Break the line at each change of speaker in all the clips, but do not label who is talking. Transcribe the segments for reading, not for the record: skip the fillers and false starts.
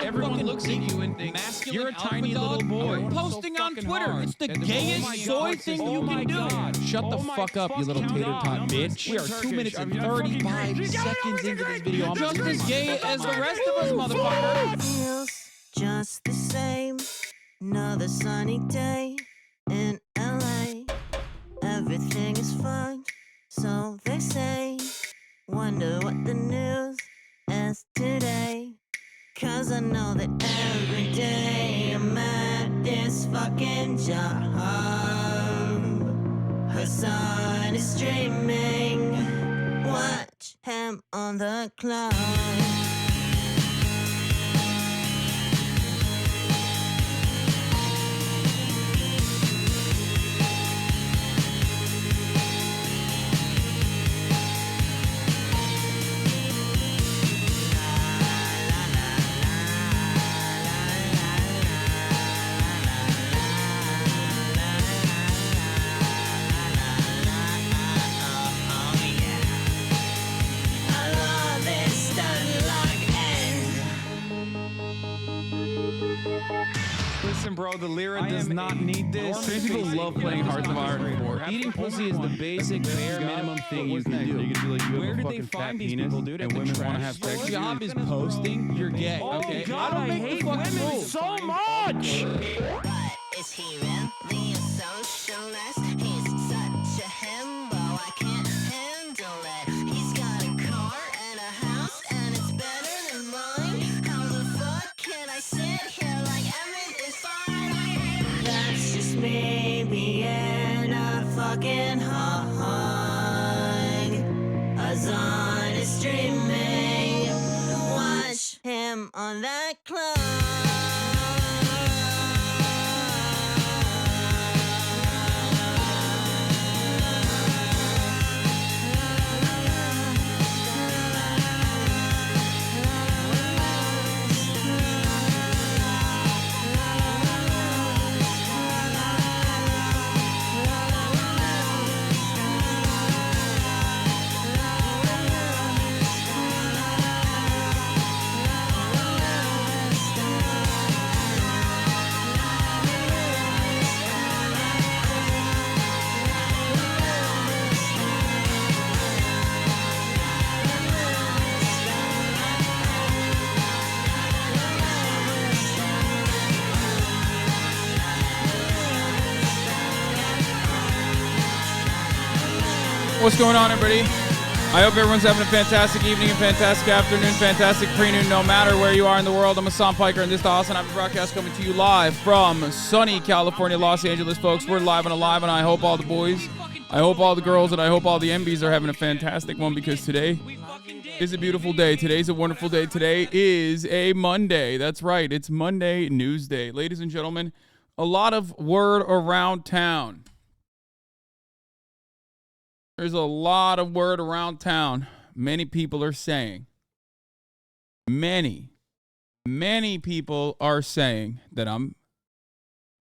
Everyone looks at you and thinks you're a tiny little boy. Posting on Twitter. It's the gayest soy thing you can do. Shut the fuck up, you little tater tot bitch. We are 2 minutes and 35 seconds into this video. I'm just as gay as the rest of us, motherfucker.
Feels just the same. Another sunny day in LA. Everything is fun, so they say. Wonder what the news is today. Cause I know that every day I'm at this fucking job. Hasan is streaming. Watch him on the cloud.
Listen, bro, the Lyra does not need this.
People love playing Hearts of Iron. Eating pussy is the basic bare minimum thing you can do. Where did they find these people, dude? And women want to have sex. Your job is posting. You're gay. Okay.
God, I hate women so much.
But is he really a socialist? He's such a himbo, I can't handle it. He's got a car and a house, and it's better than mine. How the fuck can I sit here like everything's fine? That's just me being a fucking hog. Hasan is streaming. Watch him on that club.
What's going on, everybody? I hope everyone's having a fantastic evening, a fantastic afternoon, fantastic pre-noon, no matter where you are in the world. I'm Hasan Piker, and this is the HasanAbi broadcast coming to you live from sunny California, Los Angeles, folks. We're live and alive, and I hope all the boys, I hope all the girls, and I hope all the MBs are having a fantastic one, because today is a beautiful day. Today's a wonderful day. Today is a Monday. That's right. It's Monday News Day. Ladies and gentlemen, a lot of word around town. There's a lot of word around town. Many people are saying, many people are saying that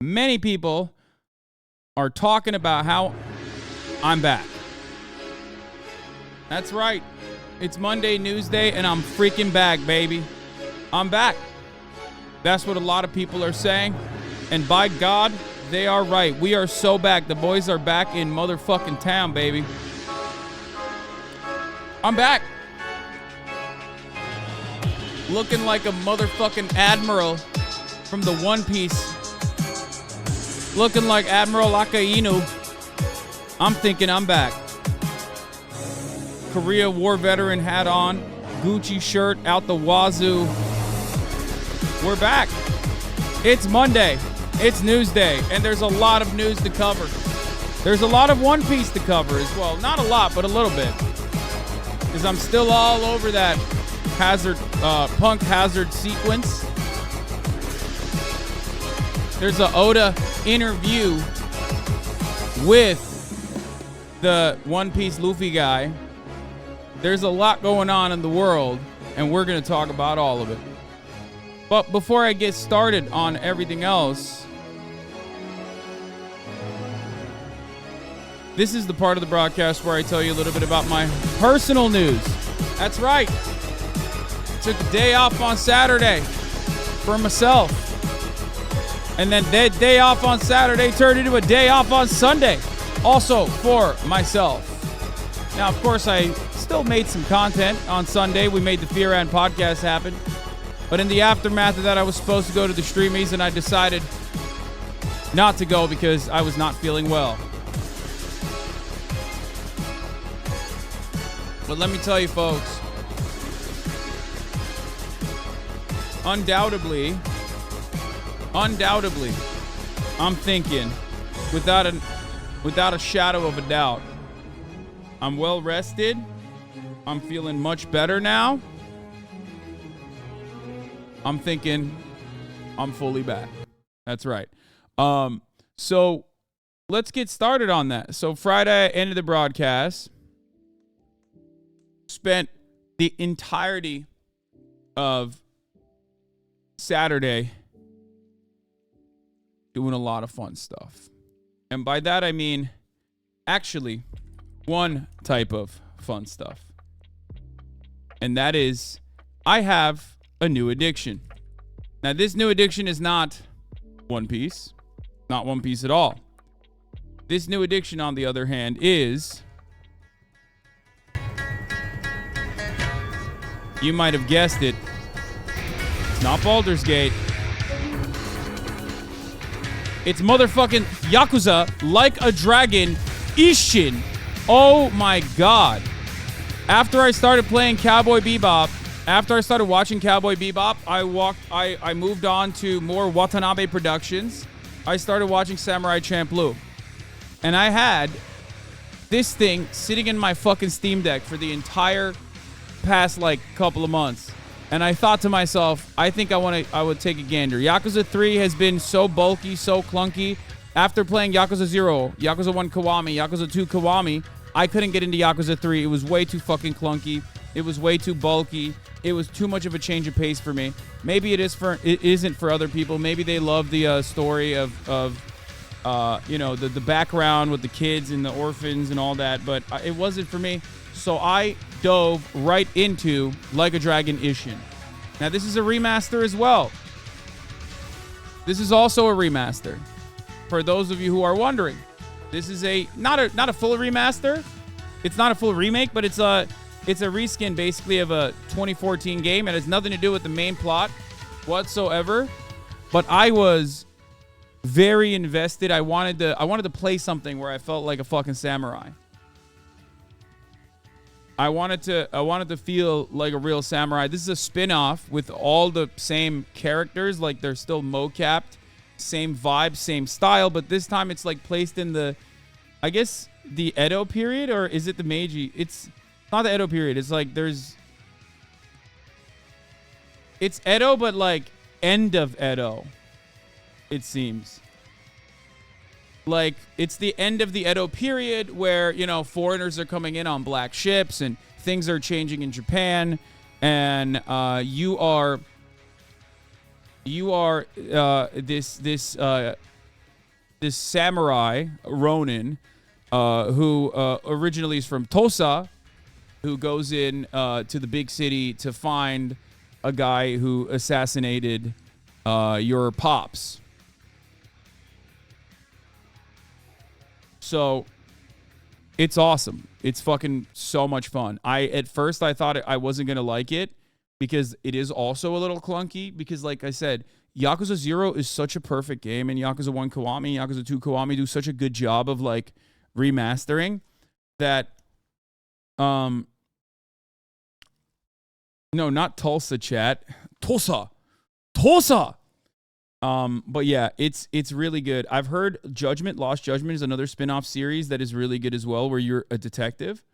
many people are talking about how I'm back. That's right. It's Monday News Day, and I'm freaking back, baby. I'm back. That's what a lot of people are saying. And by God, they are right. We are so back. The boys are back in motherfucking town, baby. I'm back. Looking like a motherfucking admiral from the One Piece. Looking like Admiral Akainu. I'm thinking I'm back. Korea War veteran hat on. Gucci shirt out the wazoo. We're back. It's Monday. It's News Day. And there's a lot of news to cover. There's a lot of One Piece to cover as well. Not a lot, but a little bit. Because I'm still all over that Punk Hazard sequence. There's a Oda interview with the One Piece Luffy guy. There's a lot going on in the world, and we're going to talk about all of it. But before I get started on everything else, This is the part of the broadcast where I tell you a little bit about my personal news. That's right. Took a day off on Saturday for myself. And then that day off on Saturday turned into a day off on Sunday, also for myself. Now, of course, I still made some content on Sunday. We made the Fear and podcast happen. But in the aftermath of that, I was supposed to go to the Streamys, and I decided not to go because I was not feeling well. But let me tell you, folks, undoubtedly, I'm thinking, without a shadow of a doubt, I'm well rested. I'm feeling much better now. I'm thinking I'm fully back. That's right. So let's get started on that. So Friday, I ended the broadcast. Spent the entirety of Saturday doing a lot of fun stuff. And by that, I mean actually one type of fun stuff. And that is, I have a new addiction. Now, this new addiction is not One Piece. Not One Piece at all. This new addiction, on the other hand, is... You might have guessed it. It's not Baldur's Gate. It's motherfucking Yakuza Like a Dragon Ishin. Oh my god. After I started playing Cowboy Bebop, after I started watching Cowboy Bebop, I moved on to more Watanabe productions. I started watching Samurai Champloo. And I had this thing sitting in my fucking Steam Deck for the entire past like couple of months. And I thought to myself, I think I would take a gander. Yakuza 3 has been so bulky, so clunky. After playing Yakuza 0, Yakuza 1 Kiwami, Yakuza 2 Kiwami, I couldn't get into Yakuza 3. It was way too fucking clunky. It was way too bulky. It was too much of a change of pace for me. Maybe it isn't for other people. Maybe they love the story of the background with the kids and the orphans and all that, but it wasn't for me. So I dove right into Like a Dragon Ishin. Now, this is a remaster as well. This is also a remaster. For those of you who are wondering, this is not a full remaster. It's not a full remake, but it's a reskin basically of a 2014 game. It has nothing to do with the main plot whatsoever. But I was very invested. I wanted to play something where I felt like a fucking samurai. I wanted to feel like a real samurai. This is a spin-off with all the same characters, like they're still mo-capped, same vibe, same style, but this time it's like placed in the, I guess, the Edo period, or is it the Meiji? It's not the Edo period. It's like it's Edo, but like end of Edo, it seems. Like, it's the end of the Edo period where, foreigners are coming in on black ships and things are changing in Japan. And you are this samurai, Ronin, who originally is from Tosa, who goes in to the big city to find a guy who assassinated your pops. So, it's awesome. It's fucking so much fun. At first I thought I wasn't going to like it because it is also a little clunky because, like I said, Yakuza 0 is such a perfect game, and Yakuza 1 Kiwami, Yakuza 2 Kiwami do such a good job of, like, remastering that, no, not Tulsa, chat. Tulsa! But yeah, it's really good. I've heard Lost Judgment is another spin-off series that is really good as well, where you're a detective.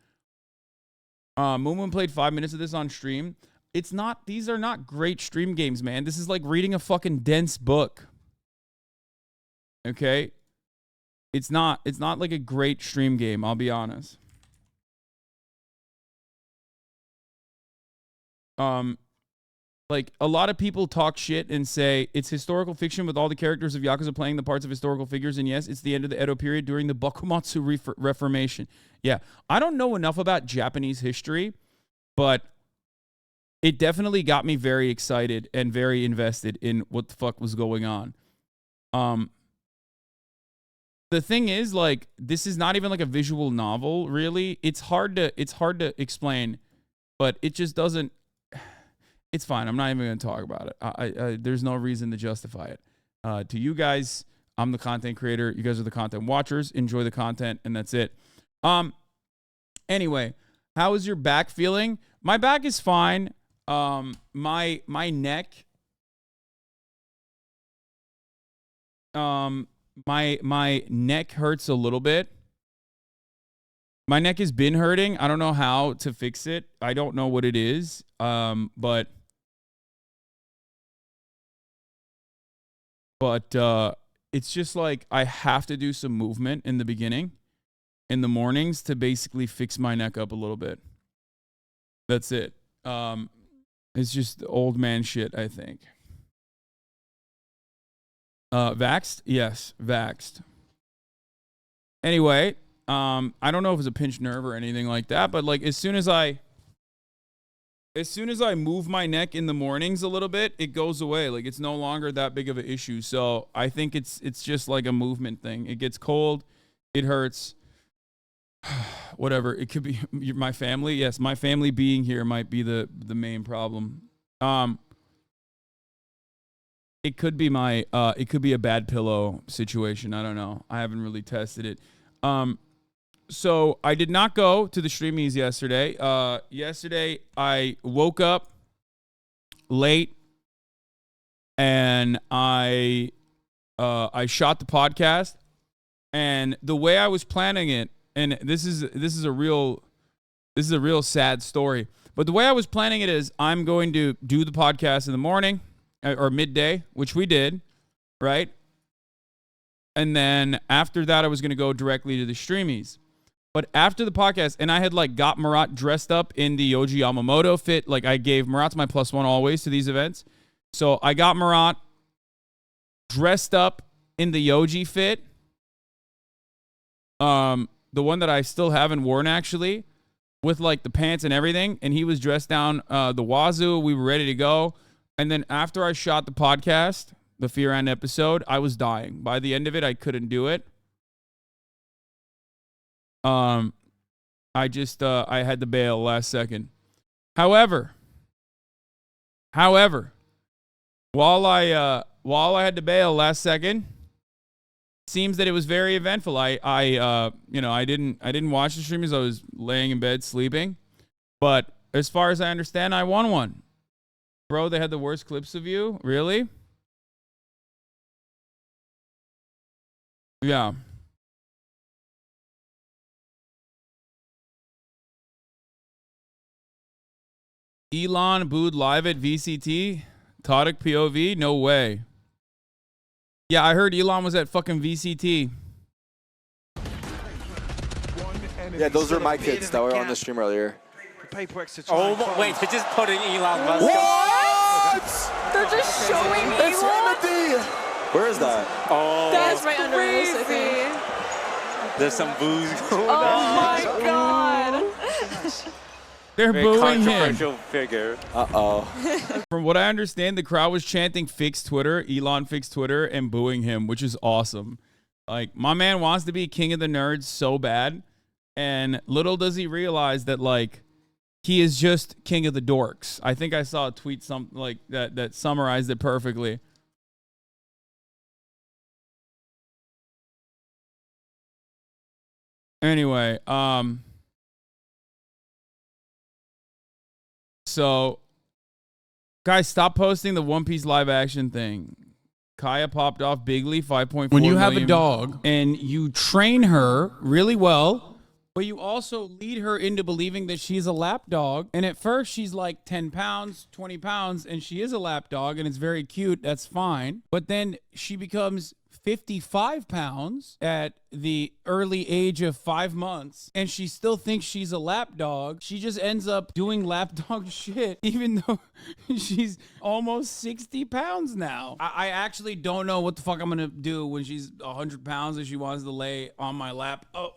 Moon played 5 minutes of this on stream. These are not great stream games, man. This is like reading a fucking dense book. Okay? It's not like a great stream game, I'll be honest. Like, a lot of people talk shit and say it's historical fiction with all the characters of Yakuza playing the parts of historical figures. And yes, it's the end of the Edo period during the Bakumatsu Reformation. Yeah, I don't know enough about Japanese history, but it definitely got me very excited and very invested in what the fuck was going on. The thing is, like, this is not even like a visual novel, really. It's hard to explain, but it just doesn't. It's fine. I'm not even going to talk about it. There's no reason to justify it. To you guys, I'm the content creator. You guys are the content watchers. Enjoy the content, and that's it. Anyway, how is your back feeling? My back is fine. My neck. My neck hurts a little bit. My neck has been hurting. I don't know how to fix it. I don't know what it is. But it's just like I have to do some movement in the beginning, in the mornings, to basically fix my neck up a little bit. That's it. It's just old man shit, I think. Vaxxed? Yes, vaxxed. Anyway, I don't know if it's a pinched nerve or anything like that, but like as soon as I move my neck in the mornings a little bit, it goes away. Like it's no longer that big of an issue. So I think it's just like a movement thing. It gets cold, it hurts. Whatever. It could be my family. Yes, my family being here might be the main problem. It could be it could be a bad pillow situation. I don't know. I haven't really tested it. So I did not go to the Streamys yesterday. Yesterday I woke up late and I shot the podcast, and the way I was planning it, and this is a real sad story, but the way I was planning it is I'm going to do the podcast in the morning or midday, which we did, right? And then after that, I was going to go directly to the Streamys. But after the podcast, and I had like got Marat dressed up in the Yoji Yamamoto fit. Like I gave Marat's my +1 always to these events. So I got Marat dressed up in the Yoji fit. The one that I still haven't worn actually, with like the pants and everything. And he was dressed down the wazoo. We were ready to go. And then after I shot the podcast, the Fear and episode, I was dying. By the end of it, I couldn't do it. I had to bail last second. However, while I had to bail last second, seems that it was very eventful. I didn't watch the stream as I was laying in bed sleeping, but as far as I understand, I won one. Bro, they had the worst clips of you? Really? Yeah. Elon booed live at VCT? Todic POV? No way. Yeah, I heard Elon was at fucking VCT.
Yeah, those are my kids that were on the stream earlier.
Oh, wait, they just put in Elon Musk.
What?
They're just showing
It's
Elon.
Ronny D. Where is that?
Oh,
That's right under this, I think.
there's some booze.
Oh my god.
They're
Very
booing him.
controversial figure.
Uh-oh.
From what I understand, the crowd was chanting "Fix Twitter," Elon fix Twitter, and booing him, which is awesome. Like, my man wants to be king of the nerds so bad, and little does he realize that, like, he is just king of the dorks. I think I saw a tweet something like that summarized it perfectly. Anyway, so guys, stop posting the One Piece live action thing. Kaya popped off bigly 5.4
When you have
million,
a dog
and you train her really well, but you also lead her into believing that she's a lap dog. And at first she's like 10 pounds, 20 pounds, and she is a lap dog, and it's very cute. That's fine. But then she becomes 55 pounds at the early age of 5 months, and she still thinks she's a lap dog. She just ends up doing lap dog shit, even though she's almost 60 pounds now. I actually don't know what the fuck I'm gonna do when she's 100 pounds and she wants to lay on my lap. Oh.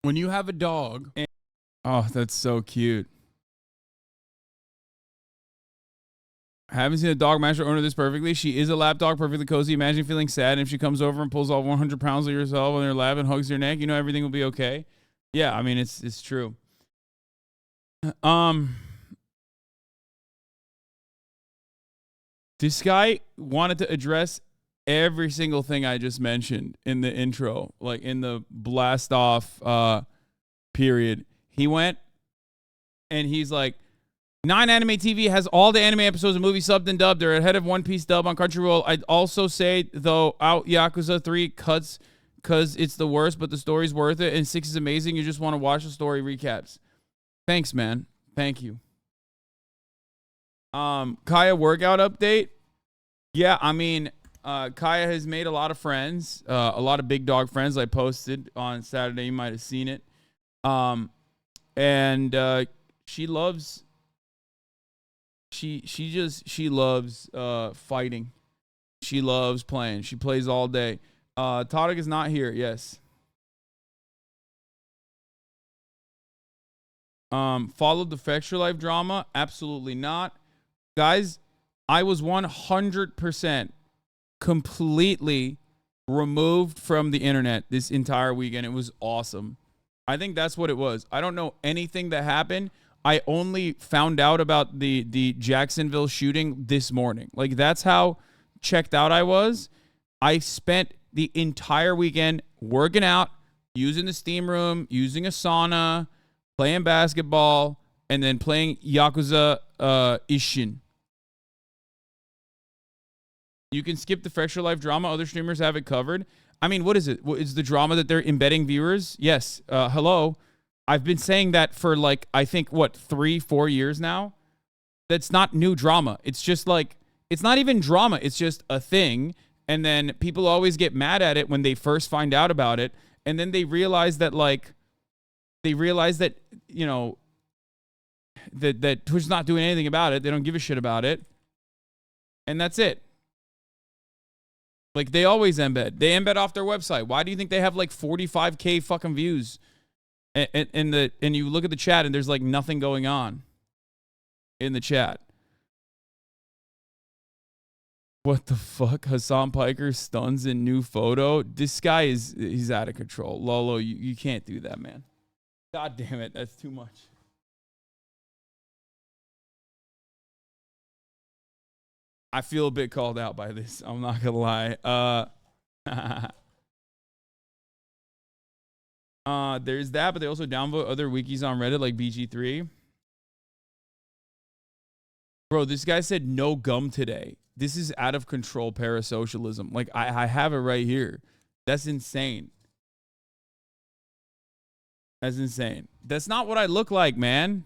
When you have a dog, and oh, that's so cute. I haven't seen a dog match her owner this perfectly. She is a lap dog, perfectly cozy. Imagine feeling sad, and if she comes over and pulls all 100 pounds of yourself on her lap and hugs your neck, you know everything will be okay. Yeah, I mean, it's true. This guy wanted to address every single thing I just mentioned in the intro, like in the blast off period. He went and he's like, 9 Anime TV has all the anime episodes of movies subbed and dubbed. They're ahead of One Piece dub on Crunchyroll. I'd also say, though, out Yakuza 3 cuts because it's the worst, but the story's worth it. And 6 is amazing. You just want to watch the story recaps. Thanks, man. Thank you. Kaya workout update. Yeah, I mean, Kaya has made a lot of friends, a lot of big dog friends. I posted on Saturday. You might have seen it. And she loves... She loves fighting. She loves playing. She plays all day. Todek is not here. Yes. Followed the Extra Life drama? Absolutely not. Guys, I was 100% completely removed from the internet this entire weekend. It was awesome. I think that's what it was. I don't know anything that happened. I only found out about the Jacksonville shooting this morning. Like, that's how checked out I was. I spent the entire weekend working out, using the steam room, using a sauna, playing basketball, and then playing Yakuza Ishin. You can skip the Extra Life drama. Other streamers have it covered. I mean, what is it? Is the drama that they're embedding viewers? Yes. Hello. I've been saying that for like, I think, 3-4 years now? That's not new drama. It's just like, it's not even drama. It's just a thing. And then people always get mad at it when they first find out about it. And then they realize that, like, you know, that Twitch's not doing anything about it. They don't give a shit about it. And that's it. Like, they always embed. They embed off their website. Why do you think they have like 45K fucking views? And you look at the chat and there's like nothing going on in the chat. What the fuck? Hasan Piker stuns in new photo. This guy he's out of control. Lolo, you can't do that, man. God damn it. That's too much. I feel a bit called out by this. I'm not gonna lie. There's that, but they also downvote other wikis on Reddit like BG3. Bro, this guy said no gum today. This is out of control parasocialism. Like, I have it right here. That's insane. That's insane. That's not what I look like, man.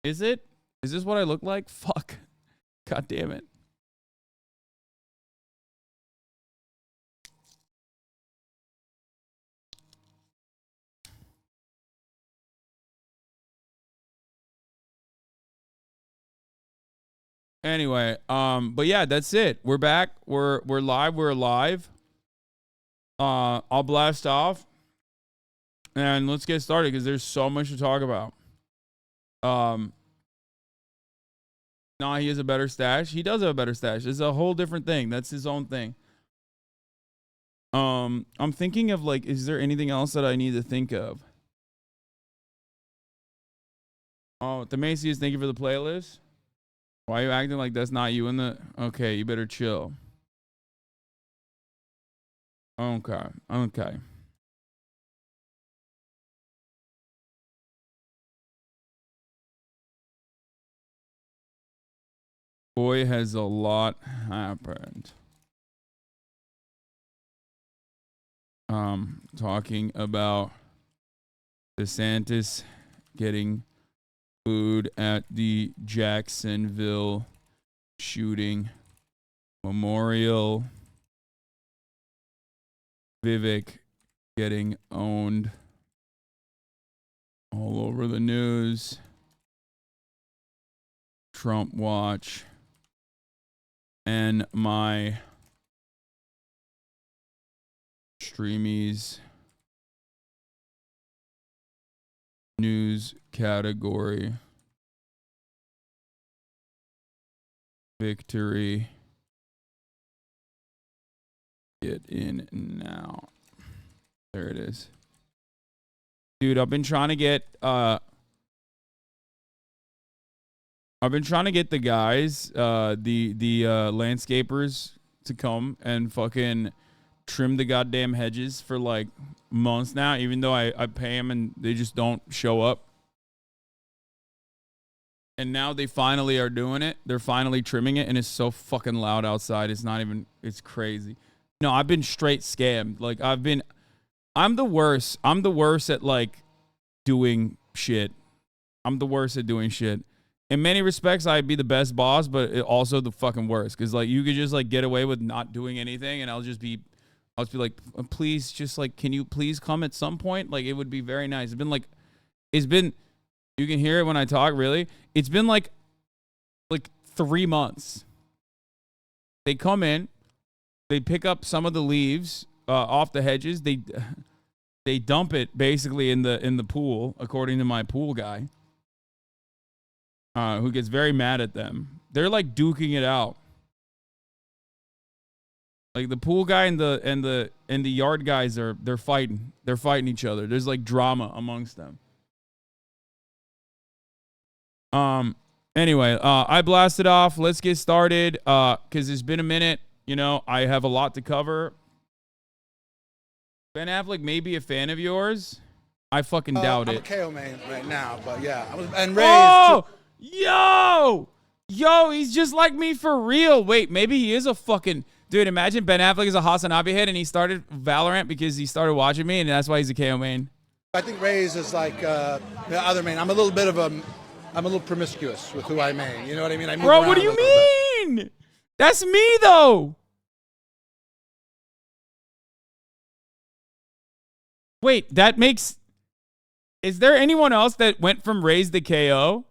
Is it? Is this what I look like? Fuck. God damn it. Anyway, but yeah, that's it. We're back. We're live. We're alive. I'll blast off and let's get started because there's so much to talk about. Nah, he has a better stash. He does have a better stash. It's a whole different thing. That's his own thing. I'm thinking of, like, is there anything else that I need to think of? Oh, the Macy's, thank you for the playlist. Why are you acting like that's not you in the... Okay, you better chill. Okay. Boy, has a lot happened. Talking about DeSantis getting food at the Jacksonville shooting memorial. Vivek getting owned all over the news. Trump watch. And my Streamys news category victory. Get in now. There it is. Dude, I've been trying to get the guys, the landscapers to come and fucking trim the goddamn hedges for like months now, even though I pay them and they just don't show up. And now they finally are doing it. They're finally trimming it, and it's so fucking loud outside. It's not even, it's crazy. No, I've been straight scammed. Like, I'm the worst. I'm the worst at, like, doing shit. I'm the worst at doing shit. In many respects, I'd be the best boss, but also the fucking worst. Because, like, you could just, like, get away with not doing anything, and I'll just be like, please, just, like, can you please come at some point? Like, it would be very nice. It's been, you can hear it when I talk, really. It's been, like 3 months. They come in. They pick up some of the leaves off the hedges. They dump it basically in the pool, according to my pool guy, who gets very mad at them. They're like duking it out. Like the pool guy and the yard guys they're fighting. They're fighting each other. There's like drama amongst them. Anyway, I blasted off. Let's get started. Cause it's been a minute. You know, I have a lot to cover. Ben Affleck may be a fan of yours. I fucking doubt
I'm
it.
a KO man right now, but yeah. And Ray
Yo, he's just like me for real. Wait, maybe he is a fucking... Dude, imagine Ben Affleck is a HasanAbi head and he started Valorant because he started watching me and that's why he's a KO main.
I think Ray's is like the other main. I'm a little promiscuous with who I main. You know what I mean?
Bro, what do you mean? That's me, though. Wait, that makes... Is there anyone else that went from Raze to KO?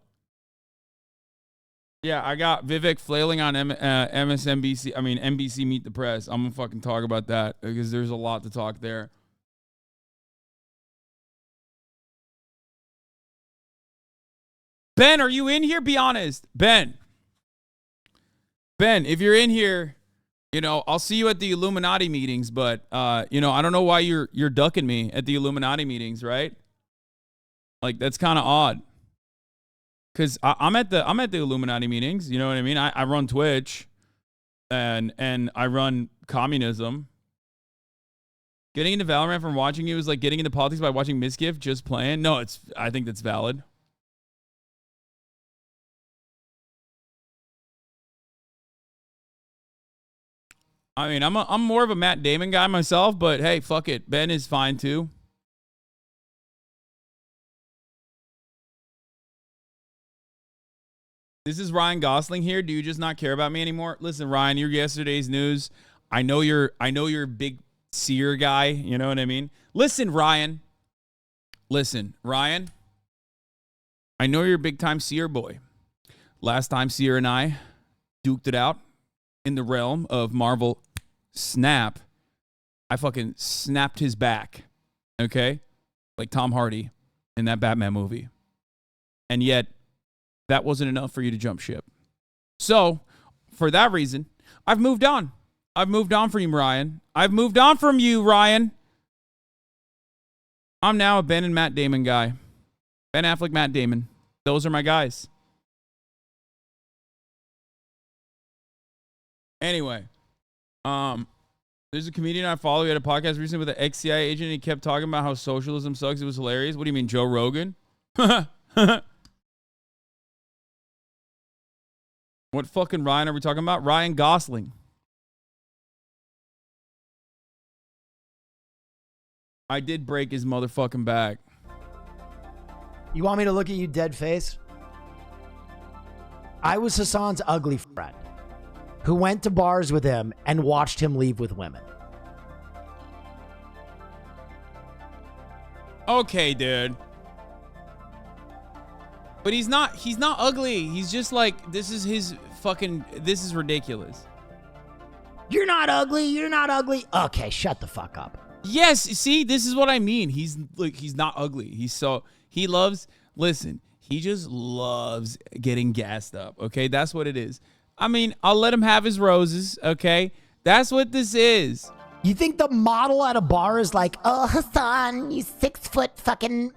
Yeah, I got Vivek flailing on NBC Meet the Press. I'm going to fucking talk about that because there's a lot to talk there. Ben, are you in here? Be honest. Ben, if you're in here, you know, I'll see you at the Illuminati meetings, but you know, I don't know why you're ducking me at the Illuminati meetings, right? Like that's kind of odd. Cause I'm at the Illuminati meetings, you know what I mean? I run Twitch and I run communism. Getting into Valorant from watching you is like getting into politics by watching Misgift just playing. No, I think that's valid. I mean, I'm more of a Matt Damon guy myself, but hey, fuck it. Ben is fine too. This is Ryan Gosling here. Do you just not care about me anymore? Listen, Ryan, you're yesterday's news. I know you're a big seer guy. You know what I mean? Listen, Ryan. I know you're a big time seer boy. Last time Seer and I duked it out in the realm of Marvel Snap, I fucking snapped his back. Okay? Like Tom Hardy in that Batman movie. And yet, that wasn't enough for you to jump ship. So, for that reason, I've moved on. I've moved on from you, Ryan. I've moved on from you, Ryan. I'm now a Ben and Matt Damon guy. Ben Affleck, Matt Damon. Those are my guys. Anyway, there's a comedian I follow. He had a podcast recently with an ex-CIA agent. And he kept talking about how socialism sucks. It was hilarious. What do you mean, Joe Rogan? What fucking Ryan are we talking about? Ryan Gosling. I did break his motherfucking back.
You want me to look at you dead face? I was Hasan's ugly friend who went to bars with him and watched him leave with women.
Okay, dude. But he's not ugly. He's just like, this is ridiculous.
You're not ugly. You're not ugly. Okay, shut the fuck up.
Yes, see, this is what I mean. He's not ugly. He just loves getting gassed up. Okay, that's what it is. I mean, I'll let him have his roses. Okay, that's what this is.
You think the model at a bar is like, oh, Hasan, you 6 foot fucking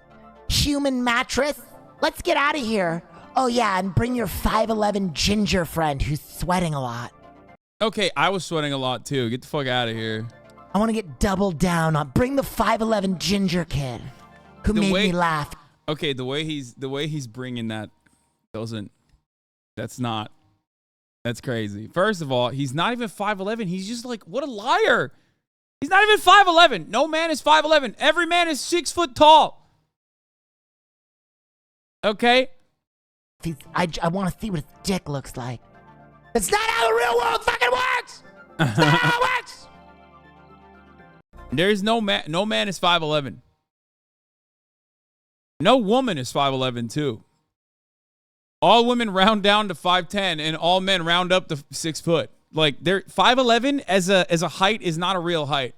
human mattress? Let's get out of here. Oh, yeah, and bring your 5'11 ginger friend who's sweating a lot.
Okay, I was sweating a lot too. Get the fuck out of here.
I want to get doubled down on. Bring the 5'11 ginger kid who made me laugh.
Okay, the way he's bringing that that's crazy. First of all, he's not even 5'11. He's just like, what a liar. He's not even 5'11. No man is 5'11. Every man is 6 foot tall. Okay?
I want to see what his dick looks like. It's not how the real world fucking works. It's not how it works.
There's no man is 5'11. No woman is 5'11 too. All women round down to 5'10 and all men round up to 6 foot. Like, they're 5'11 as a height is not a real height.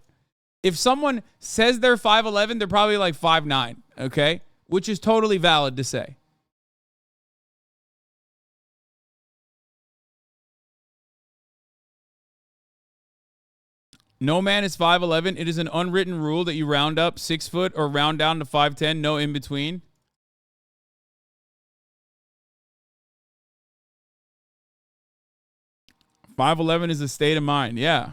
If someone says they're 5'11, they're probably like 5'9, okay? Which is totally valid to say. No man is 5'11. It is an unwritten rule that you round up 6 foot or round down to 5'10, no in between. $5'11 is a state of mind. Yeah.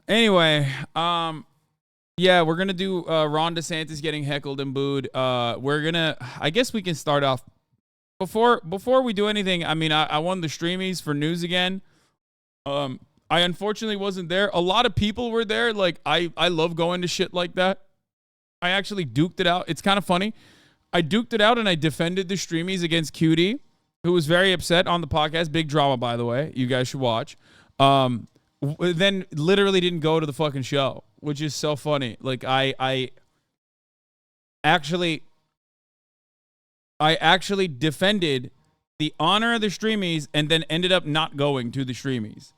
Anyway, yeah, we're gonna do Ron DeSantis getting heckled and booed. I guess we can start off before we do anything. I mean, I won the Streamys for news again. I unfortunately wasn't there. A lot of people were there. Like, I love going to shit like that. I actually duked it out. It's kind of funny. I duked it out and I defended the Streamys against Cutie, who was very upset on the podcast. Big drama, by the way. You guys should watch. Then literally didn't go to the fucking show, which is so funny. Like, I actually defended the honor of the Streamies and then ended up not going to the Streamies.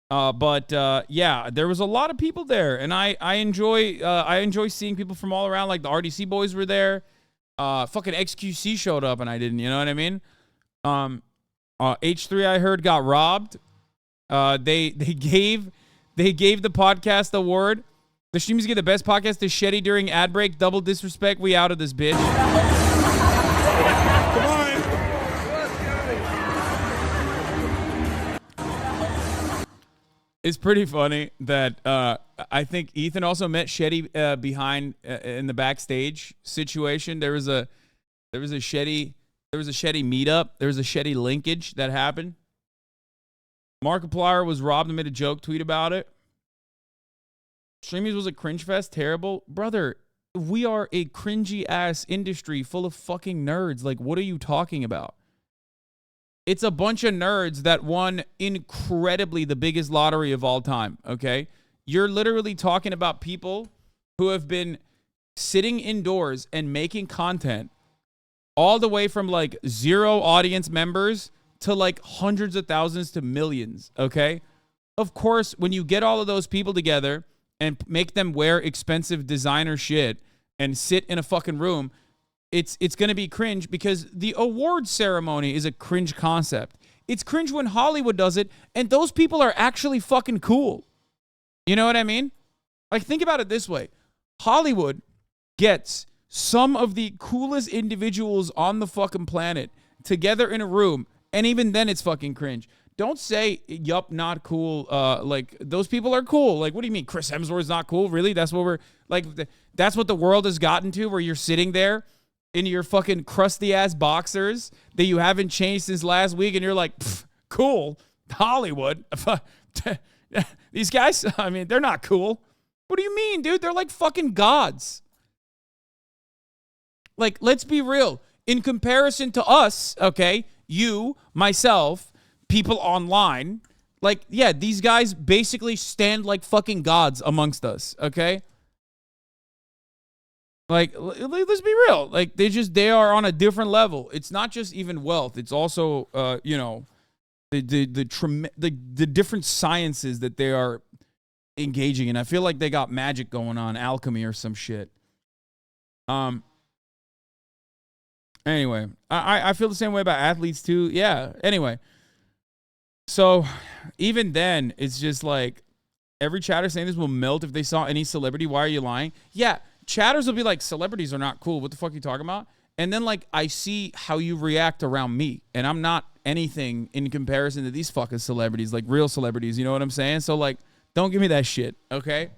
But yeah, there was a lot of people there, and I enjoy seeing people from all around. Like, the RDC boys were there. Fucking XQC showed up and I didn't, you know what I mean? H3, I heard, got robbed. They gave the podcast award. The Streamys get the best podcast to Shetty during ad break. Double disrespect. We out of this bitch. Come on. It's pretty funny that I think Ethan also met Shetty behind in the backstage situation. There was a Shetty meetup. There was a Shetty linkage that happened. Markiplier was robbed and made a joke tweet about it. Streamys was a cringe fest. Terrible. Brother, we are a cringy ass industry full of fucking nerds. Like, what are you talking about? It's a bunch of nerds that won incredibly the biggest lottery of all time, okay? You're literally talking about people who have been sitting indoors and making content all the way from like 0 audience members to like hundreds of thousands to millions, okay? Of course, when you get all of those people together and make them wear expensive designer shit and sit in a fucking room, it's going to be cringe because the award ceremony is a cringe concept. It's cringe when Hollywood does it, and those people are actually fucking cool. You know what I mean? Like, think about it this way. Hollywood gets some of the coolest individuals on the fucking planet together in a room, and even then it's fucking cringe. Don't say, yup, not cool. Like, those people are cool. Like, what do you mean? Chris Hemsworth's not cool? Really? That's what we're, like, that's what the world has gotten to, where you're sitting there in your fucking crusty-ass boxers that you haven't changed since last week, and you're like, cool, Hollywood. These guys, I mean, they're not cool. What do you mean, dude? They're like fucking gods. Like, let's be real. In comparison to us, okay, you, myself, people online, like, yeah, these guys basically stand like fucking gods amongst us, okay? Like, let's be real. Like, they are on a different level. It's not just even wealth. It's also, you know, the different sciences that they are engaging in. I feel like they got magic going on, alchemy or some shit. Anyway, I feel the same way about athletes too. Yeah. Anyway, so even then, it's just like every chatter saying this will melt if they saw any celebrity. Why are you lying? Yeah. Chatters will be like, celebrities are not cool. What the fuck are you talking about? And then, like, I see how you react around me, and I'm not anything in comparison to these fucking celebrities, like real celebrities. You know what I'm saying? So, like, don't give me that shit, okay?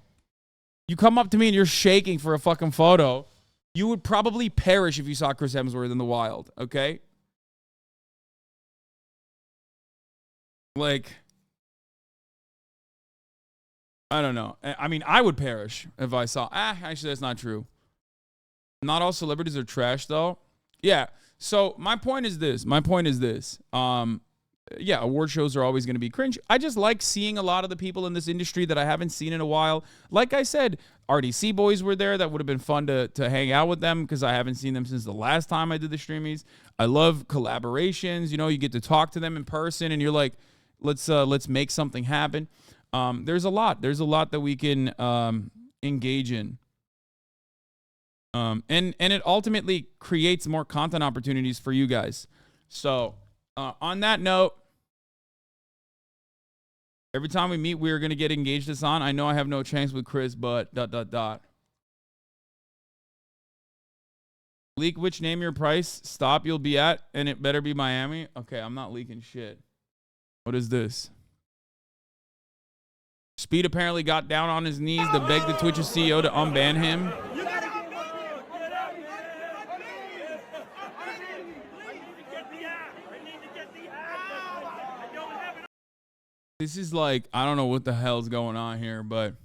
You come up to me and you're shaking for a fucking photo. You would probably perish if you saw Chris Hemsworth in the wild, okay? Like, I don't know. I mean, I would perish if I saw... actually, that's not true. Not all celebrities are trash, though. Yeah. So my point is this. Yeah, award shows are always going to be cringe. I just like seeing a lot of the people in this industry that I haven't seen in a while. Like I said, RDC boys were there. That would have been fun to hang out with them because I haven't seen them since the last time I did the Streamys. I love collaborations. You know, you get to talk to them in person, and you're like, let's make something happen. There's a lot that we can engage in. And it ultimately creates more content opportunities for you guys. So, on that note, every time we meet, we're going to get engaged, Hasan. I know I have no chance with Chris, but ... Leak which name your price stop you'll be at, and it better be Miami. Okay, I'm not leaking shit. What is this? Speed apparently got down on his knees to beg the Twitch's CEO to unban him. This is like, I don't know what the hell's going on here, but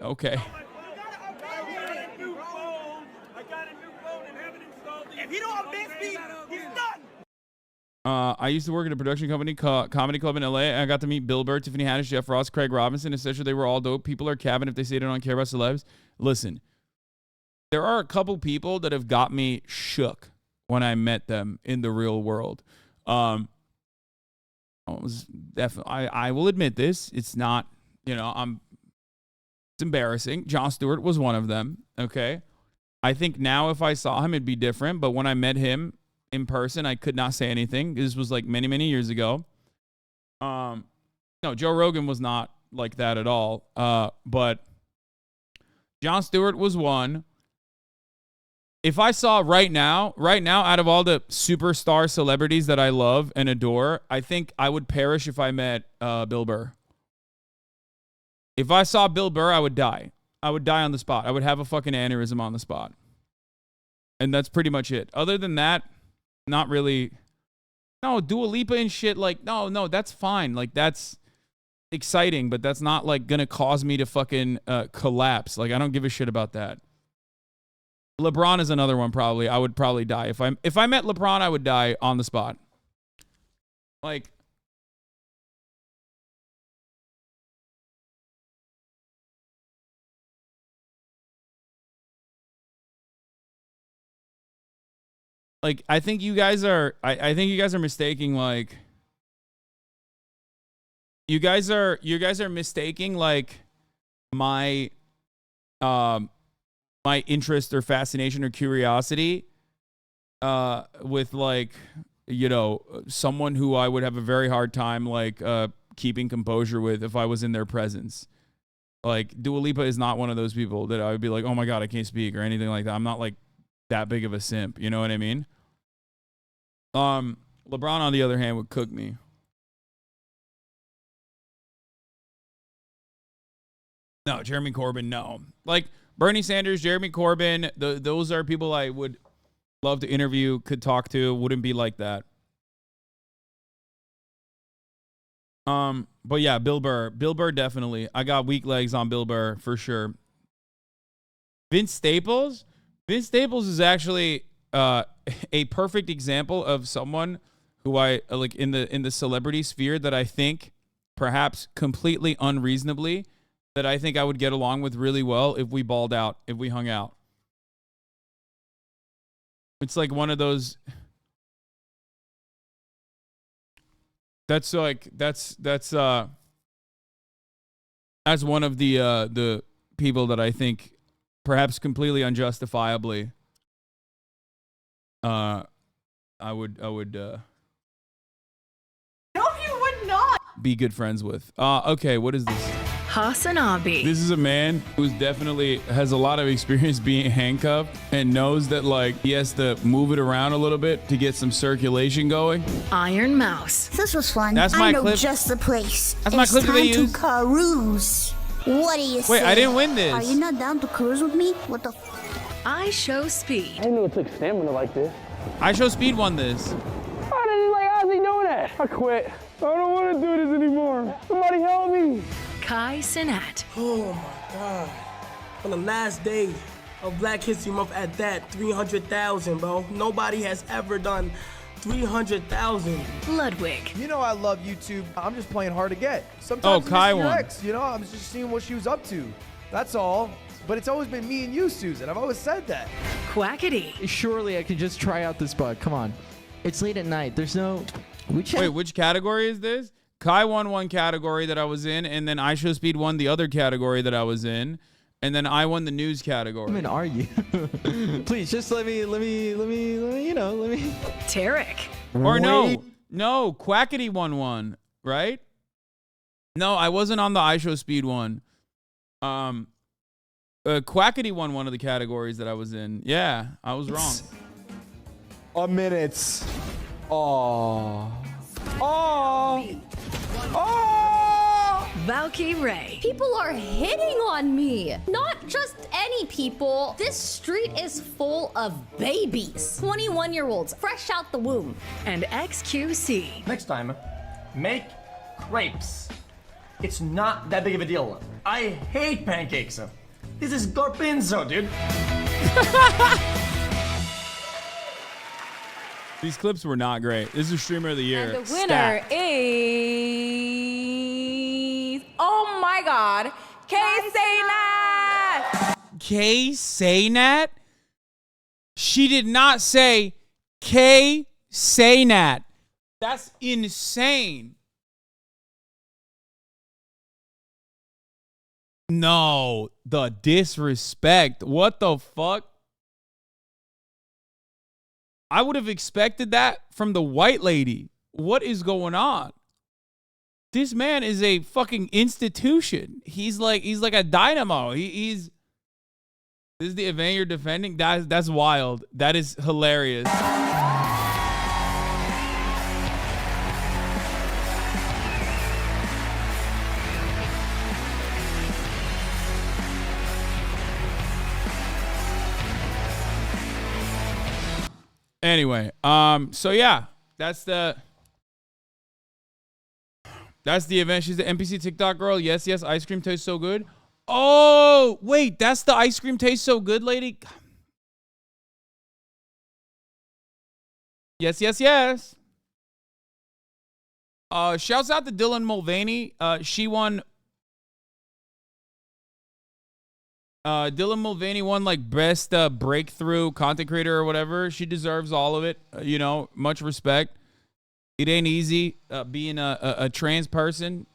okay.
If you don't unban me, he's done.
I used to work at a production company, comedy club in LA. I got to meet Bill Burr, Tiffany Haddish, Jeff Ross, Craig Robinson, etc. They were all dope. People are cabin if they say they don't care about celebs. Listen, there are a couple people that have got me shook when I met them in the real world. I will admit this. It's not, you know, it's embarrassing. Jon Stewart was one of them. Okay. I think now if I saw him, it'd be different. But when I met him in person, I could not say anything. This was like many, many years ago. No, Joe Rogan was not like that at all. But Jon Stewart was one. If I saw right now, out of all the superstar celebrities that I love and adore, I think I would perish if I met Bill Burr. If I saw Bill Burr, I would die. I would die on the spot. I would have a fucking aneurysm on the spot. And that's pretty much it. Other than that, not really. No, Dua Lipa and shit, like, no, that's fine. Like, that's exciting, but that's not, like, gonna cause me to fucking collapse. Like, I don't give a shit about that. LeBron is another one, probably. I would probably die. If I met LeBron, I would die on the spot. Like, I think you guys are mistaking, like, you guys are mistaking, like, my interest or fascination or curiosity with, like, you know, someone who I would have a very hard time, like, keeping composure with if I was in their presence. Like, Dua Lipa is not one of those people that I would be like, oh my God, I can't speak or anything like that. I'm not, like, that big of a simp. You know what I mean? LeBron, on the other hand, would cook me. No, Jeremy Corbyn, no. Like, Bernie Sanders, Jeremy Corbyn, those are people I would love to interview, could talk to, wouldn't be like that. But yeah, Bill Burr definitely. I got weak legs on Bill Burr for sure. Vince Staples is actually a perfect example of someone who I like in the celebrity sphere that I think perhaps completely unreasonably that I think I would get along with really well if we balled out, if we hung out. It's like one of those. That's one of the people that I think perhaps completely unjustifiably I would
No, you would not.
be good friends with. Okay, what is this?
HasanAbi.
This is a man who's definitely has a lot of experience being handcuffed and knows that like he has to move it around a little bit to get some circulation going.
Iron Mouse.
This was fun.
That's my
I know
clip.
just the place.
That's my clip that they use.
It's time to cruise. What do you say?
Wait, I didn't win this.
Are you not down to cruise with me? What the?
I show speed.
I didn't know it took stamina like this.
I Show Speed won this.
How did he doing that? I quit. I don't want to do this anymore. Somebody help me.
Kai Sinat.
Oh my God. On the last day of Black History Month at that, 300,000, bro. Nobody has ever done 300,000.
Ludwig.
You know I love YouTube. I'm just playing hard to get. Sometimes
Kai
your
won.
ex, you know, I'm just seeing what she was up to. That's all. But it's always been me and you, Susan. I've always said that.
Quackity.
Surely I can just try out this bug. Come on. It's late at night. There's no...
Wait, which category is this? Kai won one category that I was in, and then I Show Speed won the other category that I was in, and then I won the news category.
I are you? Please, just let me.
Tarek.
Or no, Quackity won one, right? No, I wasn't on the I Show Speed one. Quackity won one of the categories that I was in. Yeah, I was wrong.
A minute. Oh.
Valky Ray.
People are hitting on me. Not just any people. This street is full of babies. 21-year-olds, fresh out the womb.
And XQC.
Next time, make crepes. It's not that big of a deal. I hate pancakes. This is Gorpinzo, dude.
These clips were not great. This is Streamer of the Year.
And the winner is, oh my God, K-Say-Nat.
K-Say-Nat? She did not say K-Say-Nat. That's insane. No, the disrespect. What the fuck? I would have expected that from the white lady. What is going on? This man is a fucking institution. He's like a dynamo. This is the event you're defending. That's wild. That is hilarious. Anyway, so yeah, that's the event. She's the NPC TikTok girl. Yes, ice cream tastes so good. Oh, wait, that's the ice cream tastes so good lady? Yes. Shouts out to Dylan Mulvaney. She won. Dylan Mulvaney won like best breakthrough content creator or whatever. She deserves all of it. Much respect. It ain't easy being a trans person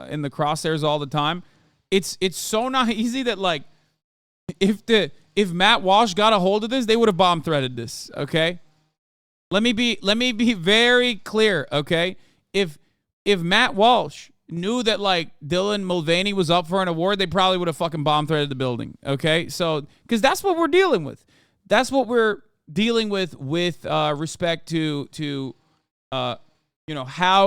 in the crosshairs all the time. It's so not easy that like if Matt Walsh got a hold of this, they would have bomb threaded this. Okay, let me be very clear. Okay, if Matt Walsh knew that like Dylan Mulvaney was up for an award, they probably would have fucking bomb threaded the building. Okay, so because that's what we're dealing with. That's what we're dealing with respect to how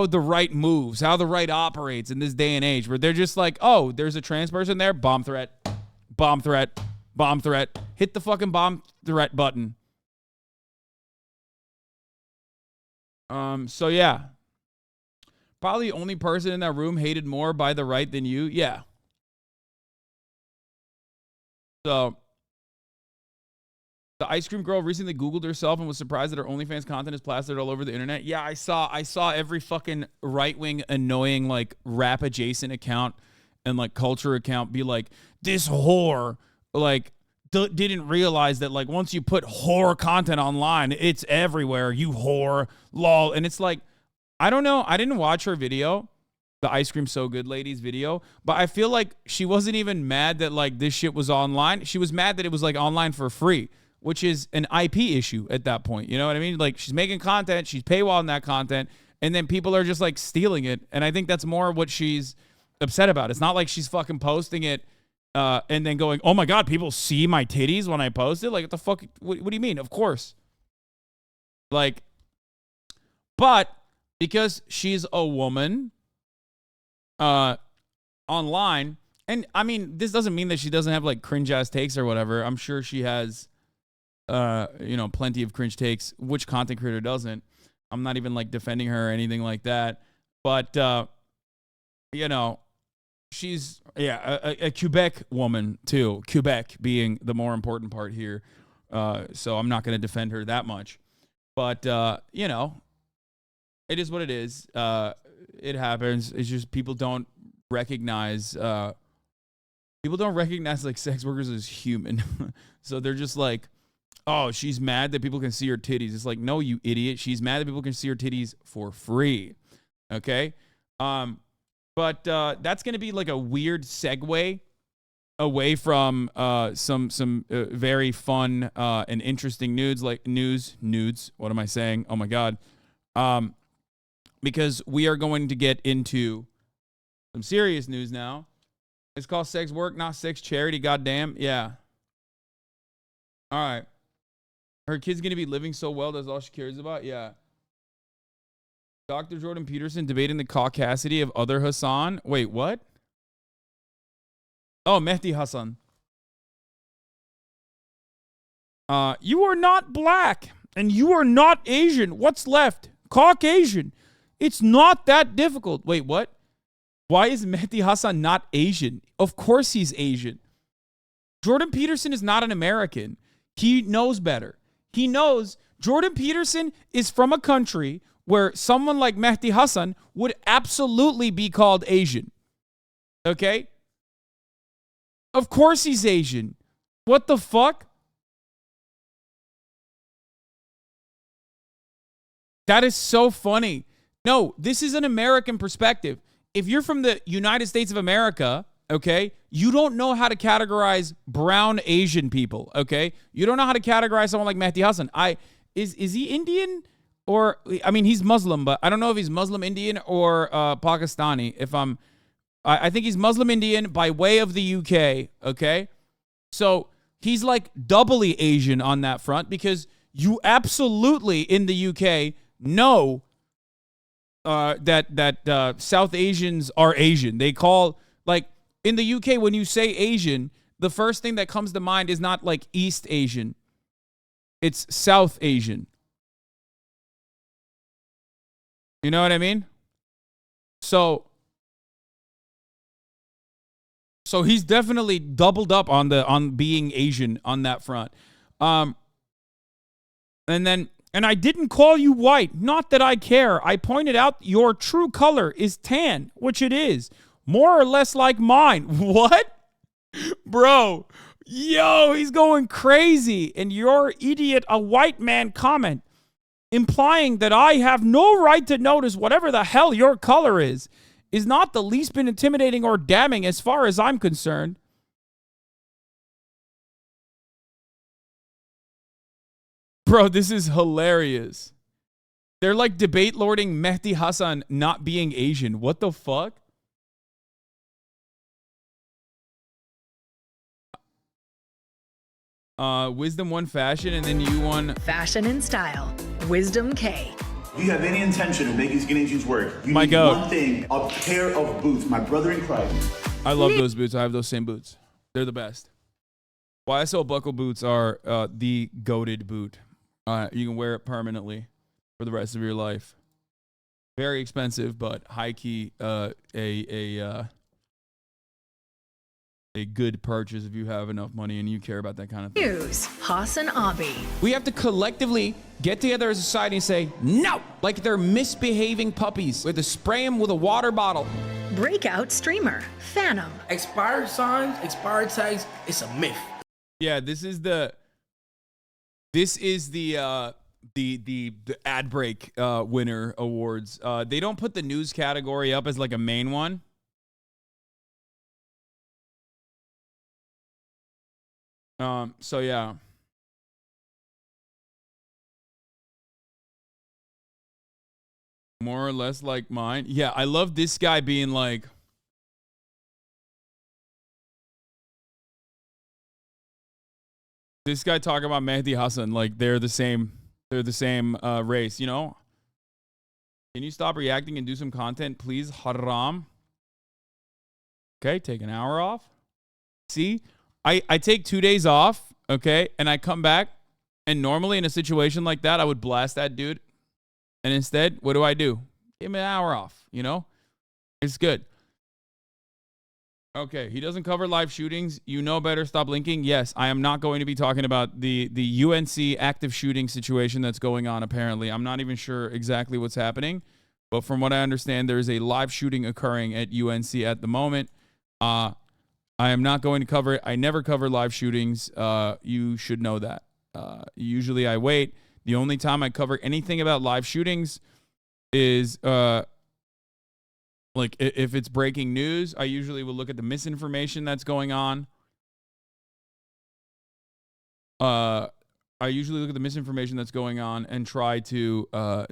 the right moves, how the right operates in this day and age, where they're just like, oh, there's a trans person there, bomb threat, hit the fucking bomb threat button. So yeah. Probably the only person in that room hated more by the right than you. Yeah. So, the ice cream girl recently Googled herself and was surprised that her OnlyFans content is plastered all over the internet. Yeah, I saw every fucking right-wing, annoying, like, rap-adjacent account and like culture account be like, this whore like didn't realize that like once you put whore content online, it's everywhere. You whore, lol. And it's like, I don't know. I didn't watch her video, the Ice Cream So Good ladies video, but I feel like she wasn't even mad that like this shit was online. She was mad that it was like online for free, which is an IP issue at that point. You know what I mean? Like she's making content, she's paywalling that content, and then people are just like stealing it. And I think that's more what she's upset about. It's not like she's fucking posting it and then going, oh my God, people see my titties when I post it? Like, what the fuck? What do you mean? Of course. Like, but because she's a woman online, and I mean, this doesn't mean that she doesn't have like cringe ass takes or whatever. I'm sure she has, you know, plenty of cringe takes. Which content creator doesn't? I'm not even like defending her or anything like that. But, you know, she's, a Quebec woman too. Quebec being the more important part here. So I'm not going to defend her that much. But, you know, it is what it is. It happens. It's just people don't recognize like sex workers as human. So they're just like, oh, she's mad that people can see her titties. It's like, no, you idiot. She's mad that people can see her titties for free. Okay? But that's going to be like a weird segue away from some very fun and interesting nudes. What am I saying? Oh my God. Because we are going to get into some serious news now. It's called sex work, not sex charity. Goddamn. Yeah. All right. Her kid's going to be living so well. That's all she cares about. Yeah. Dr. Jordan Peterson debating the caucasity of other Hasan. Wait, what? Oh, Mehdi Hasan. You are not black and you are not Asian. What's left? Caucasian. It's not that difficult. Wait, what? Why is Mehdi Hasan not Asian? Of course he's Asian. Jordan Peterson is not an American. He knows better. He knows Jordan Peterson is from a country where someone like Mehdi Hasan would absolutely be called Asian. Okay? Of course he's Asian. What the fuck? That is so funny. No, this is an American perspective. If you're from the United States of America, okay, you don't know how to categorize brown Asian people, okay? You don't know how to categorize someone like Mehdi Hasan. Is he Indian? Or, I mean, he's Muslim, but I don't know if he's Muslim Indian or Pakistani. I think he's Muslim Indian by way of the UK, okay? So he's like doubly Asian on that front because you absolutely in the UK know that South Asians are Asian. They call, like, in the UK, when you say Asian, the first thing that comes to mind is not like East Asian. It's South Asian. You know what I mean? So he's definitely doubled up on being Asian on that front. And I didn't call you white. Not that I care. I pointed out your true color is tan, which it is. More or less like mine. What? Bro. Yo, he's going crazy. And your idiot, a white man comment, implying that I have no right to notice whatever the hell your color is not the least bit intimidating or damning as far as I'm concerned. Bro, this is hilarious. They're like debate lording Mehdi Hasan not being Asian. What the fuck? Wisdom won fashion, and then you won
fashion and style. Wisdom K.
If you have any intention of making skinny jeans work, you
My
need
God.
one thing: a pair of boots. My brother in Christ.
I love those boots. I have those same boots. They're the best. YSL buckle boots are the goated boot. You can wear it permanently for the rest of your life. Very expensive, but high key a good purchase if you have enough money and you care about that kind of thing.
News. HasanAbi.
We have to collectively get together as a society and say, no! Like they're misbehaving puppies. We have to spray them with a water bottle.
breakout streamer, Phantom.
Expired signs, expired tags, it's a myth.
Yeah, this is the ad break winner awards. They don't put the news category up as like a main one. So yeah. More or less like mine. Yeah, I love this guy being like, this guy talking about Mehdi Hasan like they're the same race, you know? Can you stop reacting and do some content, please? Haram. Okay, take an hour off. See? I take 2 days off, okay? And I come back, and normally in a situation like that, I would blast that dude. And instead, what do? Give me an hour off, you know? It's good. Okay, he doesn't cover live shootings. You know better. Stop linking. Yes, I am not going to be talking about the UNC active shooting situation that's going on, apparently. I'm not even sure exactly what's happening. But from what I understand, there is a live shooting occurring at UNC at the moment. I am not going to cover it. I never cover live shootings. You should know that. Usually I wait. The only time I cover anything about live shootings is like if it's breaking news. I usually will look at the misinformation that's going on. I usually look at the misinformation that's going on and try to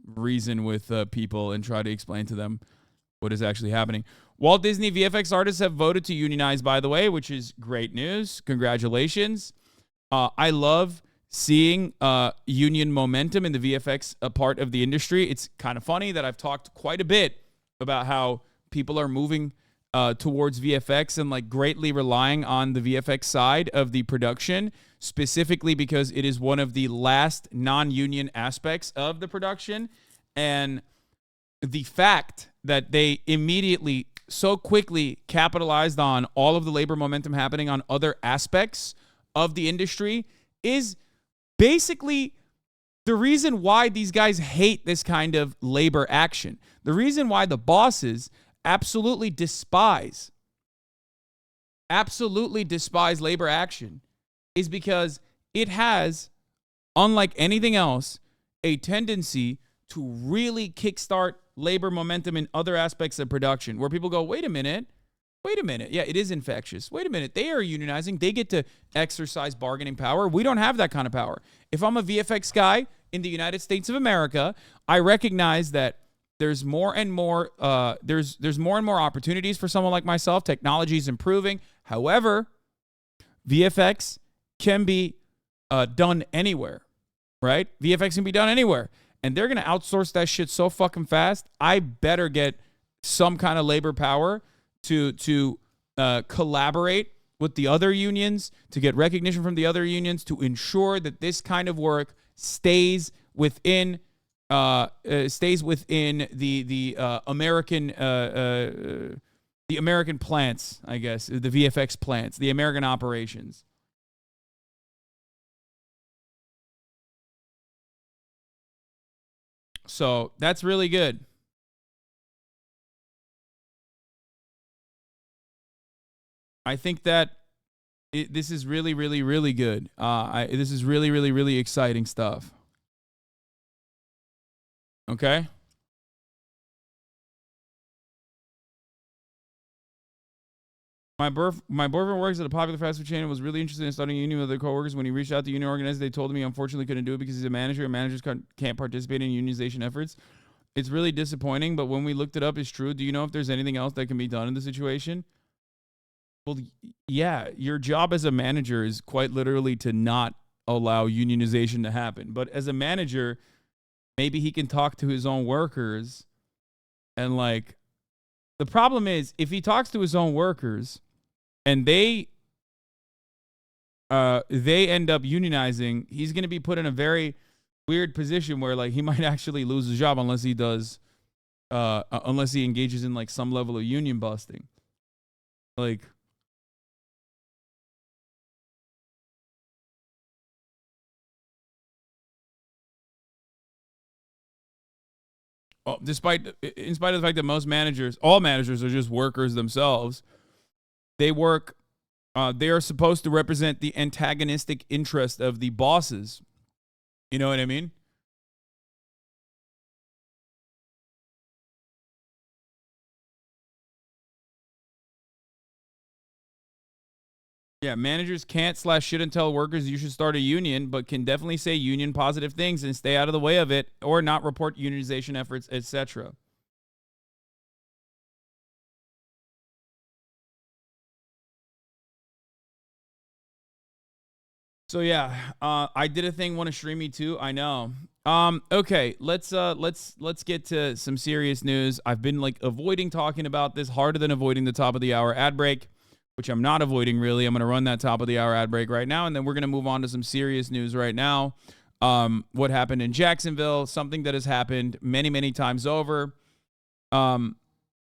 reason with people and try to explain to them what is actually happening. Walt Disney VFX artists have voted to unionize, by the way, which is great news. Congratulations. I love seeing union momentum in the VFX part of the industry. It's kind of funny that I've talked quite a bit about how people are moving towards VFX and like greatly relying on the VFX side of the production, specifically because it is one of the last non-union aspects of the production. And the fact that they immediately so quickly capitalized on all of the labor momentum happening on other aspects of the industry is basically the reason why these guys hate this kind of labor action. The reason why the bosses absolutely despise labor action is because it has, unlike anything else, a tendency to really kickstart labor momentum in other aspects of production where people go, wait a minute. Yeah, it is infectious. Wait a minute. They are unionizing. They get to exercise bargaining power. We don't have that kind of power. If I'm a VFX guy in the United States of America, I recognize that there's more and more there's more and more opportunities for someone like myself. Technology is improving. However, VFX can be done anywhere, right? VFX can be done anywhere. And they're going to outsource that shit so fucking fast. I better get some kind of labor power to collaborate with the other unions, to get recognition from the other unions, to ensure that this kind of work stays within the American plants, I guess, the VFX plants, the American operations. So that's really good. I think that this is really, really, really good. This is really, really, really exciting stuff. Okay? My boyfriend works at a popular fast food chain and was really interested in starting a union with other coworkers. When he reached out to union organizers, they told him he unfortunately couldn't do it because he's a manager and managers can't participate in unionization efforts. It's really disappointing, but when we looked it up, it's true. Do you know if there's anything else that can be done in the situation? Well, yeah, your job as a manager is quite literally to not allow unionization to happen. But as a manager, maybe he can talk to his own workers. And like, the problem is if he talks to his own workers and they end up unionizing, he's going to be put in a very weird position where like he might actually lose his job unless he does, unless he engages in like some level of union busting. Like, in spite of the fact that all managers are just workers themselves, they are supposed to represent the antagonistic interest of the bosses. You know what I mean? Yeah, managers can't /shouldn't tell workers you should start a union, but can definitely say union positive things and stay out of the way of it, or not report unionization efforts, etc. So yeah, I did a thing, want to stream me too. I know. Okay, let's get to some serious news. I've been like avoiding talking about this harder than avoiding the top of the hour ad break, which I'm not avoiding really. I'm going to run that top of the hour ad break right now, and then we're going to move on to some serious news right now. What happened in Jacksonville, something that has happened many, many times over. And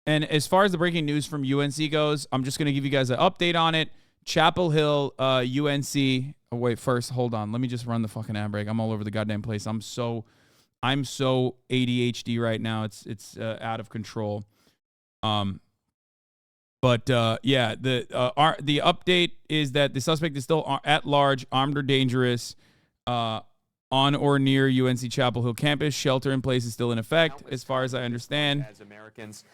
as far as the breaking news from UNC goes, I'm just going to give you guys an update on it. Chapel Hill, UNC. Oh, wait, first, hold on. Let me just run the fucking ad break. I'm all over the goddamn place. I'm so ADHD right now. It's out of control. But yeah, the update is that the suspect is still at large, armed or dangerous, on or near UNC Chapel Hill campus. Shelter in place is still in effect, as far as I understand. As Americans,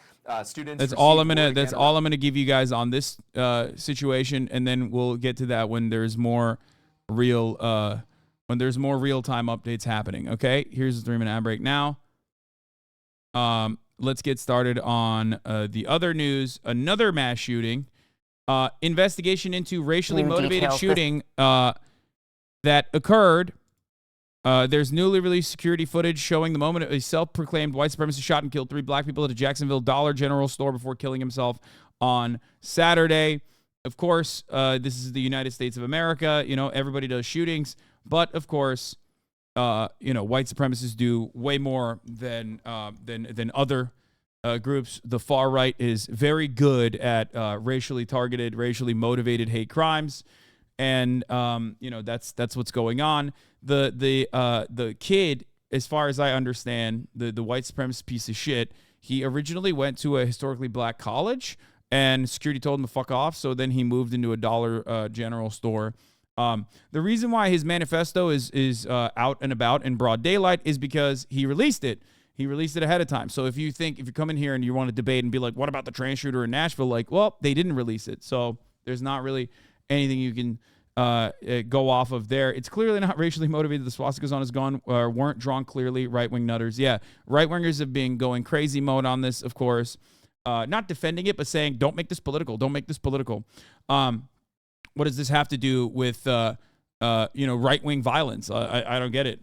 students. That's all I'm gonna give you guys on this situation, and then we'll get to that when there's more real time updates happening. Okay, here's the 3-minute ad break now. Let's get started on the other news. Another mass shooting. Investigation into racially motivated shooting that occurred. There's newly released security footage showing the moment a self-proclaimed white supremacist shot and killed 3 black people at a Jacksonville Dollar General store before killing himself on Saturday. Of course, this is the United States of America. You know, everybody does shootings. But, of course, you know, white supremacists do way more than other groups. The far right is very good at racially targeted, racially motivated hate crimes, and you know, that's what's going on. The kid, as far as I understand, the white supremacist piece of shit, he originally went to a historically black college, and security told him to fuck off. So then he moved into a Dollar General store. The reason why his manifesto is out and about in broad daylight is because he released it. He released it ahead of time. So if you come in here and you want to debate and be like, what about the trans shooter in Nashville? Like, well, they didn't release it. So there's not really anything you can go off of there. It's clearly not racially motivated. The swastikas on his gun weren't drawn clearly. Right-wing nutters. Yeah, right-wingers have been going crazy mode on this, of course. Not defending it, but saying, don't make this political. Don't make this political. What does this have to do with, you know, right-wing violence? I don't get it.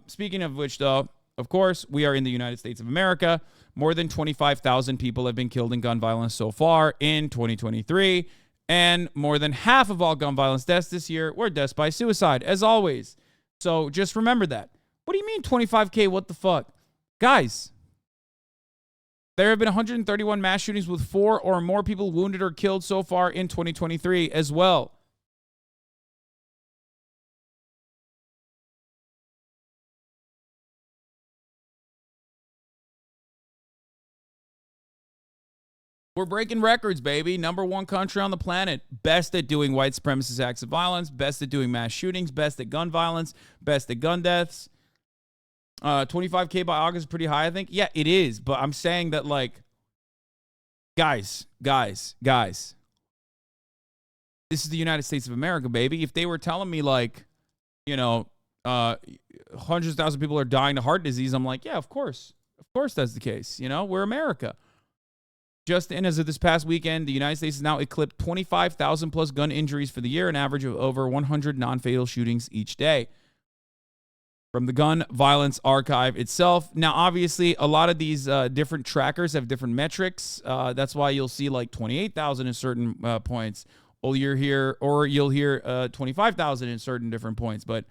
Speaking of which, though, of course, we are in the United States of America. More than 25,000 people have been killed in gun violence so far in 2023. And more than half of all gun violence deaths this year were deaths by suicide, as always. So just remember that. What do you mean 25K? What the fuck? Guys, there have been 131 mass shootings with 4 or more people wounded or killed so far in 2023 as well. We're breaking records, baby. #1 country on the planet. Best at doing white supremacist acts of violence. Best at doing mass shootings. Best at gun violence. Best at gun deaths. 25K by August is pretty high, I think. Yeah, it is. But I'm saying that, like, guys. This is the United States of America, baby. If they were telling me, like, you know, hundreds of thousands of people are dying to heart disease, I'm like, yeah, of course. Of course that's the case. You know, we're America. Just in as of this past weekend, the United States has now eclipsed 25,000 plus gun injuries for the year, an average of over 100 non-fatal shootings each day. From the Gun Violence Archive itself. Now, obviously, a lot of these different trackers have different metrics. That's why you'll see like 28,000 in certain points, or you'll hear 25,000 in certain different points. But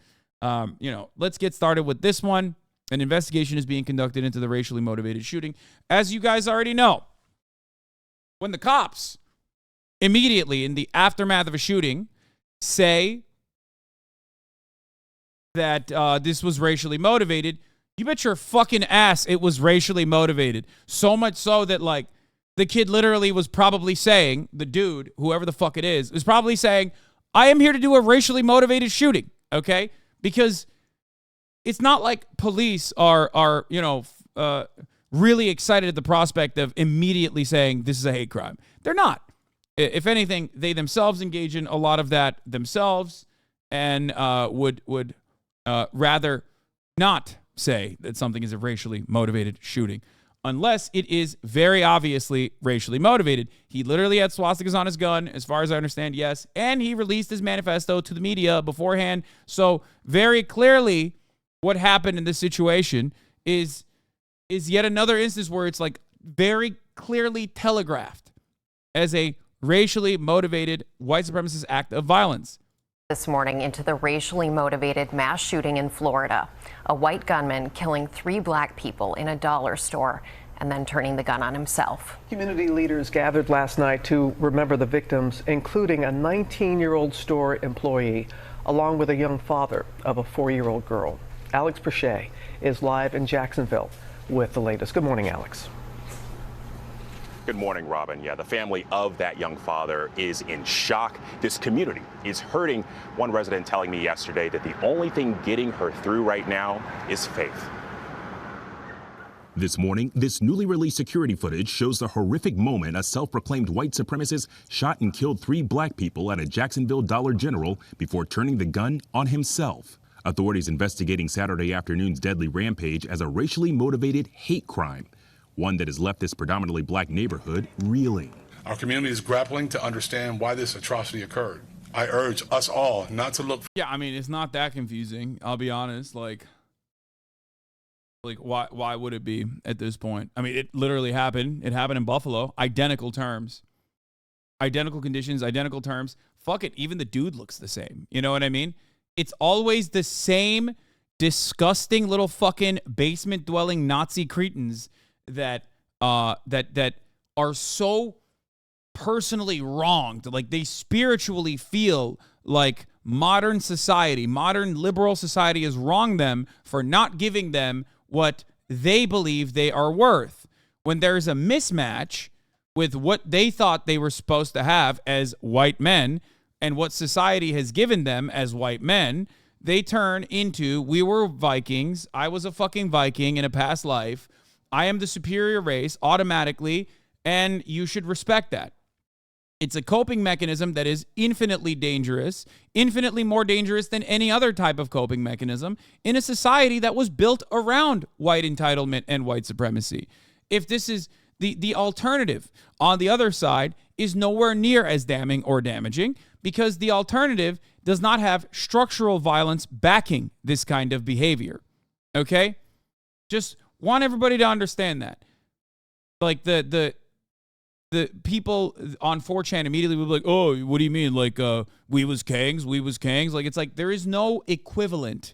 you know, let's get started with this one. An investigation is being conducted into the racially motivated shooting, as you guys already know. When the cops immediately in the aftermath of a shooting say that this was racially motivated, You bet your fucking ass it was racially motivated. So much so that, like, the kid literally was probably saying, the dude, whoever the fuck it is probably saying, I am here to do a racially motivated shooting, okay? Because it's not like police are really excited at the prospect of immediately saying this is a hate crime. They're not. If anything, they themselves engage in a lot of that themselves and would rather not say that something is a racially motivated shooting unless it is very obviously racially motivated. He literally had swastikas on his gun, as far as I understand, yes, and he released his manifesto to the media beforehand. So very clearly what happened in this situation is yet another instance where it's like very clearly telegraphed as a racially motivated white supremacist act of violence.
This morning into the racially motivated mass shooting in Florida. A white gunman killing 3 black people in a dollar store and then turning the gun on himself.
Community leaders gathered last night to remember the victims, including a 19-year-old store employee, along with a young father of a 4-year-old girl. Alex Perche is live in Jacksonville with the latest. Good morning, Alex.
Good morning, Robin. Yeah, the family of that young father is in shock. This community is hurting. One resident telling me yesterday that the only thing getting her through right now is faith.
This morning, this newly released security footage shows the horrific moment a self-proclaimed white supremacist shot and killed 3 black people at a Jacksonville Dollar General before turning the gun on himself. Authorities investigating Saturday afternoon's deadly rampage as a racially motivated hate crime, one that has left this predominantly black neighborhood reeling.
Our community is grappling to understand why this atrocity occurred. I urge us all not to look.
Yeah, I mean, it's not that confusing. I'll be honest. Like why would it be at this point? I mean, it literally happened. It happened in Buffalo. Identical terms. Identical conditions, identical terms. Fuck it. Even the dude looks the same. You know what I mean? It's always the same disgusting little fucking basement-dwelling Nazi cretins that are so personally wronged. Like, they spiritually feel like modern society, modern liberal society has wronged them for not giving them what they believe they are worth. When there's a mismatch with what they thought they were supposed to have as white men and what society has given them as white men, they turn into, we were Vikings, I was a fucking Viking in a past life, I am the superior race automatically, and you should respect that. It's a coping mechanism that is infinitely dangerous, infinitely more dangerous than any other type of coping mechanism in a society that was built around white entitlement and white supremacy. If this is the alternative on the other side is nowhere near as damning or damaging because the alternative does not have structural violence backing this kind of behavior. Okay? Just want everybody to understand that. Like the people on 4chan immediately would be like, oh, what do you mean? Like, we was Kangs. Like, it's like there is no equivalent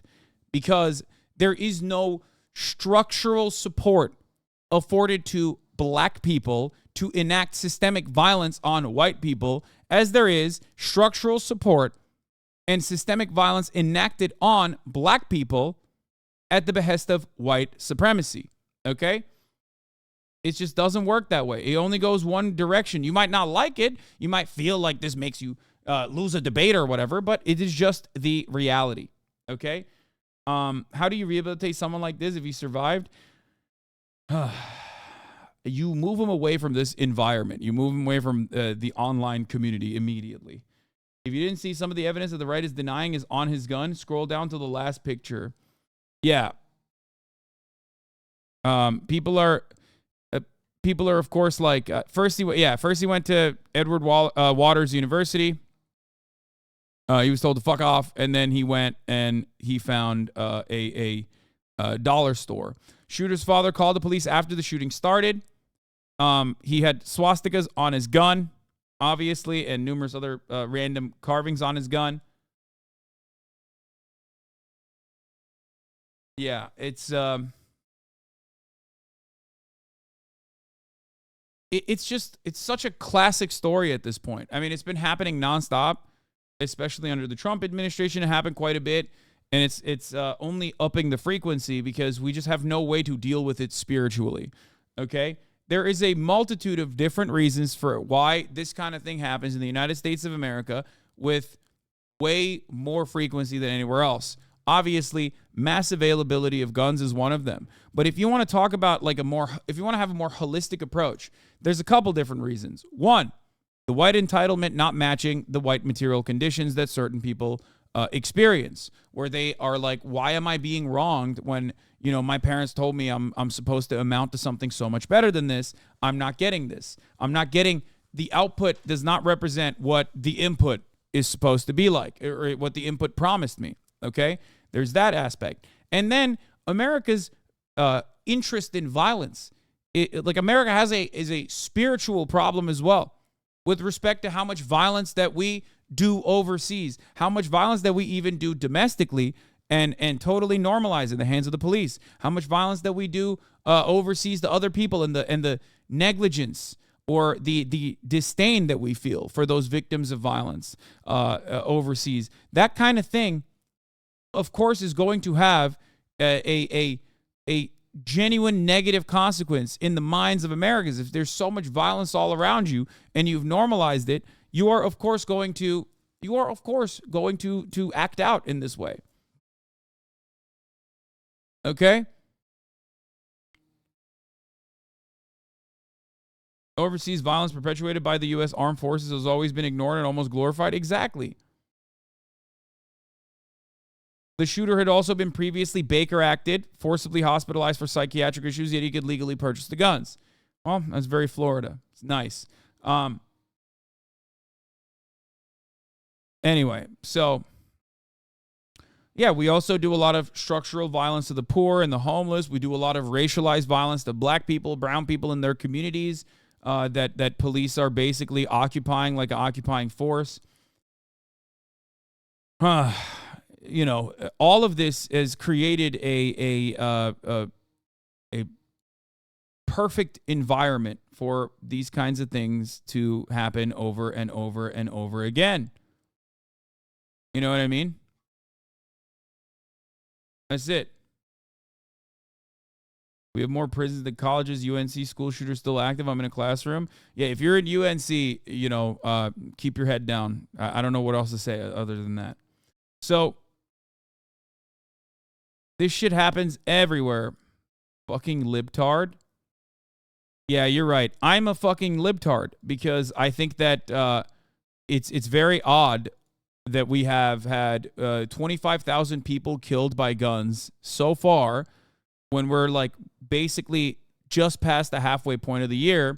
because there is no structural support afforded to black people to enact systemic violence on white people as there is structural support and systemic violence enacted on black people at the behest of white supremacy. Okay? It just doesn't work that way. It only goes one direction. You might not like it. You might feel like this makes you lose a debate or whatever, but it is just the reality. Okay? How do you rehabilitate someone like this if he survived? You move him away from this environment. You move him away from the online community immediately. If you didn't see some of the evidence that the right is denying is on his gun, scroll down to the last picture. Yeah. People are of course like first he went to Edward Waters University. He was told to fuck off, and then he went and he found a dollar store. Shooter's father called the police after the shooting started. He had swastikas on his gun, obviously, and numerous other random carvings on his gun. Yeah, it's such a classic story at this point. I mean, it's been happening nonstop, especially under the Trump administration. It happened quite a bit. And it's only upping the frequency because we just have no way to deal with it spiritually, okay? There is a multitude of different reasons for why this kind of thing happens in the United States of America with way more frequency than anywhere else. Obviously, mass availability of guns is one of them. But if you want to talk about if you want to have a more holistic approach, there's a couple different reasons. One, the white entitlement not matching the white material conditions that certain people experience, where they are like, why am I being wronged when, my parents told me I'm supposed to amount to something so much better than this? I'm not getting this. I'm not getting, the output does not represent what the input is supposed to be like, or what the input promised me. Okay, there's that aspect. And then America's interest in violence. America is a spiritual problem as well with respect to how much violence that we do overseas, how much violence that we even do domestically and totally normalize in the hands of the police, how much violence that we do overseas to other people, and the negligence or the disdain that we feel for those victims of violence overseas. That kind of thing, of course, is going to have a genuine negative consequence in the minds of Americans. If there's so much violence all around you and you've normalized it, you are of course going to act out in this way. Okay? Overseas violence perpetuated by the U.S. Armed Forces has always been ignored and almost glorified. Exactly. The shooter had also been previously Baker acted, forcibly hospitalized for psychiatric issues, yet he could legally purchase the guns. Well, that's very Florida. It's nice. Anyway, so, yeah, we also do a lot of structural violence to the poor and the homeless. We do a lot of racialized violence to black people, brown people in their communities that police are basically occupying like an occupying force. All of this has created a perfect environment for these kinds of things to happen over and over and over again. You know what I mean? That's it. We have more prisons than colleges. UNC school shooters still active. I'm in a classroom. Yeah, if you're in UNC, keep your head down. I don't know what else to say other than that. So, this shit happens everywhere. Fucking libtard. Yeah, you're right. I'm a fucking libtard because I think that it's very odd that we have had 25,000 people killed by guns so far when we're like basically just past the halfway point of the year.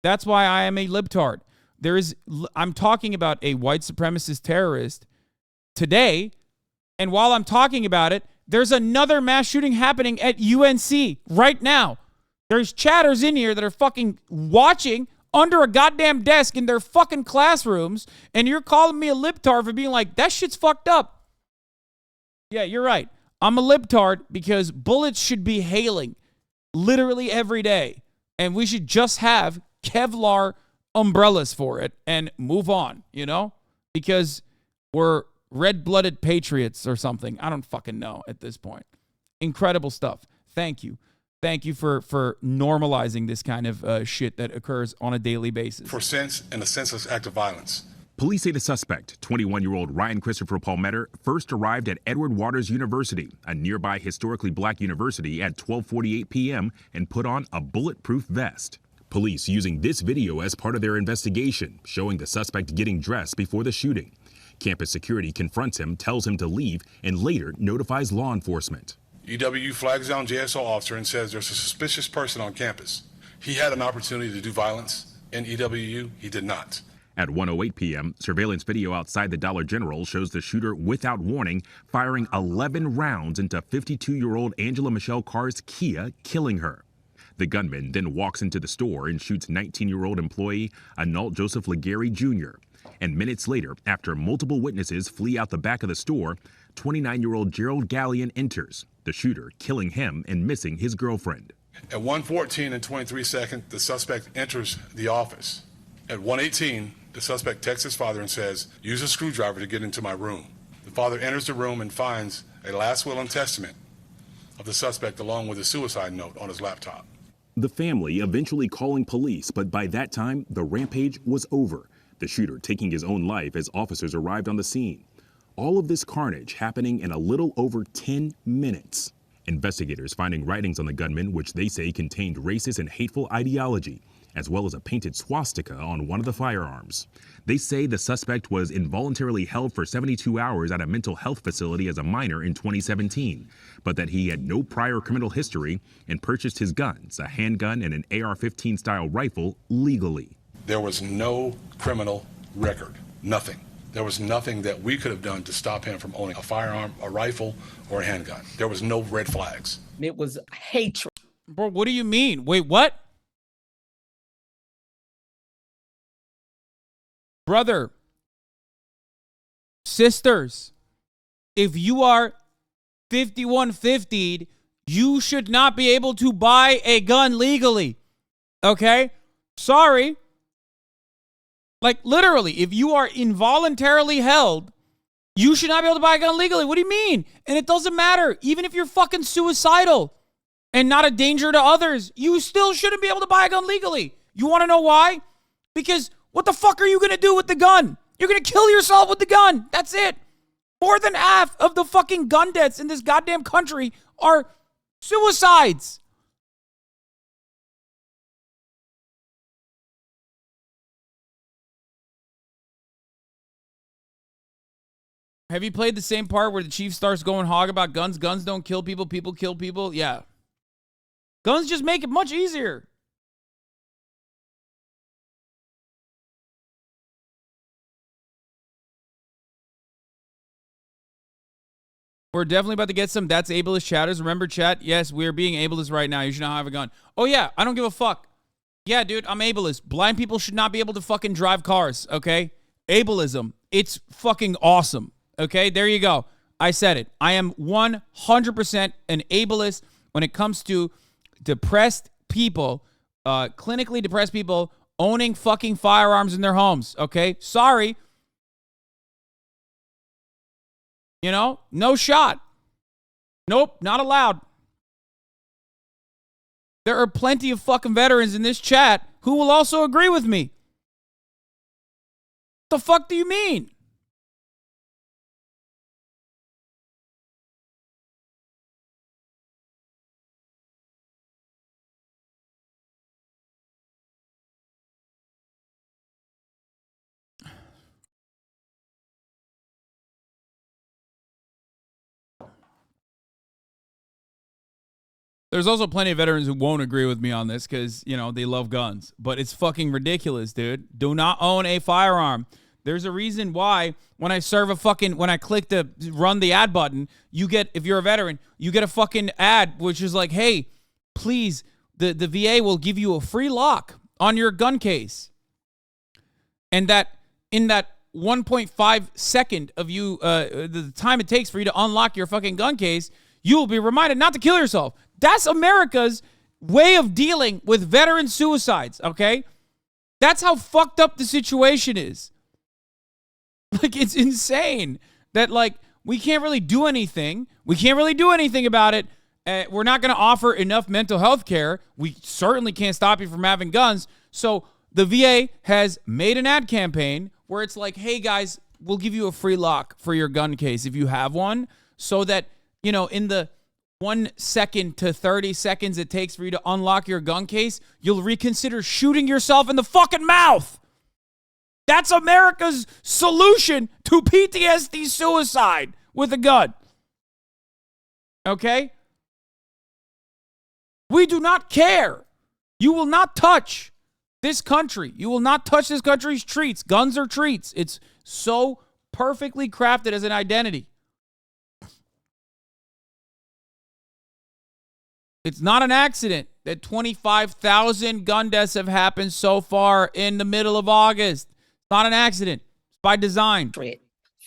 That's why I am a libtard. I'm talking about a white supremacist terrorist today, and while I'm talking about it, there's another mass shooting happening at UNC right now. There's chatters in here that are fucking watching under a goddamn desk in their fucking classrooms, and you're calling me a libtard for being like, that shit's fucked up. Yeah, you're right. I'm a libtard because bullets should be hailing literally every day, and we should just have Kevlar umbrellas for it and move on, because we're red-blooded patriots or something. I don't fucking know at this point. Incredible stuff. Thank you. Thank you for normalizing this kind of shit that occurs on a daily basis.
For sense and a senseless act of violence.
Police say the suspect, 21-year-old Ryan Christopher Palmetter, first arrived at Edward Waters University, a nearby historically black university, at 12:48 p.m. and put on a bulletproof vest. Police using this video as part of their investigation, showing the suspect getting dressed before the shooting. Campus security confronts him, tells him to leave, and later notifies law enforcement.
EWU flags down JSO officer and says there's a suspicious person on campus. He had an opportunity to do violence. In EWU, he did not.
At 1:08 p.m., surveillance video outside the Dollar General shows the shooter, without warning, firing 11 rounds into 52-year-old Angela Michelle Carr's Kia, killing her. The gunman then walks into the store and shoots 19-year-old employee Arnault Joseph Legary Jr. And minutes later, after multiple witnesses flee out the back of the store, 29-year-old Gerald Gallion enters, the shooter killing him and missing his girlfriend.
At 1:14 and 23 seconds, the suspect enters the office. At 1:18, the suspect texts his father and says, use a screwdriver to get into my room. The father enters the room and finds a last will and testament of the suspect along with a suicide note on his laptop.
The family eventually calling police, but by that time, the rampage was over. The shooter taking his own life as officers arrived on the scene. All of this carnage happening in a little over 10 minutes. Investigators finding writings on the gunman which they say contained racist and hateful ideology, as well as a painted swastika on one of the firearms. They say the suspect was involuntarily held for 72 hours at a mental health facility as a minor in 2017, but that he had no prior criminal history and purchased his guns, a handgun and an AR-15 style rifle, legally.
There was no criminal record, nothing. There was nothing that we could have done to stop him from owning a firearm, a rifle, or a handgun. There was no red flags.
It was hatred.
Bro, what do you mean? Wait, what? Brother, sisters, if you are 5150'd, you should not be able to buy a gun legally. Okay? Sorry. Like, literally, if you are involuntarily held, you should not be able to buy a gun legally. What do you mean? And it doesn't matter. Even if you're fucking suicidal and not a danger to others, you still shouldn't be able to buy a gun legally. You want to know why? Because what the fuck are you going to do with the gun? You're going to kill yourself with the gun. That's it. More than half of the fucking gun deaths in this goddamn country are suicides. Have you played the same part where the chief starts going hog about guns? Guns don't kill people, people kill people. Yeah. Guns just make it much easier. We're definitely about to get some That's Ableist chatters. Remember, chat? Yes, we're being ableist right now. You should not have a gun. Oh, yeah. I don't give a fuck. Yeah, dude, I'm ableist. Blind people should not be able to fucking drive cars, okay? Ableism. It's fucking awesome. Okay, there you go. I said it. I am 100% an ableist when it comes to depressed people, clinically depressed people owning fucking firearms in their homes. Okay, sorry. You know, no shot. Nope, not allowed. There are plenty of fucking veterans in this chat who will also agree with me. What the fuck do you mean? There's also plenty of veterans who won't agree with me on this because, you know, they love guns. But it's fucking ridiculous, dude. Do not own a firearm. There's a reason why when I click the run the ad button, you get, if you're a veteran, you get a fucking ad which is like, hey, please, the VA will give you a free lock on your gun case. And that in that 1.5 second of you, the time it takes for you to unlock your fucking gun case, you will be reminded not to kill yourself. That's America's way of dealing with veteran suicides, okay? That's how fucked up the situation is. Like, it's insane that, like, we can't really do anything. We can't really do anything about it. We're not going to offer enough mental health care. We certainly can't stop you from having guns. So the VA has made an ad campaign where it's like, hey, guys, we'll give you a free lock for your gun case if you have one, so that, you know, in the 1 second to 30 seconds it takes for you to unlock your gun case, you'll reconsider shooting yourself in the fucking mouth. That's America's solution to PTSD suicide with a gun. Okay? We do not care. You will not touch this country. You will not touch this country's treats. Guns are treats. It's so perfectly crafted as an identity. It's not an accident that 25,000 gun deaths have happened so far in the middle of August. It's not an accident. It's by design.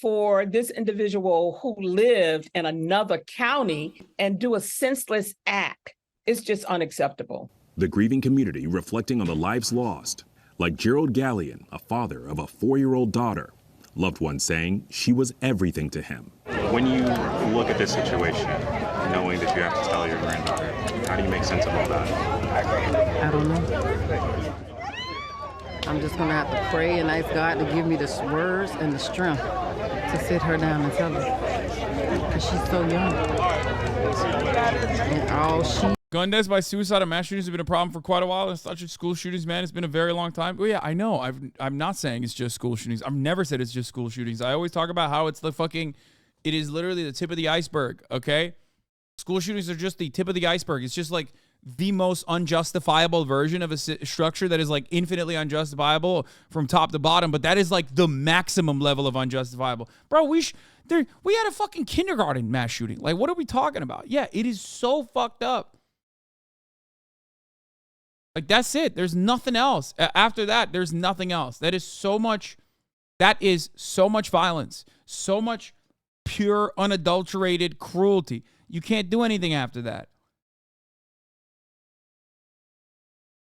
For this individual who lived in another county and do a senseless act, it's just unacceptable.
The grieving community reflecting on the lives lost, like Gerald Gallion, a father of a 4-year-old daughter. loved ones saying she was everything to him.
When you look at this situation, knowing that you have to tell your granddaughter, how do you make sense of all that?
I don't know. I'm just gonna have to pray and ask God to give me the words and the strength to sit her down and tell her, because she's so young. And all she.
Gun deaths by suicide and mass shootings have been a problem for quite a while. It's such as school shootings, man. It's been a very long time. Well, yeah, I know. I'm not saying it's just school shootings. I've never said it's just school shootings. I always talk about how it's the fucking, it is literally the tip of the iceberg, okay? School shootings are just the tip of the iceberg. It's just like the most unjustifiable version of a structure that is like infinitely unjustifiable from top to bottom, but that is like the maximum level of unjustifiable. Bro, we had a fucking kindergarten mass shooting. Like, what are we talking about? Yeah, it is so fucked up. Like, that's it. There's nothing else. After that, there's nothing else. That is so much violence, so much pure, unadulterated cruelty. You can't do anything after that.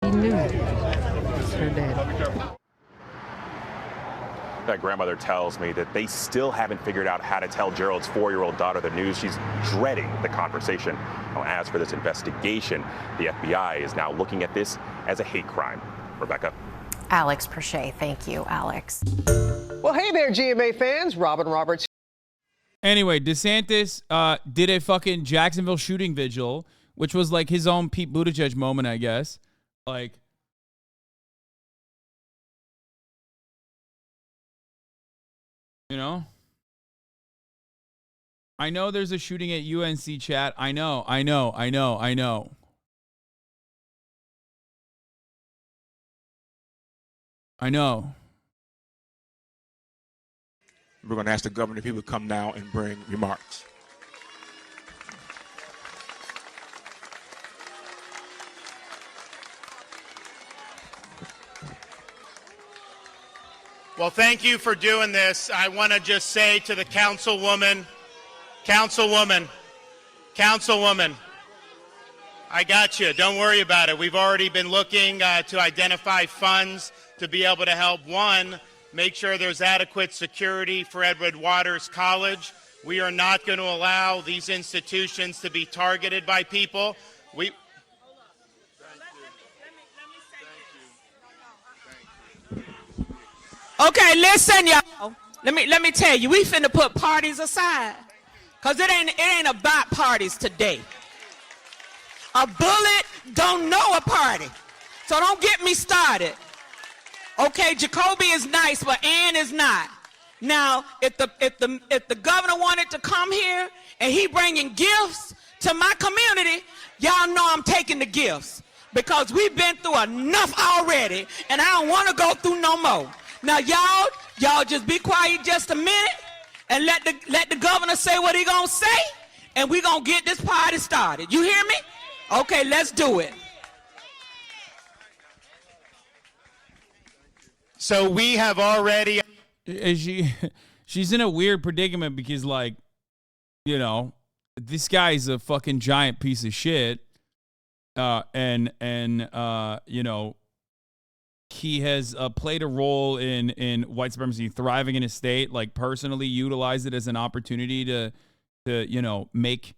He knew it's her daddy.
That grandmother tells me that they still haven't figured out how to tell Gerald's 4-year-old daughter the news. She's dreading the conversation. Now, as for this investigation, the FBI is now looking at this as a hate crime. Rebecca.
Alex Perche. Thank you, Alex.
Well, hey there, GMA fans. Robin Roberts.
Anyway, DeSantis did a fucking Jacksonville shooting vigil, which was like his own Pete Buttigieg moment, I guess. Like, you know? I know there's a shooting at UNC, chat. I know. I know.
We're going to ask the governor if he would come now and bring remarks.
Well, thank you for doing this. I want to just say to the councilwoman, I got you. Don't worry about it. We've already been looking to identify funds to be able to help, one, make sure there's adequate security for Edward Waters College. We are not going to allow these institutions to be targeted by people.
Okay, listen, y'all. Let me tell you, we finna put parties aside, cause it ain't about parties today. A bullet don't know a party, so don't get me started. Okay, Jacoby is nice, but Ann is not. Now, if the governor wanted to come here and he bringing gifts to my community, y'all know I'm taking the gifts, because we've been through enough already, and I don't want to go through no more. Now, y'all just be quiet just a minute and let the governor say what he gonna say, and we gonna get this party started. You hear me? Okay, let's do it.
So we have already.
She's in a weird predicament because, like, you know, this guy's a fucking giant piece of shit, and you know, he has played a role in white supremacy thriving in his state, like personally utilized it as an opportunity to you know, make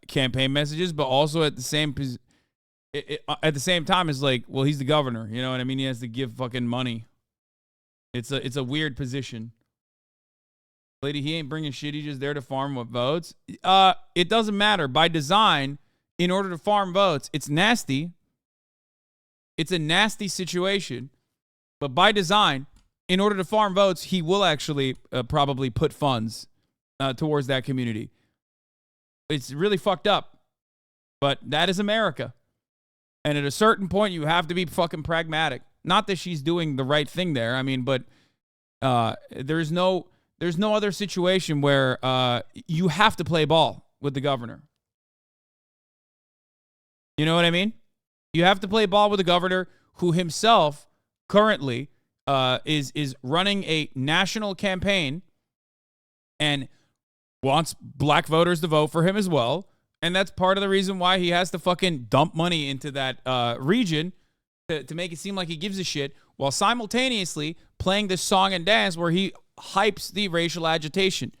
campaign messages, but also at the same time is like, well, he's the governor, you know what I mean? He has to give fucking money. It's a weird position. Lady, he ain't bringing shit. He's just there to farm what votes. It doesn't matter. By design, in order to farm votes, it's nasty. It's a nasty situation, but by design, in order to farm votes, he will actually probably put funds towards that community. It's really fucked up, but that is America. And at a certain point, you have to be fucking pragmatic. Not that she's doing the right thing there. I mean, but there's no other situation where you have to play ball with the governor. You know what I mean? You have to play ball with the governor, who himself currently is running a national campaign and wants black voters to vote for him as well. And that's part of the reason why he has to fucking dump money into that region, to make it seem like he gives a shit, while simultaneously playing this song and dance where he hypes the racial agitation.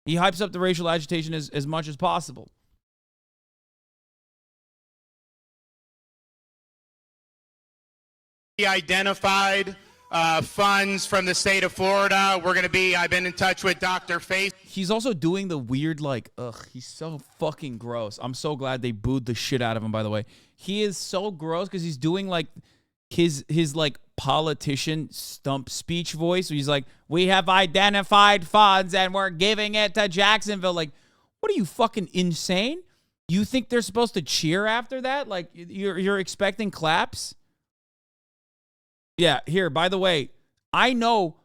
He hypes up the racial agitation as much as possible.
He identified funds from the state of Florida. I've been in touch with Dr. Face.
He's also doing the weird, like, he's so fucking gross. I'm so glad they booed the shit out of him, by the way. He is so gross because he's doing, like, his like, politician stump speech voice. Where he's like, we have identified funds and we're giving it to Jacksonville. Like, what are you, fucking insane? You think they're supposed to cheer after that? Like, you're expecting claps? Yeah, here, by the way, I know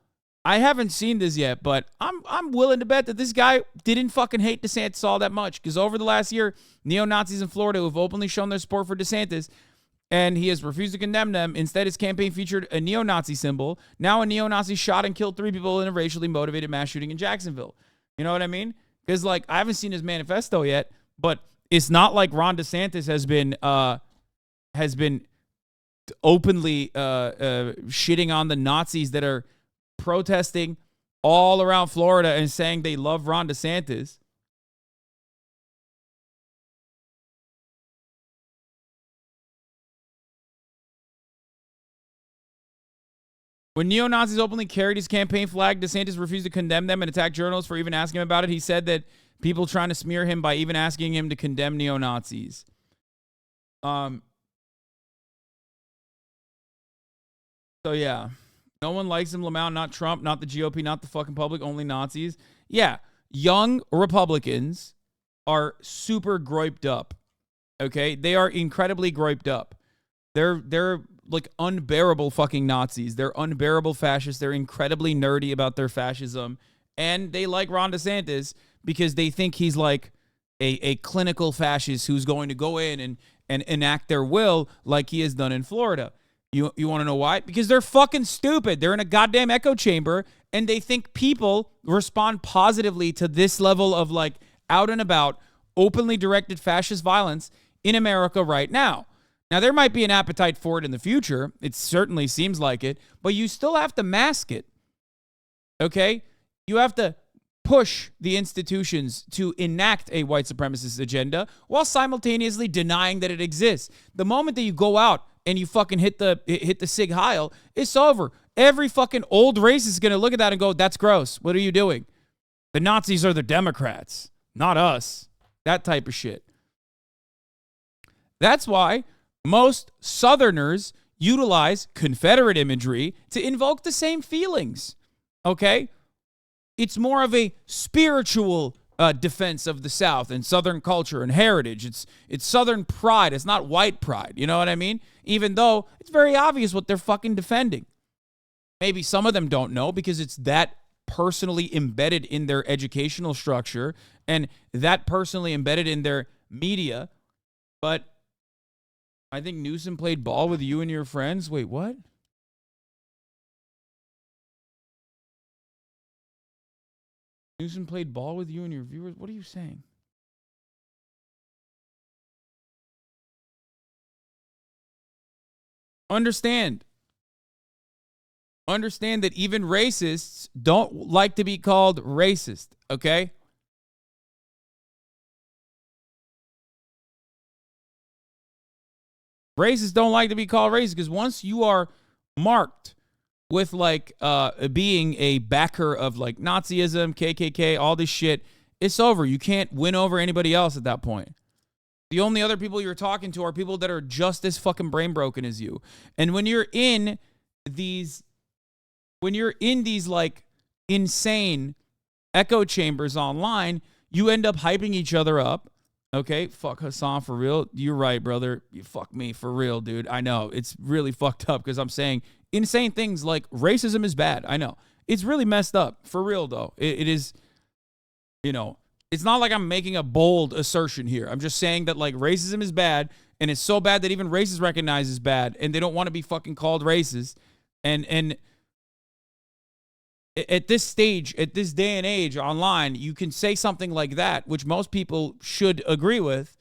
I haven't seen this yet, but I'm willing to bet that this guy didn't fucking hate DeSantis all that much, because over the last year, neo-Nazis in Florida who have openly shown their support for DeSantis, and he has refused to condemn them. Instead, his campaign featured a neo-Nazi symbol. Now a neo-Nazi shot and killed 3 people in a racially motivated mass shooting in Jacksonville. You know what I mean? Because, like, I haven't seen his manifesto yet, but it's not like Ron DeSantis has been openly shitting on the Nazis that are protesting all around Florida and saying they love Ron DeSantis. When neo-Nazis openly carried his campaign flag, DeSantis refused to condemn them and attacked journalists for even asking him about it. He said that people trying to smear him by even asking him to condemn neo-Nazis. So yeah, no one likes him, Lamau, not Trump, not the GOP, not the fucking public, only Nazis. Yeah, young Republicans are super groiped up, okay? They are incredibly groiped up. They're like unbearable fucking Nazis. They're unbearable fascists. They're incredibly nerdy about their fascism. And they like Ron DeSantis because they think he's like a clinical fascist who's going to go in and enact their will like he has done in Florida. You want to know why? Because they're fucking stupid. They're in a goddamn echo chamber, and they think people respond positively to this level of, like, out and about, openly directed fascist violence in America right now. Now, there might be an appetite for it in the future. It certainly seems like it, but you still have to mask it, okay? You have to push the institutions to enact a white supremacist agenda while simultaneously denying that it exists. The moment that you go out and you fucking hit the Sig Heil, it's over. Every fucking old racist is going to look at that and go, that's gross. What are you doing? The Nazis are the Democrats, not us. That type of shit. That's why most Southerners utilize Confederate imagery to invoke the same feelings, okay? It's more of a spiritual defense of the South and Southern culture and heritage. It's Southern pride. It's not white pride. You know what I mean? Even though it's very obvious what they're fucking defending. Maybe some of them don't know because it's that personally embedded in their educational structure and that personally embedded in their media. But I think Newsom played ball with you and your friends. Wait, what? Newsom played ball with you and your viewers? What are you saying? Understand that even racists don't like to be called racist, okay? Racists don't like to be called racist because once you are marked with like being a backer of like Nazism, KKK, all this shit, it's over. You can't win over anybody else at that point. The only other people you're talking to are people that are just as fucking brain broken as you. And when you're in these like insane echo chambers online, you end up hyping each other up. Okay, fuck Hasan for real. You're right, brother. You fuck me for real, dude. I know. It's really fucked up because I'm saying insane things like racism is bad. I know. It's really messed up. For real, though. It is, you know, it's not like I'm making a bold assertion here. I'm just saying that, like, racism is bad, and it's so bad that even racists recognize it's bad, and they don't want to be fucking called racist. And at this stage, at this day and age online, you can say something like that, which most people should agree with,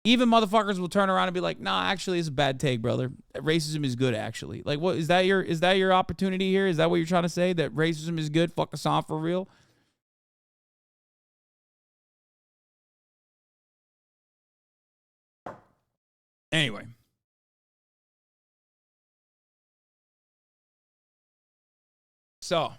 even motherfuckers will turn around and be like, nah, actually, it's a bad take, brother. Racism is good, actually. Like, what is that your opportunity here? Is that what you're trying to say? That racism is good? Fuck Hasan for real? Anyway. So.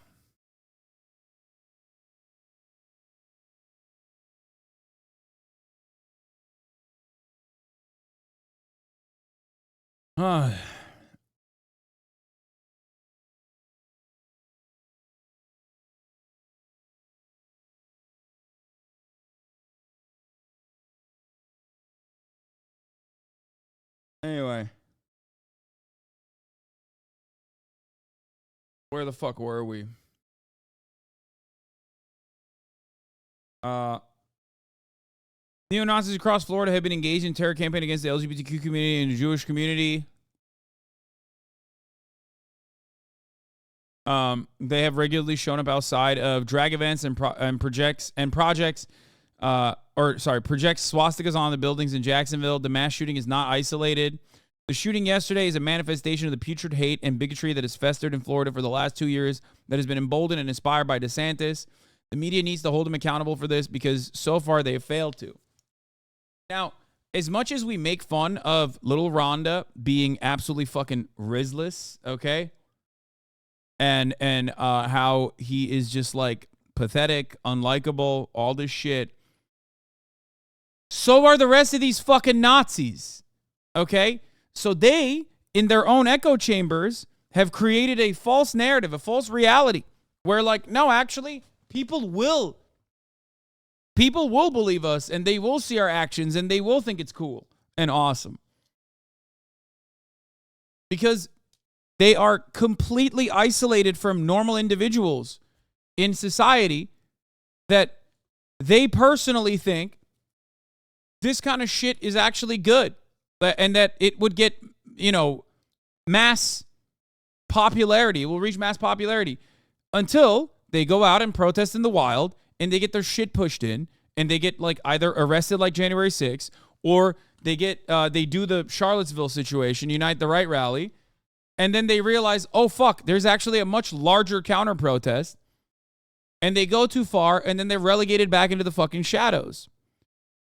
Anyway. Where the fuck were we? Neo-Nazis across Florida have been engaged in terror campaign against the LGBTQ community and the Jewish community. They have regularly shown up outside of drag events and projects swastikas on the buildings in Jacksonville. The mass shooting is not isolated. The shooting yesterday is a manifestation of the putrid hate and bigotry that has festered in Florida for the last 2 years, that has been emboldened and inspired by DeSantis. The media needs to hold him accountable for this because so far they have failed to. Now, as much as we make fun of little Rhonda being absolutely fucking rizless, okay? And how he is just like pathetic, unlikable, all this shit. So are the rest of these fucking Nazis, okay? So they, in their own echo chambers, have created a false narrative, a false reality, where like, no, actually, people will believe us, and they will see our actions, and they will think it's cool and awesome. Because they are completely isolated from normal individuals in society that they personally think this kind of shit is actually good and that it would get, mass popularity. It will reach mass popularity until they go out and protest in the wild and they get their shit pushed in and they get like either arrested like January 6th or they do the Charlottesville situation, Unite the Right rally. And then they realize, oh, fuck, there's actually a much larger counter protest. And they go too far, and then they're relegated back into the fucking shadows.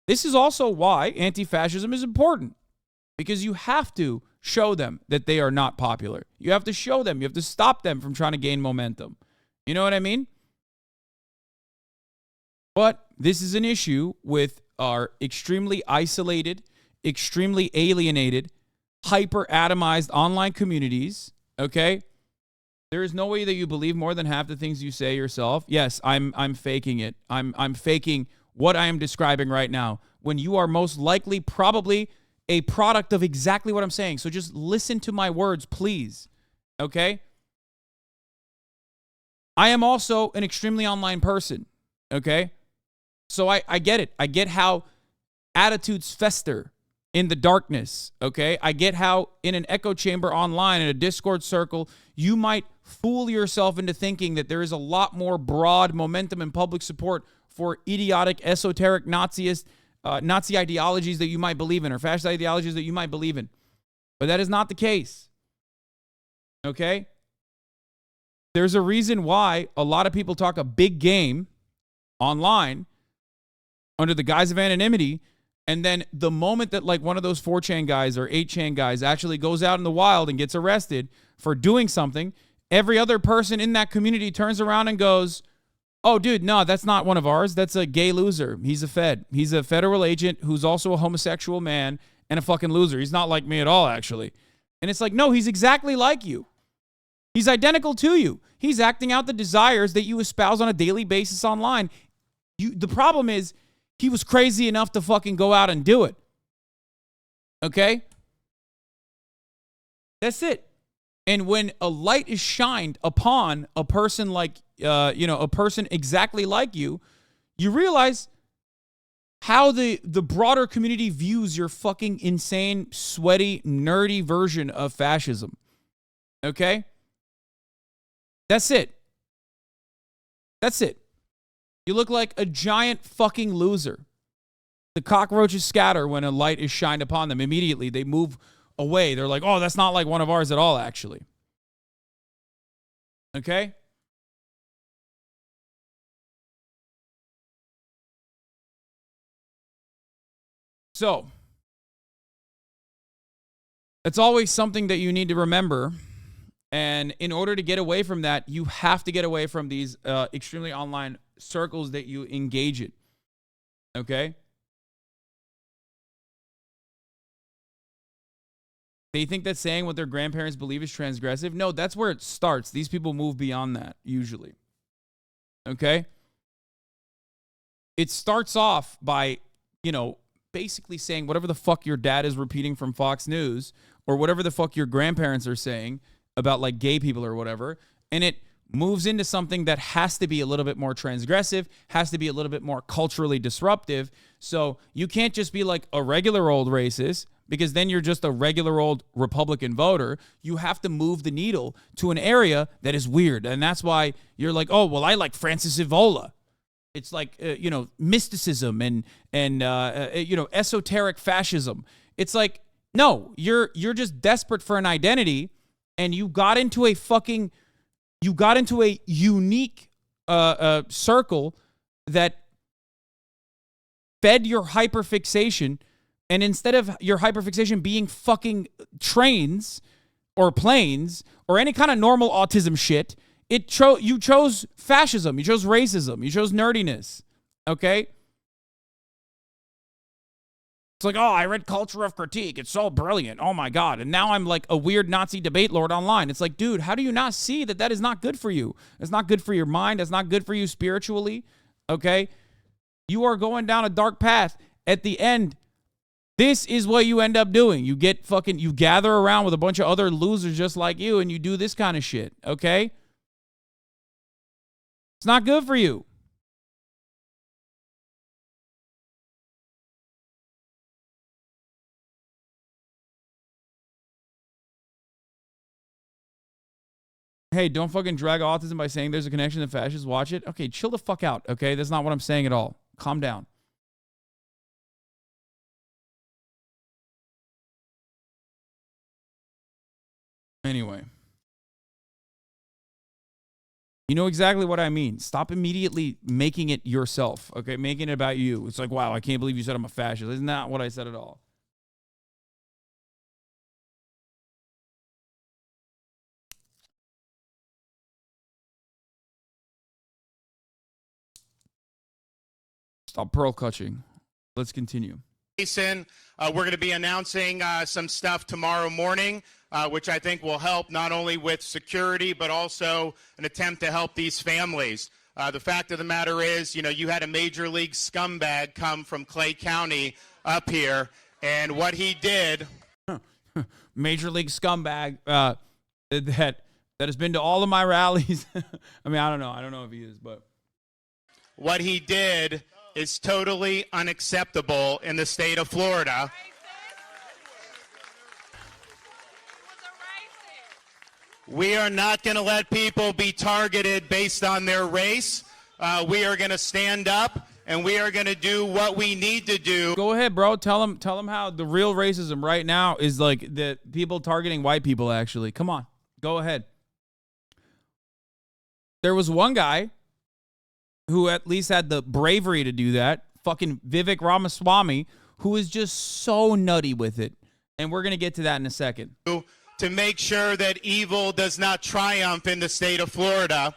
This is also why anti-fascism is important. Because you have to show them that they are not popular. You have to show them. You have to stop them from trying to gain momentum. You know what I mean? But this is an issue with our extremely isolated, extremely alienated, hyper-atomized online communities, okay? There is no way that you believe more than half the things you say yourself. Yes, I'm faking it. I'm faking what I am describing right now when you are most likely probably a product of exactly what I'm saying. So just listen to my words, please, okay? I am also an extremely online person, okay? So I get it. I get how attitudes fester in the darkness, okay? I get how in an echo chamber online, in a Discord circle, you might fool yourself into thinking that there is a lot more broad momentum and public support for idiotic, esoteric Nazi ideologies that you might believe in or fascist ideologies that you might believe in. But that is not the case, okay? There's a reason why a lot of people talk a big game online under the guise of anonymity. And then the moment that like one of those 4chan guys or 8chan guys actually goes out in the wild and gets arrested for doing something, every other person in that community turns around and goes, oh, dude, no, that's not one of ours. That's a gay loser. He's a Fed. He's a federal agent who's also a homosexual man and a fucking loser. He's not like me at all, actually. And it's like, no, he's exactly like you. He's identical to you. He's acting out the desires that you espouse on a daily basis online. The problem is, he was crazy enough to fucking go out and do it. Okay? That's it. And when a light is shined upon a person like, a person exactly like you, you realize how the broader community views your fucking insane, sweaty, nerdy version of fascism. Okay? That's it. That's it. You look like a giant fucking loser. The cockroaches scatter when a light is shined upon them. Immediately, they move away. They're like, oh, that's not like one of ours at all, actually. Okay? So, it's always something that you need to remember. And in order to get away from that, you have to get away from these extremely online circles that you engage in. Okay? They think that saying what their grandparents believe is transgressive. No, that's where it starts. These people move beyond that, usually. Okay? It starts off by, you know, basically saying whatever the fuck your dad is repeating from Fox News or whatever the fuck your grandparents are saying about, like, gay people or whatever, and it moves into something that has to be a little bit more transgressive, has to be a little bit more culturally disruptive. So you can't just be like a regular old racist, because then you're just a regular old Republican voter. You have to move the needle to an area that is weird. And that's why you're like, oh, well, I like Francis Evola. It's like, you know, mysticism and you know, esoteric fascism. It's like, no, you're just desperate for an identity, and you got into a unique circle that fed your hyperfixation. And instead of your hyperfixation being fucking trains or planes or any kind of normal autism shit, you chose fascism, you chose racism, you chose nerdiness, okay? It's like, oh, I read Culture of Critique. It's so brilliant. Oh, my God. And now I'm like a weird Nazi debate lord online. It's like, dude, how do you not see that that is not good for you? It's not good for your mind. It's not good for you spiritually, okay? You are going down a dark path. At the end, this is what you end up doing. You gather around with a bunch of other losers just like you, and you do this kind of shit, okay? It's not good for you. Hey, don't fucking drag autism by saying there's a connection to fascists. Watch it. Okay, chill the fuck out, okay? That's not what I'm saying at all. Calm down. Anyway. You know exactly what I mean. Stop immediately making it yourself, okay? Making it about you. It's like, wow, I can't believe you said I'm a fascist. Isn't that what I said at all? Stop pearl clutching. Let's continue.
Jason, we're going to be announcing some stuff tomorrow morning, which I think will help not only with security, but also an attempt to help these families. The fact of the matter is, you know, you had a major league scumbag come from Clay County up here, and what he did.
Major league scumbag that has been to all of my rallies. I mean, I don't know if he is, but
what he did is totally unacceptable in the state of Florida. We are not going to let people be targeted based on their race. We are going to stand up, and we are going to do what we need to do.
Go ahead, bro. Tell them how the real racism right now is like the people targeting white people, actually. Come on. Go ahead. There was one guy who at least had the bravery to do that, fucking Vivek Ramaswamy, who is just so nutty with it. And we're going to get to that in a second.
To make sure that evil does not triumph in the state of Florida.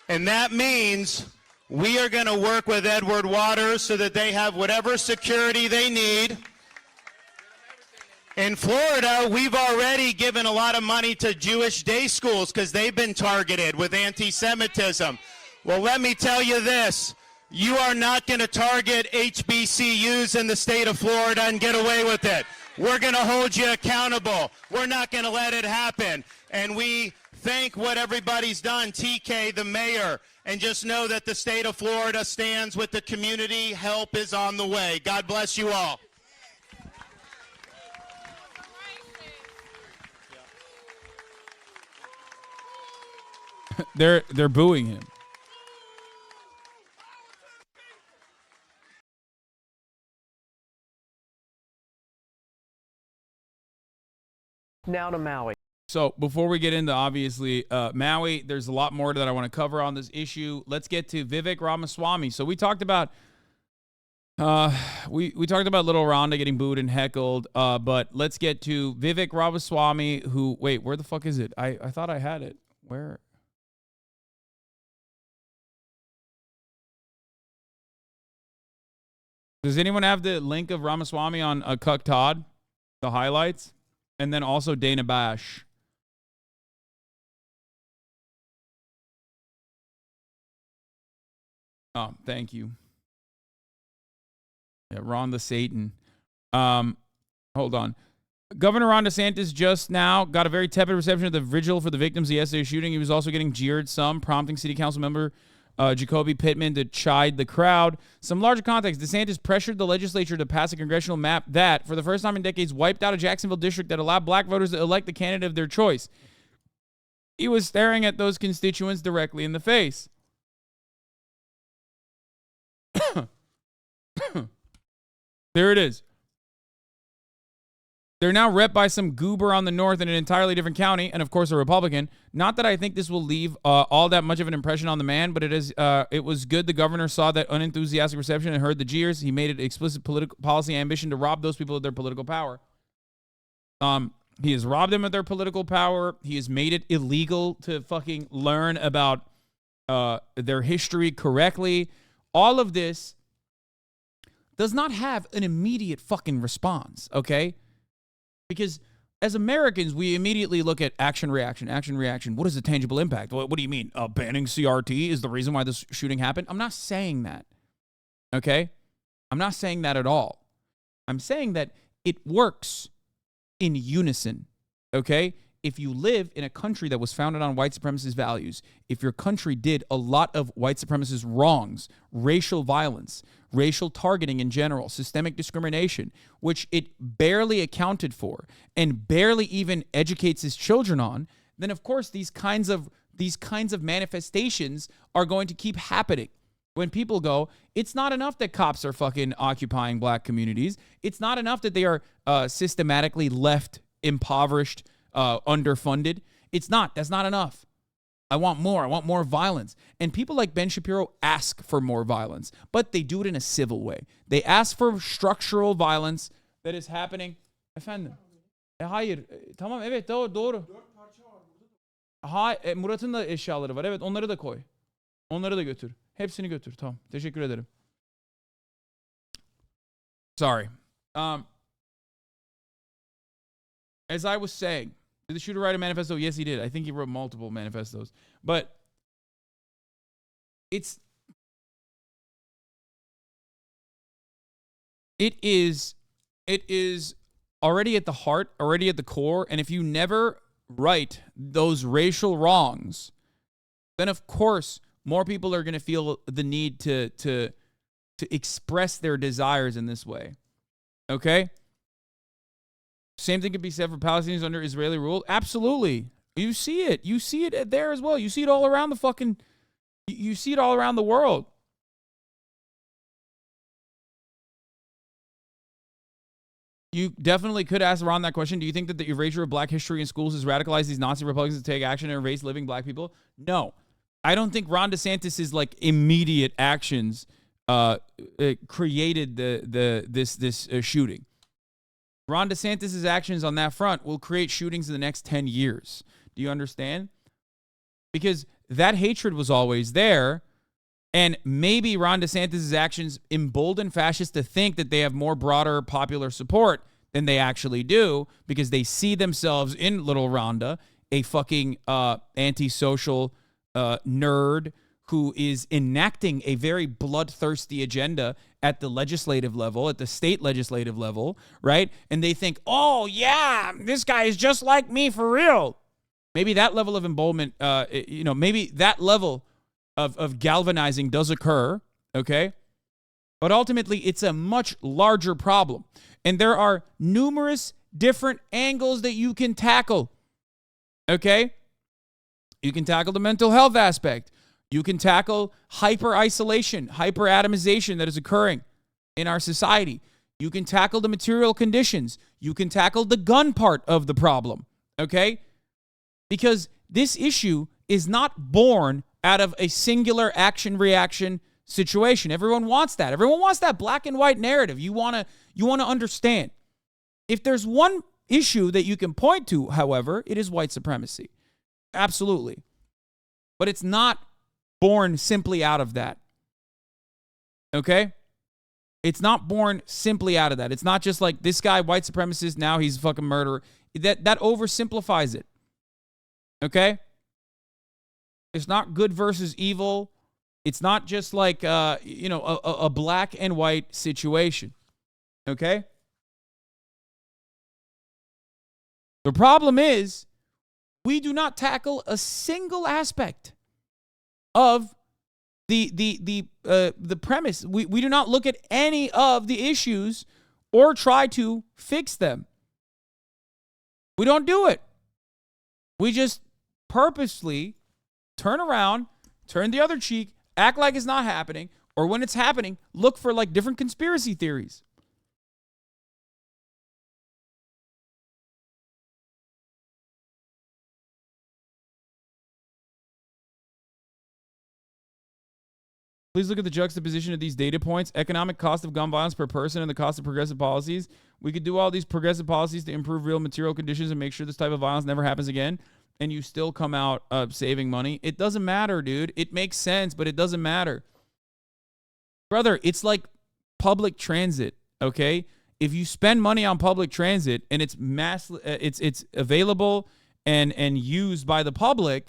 And that means we are going to work with Edward Waters so that they have whatever security they need. In Florida, we've already given a lot of money to Jewish day schools because they've been targeted with anti-Semitism. Well, let me tell you this. You are not going to target HBCUs in the state of Florida and get away with it. We're going to hold you accountable. We're not going to let it happen. And we thank what everybody's done, TK, the mayor, and just know that the state of Florida stands with the community. Help is on the way. God bless you all.
They're booing him.
Now to Maui.
So before we get into, obviously, Maui, there's a lot more that I want to cover on this issue. Let's get to Vivek Ramaswamy. So we talked about we talked about little Rhonda getting booed and heckled, but let's get to Vivek Ramaswamy, who, wait, where the fuck is it? I thought I had it. Where? Does anyone have the link of Ramaswamy on Cuck Todd? The highlights? And then also Dana Bash. Oh, thank you. Yeah, Ron the Satan. Hold on. Governor Ron DeSantis just now got a very tepid reception of the vigil for the victims of yesterday's shooting. He was also getting jeered some, prompting City Council member Jacoby Pittman to chide the crowd. Some larger context, DeSantis pressured the legislature to pass a congressional map that, for the first time in decades, wiped out a Jacksonville district that allowed black voters to elect the candidate of their choice. He was staring at those constituents directly in the face. There it is. They're now rep by some goober on the north in an entirely different county, and of course a Republican. Not that I think this will leave all that much of an impression on the man, but it was good the governor saw that unenthusiastic reception and heard the jeers. He made it explicit political policy ambition to rob those people of their political power. He has robbed them of their political power. He has made it illegal to fucking learn about their history correctly. All of this does not have an immediate fucking response, okay? Because as Americans, we immediately look at action, reaction, action, reaction. What is the tangible impact? What do you mean? Banning CRT is the reason why this shooting happened? I'm not saying that, okay? I'm not saying that at all. I'm saying that it works in unison, okay? If you live in a country that was founded on white supremacist values, if your country did a lot of white supremacist wrongs, racial violence, racial targeting in general, systemic discrimination, which it barely accounted for and barely even educates its children on, then of course these kinds of manifestations are going to keep happening. When people go, it's not enough that cops are fucking occupying black communities. It's not enough that they are systematically left impoverished, underfunded. It's not. That's not enough. I want more. I want more violence. And people like Ben Shapiro ask for more violence, but they do it in a civil way. They ask for structural violence that is happening. Efendim. Hayır. Tamam, evet, doğru. Murat'ın da eşyaları var. Evet, onları da koy. Onları da götür. Hepsini götür. Tamam. Teşekkür ederim. Sorry. As I was saying, did the shooter write a manifesto? Yes, he did. I think he wrote multiple manifestos. But it is already at the heart, already at the core. And if you never right those racial wrongs, then of course more people are going to feel the need to express their desires in this way. Okay? Same thing could be said for Palestinians under Israeli rule. Absolutely. You see it. You see it there as well. You see it all around the fucking... You see it all around the world. You definitely could ask Ron that question. Do you think that the erasure of black history in schools has radicalized these Nazi Republicans to take action and erase living black people? No. I don't think Ron DeSantis' like immediate actions created this shooting. Ron DeSantis' actions on that front will create shootings in the next 10 years. Do you understand? Because that hatred was always there, and maybe Ron DeSantis' actions embolden fascists to think that they have more broader popular support than they actually do, because they see themselves in little Rhonda, a fucking antisocial nerd who is enacting a very bloodthirsty agenda at the legislative level, at the state legislative level, right? And they think, oh, yeah, this guy is just like me for real. Maybe that level of emboldenment, maybe that level of galvanizing does occur, okay? But ultimately, it's a much larger problem. And there are numerous different angles that you can tackle, okay? You can tackle the mental health aspect. You can tackle hyper-isolation, hyper-atomization that is occurring in our society. You can tackle the material conditions. You can tackle the gun part of the problem, Okay? Because this issue is not born out of a singular action-reaction situation. Everyone wants that. Everyone wants that black and white narrative. You want to understand. If there's one issue that you can point to, however, it is white supremacy. Absolutely. But it's not born simply out of that. Okay? It's not born simply out of that. It's not just like this guy, white supremacist, now he's a fucking murderer. That oversimplifies it. Okay? It's not good versus evil. It's not just like, a black and white situation. Okay? The problem is we do not tackle a single aspect of the premise. We do not look at any of the issues or try to fix them. We don't do it. We just purposely turn around, turn the other cheek, act like it's not happening, or when it's happening, look for like different conspiracy theories. Please look at the juxtaposition of these data points. Economic cost of gun violence per person and the cost of progressive policies. We could do all these progressive policies to improve real material conditions and make sure this type of violence never happens again, and you still come out saving money. It doesn't matter, dude. It makes sense, but it doesn't matter. Brother, it's like public transit, okay? If you spend money on public transit and it's it's available and used by the public,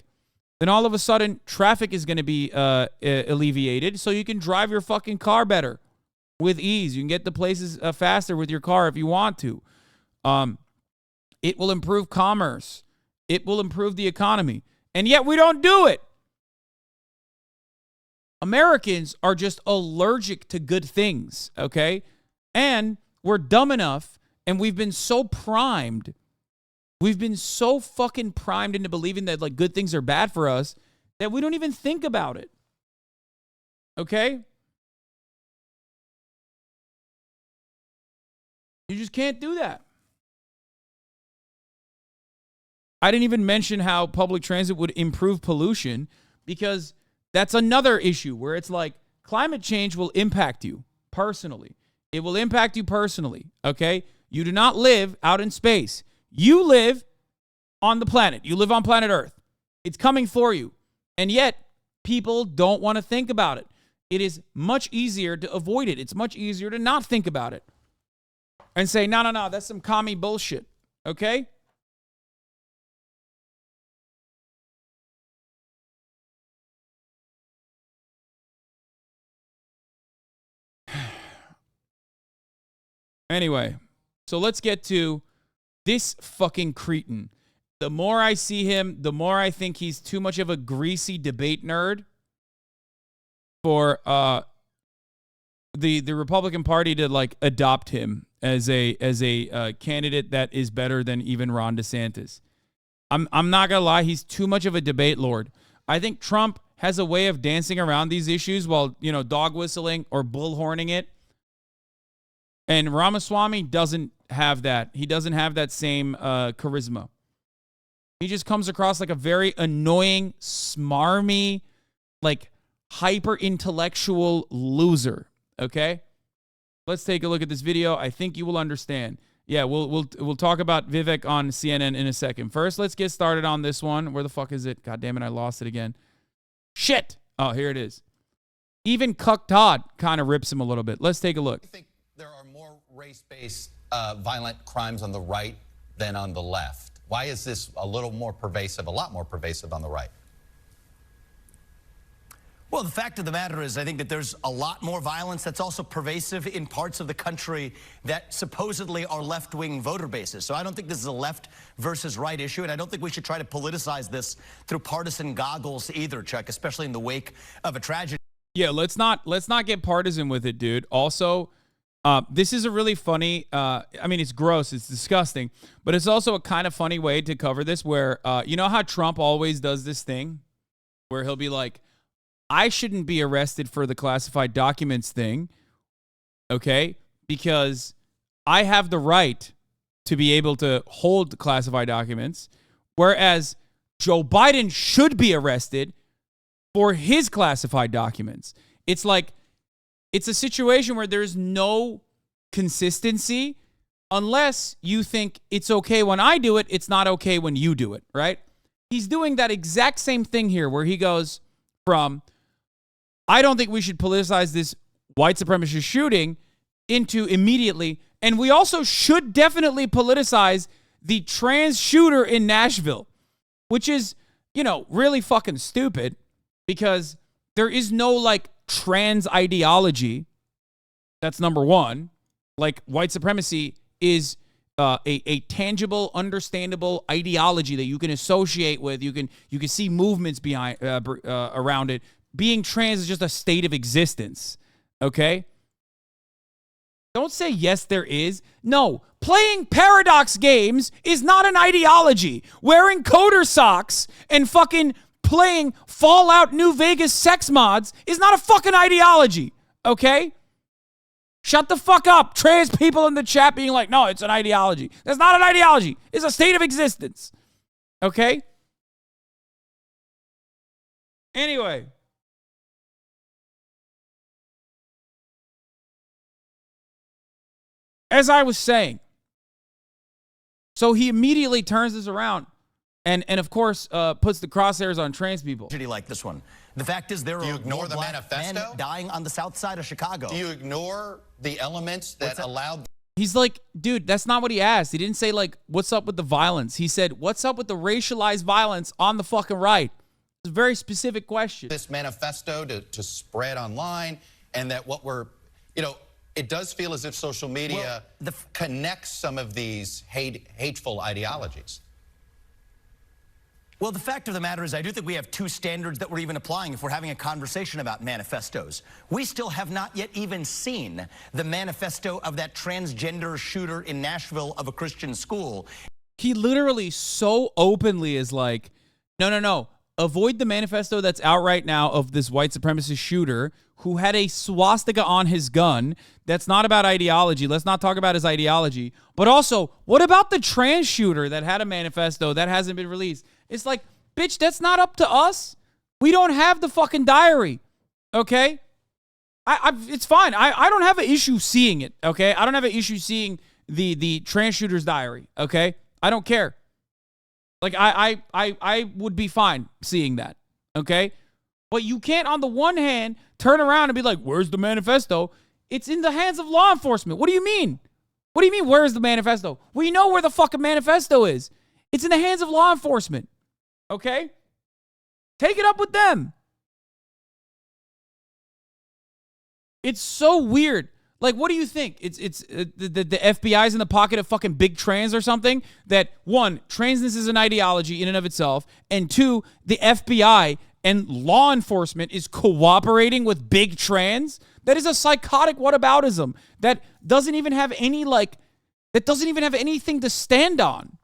then all of a sudden traffic is going to be alleviated, so you can drive your fucking car better with ease. You can get to places faster with your car if you want to. It will improve commerce. It will improve the economy. And yet we don't do it. Americans are just allergic to good things, okay? And we're dumb enough, and we've been so primed. We've been so fucking primed into believing that like good things are bad for us that we don't even think about it. Okay? You just can't do that. I didn't even mention how public transit would improve pollution, because that's another issue where it's like climate change will impact you personally. It will impact you personally, okay? You do not live out in space. You live on the planet. You live on planet Earth. It's coming for you. And yet, people don't want to think about it. It is much easier to avoid it. It's much easier to not think about it. And say, no, that's some commie bullshit, okay? Anyway, so let's get to this fucking cretin. The more I see him, the more I think he's too much of a greasy debate nerd for the Republican Party to like adopt him as a candidate that is better than even Ron DeSantis. I'm not gonna lie, he's too much of a debate lord. I think Trump has a way of dancing around these issues while, dog whistling or bullhorning it. And Ramaswamy doesn't have that. He doesn't have that same charisma. He just comes across like a very annoying, smarmy, like hyper-intellectual loser. Okay? Let's take a look at this video. I think you will understand. Yeah, we'll talk about Vivek on CNN in a second. First, let's get started on this one. Where the fuck is it? God damn it, I lost it again. Shit! Oh, here it is. Even Cuck Todd kind of rips him a little bit. Let's take a look.
There are more race-based violent crimes on the right than on the left. Why is this a lot more pervasive on the right?
Well, the fact of the matter is, I think that there's a lot more violence that's also pervasive in parts of the country that supposedly are left-wing voter bases. So I don't think this is a left versus right issue, and I don't think we should try to politicize this through partisan goggles either, Chuck, especially in the wake of a tragedy.
Yeah, let's not get partisan with it, dude. Also, this is a really funny, it's gross, it's disgusting, but it's also a kind of funny way to cover this where, you know how Trump always does this thing where he'll be like, I shouldn't be arrested for the classified documents thing, okay, because I have the right to be able to hold classified documents, Whereas Joe Biden should be arrested for his classified documents. It's like, it's a situation where there's no consistency unless you think it's okay when I do it, it's not okay when you do it, right? He's doing that exact same thing here where he goes from, I don't think we should politicize this white supremacist shooting into immediately, and we also should definitely politicize the trans shooter in Nashville, which is, you know, really fucking stupid because there is no like trans ideology. That's number one. Like white supremacy is a tangible, understandable ideology that you can associate with. You can see movements behind around it. Being trans is just a state of existence. Okay? Don't say yes, there is. No, playing Paradox games is not an ideology. Wearing coder socks and fucking playing Fallout New Vegas sex mods is not a fucking ideology. Okay? Shut the fuck up. Trans people in the chat being like, no, it's an ideology. That's not an ideology. It's a state of existence. Okay? Anyway. As I was saying, so he immediately turns this around and of course, puts the crosshairs on trans people.
Like this one. The fact is there are more
the
black
manifesto?
men dying on the south side of Chicago.
Do you ignore the elements that allowed...
He's like, dude, that's not what he asked. He didn't say, like, what's up with the violence? He said, what's up with the racialized violence on the fucking right? It's a very specific question.
This manifesto to spread online, and that what we're, you know, it does feel as if social media connects some of these hateful ideologies.
Well, the fact of the matter is I do think we have two standards that we're even applying if we're having a conversation about manifestos. We still have not yet even seen the manifesto of that transgender shooter in Nashville of a Christian school.
He literally so openly is like, no. Avoid the manifesto that's out right now of this white supremacist shooter who had a swastika on his gun. That's not about ideology. Let's not talk about his ideology. But also, what about the trans shooter that had a manifesto that hasn't been released? It's like, bitch, that's not up to us. We don't have the fucking diary, okay? It's fine. I don't have an issue seeing it, okay? I don't have an issue seeing the trans shooter's diary, okay? I don't care. Like, I would be fine seeing that, okay? But you can't, on the one hand, turn around and be like, where's the manifesto? It's in the hands of law enforcement. What do you mean? What do you mean, where's the manifesto? We know where the fucking manifesto is. It's in the hands of law enforcement, okay? Take it up with them. It's so weird. Like, what do you think? It's the FBI's in the pocket of fucking big trans or something? That, one, transness is an ideology in and of itself, and two, the FBI and law enforcement is cooperating with big trans? That is a psychotic whataboutism that doesn't even have any, like, that doesn't even have anything to stand on.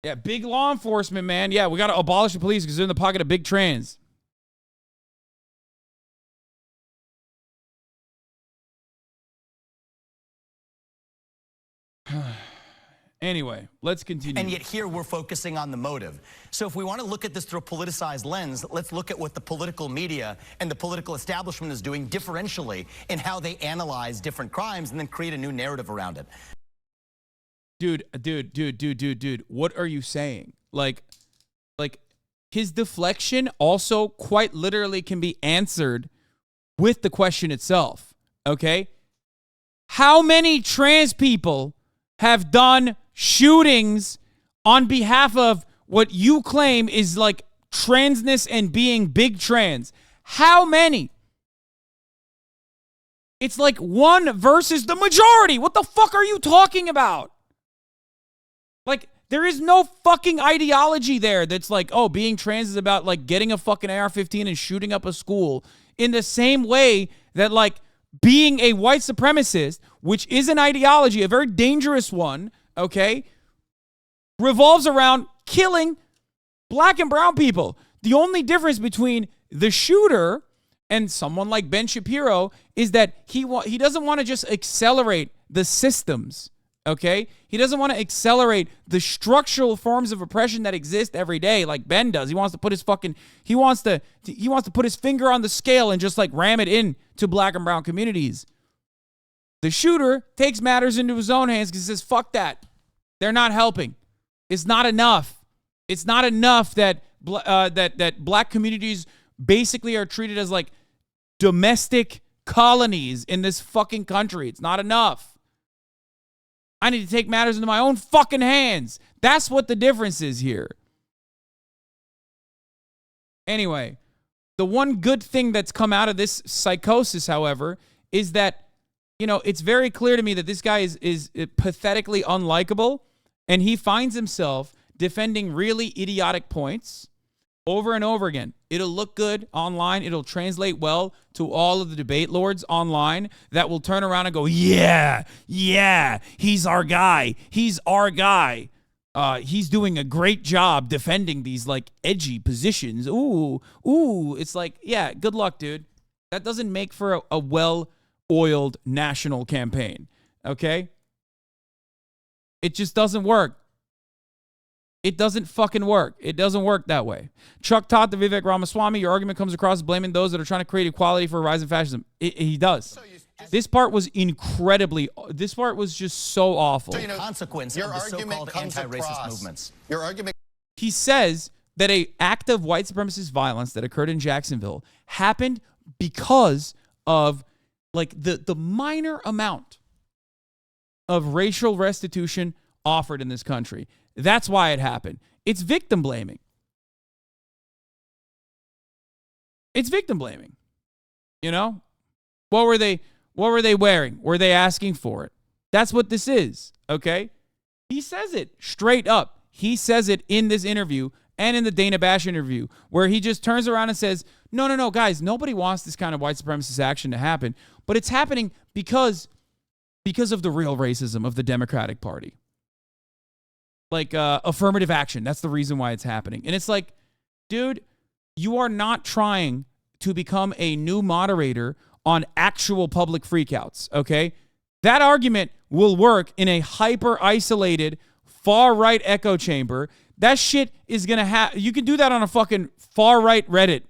Yeah, big law enforcement, man. Yeah, we got to abolish the police because they're in the pocket of big trans. Anyway, let's continue.
And yet here we're focusing on the motive. So if we want to look at this through a politicized lens, let's look at what the political media and the political establishment is doing differentially in how they analyze different crimes and then create a new narrative around it.
Dude, what are you saying? Like his deflection also quite literally can be answered with the question itself, okay? How many trans people have done shootings on behalf of what you claim is like transness and being big trans? How many? It's like one versus the majority. What the fuck are you talking about? Like, there is no fucking ideology there that's like, oh, being trans is about like getting a fucking AR-15 and shooting up a school, in the same way that like being a white supremacist, which is an ideology, a very dangerous one, okay, revolves around killing black and brown people. The only difference between the shooter and someone like Ben Shapiro is that he doesn't want to just accelerate the systems, Okay? He doesn't want to accelerate the structural forms of oppression that exist every day like Ben does. He wants to put his he wants to put his finger on the scale and just like ram it in to black and brown communities. The shooter takes matters into his own hands because he says, fuck that. They're not helping. It's not enough. It's not enough that that black communities basically are treated as like domestic colonies in this fucking country. It's not enough. I need to take matters into my own fucking hands. That's what the difference is here. Anyway, the one good thing that's come out of this psychosis, however, is that, you know, it's very clear to me that this guy is pathetically unlikable, and he finds himself defending really idiotic points over and over again. It'll look good online. It'll translate well to all of the debate lords online that will turn around and go, yeah, he's our guy. He's our guy. He's doing a great job defending these like edgy positions. Ooh. It's like, yeah, good luck, dude. That doesn't make for a well-oiled national campaign, okay? It just doesn't work. It doesn't fucking work. It doesn't work that way. Chuck taught the Vivek Ramaswamy, your argument comes across as blaming those that are trying to create equality for a rise in fascism. He does. This part was this part was just so awful.
So, you know, consequence of the so-called anti-racist movements.
Your argument.
He says that an act of white supremacist violence that occurred in Jacksonville happened because of like the minor amount of racial restitution offered in this country. That's why it happened. It's victim blaming. It's victim blaming. You know? What were they wearing? Were they asking for it? That's what this is, okay? He says it straight up. He says it in this interview and in the Dana Bash interview where he just turns around and says, no, guys, nobody wants this kind of white supremacist action to happen, but it's happening because of the real racism of the Democratic Party. Like affirmative action. That's the reason why it's happening. And it's like, dude, you are not trying to become a new moderator on actual public freakouts, okay? That argument will work in a hyper-isolated, far-right echo chamber. That shit is going to have... You can do that on a fucking far-right Reddit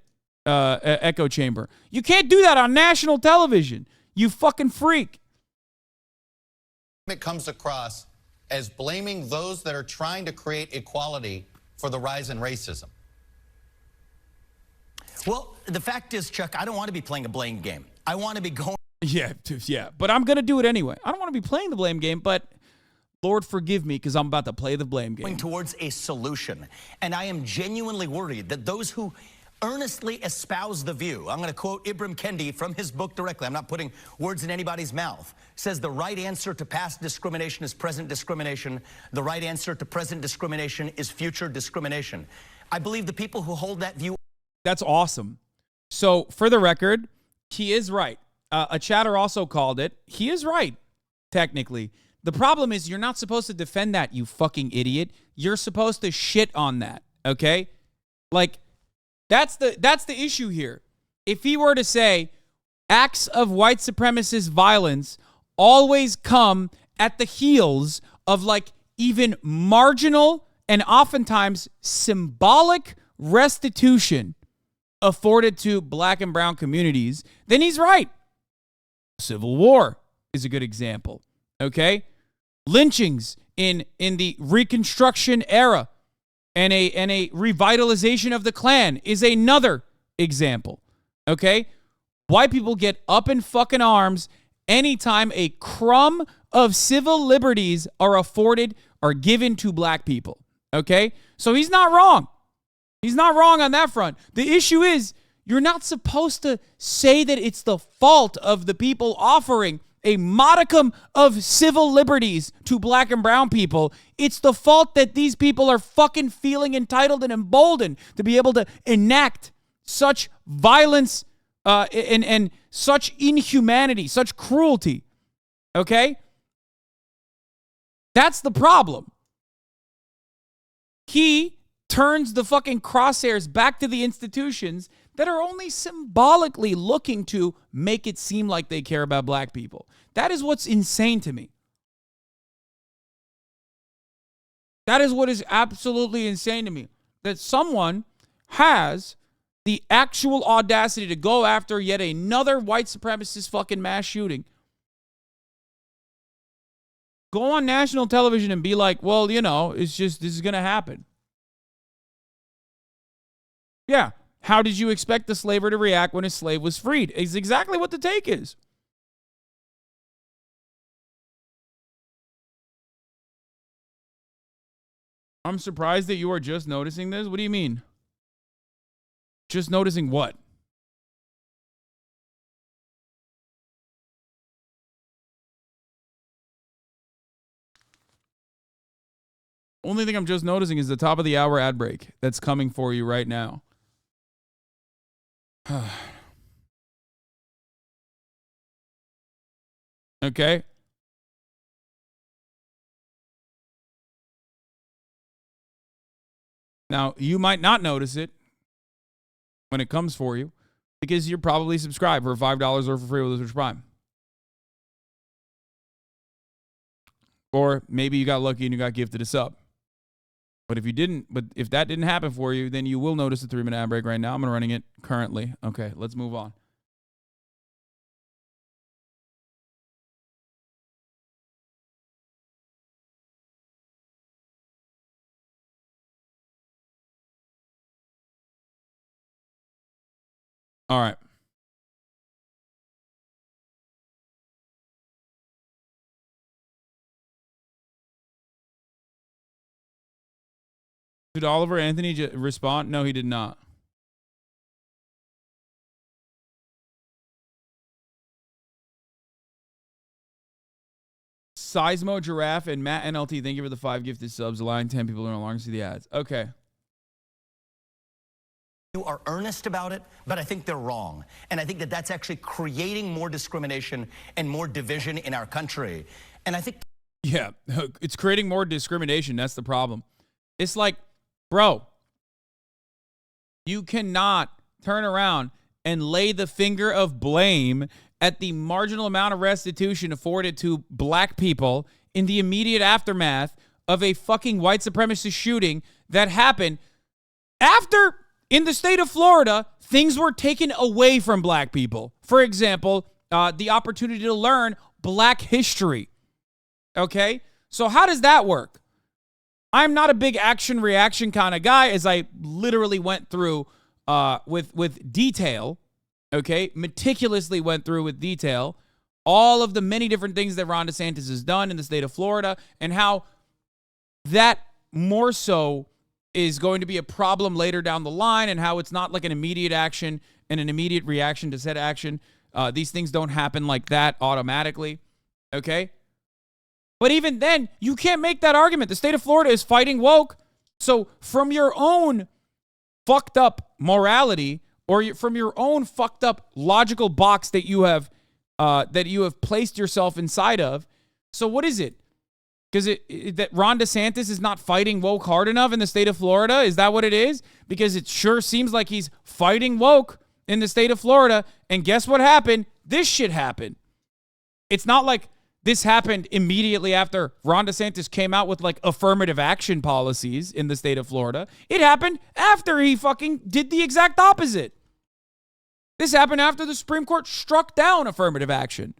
echo chamber. You can't do that on national television. You fucking freak.
It comes across as blaming those that are trying to create equality for the rise in racism.
Well, the fact is, Chuck, I don't want to be playing a blame game. I want to be going...
Yeah, but I'm going to do it anyway. I don't want to be playing the blame game, but Lord forgive me because I'm about to play the blame game.
...towards a solution. And I am genuinely worried that those who earnestly espouse the view, I'm going to quote Ibram Kendi from his book directly, I'm not putting words in anybody's mouth, says the right answer to past discrimination is present discrimination. The right answer to present discrimination is future discrimination. I believe the people who hold that view...
That's awesome. So, for the record, he is right. A chatter also called it. He is right, technically. The problem is you're not supposed to defend that, you fucking idiot. You're supposed to shit on that, okay? Like, that's the issue here. If he were to say, acts of white supremacist violence always come at the heels of, like, even marginal and oftentimes symbolic restitution afforded to black and brown communities, then he's right. Civil War is a good example, okay? Lynchings in the Reconstruction era and a revitalization of the Klan is another example, okay? White people get up in fucking arms anytime a crumb of civil liberties are afforded or given to black people, okay? So he's not wrong. He's not wrong on that front. The issue is you're not supposed to say that it's the fault of the people offering a modicum of civil liberties to black and brown people. It's the fault that these people are fucking feeling entitled and emboldened to be able to enact such violence and such inhumanity, such cruelty. Okay? That's the problem. He turns the fucking crosshairs back to the institutions that are only symbolically looking to make it seem like they care about black people. That is what's insane to me. That is what is absolutely insane to me. That someone has the actual audacity to go after yet another white supremacist fucking mass shooting. Go on national television and be like, well, you know, it's just, this is going to happen. Yeah. How did you expect the slaver to react when his slave was freed? It's exactly what the take is. I'm surprised that you are just noticing this. What do you mean? Just noticing what? Only thing I'm just noticing is the top of the hour ad break that's coming for you right now. Okay. Now, you might not notice it when it comes for you because you're probably subscribed for $5 or for free with Twitch Prime. Or maybe you got lucky and you got gifted a sub. But if you didn't, but if that didn't happen for you, then you will notice the 3-minute ad break right now. I'm running it currently. Okay, let's move on. All right. Did Oliver Anthony respond? No, he did not. Seismo Giraffe and Matt NLT, thank you for the 5 gifted subs, allowing 10 people to no longer see the ads. Okay.
You are earnest about it, but I think they're wrong. And I think that that's actually creating more discrimination and more division in our country. And I think...
Yeah, it's creating more discrimination. That's the problem. It's like, bro, you cannot turn around and lay the finger of blame at the marginal amount of restitution afforded to black people in the immediate aftermath of a fucking white supremacist shooting that happened after, in the state of Florida, things were taken away from black people. For example, the opportunity to learn black history. Okay? So how does that work? I'm not a big action-reaction kind of guy, as I literally went through with detail, okay? Meticulously went through with detail all of the many different things that Ron DeSantis has done in the state of Florida and how that more so is going to be a problem later down the line and how it's not like an immediate action and an immediate reaction to said action. These things don't happen like that automatically, okay? But even then, you can't make that argument. The state of Florida is fighting woke. So from your own fucked up morality or from your own fucked up logical box that you have placed yourself inside of. So what is it? Because that Ron DeSantis is not fighting woke hard enough in the state of Florida? Is that what it is? Because it sure seems like he's fighting woke in the state of Florida. And guess what happened? This shit happened. It's not like this happened immediately after Ron DeSantis came out with like affirmative action policies in the state of Florida. It happened after he fucking did the exact opposite. This happened after the Supreme Court struck down affirmative action.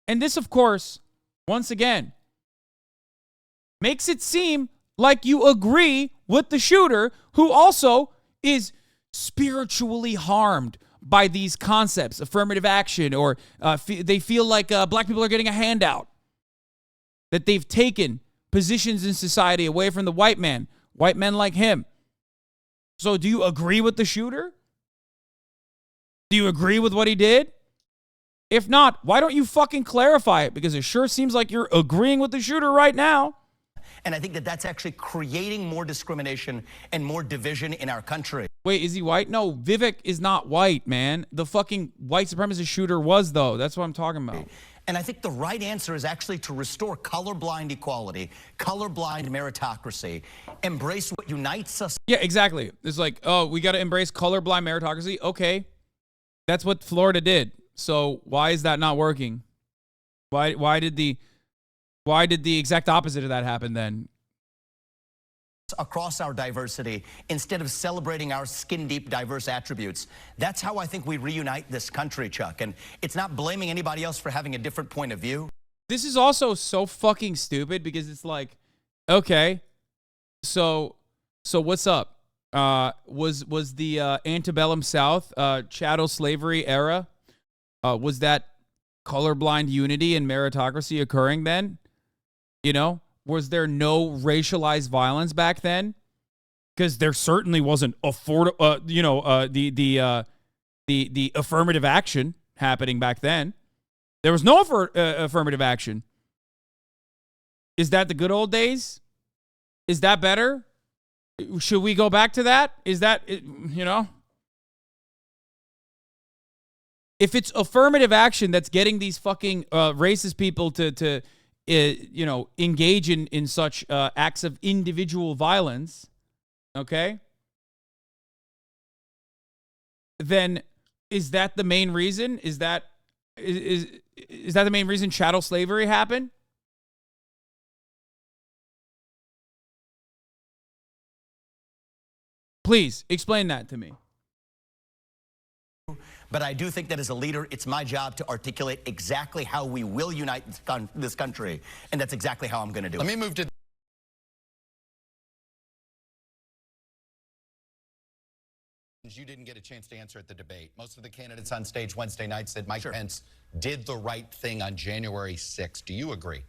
And this, of course, once again, makes it seem like you agree with the shooter who also is spiritually harmed by these concepts, affirmative action, or they feel like black people are getting a handout, that they've taken positions in society away from the white men like him. So do you agree with the shooter? Do you agree with what he did? If not, why don't you fucking clarify it? Because it sure seems like you're agreeing with the shooter right now.
And I think that that's actually creating more discrimination and more division in our country.
Wait, is he white? No, Vivek is not white, man. The fucking white supremacist shooter was, though. That's what I'm talking about.
And I think the right answer is actually to restore colorblind equality, colorblind meritocracy, embrace what unites us.
Yeah, exactly. It's like, oh, we got to embrace colorblind meritocracy. Okay. That's what Florida did. So why is that not working? Why did the Why did the exact opposite of that happen then?
Across our diversity, instead of celebrating our skin-deep diverse attributes. That's how I think we reunite this country, Chuck. And it's not blaming anybody else for having a different point of view.
This is also so fucking stupid because it's like, okay, so what's up? Was the antebellum South, chattel slavery era, was that colorblind unity and meritocracy occurring then? You know? Was there no racialized violence back then? Because there certainly wasn't the affirmative action happening back then. There was no affirmative action. Is that the good old days? Is that better? Should we go back to that? Is that, you know? If it's affirmative action that's getting these fucking racist people to engage in such acts of individual violence, okay? Then is that the main reason? Is that the main reason chattel slavery happened? Please explain that to me.
But I do think that as a leader, it's my job to articulate exactly how we will unite this country. And that's exactly how I'm going to do it.
Let me move to... You didn't get a chance to answer at the debate. Most of the candidates on stage Wednesday night said Mike Pence did the right thing on January 6th. Do you agree?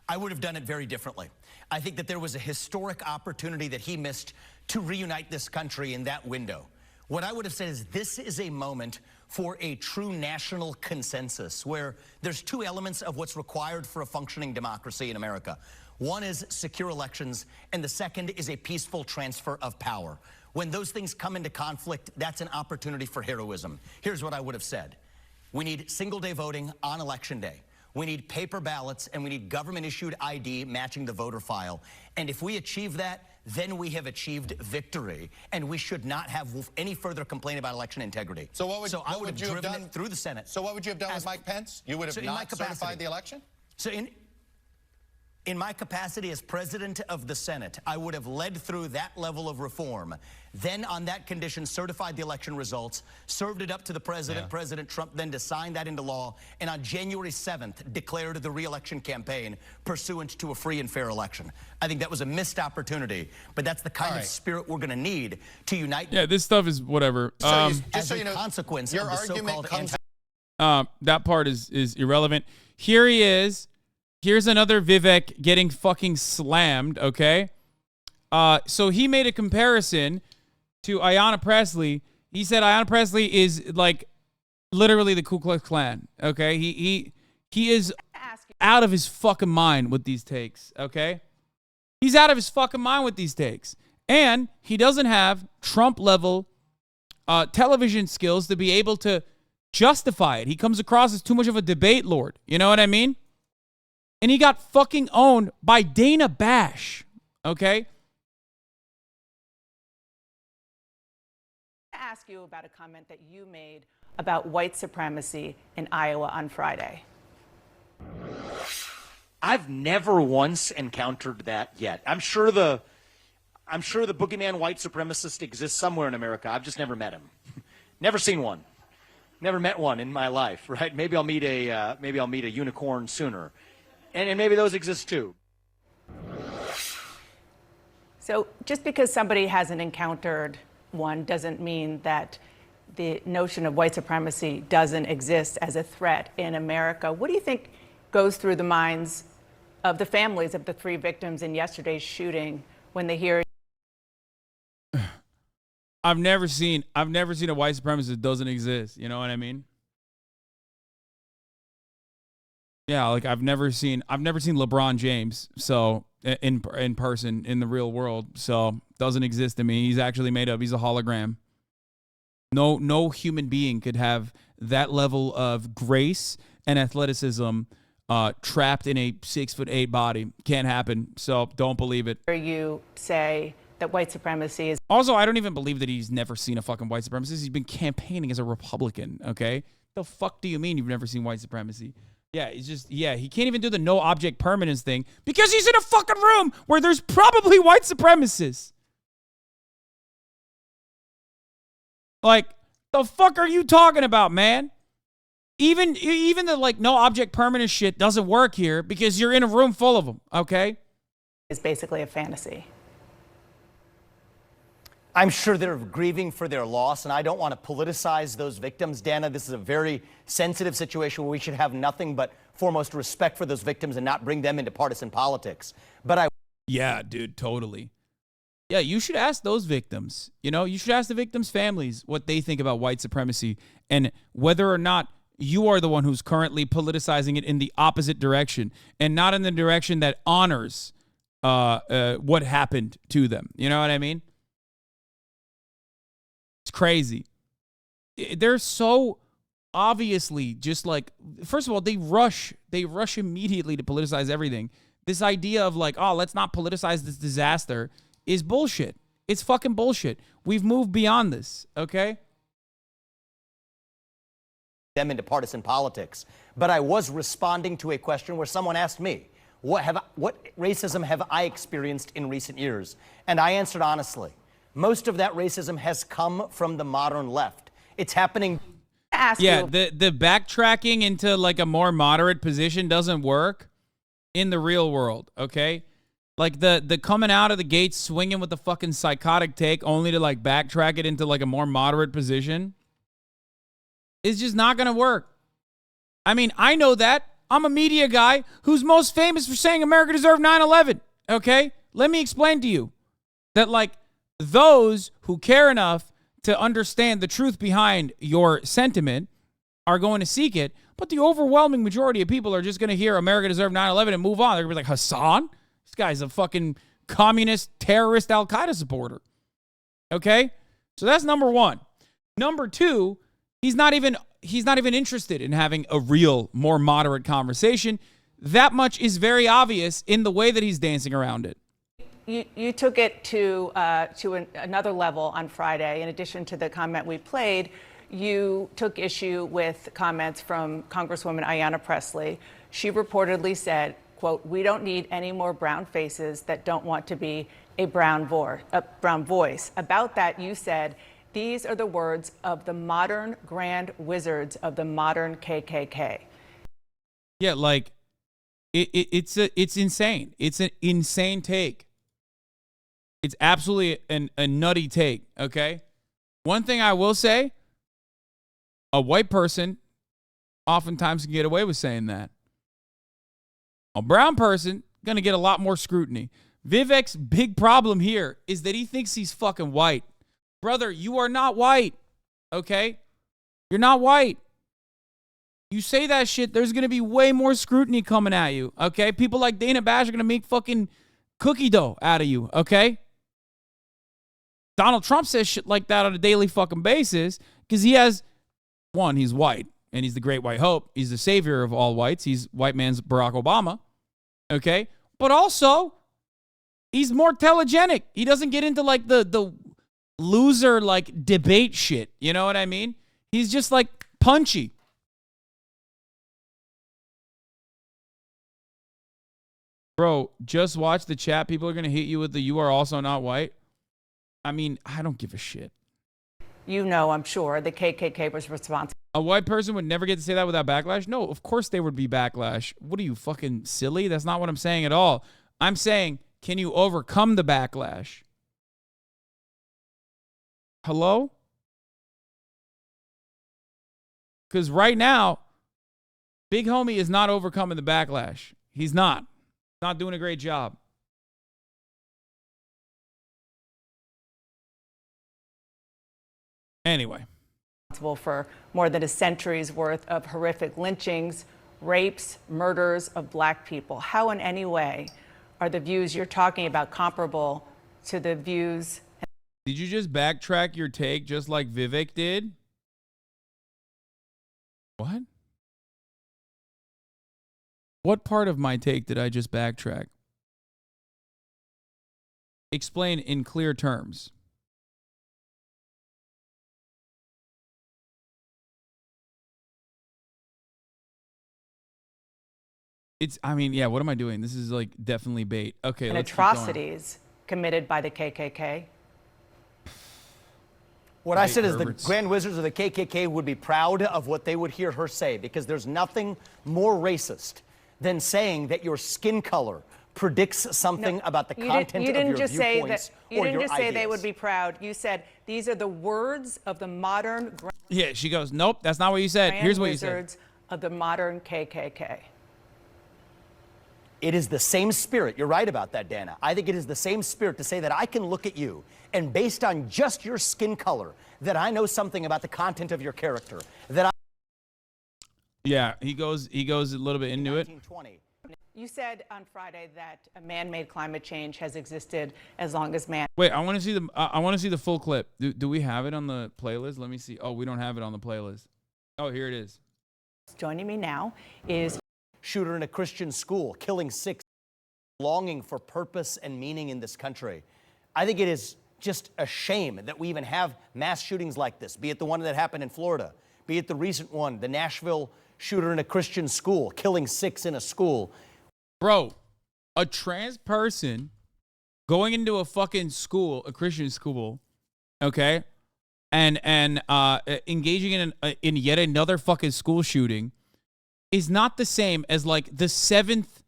I would have done it very differently. I think that there was a historic opportunity that he missed to reunite this country in that window. What I would have said is this is a moment for a true national consensus where there's two elements of what's required for a functioning democracy in America. One is secure elections, and the second is a peaceful transfer of power. When those things come into conflict, that's an opportunity for heroism. Here's what I would have said. We need single-day voting on Election Day. We need paper ballots, and we need government-issued ID matching the voter file. And if we achieve that, then we have achieved victory, and we should not have any further complaint about election integrity.
So what would
I would
you
have
have
driven
done
it through the Senate.
So what would you have done with Mike Pence? You would have not certified the election?
So in my capacity as president of the Senate, I would have led through that level of reform. Then on that condition, certified the election results, served it up to the president, President Trump, then to sign that into law, and on January 7th, declared the re-election campaign pursuant to a free and fair election. I think that was a missed opportunity, but that's the kind of spirit we're going to need to unite.
Yeah, this stuff is whatever.
Just so you know, consequence
your
of the
argument comes...
that part is irrelevant. Here he is. Here's another Vivek getting fucking slammed, okay? So he made a comparison to Ayanna Pressley. He said Ayanna Pressley is like literally the Ku Klux Klan, okay? He is out of his fucking mind with these takes, okay? He's out of his fucking mind with these takes. And he doesn't have Trump-level television skills to be able to justify it. He comes across as too much of a debate lord. You know what I mean? And he got fucking owned by Dana Bash, okay?
I ask you about a comment that you made about white supremacy in Iowa on Friday.
I've never once encountered that yet. I'm sure the boogeyman white supremacist exists somewhere in America. I've just never met him. Never seen one. Never met one in my life, right? Maybe I'll meet a unicorn sooner. And maybe those exist too.
So just because somebody hasn't encountered one doesn't mean that the notion of white supremacy doesn't exist as a threat in America. What do you think goes through the minds of the families of the three victims in yesterday's shooting when they hear?
I've never seen a white supremacist that doesn't exist. You know what I mean? Yeah, like I've never seen LeBron James, so in person in the real world, so doesn't exist to me. He's actually made up. He's a hologram. No human being could have that level of grace and athleticism trapped in a 6'8" body. Can't happen. So don't believe it.
You say that white supremacy is
also. I don't even believe that he's never seen a fucking white supremacist. He's been campaigning as a Republican. Okay, the fuck do you mean you've never seen white supremacy? Yeah, he's just, yeah, he can't even do the no object permanence thing because he's in a fucking room where there's probably white supremacists. Like, the fuck are you talking about, man? Even the, like, no object permanence shit doesn't work here because you're in a room full of them, okay?
It's basically a fantasy.
I'm sure they're grieving for their loss, and I don't want to politicize those victims. Dana, this is a very sensitive situation where we should have nothing but foremost respect for those victims and not bring them into partisan politics. But
Yeah, dude, totally. Yeah, you should ask those victims. You know, you should ask the victims' families what they think about white supremacy and whether or not you are the one who's currently politicizing it in the opposite direction and not in the direction that honors what happened to them. You know what I mean? It's crazy. They're so obviously just like, first of all, they rush immediately to politicize everything. This idea of like, oh, let's not politicize this disaster is bullshit. It's fucking bullshit. We've moved beyond this, okay?
Them into partisan politics. But I was responding to a question where someone asked me, what racism have I experienced in recent years? And I answered honestly. Most of that racism has come from the modern left. It's happening.
Yeah, the backtracking into like a more moderate position doesn't work in the real world, okay? Like the coming out of the gates swinging with the fucking psychotic take only to like backtrack it into like a more moderate position is just not going to work. I mean, I know that. I'm a media guy who's most famous for saying America deserved 9/11, okay? Let me explain to you that like those who care enough to understand the truth behind your sentiment are going to seek it, but the overwhelming majority of people are just going to hear America deserved 9/11 and move on. They're going to be like, Hasan? This guy's a fucking communist, terrorist, Al-Qaeda supporter. Okay? So that's number one. Number two, he's not even interested in having a real, more moderate conversation. That much is very obvious in the way that he's dancing around it.
You took it to another level on Friday. In addition to the comment we played, you took issue with comments from Congresswoman Ayanna Pressley. She reportedly said, quote, "We don't need any more brown faces that don't want to be a brown voice." About that, you said, "These are the words of the modern grand wizards of the modern KKK."
Yeah, like it's insane. It's an insane take. It's absolutely a nutty take, okay? One thing I will say, a white person oftentimes can get away with saying that. A brown person going to get a lot more scrutiny. Vivek's big problem here is that he thinks he's fucking white. Brother, you are not white, okay? You're not white. You say that shit, there's going to be way more scrutiny coming at you, okay? People like Dana Bash are going to make fucking cookie dough out of you, okay? Donald Trump says shit like that on a daily fucking basis because he has, one, he's white, and he's the great white hope. He's the savior of all whites. He's white man's Barack Obama, okay? But also, he's more telegenic. He doesn't get into like the loser like debate shit. You know what I mean? He's just like punchy. Bro, just watch the chat. People are going to hit you with the "you are also not white." I mean, I don't give a shit.
You know, I'm sure the KKK was responsible.
A white person would never get to say that without backlash? No, of course there would be backlash. What are you, fucking silly? That's not what I'm saying at all. I'm saying, can you overcome the backlash? Hello? Because right now, Big Homie is not overcoming the backlash. He's not. Not doing a great job. Anyway.
Responsible for more than a century's worth of horrific lynchings, rapes, murders of black people. How in any way are the views you're talking about comparable to the views?
Did you just backtrack your take just like Vivek did? What? What part of my take did I just backtrack? Explain in clear terms. I mean, yeah, what am I doing? This is like definitely bait. Okay,
And
let's keep going.
atrocities committed by the KKK.
What I said is the Grand Wizards of the KKK would be proud of what they would hear her say, because there's nothing more racist than saying that your skin color predicts something about the content of your viewpoints
You
or
didn't
your
just say
ideas.
they would be proud. You said these are the words of the modern
Yeah, she goes, nope, that's not what you said.
Grand
Here's what you said.
Wizards of the modern KKK.
It is the same spirit. You're right about that, Dana. I think it is the same spirit to say that I can look at you and based on just your skin color, that I know something about the content of your character.
Yeah, he goes a little bit into it.
You said on Friday that a man-made climate change has existed as long as man.
Wait, I want to see the full clip. Do we have it on the playlist? Let me see. Oh, we don't have it on the playlist. Oh, here it is.
Joining me now is
shooter in a Christian school, killing 6, longing for purpose and meaning in this country. I think it is just a shame that we even have mass shootings like this, be it the one that happened in Florida, be it the recent one, the Nashville shooter in a Christian school, killing 6 in a school.
Bro, a trans person going into a fucking school, a Christian school, okay, and engaging in yet another fucking school shooting is not the same as like the 7th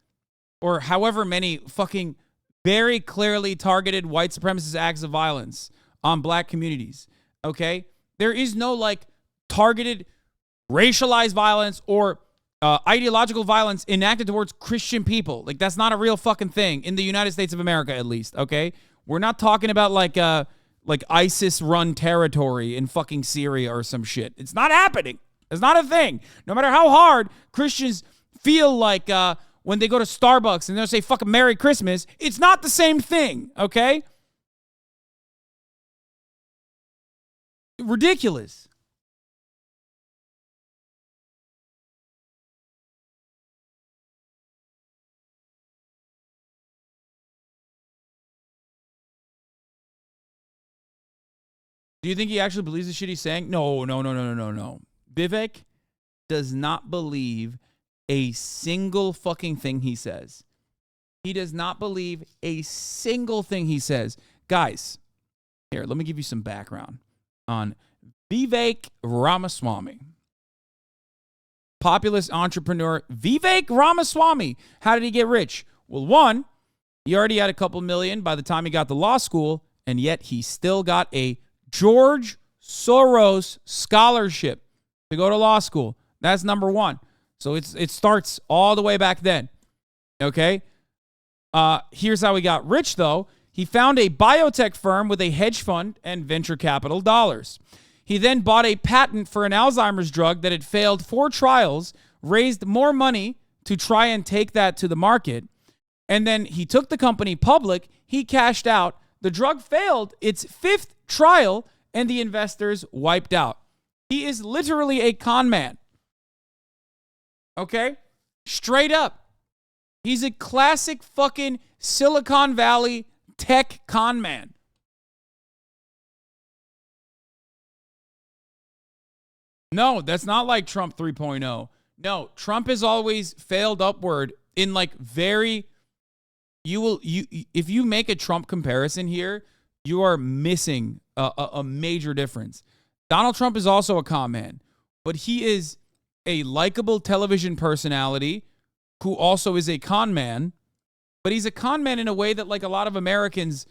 or however many fucking very clearly targeted white supremacist acts of violence on black communities, okay? There is no like targeted racialized violence or ideological violence enacted towards Christian people. Like, that's not a real fucking thing in the United States of America, at least, okay? We're not talking about like ISIS-run territory in fucking Syria or some shit. It's not happening. It's not a thing. No matter how hard Christians feel like when they go to Starbucks and they'll say fucking Merry Christmas, it's not the same thing, okay? Ridiculous. Do you think he actually believes the shit he's saying? No. Vivek does not believe a single fucking thing he says. He does not believe a single thing he says. Guys, here, let me give you some background on Vivek Ramaswamy. Populist entrepreneur Vivek Ramaswamy. How did he get rich? Well, one, he already had a couple million by the time he got to law school, and yet he still got a George Soros scholarship to go to law school. That's number one. So it starts all the way back then. Okay? Here's how he got rich, though. He found a biotech firm with a hedge fund and venture capital dollars. He then bought a patent for an Alzheimer's drug that had failed 4 trials, raised more money to try and take that to the market, and then he took the company public. He cashed out. The drug failed its 5th trial, and the investors wiped out. He is literally a con man. Okay? Straight up. He's a classic fucking Silicon Valley tech con man. No, that's not like Trump 3.0. No, Trump has always failed upward in like very... if you make a Trump comparison here, you are missing a major difference. Donald Trump is also a con man, but he is a likable television personality who also is a con man, but he's a con man in a way that like a lot of Americans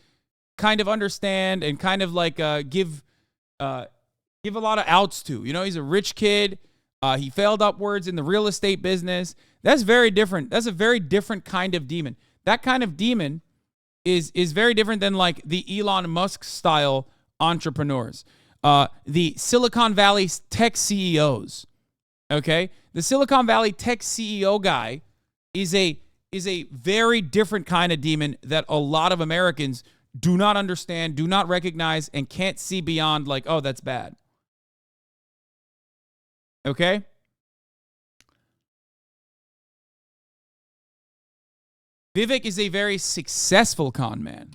kind of understand and kind of like give a lot of outs to. You know, he's a rich kid. He failed upwards in the real estate business. That's very different. That's a very different kind of demon. That kind of demon is very different than like the Elon Musk style entrepreneurs, the Silicon Valley tech CEOs. Okay, the Silicon Valley tech CEO guy is a very different kind of demon that a lot of Americans do not understand, do not recognize, and can't see beyond. Like, oh, that's bad. Okay. Vivek is a very successful con man.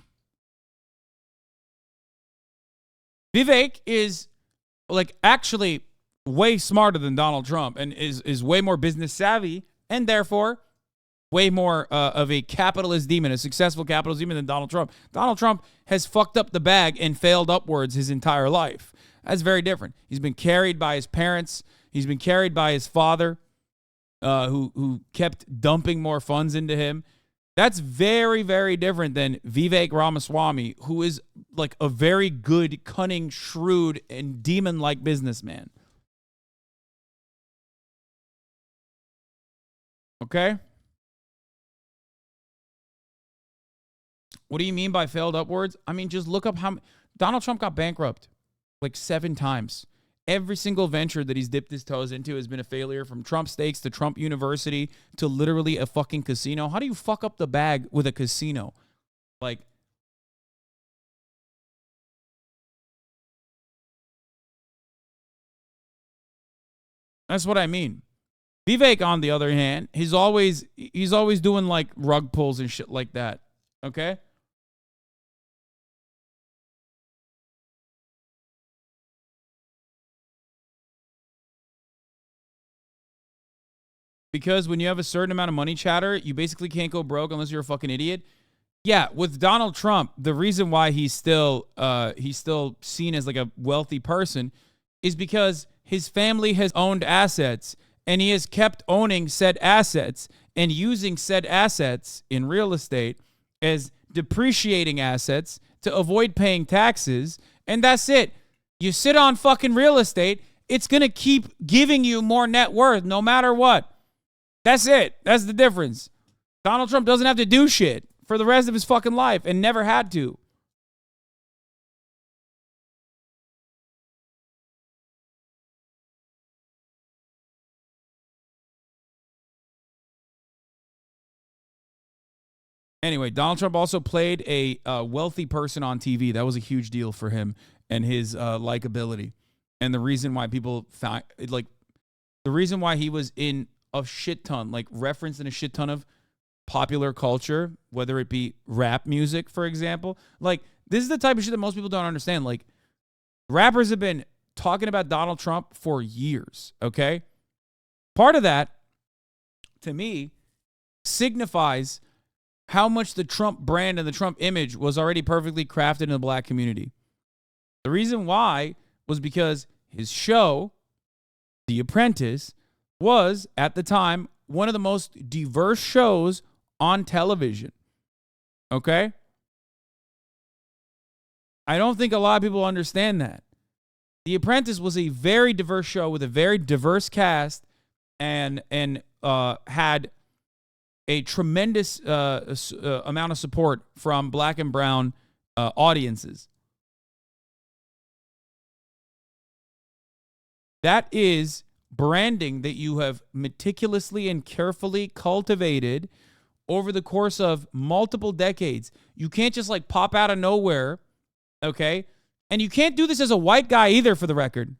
Vivek is like actually way smarter than Donald Trump and is way more business savvy and therefore way more of a capitalist demon, a successful capitalist demon than Donald Trump. Donald Trump has fucked up the bag and failed upwards his entire life. That's very different. He's been carried by his parents. He's been carried by his father, who kept dumping more funds into him. That's very, very different than Vivek Ramaswamy, who is like a very good, cunning, shrewd, and demon-like businessman. Okay? What do you mean by failed upwards? I mean, just look up how Donald Trump got bankrupt like 7 times. Every single venture that he's dipped his toes into has been a failure, from Trump Steaks to Trump University to literally a fucking casino. How do you fuck up the bag with a casino? Like, that's what I mean. Vivek, on the other hand, he's always doing like rug pulls and shit like that. Okay? Because when you have a certain amount of money, chatter, you basically can't go broke unless you're a fucking idiot. Yeah, with Donald Trump, the reason why he's still seen as like a wealthy person is because his family has owned assets, and he has kept owning said assets and using said assets in real estate as depreciating assets to avoid paying taxes, and that's it. You sit on fucking real estate, it's going to keep giving you more net worth no matter what. That's it. That's the difference. Donald Trump doesn't have to do shit for the rest of his fucking life and never had to. Anyway, Donald Trump also played a wealthy person on TV. That was a huge deal for him and his likability. And the reason why people found, like, the reason why he was in a shit ton, like referenced in a shit ton of popular culture, whether it be rap music, for example. Like, this is the type of shit that most people don't understand. Like, rappers have been talking about Donald Trump for years, okay? Part of that, to me, signifies how much the Trump brand and the Trump image was already perfectly crafted in the black community. The reason why was because his show, The Apprentice, was, at the time, one of the most diverse shows on television. Okay? I don't think a lot of people understand that. The Apprentice was a very diverse show with a very diverse cast and had a tremendous amount of support from black and brown audiences. That is branding that you have meticulously and carefully cultivated over the course of multiple decades. You can't just like pop out of nowhere, okay? And you can't do this as a white guy either, for the record.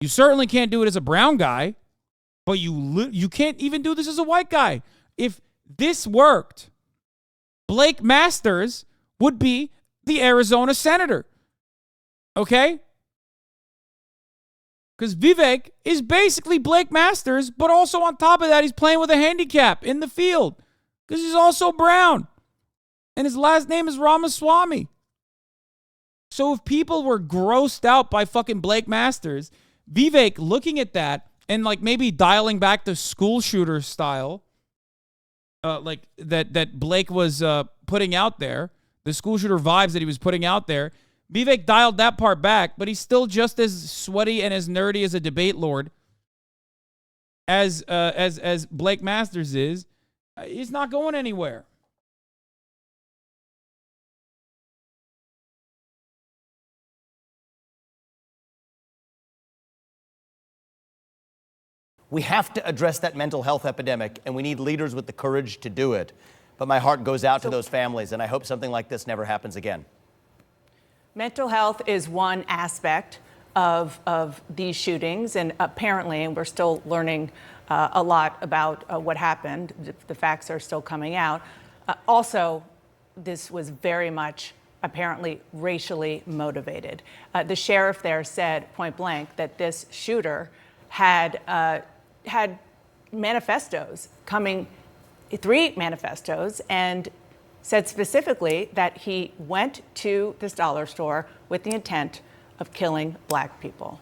You certainly can't do it as a brown guy, but you can't even do this as a white guy. If this worked, Blake Masters would be the Arizona senator, okay? Because Vivek is basically Blake Masters, but also on top of that, he's playing with a handicap in the field because he's also brown. And his last name is Ramaswamy. So if people were grossed out by fucking Blake Masters, Vivek looking at that and like maybe dialing back the school shooter style, like that Blake was putting out there, the school shooter vibes that he was putting out there, Vivek dialed that part back, but he's still just as sweaty and as nerdy as a debate lord as Blake Masters is. He's not going anywhere.
We have to address that mental health epidemic, and we need leaders with the courage to do it. But my heart goes out to those families, and I hope something like this never happens again.
Mental health is one aspect of these shootings, and apparently, and we're still learning a lot about what happened. The facts are still coming out. Also, this was very much apparently racially motivated. The sheriff there said point blank that this shooter had manifestos coming 3 manifestos and said specifically that he went to this dollar store with the intent of killing black people.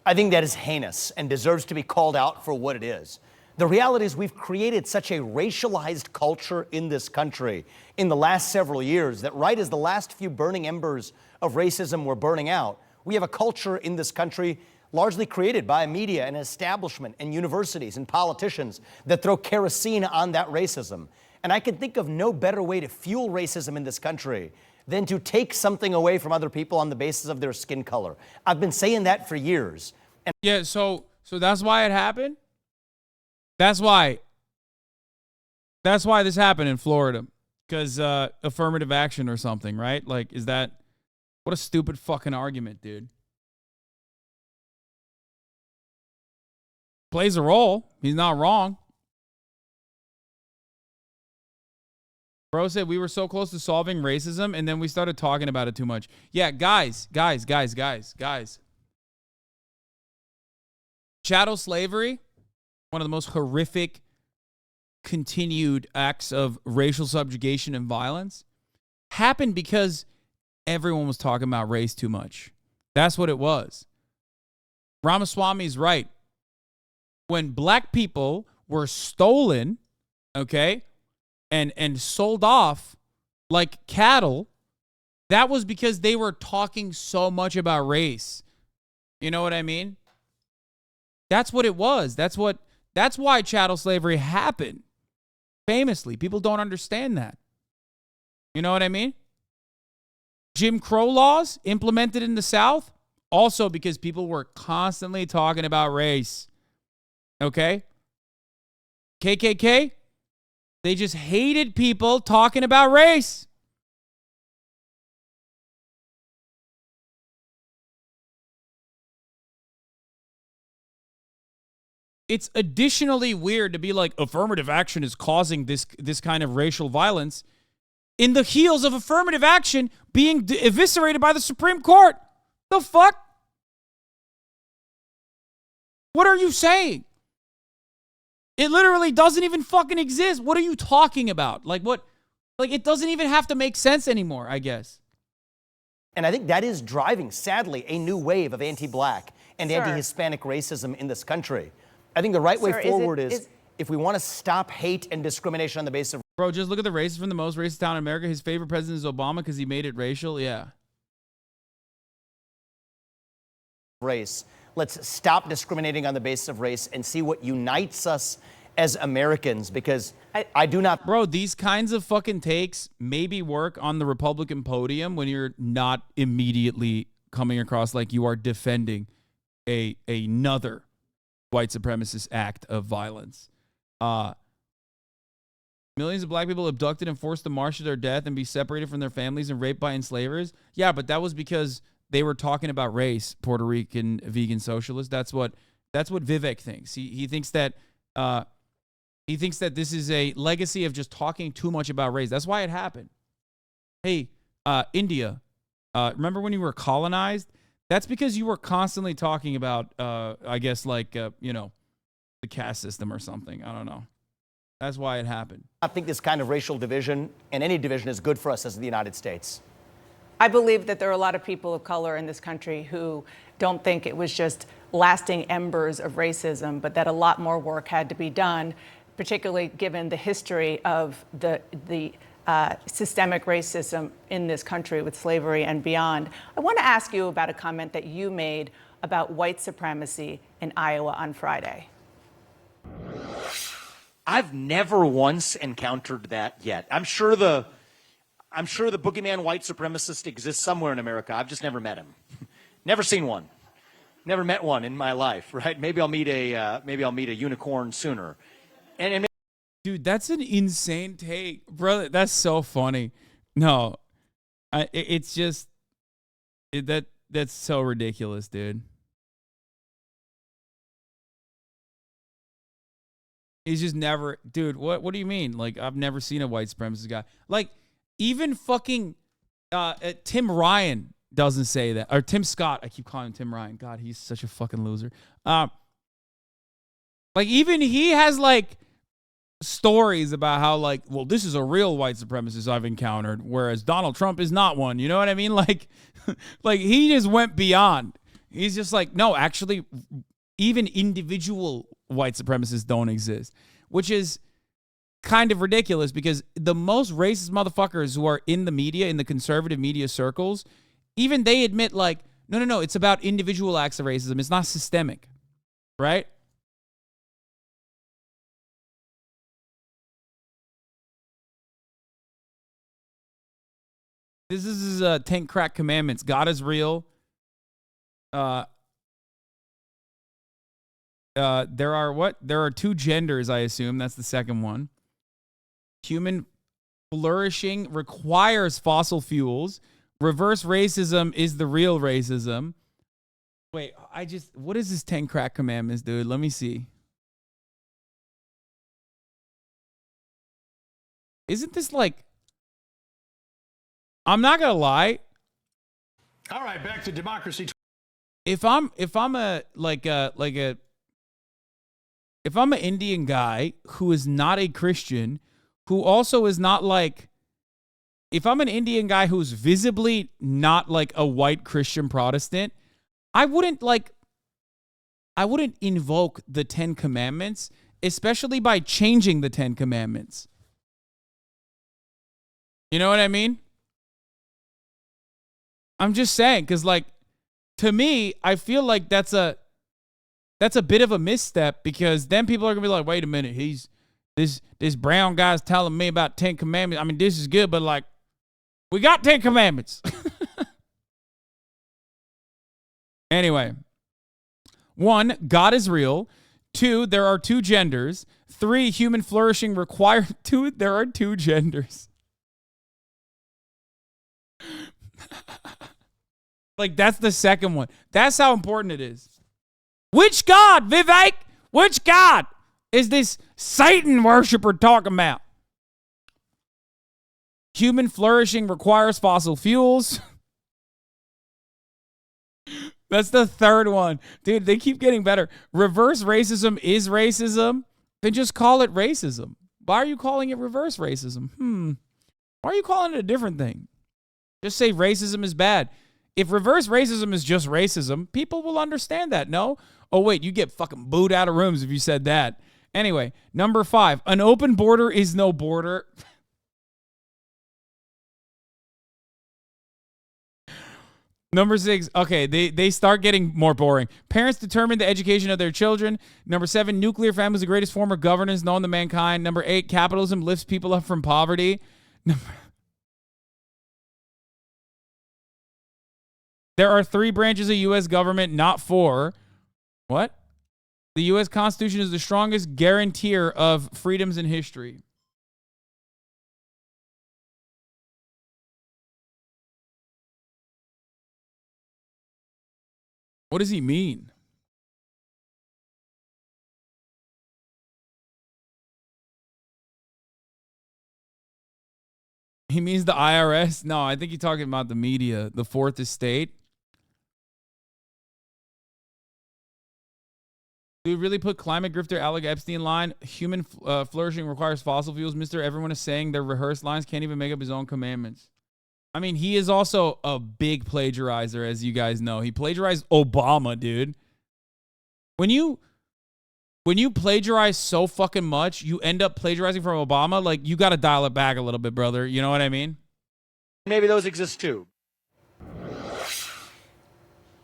I think that is heinous and deserves to be called out for what it is. The reality is we've created such a racialized culture in this country in the last several years that right as the last few burning embers of racism were burning out, we have a culture in this country largely created by media and establishment and universities and politicians that throw kerosene on that racism. And I can think of no better way to fuel racism in this country than to take something away from other people on the basis of their skin color. I've been saying that for years. And
yeah, so that's why it happened? That's why this happened in Florida. Because affirmative action or something, right? Like, is that... What a stupid fucking argument, dude. Plays a role. He's not wrong. Bro said we were so close to solving racism, and then we started talking about it too much. Yeah, guys. Chattel slavery, one of the most horrific continued acts of racial subjugation and violence, happened because everyone was talking about race too much. That's what it was. Ramaswamy's right. When black people were stolen, okay, and sold off like cattle, that was because they were talking so much about race. You know what I mean? That's what it was. That's why chattel slavery happened. Famously, people don't understand that. You know what I mean? Jim Crow laws implemented in the South, also because people were constantly talking about race. Okay? KKK, they just hated people talking about race. It's additionally weird to be like, affirmative action is causing this kind of racial violence in the heels of affirmative action being eviscerated by the Supreme Court. The fuck? What are you saying? It literally doesn't even fucking exist. What are you talking about? Like what? Like it doesn't even have to make sense anymore, I guess.
And I think that is driving, sadly, a new wave of anti-black and anti-Hispanic racism in this country. I think the right way forward is if we want to stop hate and discrimination on the basis of...
Bro, just look at the races from the most racist town in America. His favorite president is Obama because he made it racial. Yeah.
Race. Let's stop discriminating on the basis of race and see what unites us as Americans, because I do not...
Bro, these kinds of fucking takes maybe work on the Republican podium when you're not immediately coming across like you are defending another white supremacist act of violence. Millions of black people abducted and forced to march to their death and be separated from their families and raped by enslavers. Yeah, but that was because they were talking about race, Puerto Rican vegan socialists. That's what Vivek thinks. He thinks that this is a legacy of just talking too much about race. That's why it happened. Hey, India, remember when you were colonized? That's because you were constantly talking about, I guess, like, the caste system or something. I don't know. That's why it happened.
I think this kind of racial division and any division is good for us as the United States.
I believe that there are a lot of people of color in this country who don't think it was just lasting embers of racism, but that a lot more work had to be done, particularly given the history of the systemic racism in this country with slavery and beyond. I want to ask you about a comment that you made about white supremacy in Iowa on Friday.
I've never once encountered that yet. I'm sure the boogeyman white supremacist exists somewhere in America. I've just never met him. Never seen one. Never met one in my life, right? Maybe I'll meet a unicorn sooner. And
dude, that's an insane take, brother. That's so funny. No, it's just that's so ridiculous, dude. He's just never, dude. What do you mean? Like, I've never seen a white supremacist guy. Like, even fucking Tim Ryan doesn't say that, or Tim Scott. I keep calling him Tim Ryan. God, he's such a fucking loser. Like, Like, even he has, like, stories about how, like, well, this is a real white supremacist I've encountered, whereas Donald Trump is not one. You know what I mean? Like, like, he just went beyond. He's just like, no, actually, even individual white supremacists don't exist, which is kind of ridiculous because the most racist motherfuckers who are in the media, in the conservative media circles, even they admit, like, no, it's about individual acts of racism. It's not systemic, right? This is 10 crack commandments. God is real. There are what? There are two genders, I assume. That's the second one. Human flourishing requires fossil fuels. Reverse racism is the real racism. Wait, what is this 10 crack commandments, dude? Let me see. Isn't this like, I'm not gonna lie.
All right, back to democracy.
If I'm an Indian guy who is not a Christian, who also is not like, if I'm an Indian guy who's visibly not like a white Christian Protestant, I wouldn't invoke the 10 commandments, especially by changing the 10 commandments. You know what I mean? I'm just saying, because, like, to me, I feel like that's a bit of a misstep, because then people are gonna be like, wait a minute, this brown guy's telling me about 10 commandments. I mean, this is good, but, like, we got 10 commandments. Anyway, 1, God is real. 2, there are 2 genders. 3, human flourishing requires 2, there are 2 genders. Like, that's the second one. That's how important it is. Which God, Vivek? Which God is this Satan worshiper talking about? Human flourishing requires fossil fuels. That's the third one. Dude, they keep getting better. Reverse racism is racism. Then just call it racism. Why are you calling it reverse racism? Why are you calling it a different thing? Just say racism is bad. If reverse racism is just racism, people will understand that, no? Oh, wait, you get fucking booed out of rooms if you said that. Anyway, number 5, an open border is no border. Number 6, okay, they start getting more boring. Parents determine the education of their children. Number 7, nuclear family is the greatest form of governance known to mankind. Number 8, capitalism lifts people up from poverty. There are 3 branches of U.S. government, not 4. What? The U.S. Constitution is the strongest guarantor of freedoms in history. What does he mean? He means the IRS? No, I think you're talking about the media, the fourth estate. Do we really put climate grifter Alec Epstein line? Human flourishing requires fossil fuels. Mr. Everyone is saying their rehearsed lines, can't even make up his own commandments. I mean, he is also a big plagiarizer, as you guys know. He plagiarized Obama, dude. When you plagiarize so fucking much, you end up plagiarizing from Obama, like, you got to dial it back a little bit, brother. You know what I mean?
Maybe those exist too.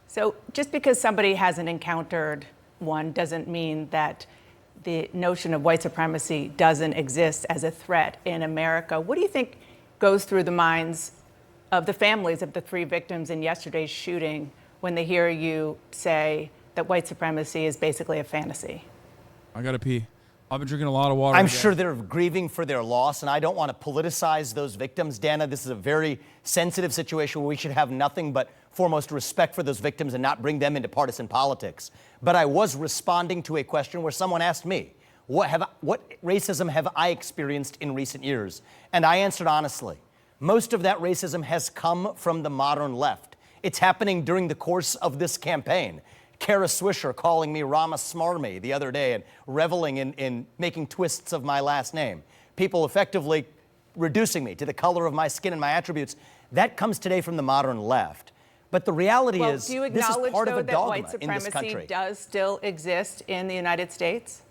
So just because somebody hasn't encountered one doesn't mean that the notion of white supremacy doesn't exist as a threat in America. What do you think goes through the minds of the families of the 3 victims in yesterday's shooting when they hear you say that white supremacy is basically a fantasy?
I gotta pee. I've been drinking a lot of water.
I'm sure they're grieving for their loss, and I don't want to politicize those victims. Dana, this is a very sensitive situation where we should have nothing but foremost respect for those victims and not bring them into partisan politics. But I was responding to a question where someone asked me, what racism have I experienced in recent years? And I answered honestly. Most of that racism has come from the modern left. It's happening during the course of this campaign. Kara Swisher calling me Rama Smarmy the other day and reveling in making twists of my last name. People effectively reducing me to the color of my skin and my attributes. That comes today from the modern left. But the reality is,
do you
this is
acknowledge,
part of
though,
a
that white
dogma in this
supremacy
country.
does still exist in the United States?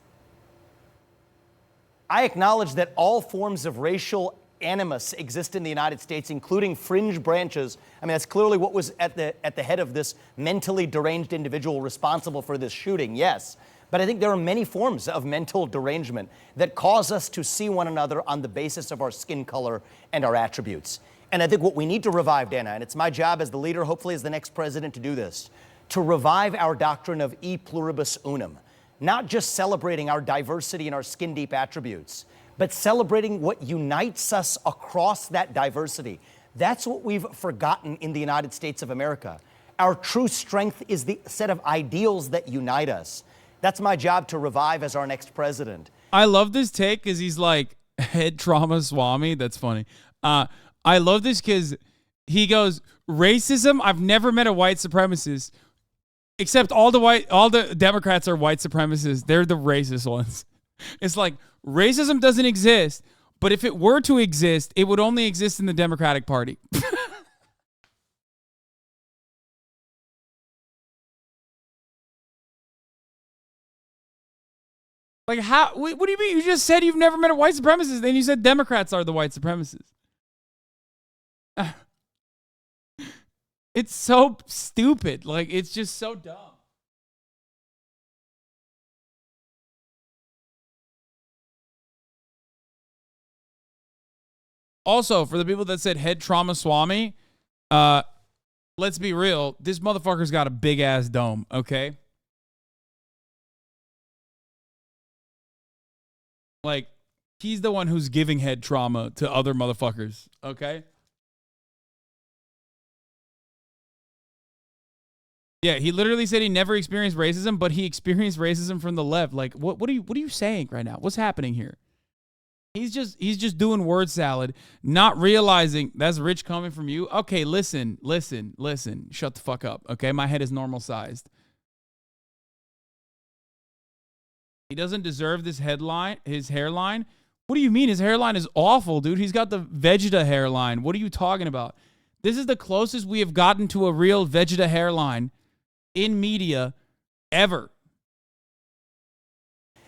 I acknowledge that all forms of racial animus exist in the United States, including fringe branches. I mean, that's clearly what was at the head of this mentally deranged individual responsible for this shooting, yes. But I think there are many forms of mental derangement that cause us to see one another on the basis of our skin color and our attributes. And I think what we need to revive, Dana, and it's my job as the leader, hopefully as the next president, to do this, to revive our doctrine of e pluribus unum, not just celebrating our diversity and our skin-deep attributes, but celebrating what unites us across that diversity. That's what we've forgotten in the United States of America. Our true strength is the set of ideals that unite us. That's my job to revive as our next president.
I love this take because he's like head trauma swami. That's funny. I love this because he goes, racism, I've never met a white supremacist, except all the Democrats are white supremacists. They're the racist ones. It's like, racism doesn't exist, but if it were to exist, it would only exist in the Democratic Party. Like, how? What do you mean? You just said you've never met a white supremacist, then you said Democrats are the white supremacists. It's so stupid. Like, it's just so dumb. Also, for the people that said head trauma swami, let's be real. This motherfucker's got a big ass dome, okay? Like, he's the one who's giving head trauma to other motherfuckers, okay? Yeah, he literally said he never experienced racism, but he experienced racism from the left. Like, what are you saying right now? What's happening here? He's just doing word salad, not realizing that's rich coming from you. Okay, listen. Shut the fuck up, okay? My head is normal sized. He doesn't deserve this headline, his hairline. What do you mean? His hairline is awful, dude. He's got the Vegeta hairline. What are you talking about? This is the closest we have gotten to a real Vegeta hairline in media ever.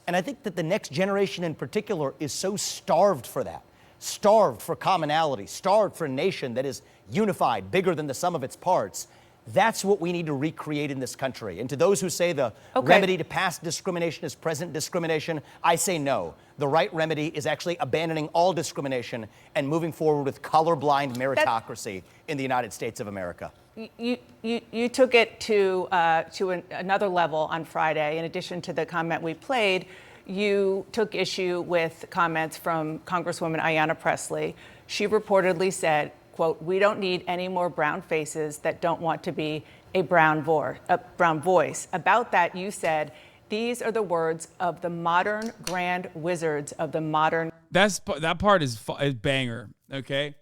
And I think that the next generation in particular is so starved for that, starved for commonality, starved for a nation that is unified, bigger than the sum of its parts. That's what we need to recreate in this country. And to those who say the remedy to past discrimination is present discrimination, I say no. The right remedy is actually abandoning all discrimination and moving forward with colorblind meritocracy in the United States of America.
You took it to another level on Friday. In addition to the comment we played, you took issue with comments from Congresswoman Ayanna Pressley. She reportedly said, quote, "We don't need any more brown faces that don't want to be a brown voice." About that, you said, "These are the words of the modern grand wizards of the modern."
That part is banger, okay?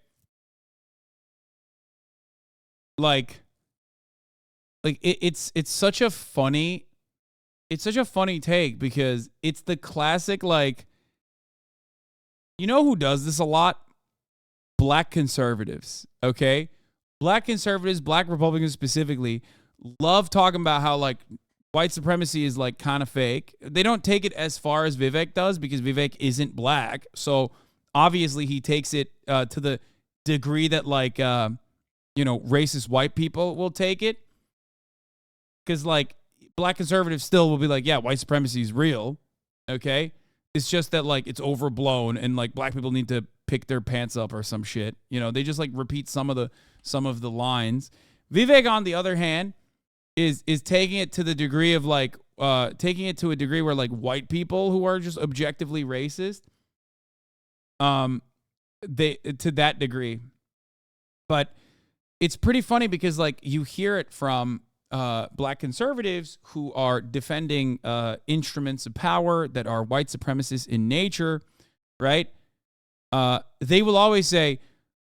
Like it's such a funny take because it's the classic, like, you know who does this a lot? Black conservatives, okay? Black conservatives, black Republicans specifically, love talking about how, like, white supremacy is, like, kind of fake. They don't take it as far as Vivek does because Vivek isn't black. So obviously he takes it to the degree that, like, racist white people will take it. Because, like, black conservatives still will be like, yeah, white supremacy is real, okay? It's just that, like, it's overblown and, like, black people need to pick their pants up or some shit. You know, they just, like, repeat some of the lines. Vivek, on the other hand, is taking it to the degree of, like, taking it to a degree where, like, white people who are just objectively racist, they to that degree. But it's pretty funny because, like, you hear it from black conservatives who are defending instruments of power that are white supremacists in nature, right? They will always say,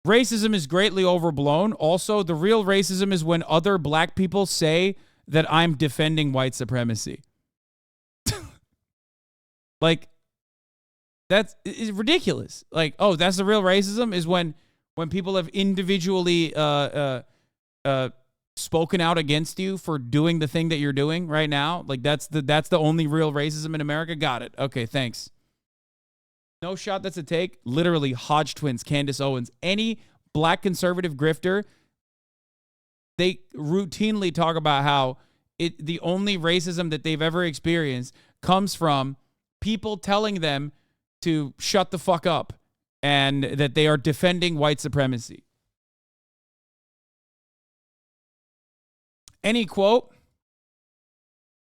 racism is greatly overblown. Also, the real racism is when other black people say that I'm defending white supremacy. Like, that's it's ridiculous. Like, oh, that's the real racism, is when people have individually spoken out against you for doing the thing that you're doing right now. Like, that's the only real racism in America. Got it. Okay, thanks. No shot that's a take. Literally, Hodge twins, Candace Owens, any black conservative grifter, they routinely talk about how the only racism that they've ever experienced comes from people telling them to shut the fuck up and that they are defending white supremacy. Any quote?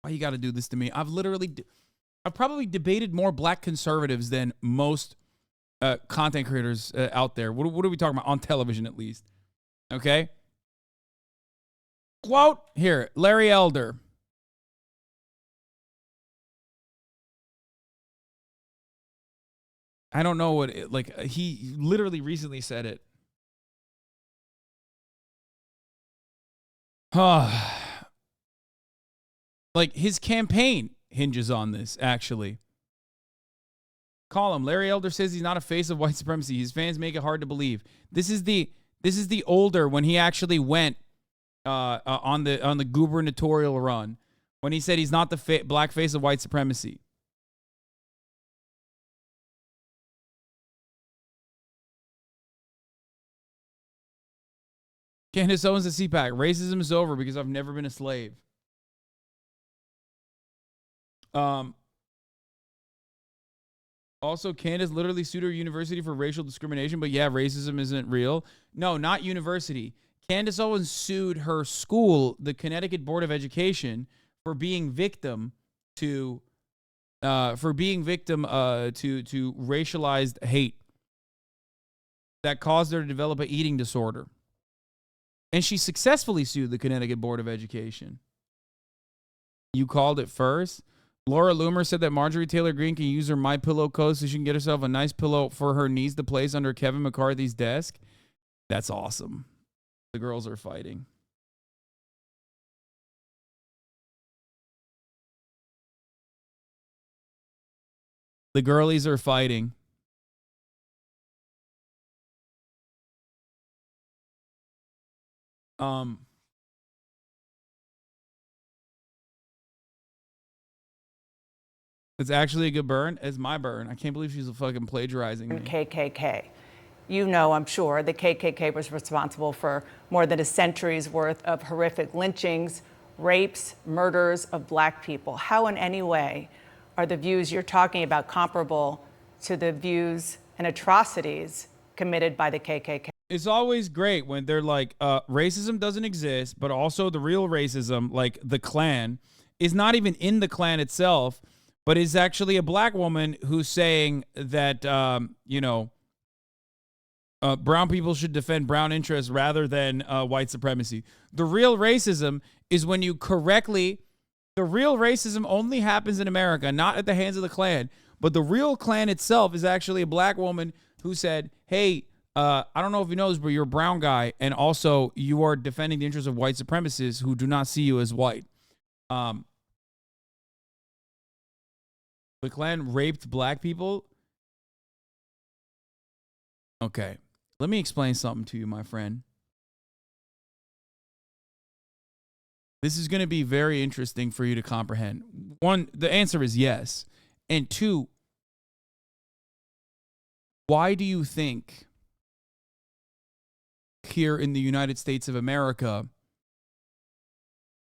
Why you got to do this to me? I've probably debated more black conservatives than most content creators out there. What are we talking about? On television, at least. Okay? Quote here, Larry Elder. I don't know what he literally recently said it. Like, his campaign hinges on this, actually. Call him. Larry Elder says he's not a face of white supremacy. His fans make it hard to believe. This is the older when he actually went on the gubernatorial run, when he said he's not the black face of white supremacy. Candace Owens at CPAC. Racism is over because I've never been a slave. Also, Candace literally sued her university for racial discrimination, but yeah, racism isn't real. No, not university. Candace Owens sued her school, the Connecticut Board of Education, for being victim to racialized hate that caused her to develop an eating disorder. And she successfully sued the Connecticut Board of Education. You called it first. Laura Loomer said that Marjorie Taylor Greene can use her MyPillow code so she can get herself a nice pillow for her knees to place under Kevin McCarthy's desk. That's awesome. The girls are fighting. The girlies are fighting. It's actually a good burn. It's my burn. I can't believe she's fucking plagiarizing me.
KKK. You know, I'm sure, the KKK was responsible for more than a century's worth of horrific lynchings, rapes, murders of black people. How in any way are the views you're talking about comparable to the views and atrocities committed by the KKK?
It's always great when they're like, racism doesn't exist, but also the real racism, like the Klan, is not even in the Klan itself, but is actually a black woman who's saying that, brown people should defend brown interests rather than white supremacy. The real racism is when you correctly, the real racism only happens in America, not at the hands of the Klan, but the real Klan itself is actually a black woman who said, hey, I don't know if you know this, but you're a brown guy, and also you are defending the interests of white supremacists who do not see you as white. The Klan raped black people. Okay, let me explain something to you, my friend. This is going to be very interesting for you to comprehend. One, the answer is yes. And two, why do you think here in the United States of America,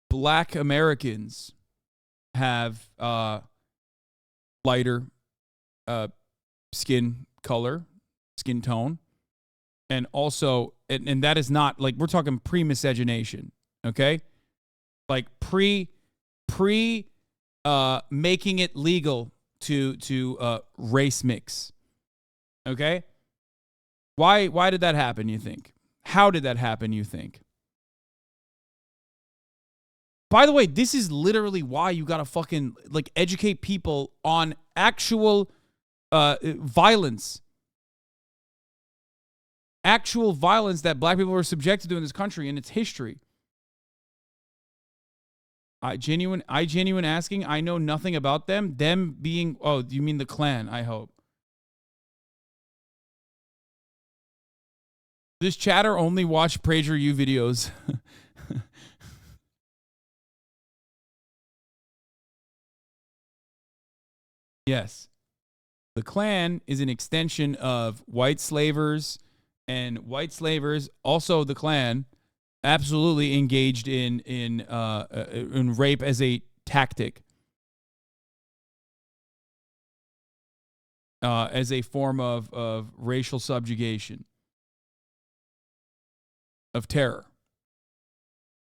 black Americans have lighter skin color, skin tone, and also, and that is not, like, we're talking pre-miscegenation, okay? Like making it legal to race mix, okay? Why did that happen, you think? How did that happen, you think? By the way, this is literally why you gotta fucking, like, educate people on actual violence. Actual violence that black people were subjected to in this country and its history. I genuine asking. I know nothing about them. Them being, oh, you mean the Klan? I hope. This chatter only watch PragerU videos. Yes. The Klan is an extension of white slavers, and white slavers, also the Klan, absolutely engaged in rape as a tactic, as a form of racial subjugation, of terror,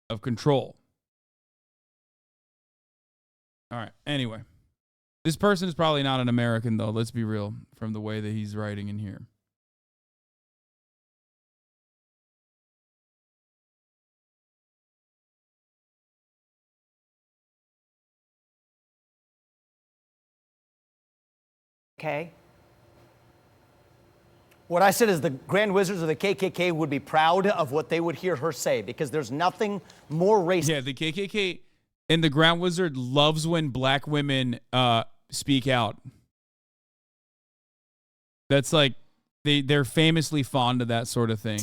of control. All right. Anyway, this person is probably not an American, though. Let's be real, from the way that he's writing in here.
Okay. What I said is the Grand Wizards of the KKK would be proud of what they would hear her say, because there's nothing more racist.
Yeah, the KKK and the Grand Wizard loves when black women speak out. That's like, they're famously fond of that sort of thing.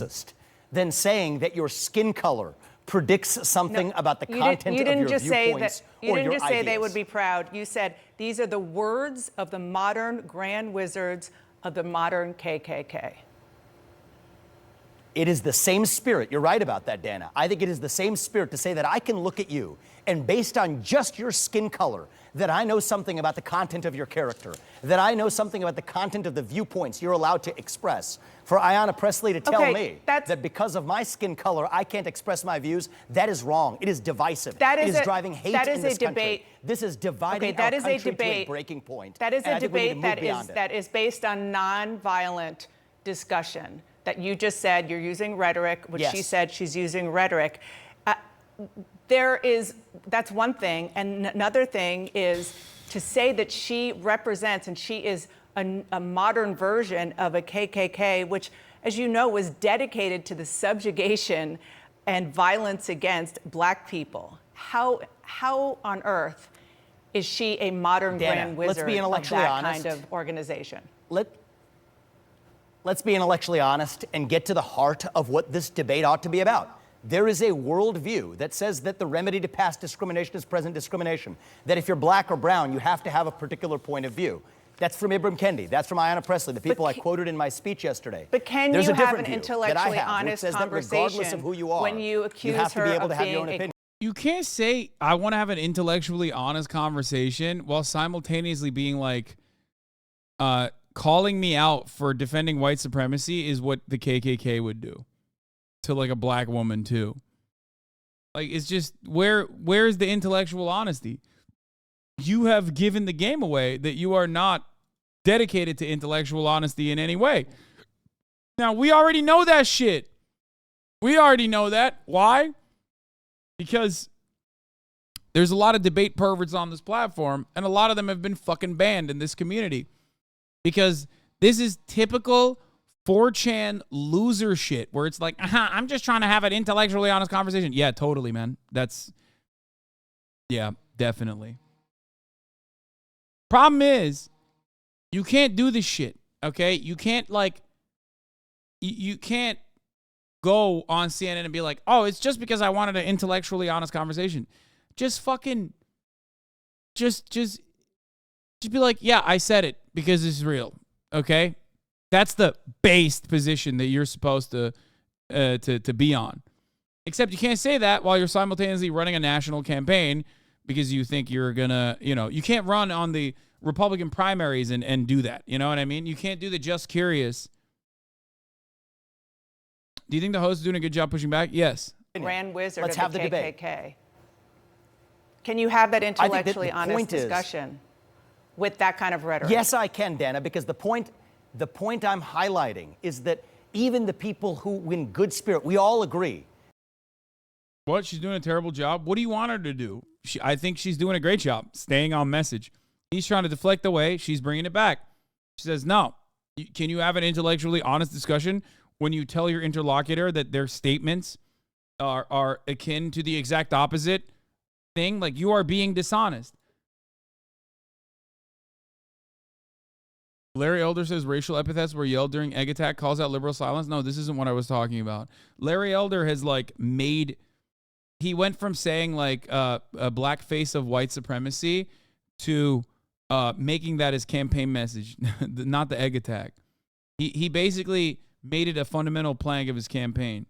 Than saying that your skin color predicts something about the content of your viewpoints or your
You didn't just say they
ideas.
would be proud. You said these are the words of the modern Grand Wizards of the modern KKK.
It is the same spirit. You're right about that, Dana. I think it is the same spirit to say that I can look at you and based on just your skin color, that I know something about the content of your character, that I know something about the content of the viewpoints you're allowed to express. For Ayanna Pressley to tell me that because of my skin color, I can't express my views, that is wrong. It is divisive. It is driving hate in this country. This is dividing our country to a breaking point.
That is
And
a
I think we need to
debate
move beyond it.
that is based on nonviolent discussion. That you just said you're using rhetoric, which she
Yes.
said she's using rhetoric. That's one thing. And another thing is to say that she represents and she is a modern version of a KKK, which, as you know, was dedicated to the subjugation and violence against black people. How on earth is she a modern
Dana,
Grand
let's
Wizard
be
of
intellectually
that
honest.
kind of organization?
Let's be intellectually honest and get to the heart of what this debate ought to be about. There is a worldview that says that the remedy to past discrimination is present discrimination, that if you're black or brown, you have to have a particular point of view. That's from Ibram Kendi. That's from Ayanna Pressley, the people I quoted in my speech yesterday.
But can
There's
you
a
have
different
an
view that I
intellectually
have, which
honest
says that regardless
conversation
of who you are,
when you accuse
have to
her
be able
of
to have your
being
own
a
opinion.
You can't say I want to have an intellectually honest conversation while simultaneously being like, calling me out for defending white supremacy is what the KKK would do to like a black woman too. Like, it's just, where's the intellectual honesty? You have given the game away that you are not dedicated to intellectual honesty in any way. Now, we already know that shit. We already know that. Why? Because there's a lot of debate perverts on this platform, and a lot of them have been fucking banned in this community. Because this is typical 4chan loser shit where it's like, I'm just trying to have an intellectually honest conversation. Yeah, totally, man. Yeah, definitely. Problem is, you can't do this shit, okay? You can't, you can't go on CNN and be like, oh, it's just because I wanted an intellectually honest conversation. Just fucking, just be like, yeah, I said it because it's real, okay? That's the based position that you're supposed to be on. Except you can't say that while you're simultaneously running a national campaign because you think you're gonna, you can't run on the Republican primaries and do that. You know what I mean? You can't do the just curious. Do you think the host is doing a good job pushing back? Yes.
Grand Wizard
Let's
of
have
the
the debate.
KKK. Can you have that
I think that
intellectually
the
honest
point is-
discussion with that kind of rhetoric?
Yes, I can, Dana, because the point I'm highlighting is that even the people who in good spirit, we all agree.
What? She's doing a terrible job? What do you want her to do? I think she's doing a great job staying on message. He's trying to deflect away. She's bringing it back. She says, no. Can you have an intellectually honest discussion when you tell your interlocutor that their statements are akin to the exact opposite thing. Like, you are being dishonest. Larry Elder says racial epithets were yelled during egg attack, calls out liberal silence. No, this isn't what I was talking about. Larry Elder has like he went from saying like a black face of white supremacy to making that his campaign message, not the egg attack. He basically made it a fundamental plank of his campaign.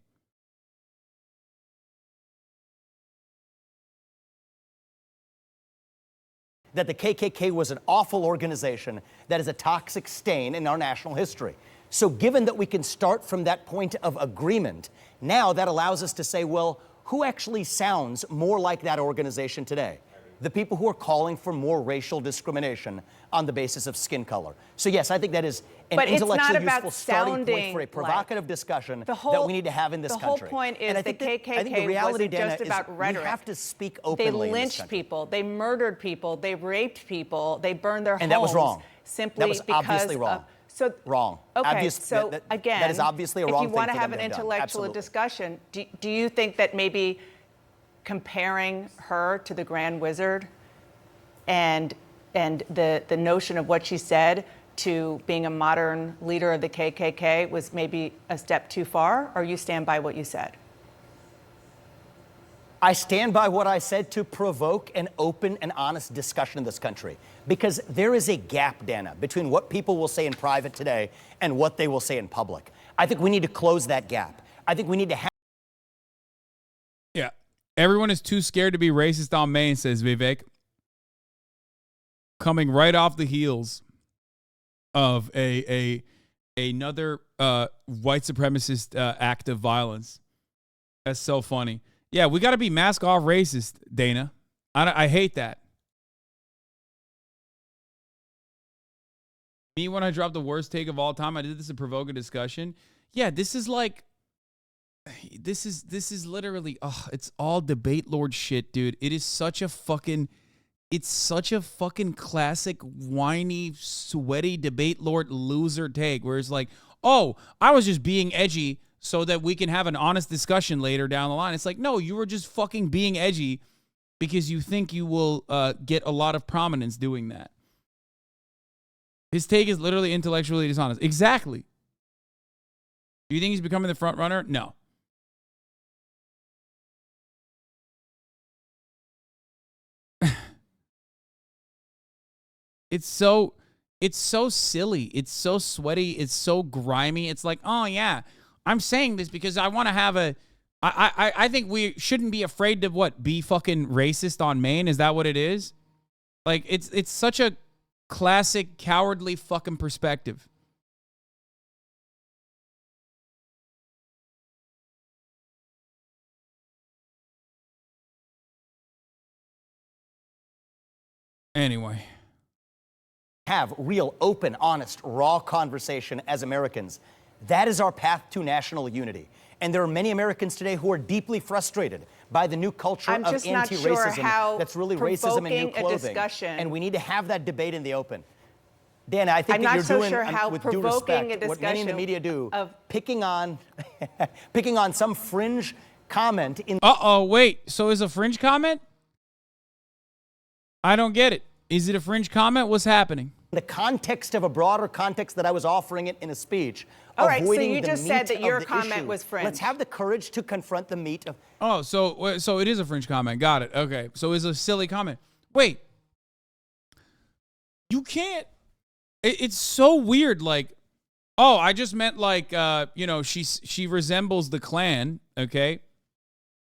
That the KKK was an awful organization that is a toxic stain in our national history. So given that we can start from that point of agreement, now that allows us to say, well, who actually sounds more like that organization today? The people who are calling for more racial discrimination on the basis of skin color. So yes, I think that is an intellectually useful starting point for a provocative discussion that we need to have in this country.
The whole point is the KKK wasn't just about rhetoric.
We have to speak openly.
They lynched people, they murdered people, they raped people, they burned their homes.
And that was wrong.
Simply
that was obviously wrong.
Wrong.
Okay,
again,
that is obviously a wrong thing.
If you want to
for
have
them
an
to have done.
intellectual
Absolutely.
discussion, do you think that maybe comparing her to the Grand Wizard and the notion of what she said to being a modern leader of the KKK was maybe a step too far, or you stand by what you said?
I stand by what I said to provoke an open and honest discussion in this country, because there is a gap, Dana, between what people will say in private today and what they will say in public. I think we need to close that gap. I think we need to have...
Yeah. Everyone is too scared to be racist on Maine, says Vivek. Coming right off the heels of another white supremacist act of violence. That's so funny. Yeah, we got to be mask off racist, Dana. I hate that. Me, when I dropped the worst take of all time, I did this to provoke a discussion. Yeah, this is like, this is literally, it's all debate lord shit, dude. It is such a fucking, it's such a fucking classic, whiny, sweaty debate lord loser take where it's like, oh, I was just being edgy so that we can have an honest discussion later down the line. It's like, no, you were just fucking being edgy because you think you will get a lot of prominence doing that. His take is literally intellectually dishonest. Exactly. Do you think he's becoming the front runner? No. It's so silly. It's so sweaty. It's so grimy. It's like, oh yeah, I'm saying this because I want to have I think we shouldn't be afraid to be fucking racist on Maine. Is that what it is? Like, it's such a classic cowardly fucking perspective. Anyway.
Have real, open, honest, raw conversation as Americans. That is our path to national unity. And there are many Americans today who are deeply frustrated by the new culture of anti-racism that's really racism in new clothing. And we need to have that debate in the open. Dana, I think that you're doing, with due respect, what many in the media do, picking on some fringe comment in...
Wait. So is a fringe comment? I don't get it. Is it a fringe comment? What's happening?
The context of a broader context that I was offering it in a speech.
All right, so you just said that your comment was fringe.
Let's have the courage to confront the meat of...
Oh, so it is a fringe comment. Got it. Okay. So it's a silly comment. Wait. You can't... It's so weird. Like, oh, I just meant like, she resembles the Klan. Okay.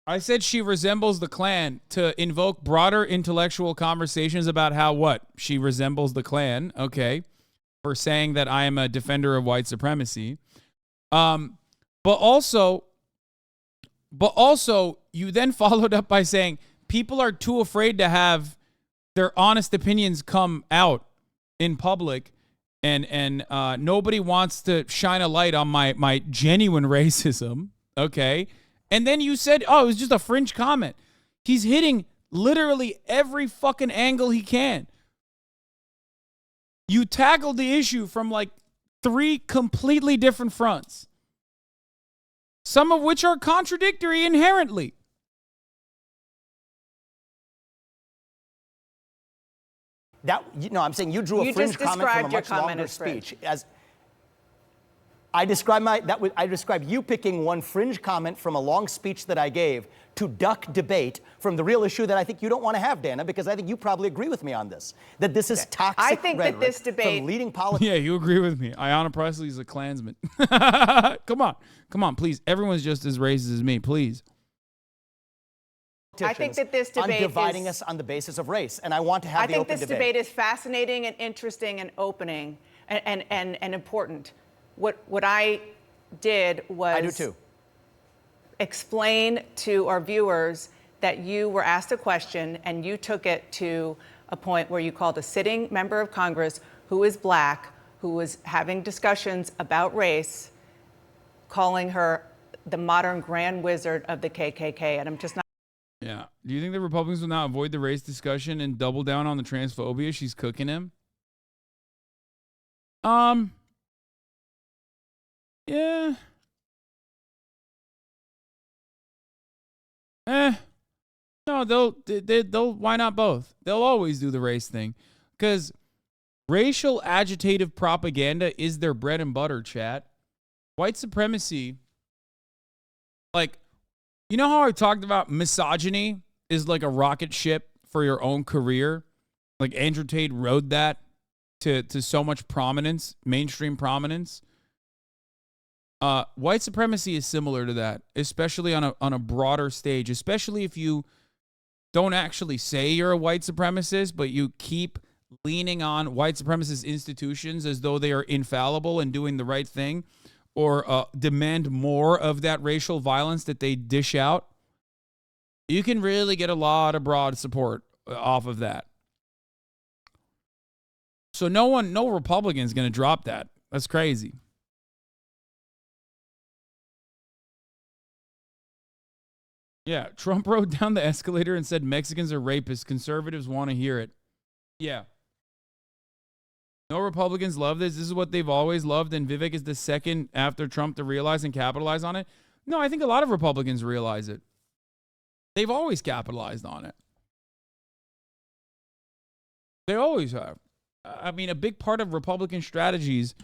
I said she resembles the Klan to invoke broader intellectual conversations about how she resembles the Klan. Okay. For saying that I am a defender of white supremacy. But also you then followed up by saying people are too afraid to have their honest opinions come out in public. And nobody wants to shine a light on my genuine racism. Okay. And then you said, oh, it was just a fringe comment. He's hitting literally every fucking angle he can. You tackled the issue from like 3 completely different fronts, some of which are contradictory inherently.
I'm saying you drew a fringe comment from a much longer speech. I described you picking one fringe comment from a long speech that I gave to duck debate from the real issue that I think you don't want to have, Dana, because I think you probably agree with me on this, that this is toxic
I think
rhetoric
that this debate
from leading politicians.
Yeah, you agree with me. Ayanna Pressley's a Klansman. Come on, please. Everyone's just as racist as me, please.
I think that this debate
on dividing us on the basis of race, and I want to have the open debate.
I think this debate is fascinating and interesting and opening and important. What I did was
I do too.
Explain to our viewers that you were asked a question and you took it to a point where you called a sitting member of Congress who is black, who was having discussions about race, calling her the modern grand wizard of the KKK, and I'm just not.
Yeah. Do you think the Republicans will now avoid the race discussion and double down on the transphobia she's cooking him? Yeah. No, they'll why not both? They'll always do the race thing because racial agitative propaganda is their bread and butter, chat. White supremacy, like, you know how I talked about misogyny is like a rocket ship for your own career? Like Andrew Tate rode that to so much prominence, mainstream prominence. White supremacy is similar to that, especially on a broader stage, especially if you don't actually say you're a white supremacist, but you keep leaning on white supremacist institutions as though they are infallible and doing the right thing, or demand more of that racial violence that they dish out. You can really get a lot of broad support off of that. So no Republican's going to drop that. That's crazy. Yeah, Trump rode down the escalator and said Mexicans are rapists. Conservatives want to hear it. Yeah. No Republicans love this. This is what they've always loved, and Vivek is the second after Trump to realize and capitalize on it. No, I think a lot of Republicans realize it. They've always capitalized on it. They always have. I mean, a big part of Republican strategies,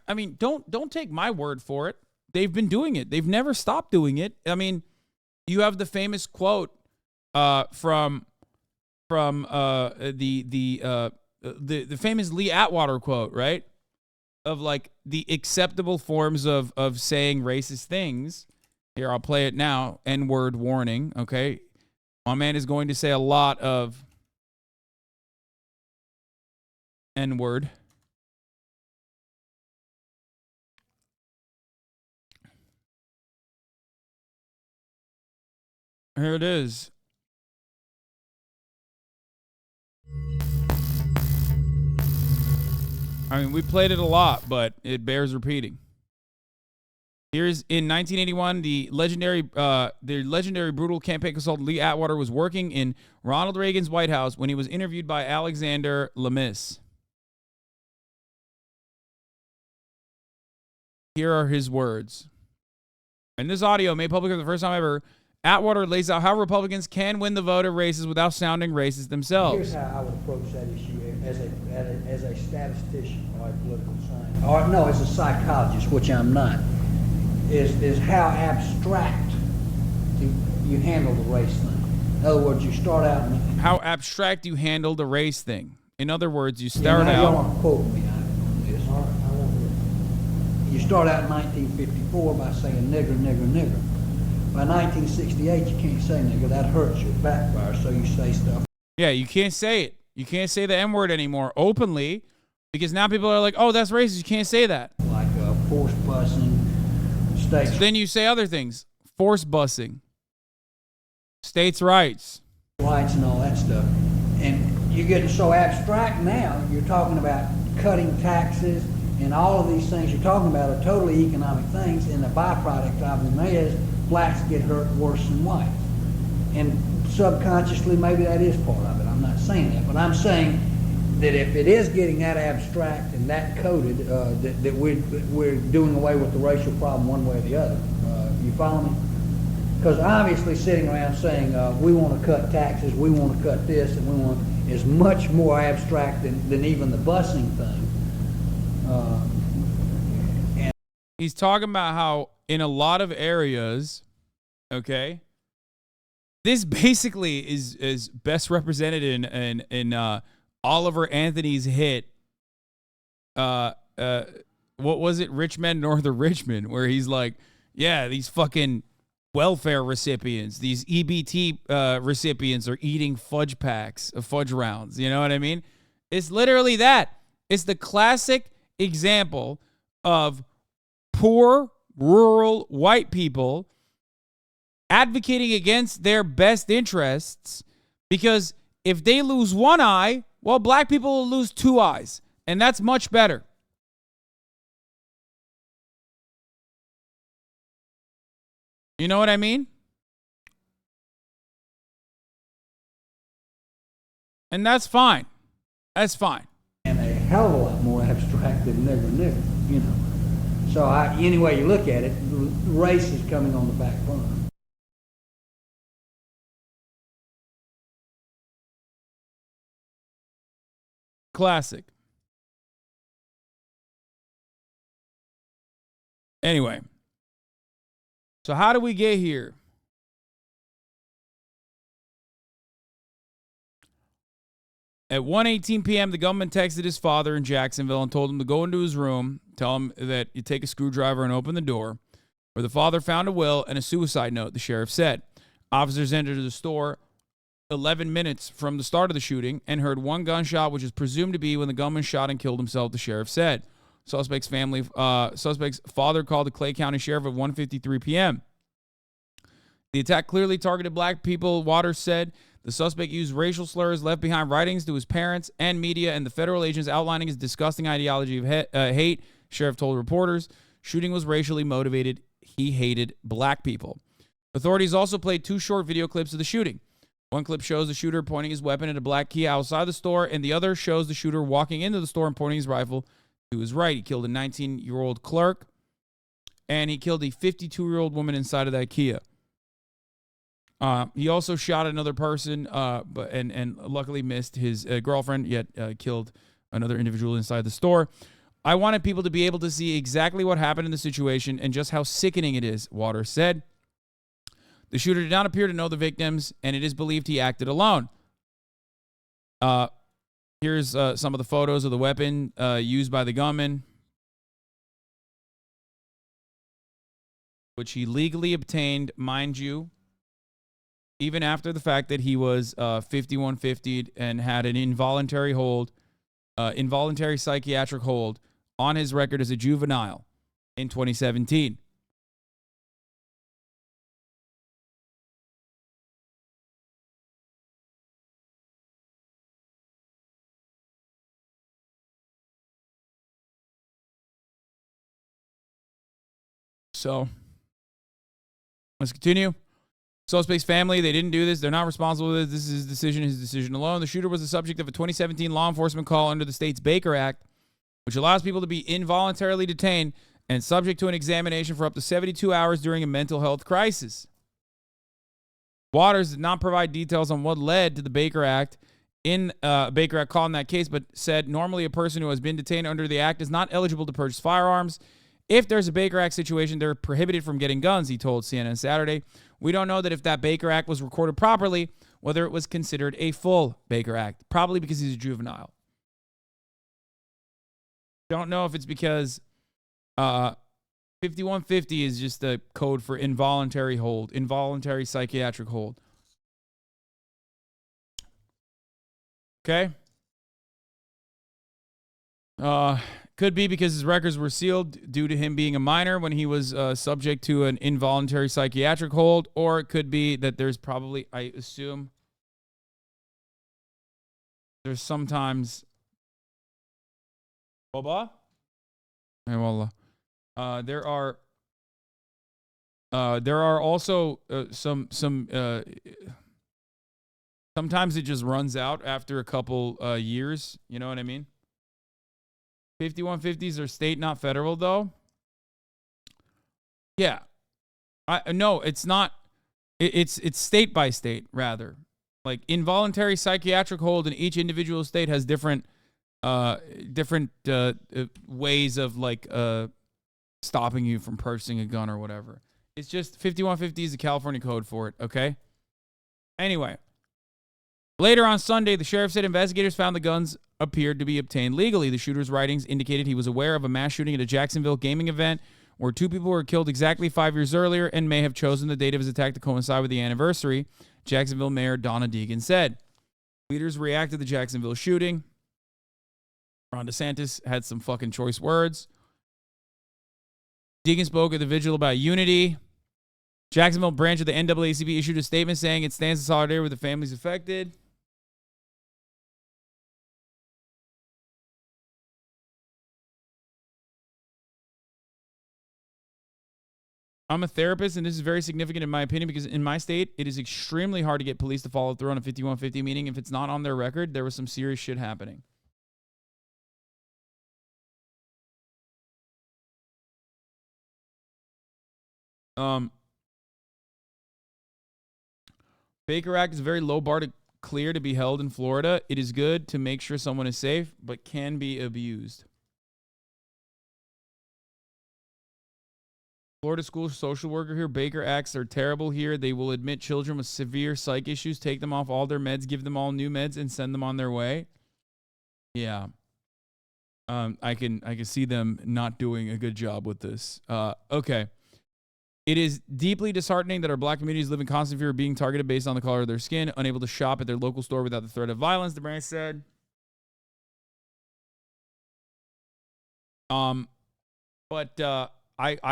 I mean, don't take my word for it. They've been doing it. They've never stopped doing it. I mean, you have the famous quote from the famous Lee Atwater quote, right? Of like the acceptable forms of saying racist things. Here, I'll play it now. N-word warning, okay? My man is going to say a lot of N-word. Here it is. I mean, we played it a lot, but it bears repeating. Here's in 1981, the legendary brutal campaign consultant Lee Atwater was working in Ronald Reagan's White House when he was interviewed by Alexander Lemis. Here are his words. In this audio, made public for the first time ever, Atwater lays out how Republicans can win the vote of races without sounding racist themselves.
Here's how I would approach that issue as a statistician or a political scientist. Or no, as a psychologist, which I'm not, is how abstract you handle the race thing. In other words, you start out...
How abstract you handle the race thing. In other words, you start out...
You don't want to quote me on this. You start out in 1954 by saying nigger, nigger, nigger. By 1968, you can't say nigger. That hurts you. It backfires, so you say stuff.
Yeah, you can't say it. You can't say the N-word anymore openly because now people are like, oh, that's racist. You can't say that.
Like force busing, states.
So then you say other things. Force busing. States' rights.
Rights and all that stuff. And you're getting so abstract now, you're talking about cutting taxes and all of these things you're talking about are totally economic things, and the byproduct of them is blacks get hurt worse than whites. And subconsciously, maybe that is part of it. I'm not saying that, but I'm saying that if it is getting that abstract and that coded, that we're doing away with the racial problem one way or the other. You follow me? Because obviously sitting around saying we want to cut taxes, we want to cut this, and we want, is much more abstract than even the busing thing.
He's talking about how in a lot of areas, okay, this basically is best represented in Oliver Anthony's hit, what was it, Rich Men North of Richmond, where he's like, yeah, these fucking welfare recipients, these EBT recipients are eating fudge packs of fudge rounds. You know what I mean? It's literally that. It's the classic example of poor, rural, white people advocating against their best interests, because if they lose one eye, well, black people will lose two eyes, and that's much better. You know what I mean? And that's fine. That's fine.
And a hell of a lot more abstract than never knew, you know. So any way you look at it, race is coming on the back burner.
Classic. Anyway, so how do we get here? At 1:18 p.m., the gunman texted his father in Jacksonville and told him to go into his room, tell him that you take a screwdriver and open the door, where the father found a will and a suicide note, the sheriff said. Officers entered the store 11 minutes from the start of the shooting and heard one gunshot, which is presumed to be when the gunman shot and killed himself, the sheriff said. Suspect's father called the Clay County Sheriff at 1:53 p.m. The attack clearly targeted black people, Waters said. The suspect used racial slurs, left behind writings to his parents and media, and the federal agents outlining his disgusting ideology of hate, sheriff told reporters. Shooting was racially motivated. He hated black people. Authorities also played two short video clips of the shooting. One clip shows the shooter pointing his weapon at a black Kia outside the store, and the other shows the shooter walking into the store and pointing his rifle to his right. He killed a 19-year-old clerk, and he killed a 52-year-old woman inside of that Kia. He also shot another person, but luckily missed his girlfriend, yet killed another individual inside the store. I wanted people to be able to see exactly what happened in the situation and just how sickening it is, Waters said. The shooter did not appear to know the victims, and it is believed he acted alone. Here's some of the photos of the weapon used by the gunman, which he legally obtained, mind you, even after the fact that he was 5150'd and had an involuntary psychiatric hold on his record as a juvenile in 2017. So, let's continue. Suspect's family, they didn't do this. They're not responsible for this. This is his decision alone. The shooter was the subject of a 2017 law enforcement call under the state's Baker Act, which allows people to be involuntarily detained and subject to an examination for up to 72 hours during a mental health crisis. Waters did not provide details on what led to the Baker Act Baker Act call in that case, but said normally a person who has been detained under the act is not eligible to purchase firearms. If there's a Baker Act situation, they're prohibited from getting guns, he told CNN Saturday. We don't know that if that Baker Act was recorded properly, whether it was considered a full Baker Act, probably because he's a juvenile. Don't know if it's because 5150 is just a code for involuntary hold, involuntary psychiatric hold. Okay? Could be because his records were sealed due to him being a minor when he was subject to an involuntary psychiatric hold, or it could be that there's probably, I assume, there's sometimes Baba? Hey, wallah. There are also some sometimes it just runs out after a couple years, you know what I mean? 5150s are state, not federal, though. Yeah. No, it's not. It's state by state, rather. Like involuntary psychiatric hold in each individual state has different ways of like stopping you from purchasing a gun or whatever. It's just 5150 is the California code for it, okay? Anyway, later on Sunday, the sheriff said investigators found the guns appeared to be obtained legally. The shooter's writings indicated he was aware of a mass shooting at a Jacksonville gaming event where 2 people were killed exactly 5 years earlier and may have chosen the date of his attack to coincide with the anniversary, Jacksonville Mayor Donna Deegan said. Leaders reacted to the Jacksonville shooting. Ron DeSantis had some fucking choice words. Deegan spoke at the vigil about unity. Jacksonville branch of the NAACP issued a statement saying it stands in solidarity with the families affected. I'm a therapist, and this is very significant in my opinion because in my state, it is extremely hard to get police to follow through on a 5150 meeting. If it's not on their record, there was some serious shit happening. Baker Act is a very low bar to clear to be held in Florida. It is good to make sure someone is safe, but can be abused. Florida school social worker here. Baker Acts are terrible here. They will admit children with severe psych issues, take them off all their meds, give them all new meds, and send them on their way. Yeah. I can see them not doing a good job with this. Okay. It is deeply disheartening that our black communities live in constant fear of being targeted based on the color of their skin, unable to shop at their local store without the threat of violence, the branch said. I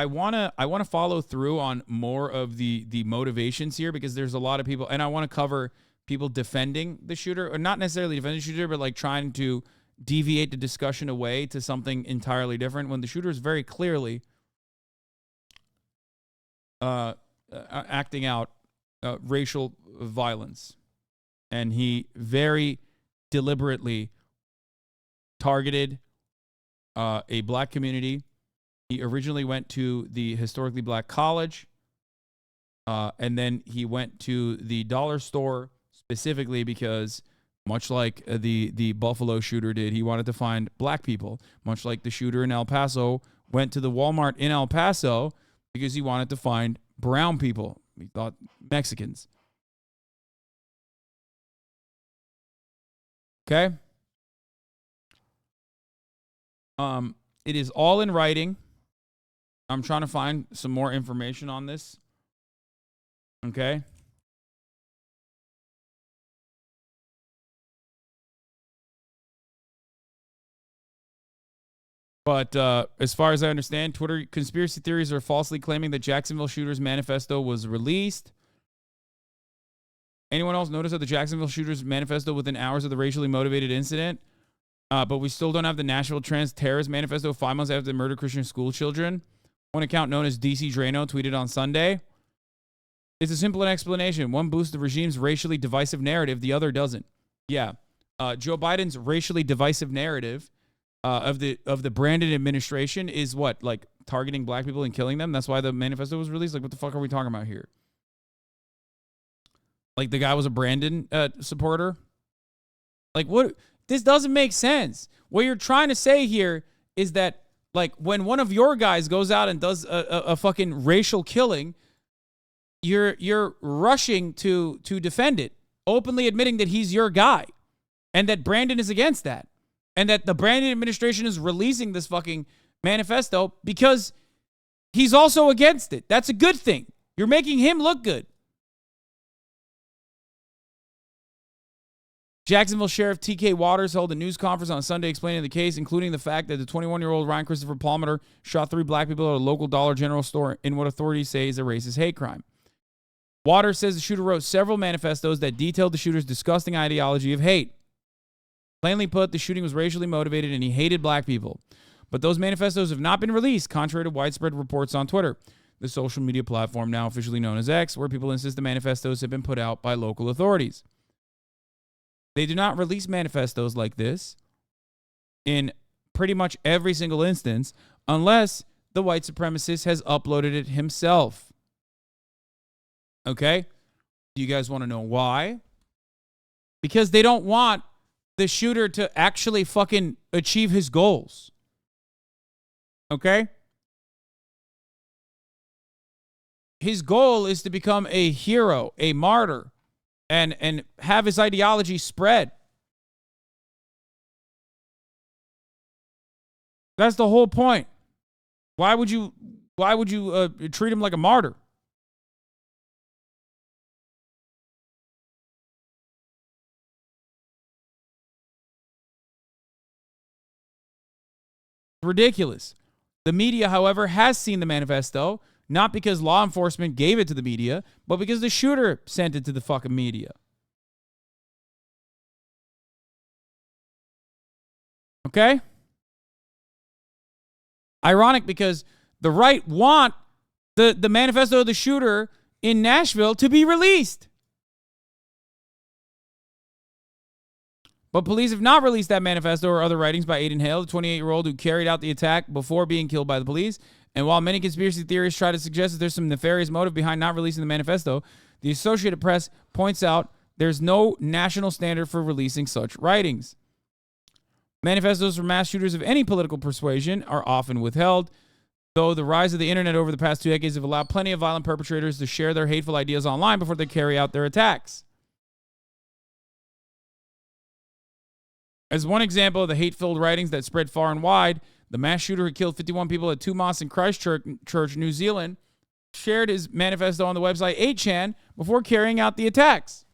wanna follow through on more of the motivations here because there's a lot of people, and I want to cover people defending the shooter, or not necessarily defending the shooter, but like trying to deviate the discussion away to something entirely different when the shooter is very clearly acting out racial violence, and he very deliberately targeted a black community. He originally went to the historically black college, and then he went to the dollar store specifically because, much like the Buffalo shooter did, he wanted to find black people. Much like the shooter in El Paso went to the Walmart in El Paso because he wanted to find brown people. He thought Mexicans. Okay? It is all in writing. I'm trying to find some more information on this. Okay? But as far as I understand, Twitter conspiracy theories are falsely claiming that Jacksonville shooter's manifesto was released. Anyone else notice that the Jacksonville shooter's manifesto within hours of the racially motivated incident? But we still don't have the Nashville Trans Terrorist Manifesto 5 months after they murdered Christian school children. One account known as DC Drano tweeted on Sunday. It's a simple explanation. One boosts the regime's racially divisive narrative, the other doesn't. Yeah. Joe Biden's racially divisive narrative of the Brandon administration is what? Like targeting black people and killing them? That's why the manifesto was released? Like, what the fuck are we talking about here? Like, the guy was a Brandon supporter? Like, what? This doesn't make sense. What you're trying to say here is that, like, when one of your guys goes out and does a fucking racial killing, you're rushing to defend it, openly admitting that he's your guy, and that Brandon is against that, and that the Brandon administration is releasing this fucking manifesto because he's also against it. That's a good thing. You're making him look good. Jacksonville Sheriff T.K. Waters held a news conference on Sunday explaining the case, including the fact that the 21-year-old Ryan Christopher Palmer shot 3 black people at a local Dollar General store in what authorities say is a racist hate crime. Waters says the shooter wrote several manifestos that detailed the shooter's disgusting ideology of hate. Plainly put, the shooting was racially motivated and he hated black people. But those manifestos have not been released, contrary to widespread reports on Twitter, the social media platform now officially known as X, where people insist the manifestos have been put out by local authorities. They do not release manifestos like this in pretty much every single instance unless the white supremacist has uploaded it himself. Okay? Do you guys want to know why? because they don't want the shooter to actually fucking achieve his goals. Okay? His goal is to become a hero, a martyr, and have his ideology spread. That's the whole point. Why would you treat him like a martyr? Ridiculous. The media, however, has seen the manifesto, not because law enforcement gave it to the media, but because the shooter sent it to the fucking media. Okay? Ironic, because the right want the manifesto of the shooter in Nashville to be released. But police have not released that manifesto or other writings by Aiden Hale, the 28-year-old who carried out the attack before being killed by the police. And while many conspiracy theorists try to suggest that there's some nefarious motive behind not releasing the manifesto, the Associated Press points out there's no national standard for releasing such writings. Manifestos for mass shooters of any political persuasion are often withheld, though the rise of the internet over the past 2 decades have allowed plenty of violent perpetrators to share their hateful ideas online before they carry out their attacks. As one example of the hate-filled writings that spread far and wide, the mass shooter who killed 51 people at 2 mosques in Christchurch, New Zealand, shared his manifesto on the website 8chan before carrying out the attacks.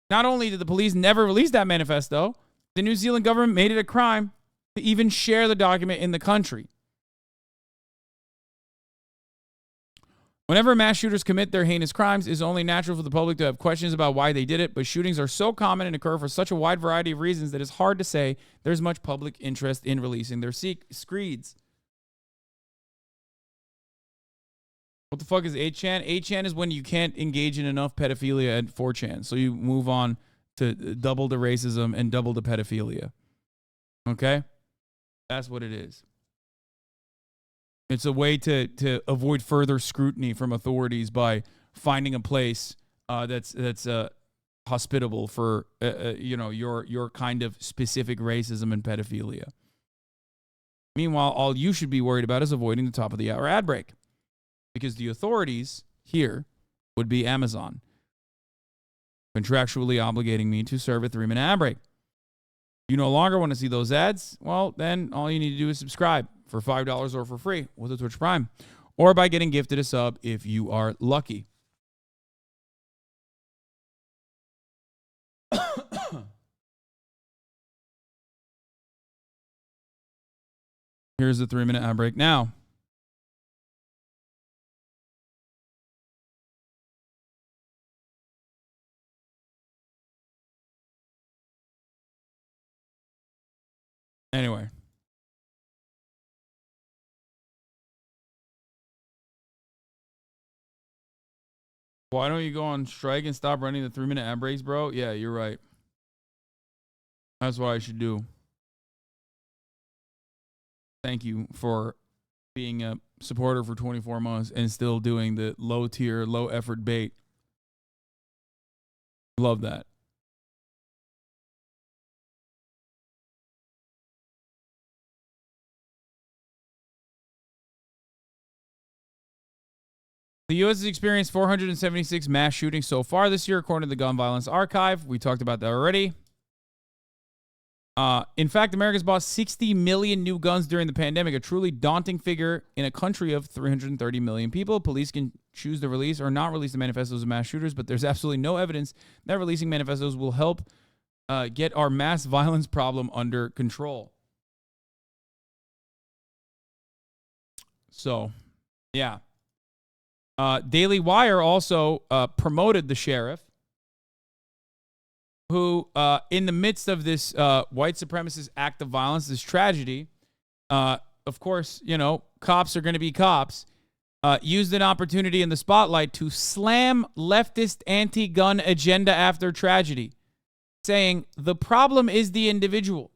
Not only did the police never release that manifesto, the New Zealand government made it a crime to even share the document in the country. Whenever mass shooters commit their heinous crimes, it's only natural for the public to have questions about why they did it, but shootings are so common and occur for such a wide variety of reasons that it's hard to say there's much public interest in releasing their screeds. What the fuck is 8chan? 8chan is when you can't engage in enough pedophilia at 4chan, so you move on to double the racism and double the pedophilia. Okay? That's what it is. It's a way to avoid further scrutiny from authorities by finding a place that's hospitable for your kind of specific racism and pedophilia. Meanwhile, all you should be worried about is avoiding the top of the hour ad break, because the authorities here would be Amazon, contractually obligating me to serve a 3-minute ad break. You no longer want to see those ads? Well, then all you need to do is subscribe for $5 or for free with a Twitch Prime, or by getting gifted a sub if you are lucky. Here's the 3-minute ad break now. Anyway. Why don't you go on strike and stop running the 3-minute ad breaks, bro? Yeah, you're right. That's what I should do. Thank you for being a supporter for 24 months and still doing the low tier, low effort bait. Love that. The U.S. has experienced 476 mass shootings so far this year, according to the Gun Violence Archive. We talked about that already. In fact, America's bought 60 million new guns during the pandemic, a truly daunting figure in a country of 330 million people. Police can choose to release or not release the manifestos of mass shooters, but there's absolutely no evidence that releasing manifestos will help get our mass violence problem under control. So, yeah. Daily Wire also promoted the sheriff who, in the midst of this white supremacist act of violence, this tragedy, of course, you know, cops are going to be cops, used an opportunity in the spotlight to slam leftist anti-gun agenda after tragedy, saying the problem is the individual.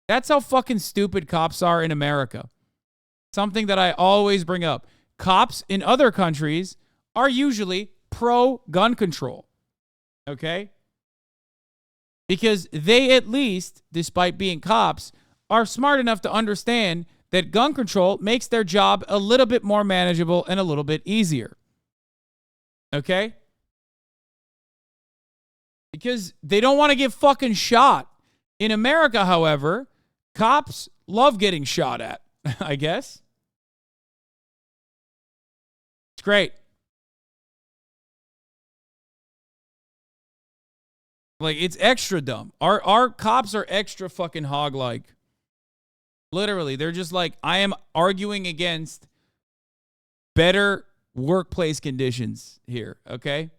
That's how fucking stupid cops are in America. Something that I always bring up. Cops in other countries are usually pro-gun control. Okay? Because they at least, despite being cops, are smart enough to understand that gun control makes their job a little bit more manageable and a little bit easier. Okay? Because they don't want to get fucking shot. In America, however, cops love getting shot at, I guess. It's great. Like, it's extra dumb. Our cops are extra fucking hog-like. Literally, they're just like, I am arguing against better workplace conditions here, okay?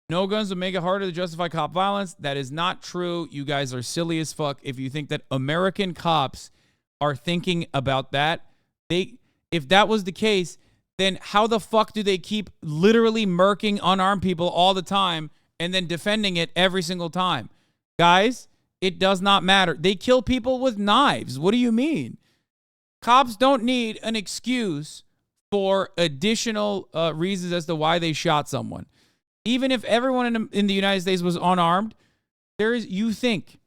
No guns would make it harder to justify cop violence. That is not true. You guys are silly as fuck if you think that American cops are thinking about that. If that was the case, then how the fuck do they keep literally murking unarmed people all the time and then defending it every single time? Guys, it does not matter. They kill people with knives. What do you mean? Cops don't need an excuse for additional reasons as to why they shot someone. Even if everyone in the United States was unarmed, you think,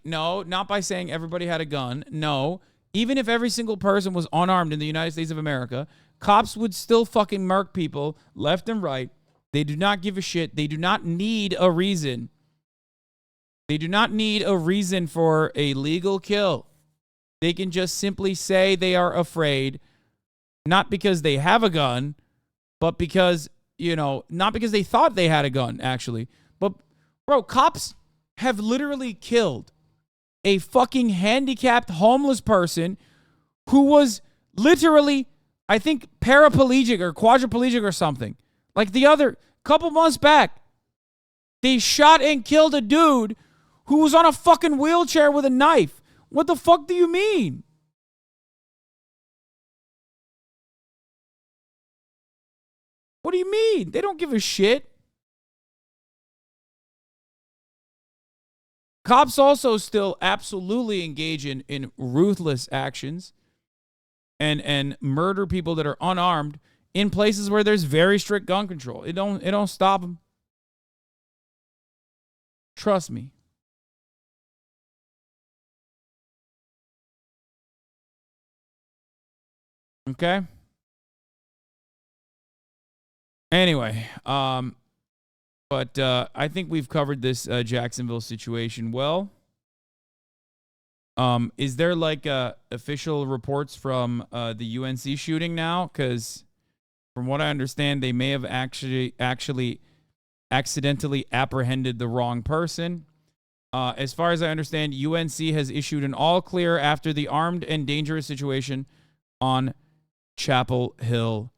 no, not by saying everybody had a gun. No, even if every single person was unarmed in the United States of America, cops would still fucking murk people left and right. They do not give a shit. They do not need a reason. They do not need a reason for a legal kill. They can just simply say they are afraid, not because they have a gun, but because, not because they thought they had a gun, actually. But, bro, cops have literally killed a fucking handicapped homeless person who was literally, I think, paraplegic or quadriplegic or something. Like the other couple months back, they shot and killed a dude who was on a fucking wheelchair with a knife. What the fuck do you mean? What do you mean? They don't give a shit. Cops also still absolutely engage in ruthless actions and murder people that are unarmed in places where there's very strict gun control. It don't stop them. Trust me. Okay? Anyway, but I think we've covered this Jacksonville situation well. Is there like official reports from the UNC shooting now? Because from what I understand, they may have actually accidentally apprehended the wrong person. As far as I understand, UNC has issued an all clear after the armed and dangerous situation on Chapel Hill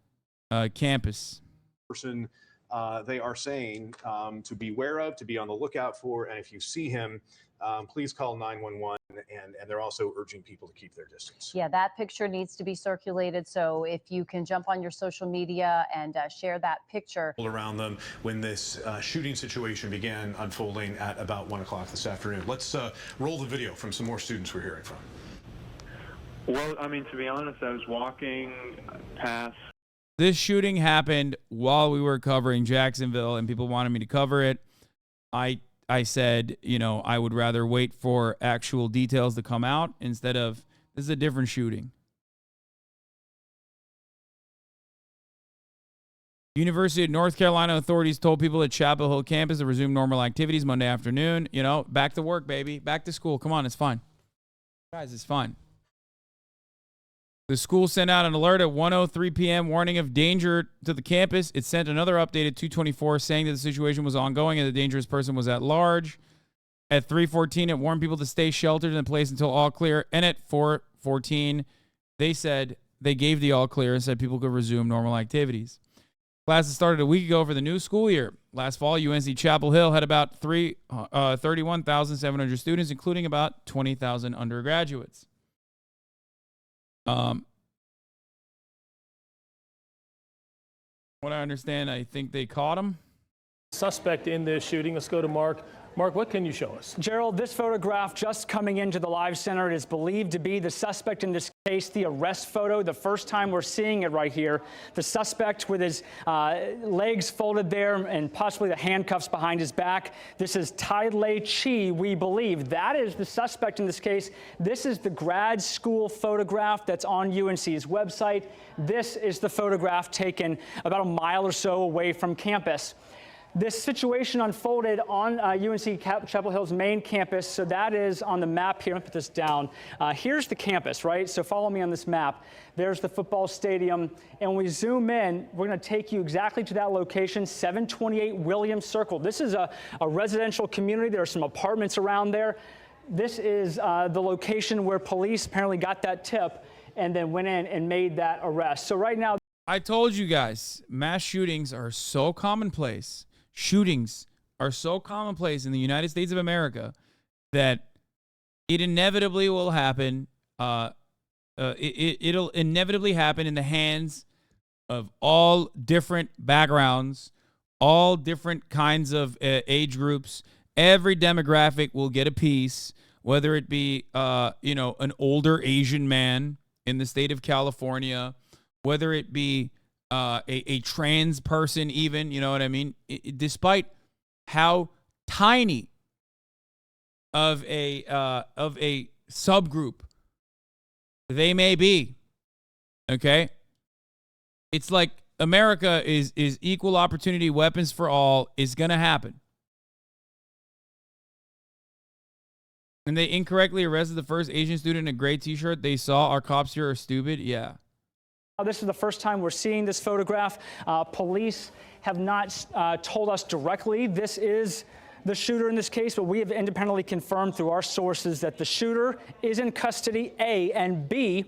campus.
Person they are saying to beware of, to be on the lookout for, and if you see him, please call 911, and they're also urging people to keep their distance.
Yeah, that picture needs to be circulated, so if you can jump on your social media and share that picture.
Around them when this shooting situation began unfolding at about 1 o'clock this afternoon. Let's roll the video from some more students we're hearing from.
Well, I mean, to be honest, I was walking past.
This shooting happened while we were covering Jacksonville, and people wanted me to cover it. I said, I would rather wait for actual details to come out instead of, this is a different shooting. University of North Carolina authorities told people at Chapel Hill campus to resume normal activities Monday afternoon. Back to work, baby. Back to school. Come on, it's fine. Guys, it's fine. The school sent out an alert at 1:03 p.m. warning of danger to the campus. It sent another update at 2:24 saying that the situation was ongoing and the dangerous person was at large. At 3:14, it warned people to stay sheltered in place until all clear. And at 4:14, they said they gave the all clear and said people could resume normal activities. Classes started a week ago for the new school year. Last fall, UNC Chapel Hill had about 31,700 students, including about 20,000 undergraduates. What I understand, I think they caught him.
Suspect in this shooting, let's go to Mark
Mark, what can you show us? Gerald, this photograph just coming into the live center, it is believed to be the suspect in this case, the arrest photo. The first time we're seeing it right here. The suspect with his legs folded there and possibly the handcuffs behind his back. This is Tyler Chi, we believe. That is the suspect in this case. This is the grad school photograph that's on UNC's website. This is the photograph taken about a mile or so away from campus. This situation unfolded on UNC Chapel Hill's main campus. So that is on the map here. I'll put this down. Here's the campus, right? So follow me on this map. There's the football stadium. And when we zoom in, we're going to take you exactly to that location, 728 Williams Circle. This is a residential community. There are some apartments around there. This is the location where police apparently got that tip and then went in and made that arrest. So right now,
I told you guys, mass shootings are so commonplace. Shootings are so commonplace in the United States of America that it inevitably will happen. It'll inevitably happen in the hands of all different backgrounds, all different kinds of age groups. Every demographic will get a piece, whether it be, an older Asian man in the state of California, whether it be a trans person even, you know what I mean? Despite how tiny of a subgroup they may be, okay? It's like America is equal opportunity, weapons for all is going to happen. And they incorrectly arrested the first Asian student in a gray t-shirt. They saw our cops here are stupid. Yeah.
This is the first time we're seeing this photograph. Police have not told us directly this is the shooter in this case, but we have independently confirmed through our sources that the shooter is in custody, A, and B,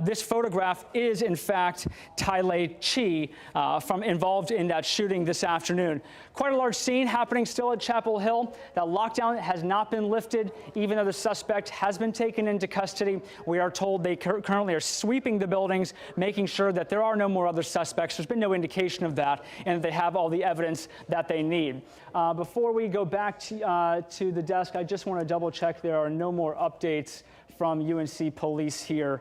this photograph is, in fact, Tyler Chi from involved in that shooting this afternoon. Quite a large scene happening still at Chapel Hill. That lockdown has not been lifted, even though the suspect has been taken into custody. We are told they currently are sweeping the buildings, making sure that there are no more other suspects. There's been no indication of that, and that they have all the evidence that they need. Before we go back to the desk, I just want to double check there are no more updates from UNC police here.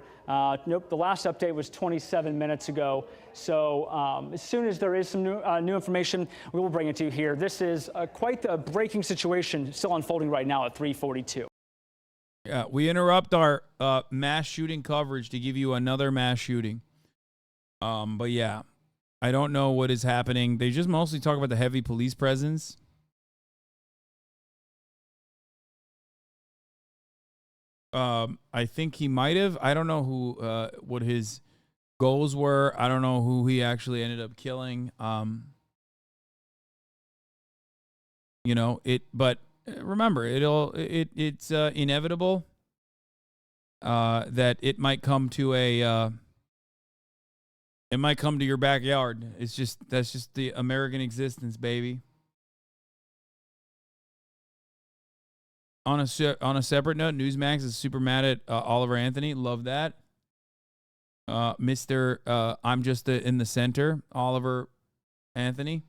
Nope, the last update was 27 minutes ago. So as soon as there is some new information, we will bring it to you here. This is quite the breaking situation still unfolding right now at 3:42.
Yeah, we interrupt our mass shooting coverage to give you another mass shooting. But yeah, I don't know what is happening. They just mostly talk about the heavy police presence. I think he might have. I don't know who, what his goals were. I don't know who he actually ended up killing. But remember, it's inevitable that it might come to your backyard. That's just the American existence, baby. On a separate note, Newsmax is super mad at Oliver Anthony. Love that. Mr. I'm just in the center, Oliver Anthony.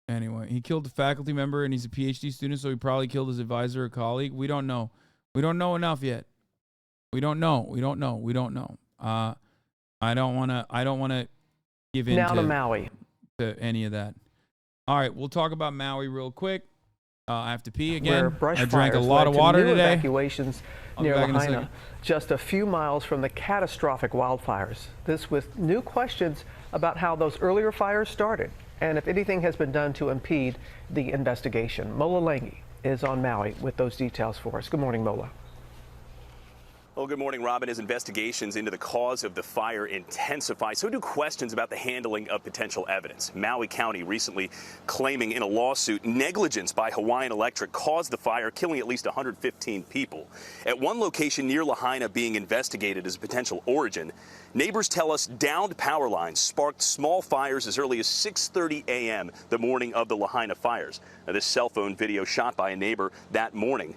Anyway, he killed a faculty member and he's a PhD student, so he probably killed his advisor or colleague. We don't know. We don't know enough yet. We don't know. I don't want to give in
now to Maui.
To any of that. All right, we'll talk about Maui real quick. I have to pee again. I drank a lot of water today.
Evacuations near Lahaina, just a few miles from the catastrophic wildfires. This with new questions about how those earlier fires started and if anything has been done to impede the investigation. Mola Langi is on Maui with those details for us. Good morning, Mola.
Well, good morning, Robin. As investigations into the cause of the fire intensify, so do questions about the handling of potential evidence. Maui County recently claiming in a lawsuit negligence by Hawaiian Electric caused the fire, killing at least 115 people. At one location near Lahaina being investigated as a potential origin, neighbors tell us downed power lines sparked small fires as early as 6:30 a.m. the morning of the Lahaina fires. Now, this cell phone video shot by a neighbor that morning.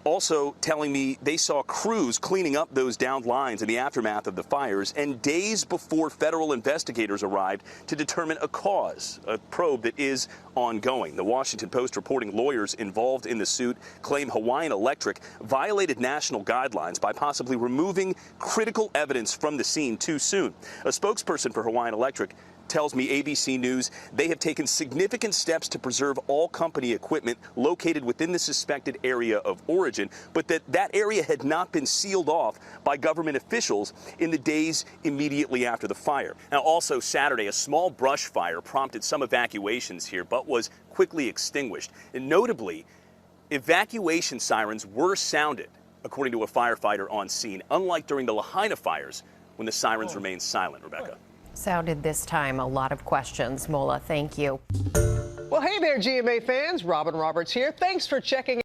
Also telling me they saw crews cleaning up those downed lines in the aftermath of the fires, and days before federal investigators arrived to determine a cause, a probe that is ongoing. The Washington Post reporting lawyers involved in the suit claim Hawaiian Electric violated national guidelines by possibly removing critical evidence from the scene too soon. A spokesperson for Hawaiian Electric tells me ABC News they have taken significant steps to preserve all company equipment located within the suspected area of origin, but that area had not been sealed off by government officials in the days immediately after the fire. Now, also Saturday, a small brush fire prompted some evacuations here, but was quickly extinguished. And notably, evacuation sirens were sounded, according to a firefighter on scene, unlike during the Lahaina fires when the sirens remained silent, Rebecca.
Sounded this time a lot of questions. Mola, thank you.
Well, hey there, GMA fans. Robin Roberts here. Thanks for checking.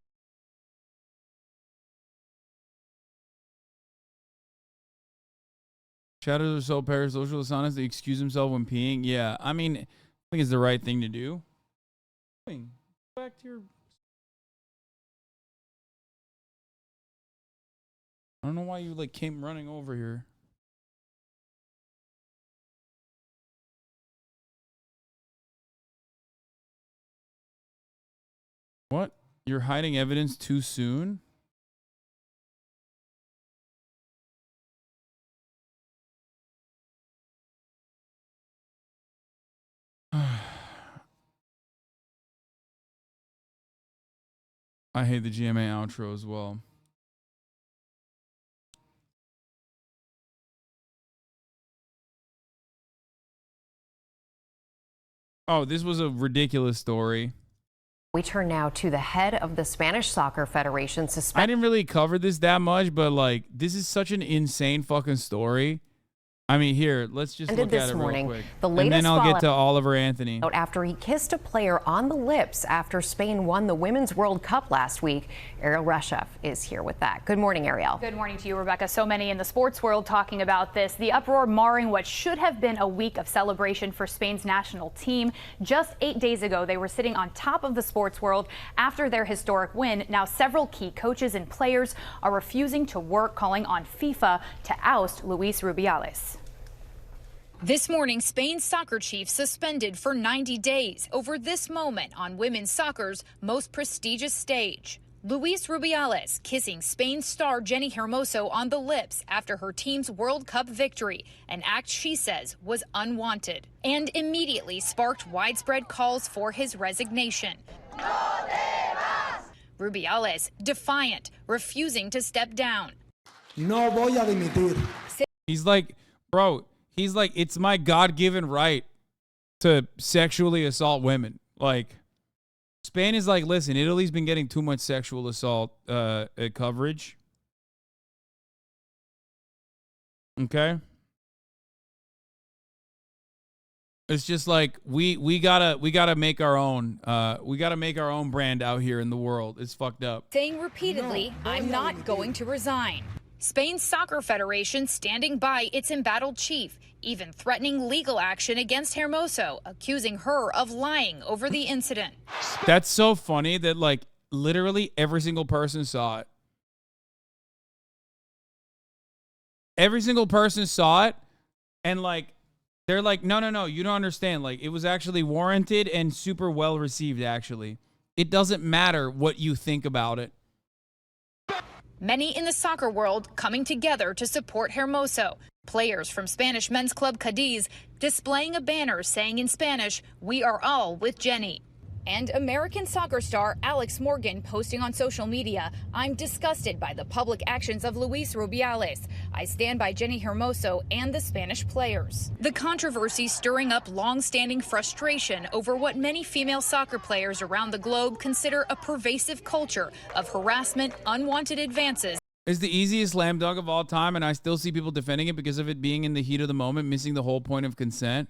Shadows are so parasocial, dishonest, they excuse himself when peeing. Yeah, I mean, I think it's the right thing to do. Go back to your... I don't know why you, like, came running over here. What? You're hiding evidence too soon? I hate the GMA outro as well. Oh, this was a ridiculous story.
We turn now to the head of the Spanish Soccer Federation
I didn't really cover this that much, but like, this is such an insane fucking story. I mean, here, let's just look at it real quick. And then I'll get to Oliver Anthony.
After he kissed a player on the lips after Spain won the Women's World Cup last week. Ariel Reshef is here with that. Good morning, Ariel.
Good morning to you, Rebecca. So many in the sports world talking about this. The uproar marring what should have been a week of celebration for Spain's national team. Just 8 days ago, they were sitting on top of the sports world after their historic win. Now, several key coaches and players are refusing to work, calling on FIFA to oust Luis Rubiales.
This morning, Spain's soccer chief suspended for 90 days over this moment on women's soccer's most prestigious stage. Luis Rubiales kissing Spain's star Jenny Hermoso on the lips after her team's World Cup victory, an act she says was unwanted, and immediately sparked widespread calls for his resignation. Rubiales defiant, refusing to step down.
No voy a dimitir.
He's like, bro, he's like, it's my God-given right to sexually assault women. Like, Spain is like, listen, Italy's been getting too much sexual assault coverage. Okay? It's just like we gotta make our own brand out here in the world. It's fucked up.
Saying repeatedly, I'm not going to resign. Spain's Soccer Federation standing by its embattled chief, even threatening legal action against Hermoso, accusing her of lying over the incident.
That's so funny that, like, literally every single person saw it. Every single person saw it, and, like, they're like, no, you don't understand. Like, it was actually warranted and super well received, actually. It doesn't matter what you think about it.
Many in the soccer world coming together to support Hermoso. Players from Spanish men's club Cadiz displaying a banner saying in Spanish, "We are all with Jenny." And American soccer star Alex Morgan posting on social media, "I'm disgusted by the public actions of Luis Rubiales. I stand by Jenny Hermoso and the Spanish players." The controversy stirring up long-standing frustration over what many female soccer players around the globe consider a pervasive culture of harassment, unwanted advances.
It's the easiest slam dunk of all time, and I still see people defending it because of it being in the heat of the moment, missing the whole point of consent.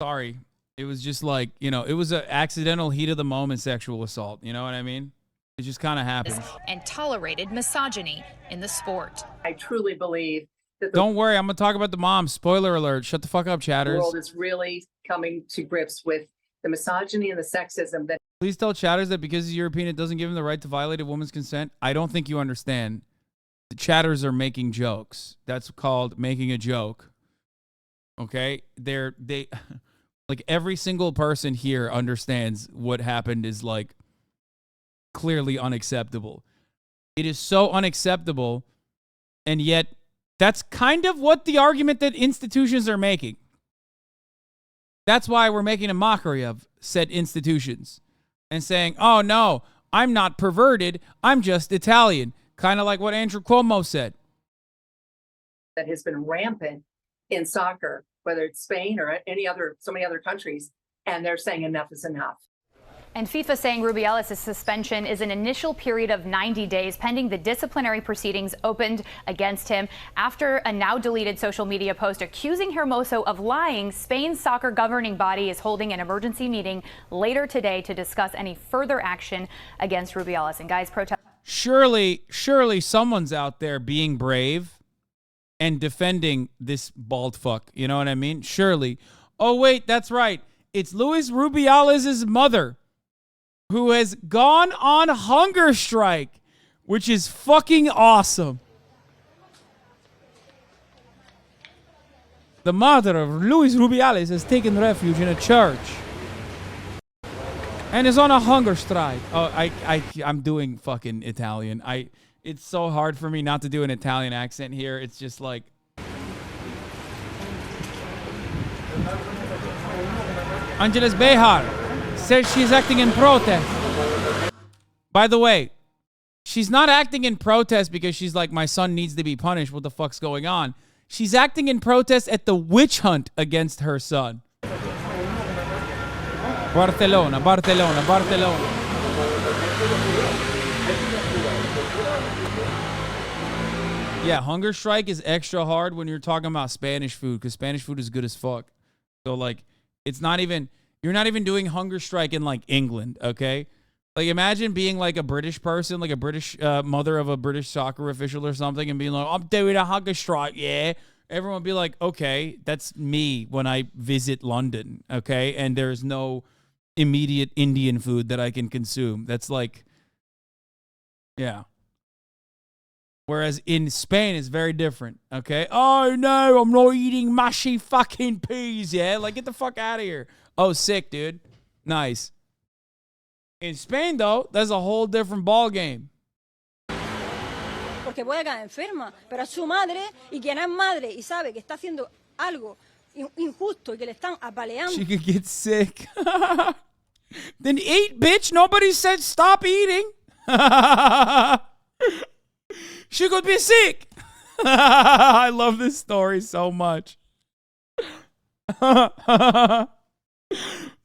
Sorry. It was just like, you know, it was an accidental heat of the moment sexual assault. You know what I mean? It just kind of happens.
And tolerated misogyny in the sport.
I truly believe that
Don't worry, I'm going to talk about the mom. Spoiler alert. Shut the fuck up, chatters.
world is really coming to grips with the misogyny and the sexism that
Please tell chatters that because he's European, it doesn't give him the right to violate a woman's consent. I don't think you understand. The chatters are making jokes. That's called making a joke. Okay? They like every single person here understands what happened is like clearly unacceptable. It is so unacceptable, and yet that's kind of what the argument that institutions are making. That's why we're making a mockery of said institutions and saying, oh no, I'm not perverted, I'm just Italian. Kind of like what Andrew Cuomo said.
That has been rampant in soccer, whether it's Spain or so many other countries, and they're saying enough is enough.
And FIFA saying Rubiales' suspension is an initial period of 90 days pending the disciplinary proceedings opened against him after a now deleted social media post accusing Hermoso of lying. Spain's soccer governing body is holding an emergency meeting later today to discuss any further action against Rubiales. And guys, protest.
Surely someone's out there being brave and defending this bald fuck. You know what I mean? Surely. Oh, wait, that's right. It's Luis Rubiales' mother, who has gone on hunger strike, which is fucking awesome. The mother of Luis Rubiales has taken refuge in a church and is on a hunger strike. Oh, I'm doing fucking Italian. It's so hard for me not to do an Italian accent here. It's just like... Angeles Behar says she's acting in protest. By the way, she's not acting in protest because she's like, my son needs to be punished. What the fuck's going on? She's acting in protest at the witch hunt against her son. Barcelona. Yeah, hunger strike is extra hard when you're talking about Spanish food because Spanish food is good as fuck. So, like, it's not even... You're not even doing hunger strike in, like, England, okay? Like, imagine being, like, a British person, like a British mother of a British soccer official or something, and being like, I'm doing a hunger strike, yeah? Everyone would be like, okay, that's me when I visit London, okay? And there's no immediate Indian food that I can consume. That's like, yeah. Whereas in Spain, it's very different, okay? Oh, no, I'm not eating mushy fucking peas, yeah? Like, get the fuck out of here. Oh, sick, dude. Nice. In Spain, though, that's a whole different ball game.
Porque puede quedar enferma, pero a su madre, y quien es madre y sabe que está haciendo algo injusto y que le están apaleando.
She could get sick. Then eat, bitch. Nobody said stop eating. She could be sick. I love this story so much.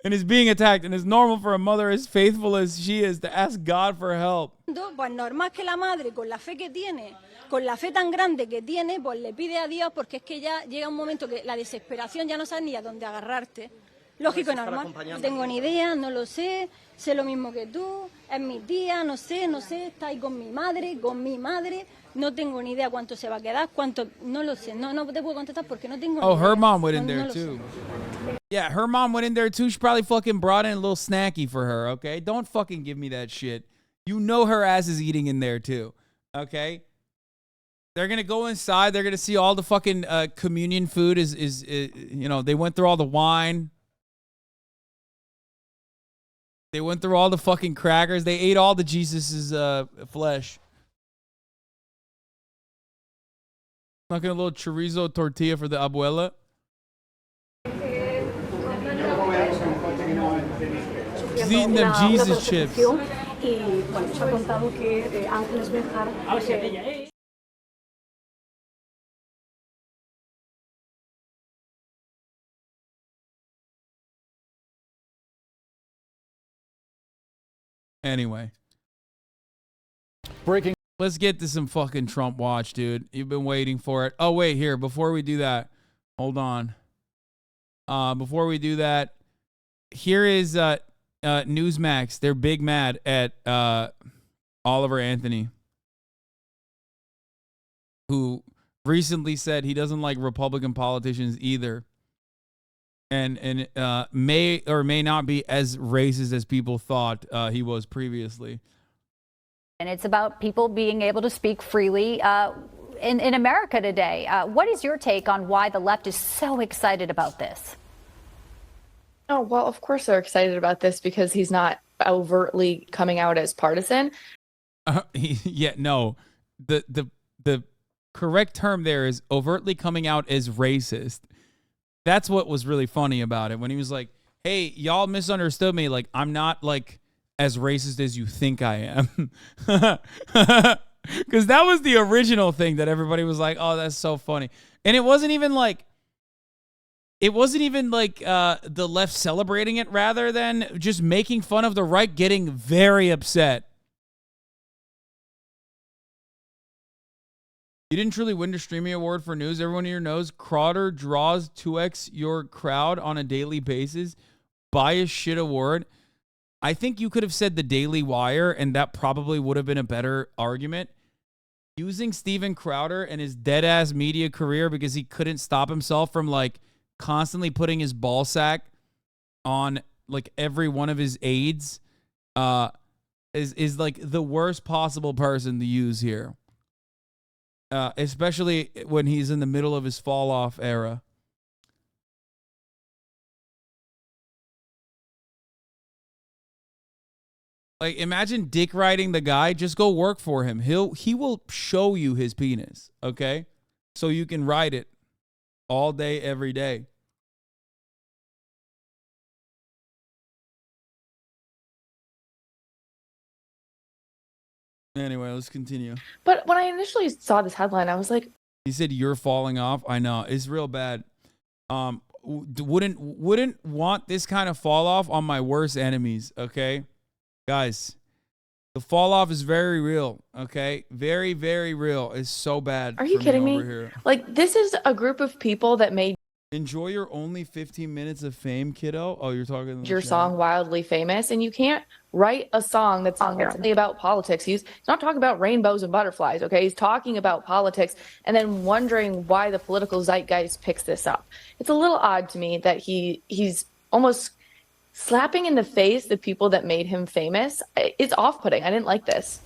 And is being attacked, and it's normal for a mother as faithful as she is to ask God for help.
Pues normal que la madre, con la fe que tiene, con la fe tan grande que tiene, pues le pide a Dios, porque es que ya llega un momento que la desesperación ya no sabes ni a dónde agarrarte. Lógico y normal. No tengo ni idea, no lo sé lo mismo que tú, es mi tía, no sé, está ahí con mi madre, no tengo ni idea cuánto se va a quedar, cuánto, no lo sé, no te puedo contestar porque no tengo ni idea.
Oh, her mom went in there too. Yeah, her mom went in there too. She probably fucking brought in a little snacky for her, okay? Don't fucking give me that shit. You know her ass is eating in there too, okay? They're going to go inside. They're going to see all the fucking communion food is, you know, they went through all the wine. They went through all the fucking crackers. They ate all the Jesus's flesh. Like a little chorizo tortilla for the abuela. She's eating them Jesus chips. Anyway.
Breaking.
Let's get to some fucking Trump watch, dude. You've been waiting for it. Oh, wait, here. Before we do that, hold on. Before we do that, here is Newsmax. They're big mad at Oliver Anthony, who recently said he doesn't like Republican politicians either. and may or may not be as racist as people thought he was previously.
And it's about people being able to speak freely in America today. What is your take on why the left is so excited about this?
Oh, well, of course they're excited about this because he's not overtly coming out as partisan.
Yeah, no. The correct term there is overtly coming out as racist. That's what was really funny about it when he was like, hey, y'all misunderstood me. Like, I'm not like as racist as you think I am. Because that was the original thing that everybody was like, oh, that's so funny. And it wasn't even like the left celebrating it rather than just making fun of the right getting very upset. You didn't truly win the Streamy Award for news. Everyone here knows Crowder draws 2x your crowd on a daily basis. Bias shit award. I think you could have said the Daily Wire, and that probably would have been a better argument. Using Steven Crowder and his dead-ass media career because he couldn't stop himself from, like, constantly putting his ball sack on, like, every one of his aides is like, the worst possible person to use here. Especially when he's in the middle of his fall-off era. Like, imagine dick riding the guy. Just go work for him. He will show you his penis, okay? So you can ride it all day, every day. Anyway, let's continue.
But when I initially saw this headline, I was like,
he said you're falling off. I know. It's real bad. Wouldn't want this kind of fall off on my worst enemies, okay? Guys, the fall off is very real, okay? Very, very real. It's so bad.
are you kidding me?
Here.
Like, this is a group of people that made
Enjoy your only 15 minutes of fame, kiddo. Oh, you're talking to the
your
chat.
song wildly famous, and you can't write a song that's only about politics. He's not talking about rainbows and butterflies, okay? He's talking about politics and then wondering why the political zeitgeist picks this up. It's a little odd to me that he's almost slapping in the face the people that made him famous. It's off-putting. I didn't like this.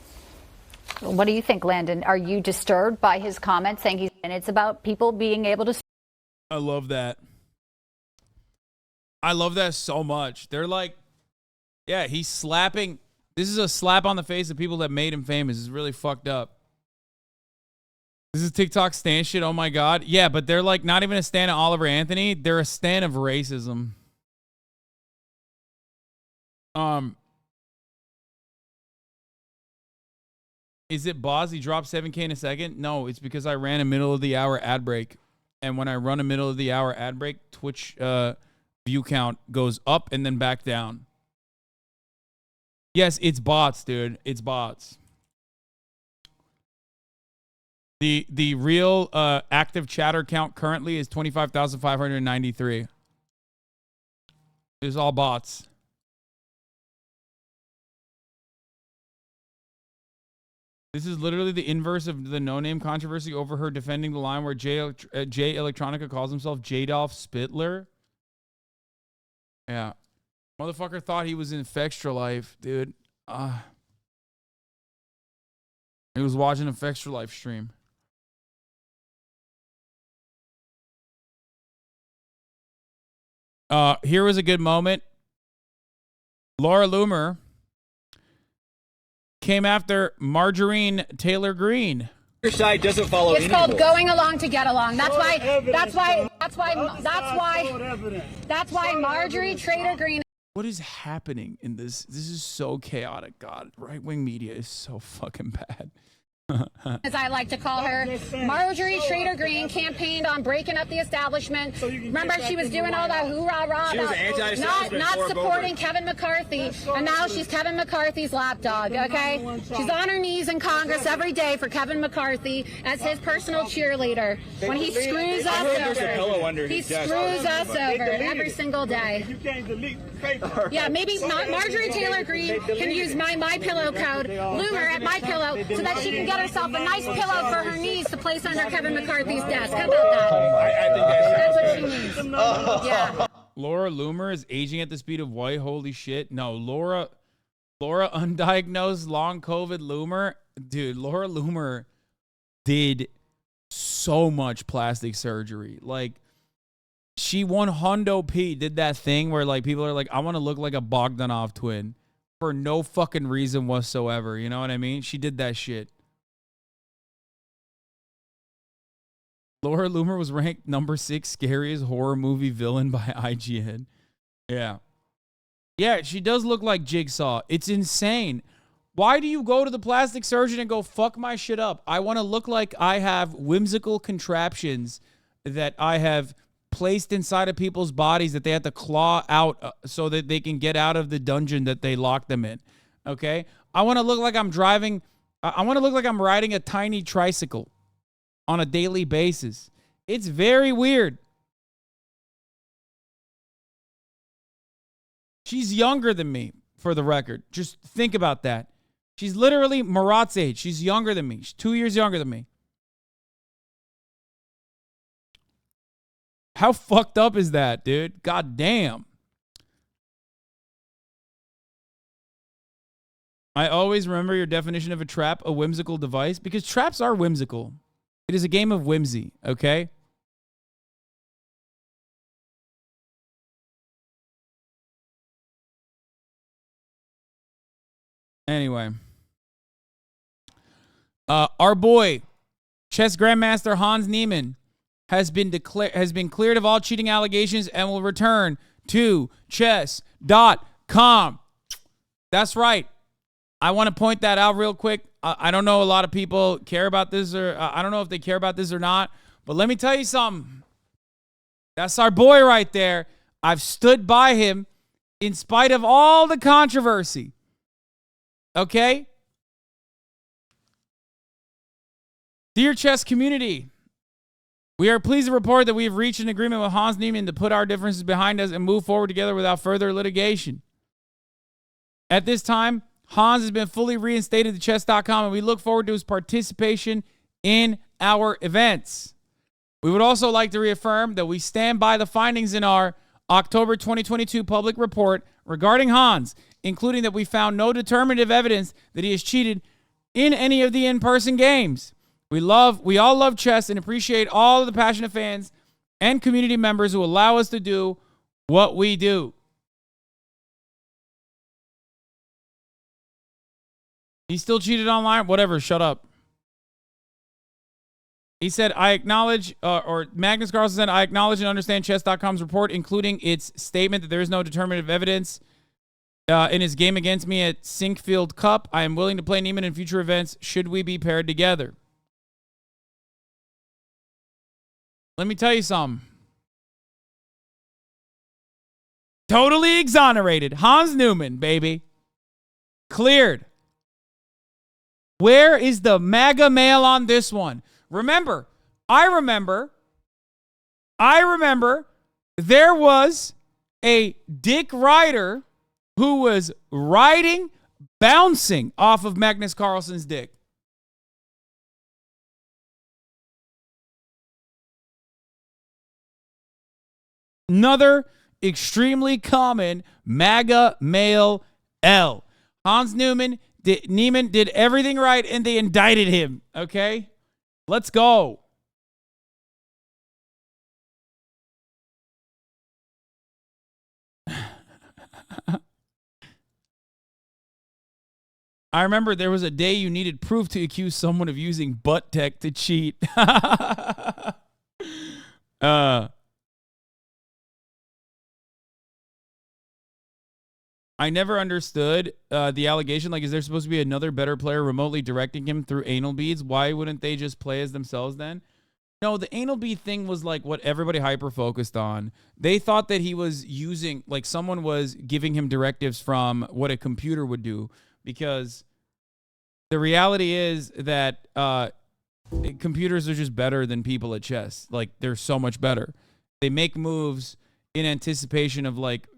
What do you think, Landon? Are you disturbed by his comments saying and it's about people being able to...
I love that. I love that so much. They're like, yeah, he's slapping. This is a slap on the face of people that made him famous. It's really fucked up. This is TikTok stan shit. Oh my God. Yeah, but they're like not even a stan of Oliver Anthony. They're a stan of racism. Is it boss? He dropped 7K in a second? No, it's because I ran a middle of the hour ad break. And when I run a middle of the hour ad break, Twitch view count goes up and then back down. Yes, it's bots, dude. It's bots. The real active chatter count currently is 25,593. It's all bots. This is literally the inverse of the no-name controversy over her defending the line where Jay Electronica calls himself Jadolf Spittler. Yeah. Motherfucker thought he was in Fextra Life, dude. He was watching a Fextra Life stream. Here was a good moment. Laura Loomer came after Marjorie Taylor Greene.
Your side doesn't follow.
It's called going along to get along. That's why Marjorie Taylor Greene.
What is happening in this? This is so chaotic. God, right-wing media is so fucking bad.
As I like to call her, Marjorie Taylor Greene campaigned on breaking up the establishment. Remember, she was doing all that hoorah-rah about not supporting Kevin McCarthy, and now she's Kevin McCarthy's lapdog, okay? She's on her knees in Congress every day for Kevin McCarthy as his personal cheerleader. When he screws us over, he screws us over every single day. Yeah, maybe Marjorie Taylor Greene can use my MyPillow code, Loomer at MyPillow, so that she can get herself a nice pillow for her knees to place under Kevin McCarthy's desk. How about that? I think that's what she needs. Yeah.
Laura Loomer is aging at the speed of white. Holy shit. No, Laura undiagnosed long COVID Loomer. Dude, Laura Loomer did so much plastic surgery. Like, she 100p did that thing where, like, people are like, I want to look like a Bogdanov twin for no fucking reason whatsoever. You know what I mean? She did that shit. Laura Loomer was ranked number 6 scariest horror movie villain by IGN. Yeah. Yeah, she does look like Jigsaw. It's insane. Why do you go to the plastic surgeon and go, fuck my shit up? I want to look like I have whimsical contraptions that I have placed inside of people's bodies that they have to claw out so that they can get out of the dungeon that they locked them in. Okay? I want to look like I'm driving. I want to look like I'm riding a tiny tricycle on a daily basis. It's very weird. She's younger than me, for the record. Just think about that. She's literally Marat's age. She's younger than me. She's 2 years younger than me. How fucked up is that, dude? God damn. I always remember your definition of a trap, a whimsical device, because traps are whimsical. It is a game of whimsy, okay? Anyway. Our boy, chess grandmaster Hans Niemann, has been cleared of all cheating allegations and will return to chess.com. That's right. I want to point that out real quick. I don't know a lot of people care about this, or I don't know if they care about this or not, but let me tell you something. That's our boy right there. I've stood by him in spite of all the controversy. Okay? Dear chess community, we are pleased to report that we have reached an agreement with Hans Niemann to put our differences behind us and move forward together without further litigation. At this time, Hans has been fully reinstated to chess.com, and we look forward to his participation in our events. We would also like to reaffirm that we stand by the findings in our October 2022 public report regarding Hans, including that we found no determinative evidence that he has cheated in any of the in-person games. We all love chess and appreciate all of the passionate fans and community members who allow us to do what we do. He still cheated online? Whatever, shut up. He said, I acknowledge, or Magnus Carlsen said, I acknowledge and understand chess.com's report, including its statement that there is no determinative evidence in his game against me at Sinkfield Cup. I am willing to play Niemann in future events should we be paired together. Let me tell you something. Totally exonerated. Hans Niemann, baby. Cleared. Where is the MAGA mail on this one? Remember, I remember there was a dick rider who was bouncing off of Magnus Carlsen's dick. Another extremely common MAGA male L. Hans Niemann did everything right, and they indicted him. Okay? Let's go. I remember there was a day you needed proof to accuse someone of using butt tech to cheat. I never understood the allegation. Like, is there supposed to be another better player remotely directing him through anal beads? Why wouldn't they just play as themselves then? No, the anal bead thing was like what everybody hyper-focused on. They thought that he was using, like someone was giving him directives from what a computer would do, because the reality is that computers are just better than people at chess. Like, they're so much better. They make moves in anticipation of, like,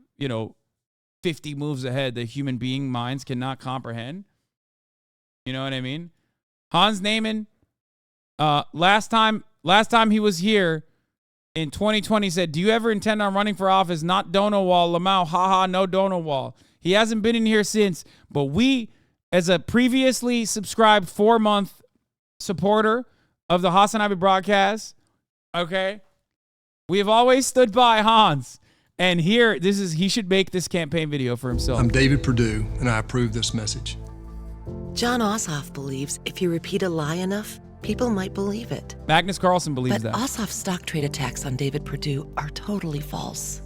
50 moves ahead that human being minds cannot comprehend. You know what I mean? Hans Niemann, last time he was here, in 2020 said, do you ever intend on running for office? Not Donowall, Lamau, haha, no Donowall. He hasn't been in here since, but we, as a previously subscribed 4-month supporter of the HasanAbi broadcast, okay, we have always stood by Hans. And here, he should make this campaign video for himself.
I'm David Perdue, and I approve this message.
John Ossoff believes if you repeat a lie enough, people might believe it.
Magnus Carlsen believes that.
But Ossoff's stock trade attacks on David Perdue are totally false.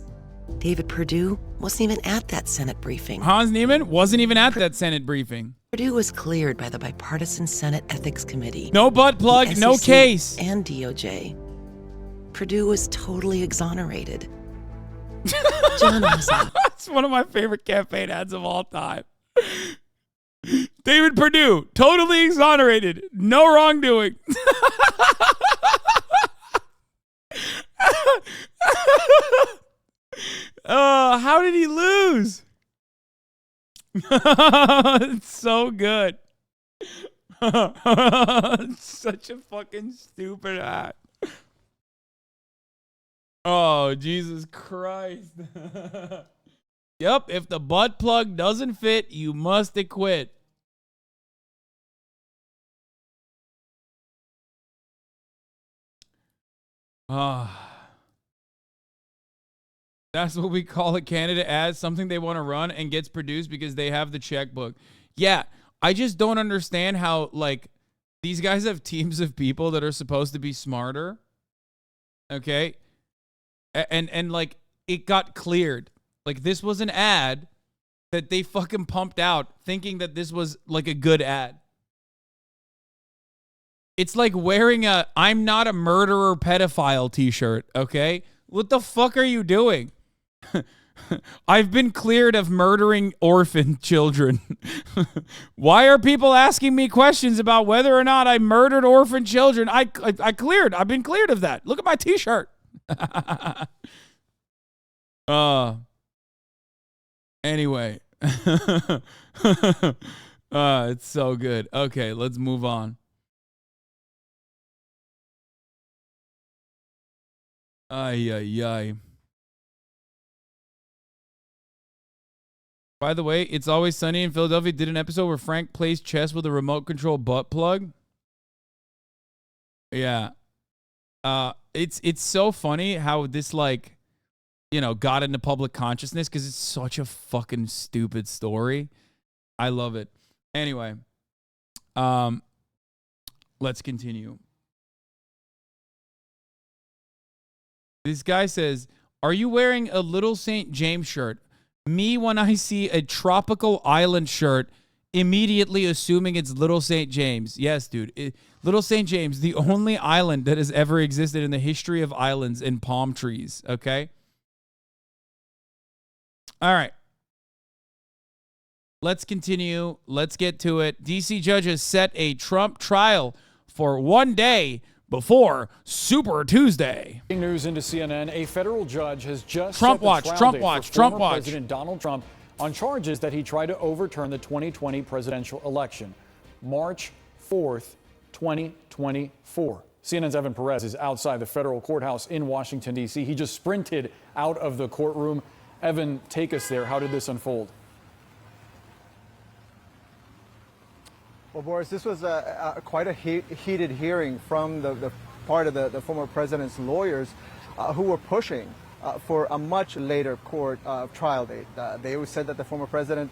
David Perdue wasn't even at that Senate briefing.
Hans Niemann wasn't even at that Senate briefing.
Perdue was cleared by the bipartisan Senate Ethics Committee.
No butt plug, no case.
And DOJ. Perdue was totally exonerated. John Ossoff.
That's one of my favorite campaign ads of all time. David Perdue, totally exonerated. No wrongdoing. How did he lose? It's so good. It's such a fucking stupid ad. Oh, Jesus Christ. Yep, if the butt plug doesn't fit, you must acquit. That's what we call a candidate ad, something they want to run and gets produced because they have the checkbook. Yeah, I just don't understand how, like, these guys have teams of people that are supposed to be smarter. Okay? And like, it got cleared. Like, this was an ad that they fucking pumped out thinking that this was, like, a good ad. It's like wearing a I'm not a murderer pedophile t-shirt, okay? What the fuck are you doing? I've been cleared of murdering orphan children. Why are people asking me questions about whether or not I murdered orphan children? I cleared. I've been cleared of that. Look at my t-shirt. Anyway. It's so good. Okay, let's move on. Ay. By the way, It's Always Sunny in Philadelphia did an episode where Frank plays chess with a remote control butt plug. Yeah. It's so funny how this, like, you know, got into public consciousness because it's such a fucking stupid story. I love it. Anyway, let's continue. This guy says, are you wearing a Little St. James shirt? Me, when I see a tropical island shirt, immediately assuming it's Little St. James. Yes, dude. Little St. James, the only island that has ever existed in the history of islands and palm trees, okay? All right. Let's continue. Let's get to it. D.C. judges set a Trump trial for one day before Super Tuesday.
News into CNN, a federal judge has just
Trumpwatch,
set the trial date for former
Trumpwatch.
President Donald Trump on charges that he tried to overturn the 2020 presidential election. March 4th, 2024. CNN's Evan Perez is outside the federal courthouse in Washington, D.C. He just sprinted out of the courtroom. Evan, take us there. How did this unfold?
Well, Boris, this was quite a heated hearing from the part of the former president's lawyers who were pushing for a much later court trial date. They always said that the former president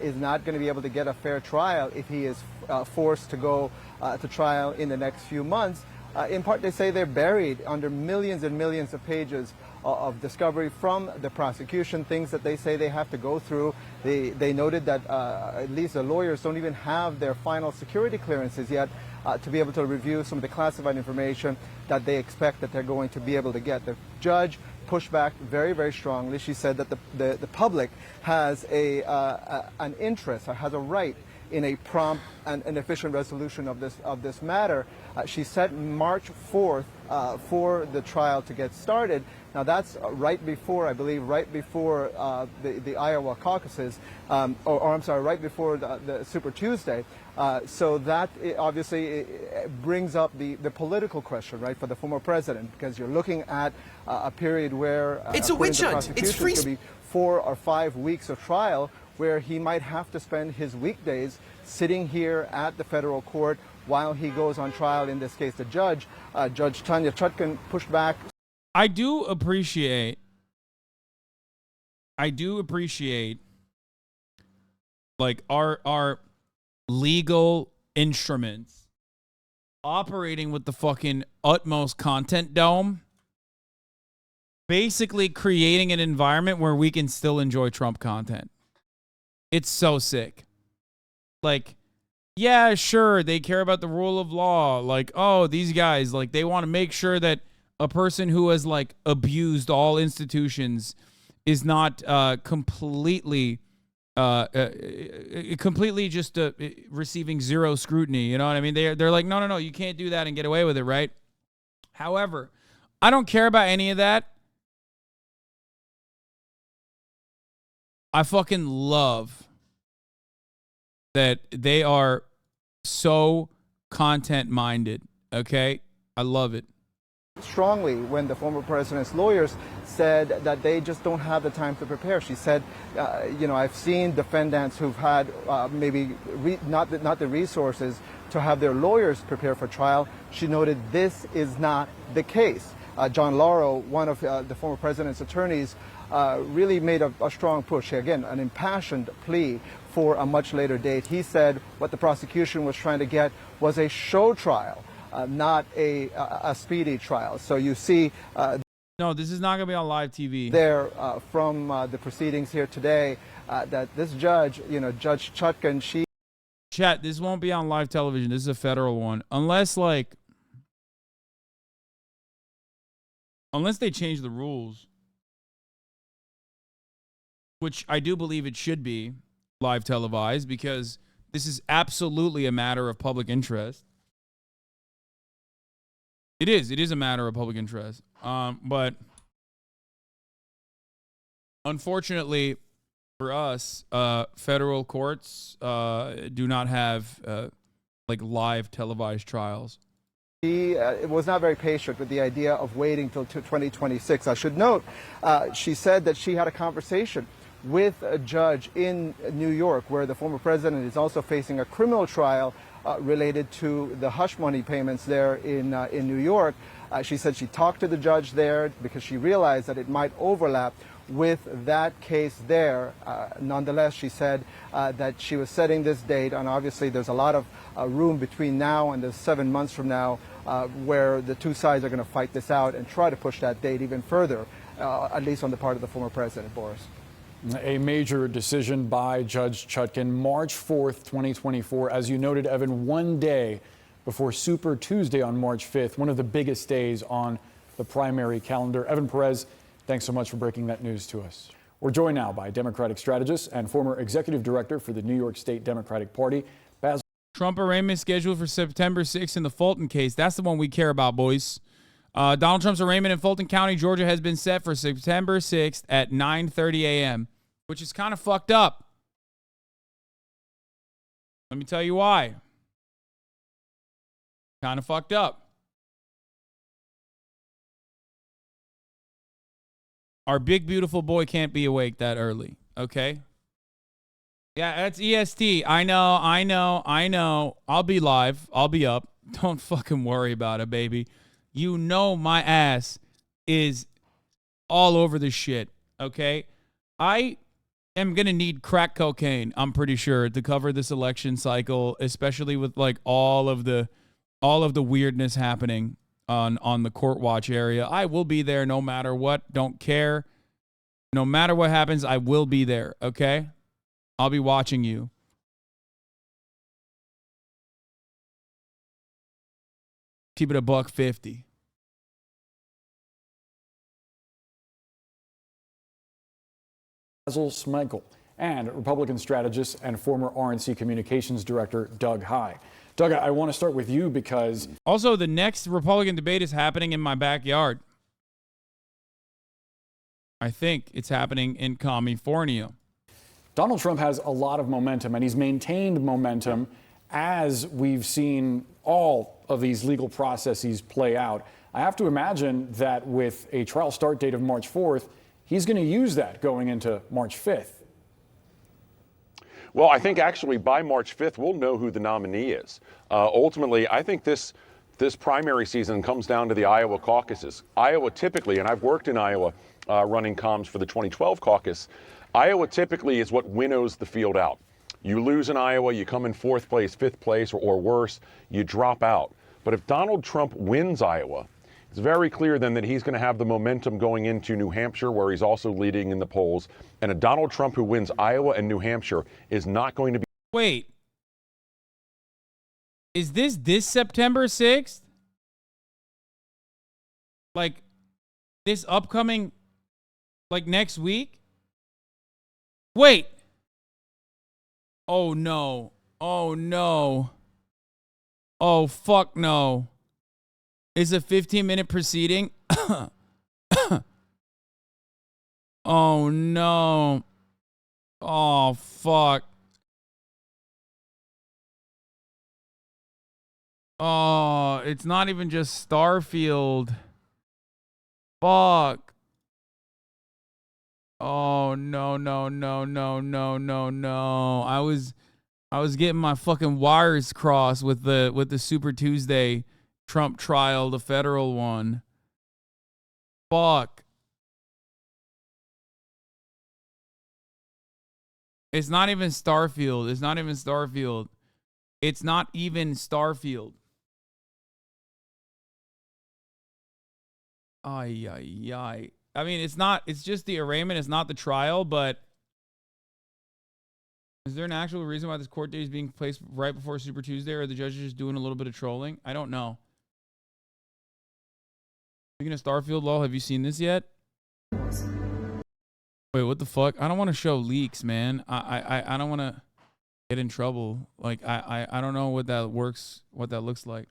is not going to be able to get a fair trial if he is forced to go to trial in the next few months. In part, they say they're buried under millions and millions of pages of discovery from the prosecution, things that they say they have to go through. They noted that at least the lawyers don't even have their final security clearances yet to be able to review some of the classified information that they expect that they're going to be able to get. The judge pushed back very, very strongly. She said that the public has an interest or has a right in a prompt and an efficient resolution of this matter. She set March 4th for the trial to get started. Now that's right before, I believe, right before the Iowa caucuses, or I'm sorry, right before the Super Tuesday. So that obviously brings up the political question, right, for the former president, because you're looking at a period where
it's a witch hunt. It's free.
Could be 4 or 5 weeks of trial where he might have to spend his weekdays sitting here at the federal court while he goes on trial. In this case, the judge, Judge Tanya Chutkan, pushed back.
I do appreciate like our legal instruments operating with the fucking utmost content dome, basically creating an environment where we can still enjoy Trump content. It's so sick. Like, yeah, sure, they care about the rule of law. Like, oh, these guys, like, they want to make sure that a person who has, like, abused all institutions is not completely just receiving zero scrutiny. You know what I mean? They're like, no, you can't do that and get away with it, right? However, I don't care about any of that. I fucking love that they are so content-minded, okay? I love it.
Strongly when the former president's lawyers said that they just don't have the time to prepare. She said, I've seen defendants who've had maybe not the resources to have their lawyers prepare for trial. She noted this is not the case. John Lauro, one of the former president's attorneys, really made a strong push. Again, an impassioned plea for a much later date. He said what the prosecution was trying to get was a show trial, not a speedy trial. So you see...
no, this is not going to be on live TV.
There from the proceedings here today that this judge, Judge Chutkan, she...
Chat, this won't be on live television. This is a federal one. Unless they change the rules. Which I do believe it should be live televised, because this is absolutely a matter of public interest. It is a matter of public interest. But unfortunately for us, federal courts do not have live televised trials.
She was not very patient with the idea of waiting till 2026. I should note, she said that she had a conversation with a judge in New York, where the former president is also facing a criminal trial related to the hush money payments there in New York. She said she talked to the judge there because she realized that it might overlap with that case there. Nonetheless, she said that she was setting this date, and obviously there's a lot of room between now and the 7 months from now where the two sides are going to fight this out and try to push that date even further, at least on the part of the former president, Boris.
A major decision by Judge Chutkan, March 4th, 2024. As you noted, Evan, one day before Super Tuesday on March 5th, one of the biggest days on the primary calendar. Evan Perez, thanks so much for breaking that news to us. We're joined now by Democratic strategist and former executive director for the New York State Democratic Party, Basil.
Trump arraignment scheduled for September 6th in the Fulton case. That's the one we care about, boys. Donald Trump's arraignment in Fulton County, Georgia, has been set for September 6th at 9:30 a.m., which is kind of fucked up. Let me tell you why. Kind of fucked up. Our big, beautiful boy can't be awake that early, okay? Yeah, that's EST. I know. I'll be live. I'll be up. Don't fucking worry about it, baby. You know my ass is all over the shit, okay? I am going to need crack cocaine, I'm pretty sure, to cover this election cycle, especially with all of the weirdness happening on the court watch area. I will be there no matter what. Don't care. No matter what happens, I will be there, okay? I'll be watching you. Keep it $150.
Basil Smikle and Republican strategist and former RNC communications director Doug Heye. Doug, I want to start with you because...
Also, the next Republican debate is happening in my backyard. I think it's happening in California.
Donald Trump has a lot of momentum, and he's maintained momentum as we've seen all of these legal processes play out. I have to imagine that with a trial start date of March 4th, he's going to use that going into March 5th.
Well, I think actually by March 5th, we'll know who the nominee is. Ultimately, I think this primary season comes down to the Iowa caucuses. Iowa typically, and I've worked in Iowa running comms for the 2012 caucus, Iowa typically is what winnows the field out. You lose in Iowa, you come in 4th place, 5th place, or worse, you drop out. But if Donald Trump wins Iowa, it's very clear then that he's going to have the momentum going into New Hampshire, where he's also leading in the polls. And a Donald Trump who wins Iowa and New Hampshire is not going to be...
Wait. Is this September 6th? Like, this upcoming, like, next week? Wait. Oh, no. Oh, no. Oh, fuck no. Is a 15-minute proceeding? Oh, no. Oh, fuck. Oh, it's not even just Starfield. Fuck. Oh, no, no, no, no, no, no, no. I was getting my fucking wires crossed with the Super Tuesday Trump trial, the federal one. Fuck. It's not even Starfield. It's not even Starfield. It's not even Starfield. Ay, ay, ay. I mean, it's just the arraignment. It's not the trial, but is there an actual reason why this court date is being placed right before Super Tuesday, or are the judges just doing a little bit of trolling? I don't know. Speaking of Starfield, lol, have you seen this yet? Wait, what the fuck? I don't want to show leaks, man. I don't want to get in trouble. Like, I don't know what that works, what that looks like.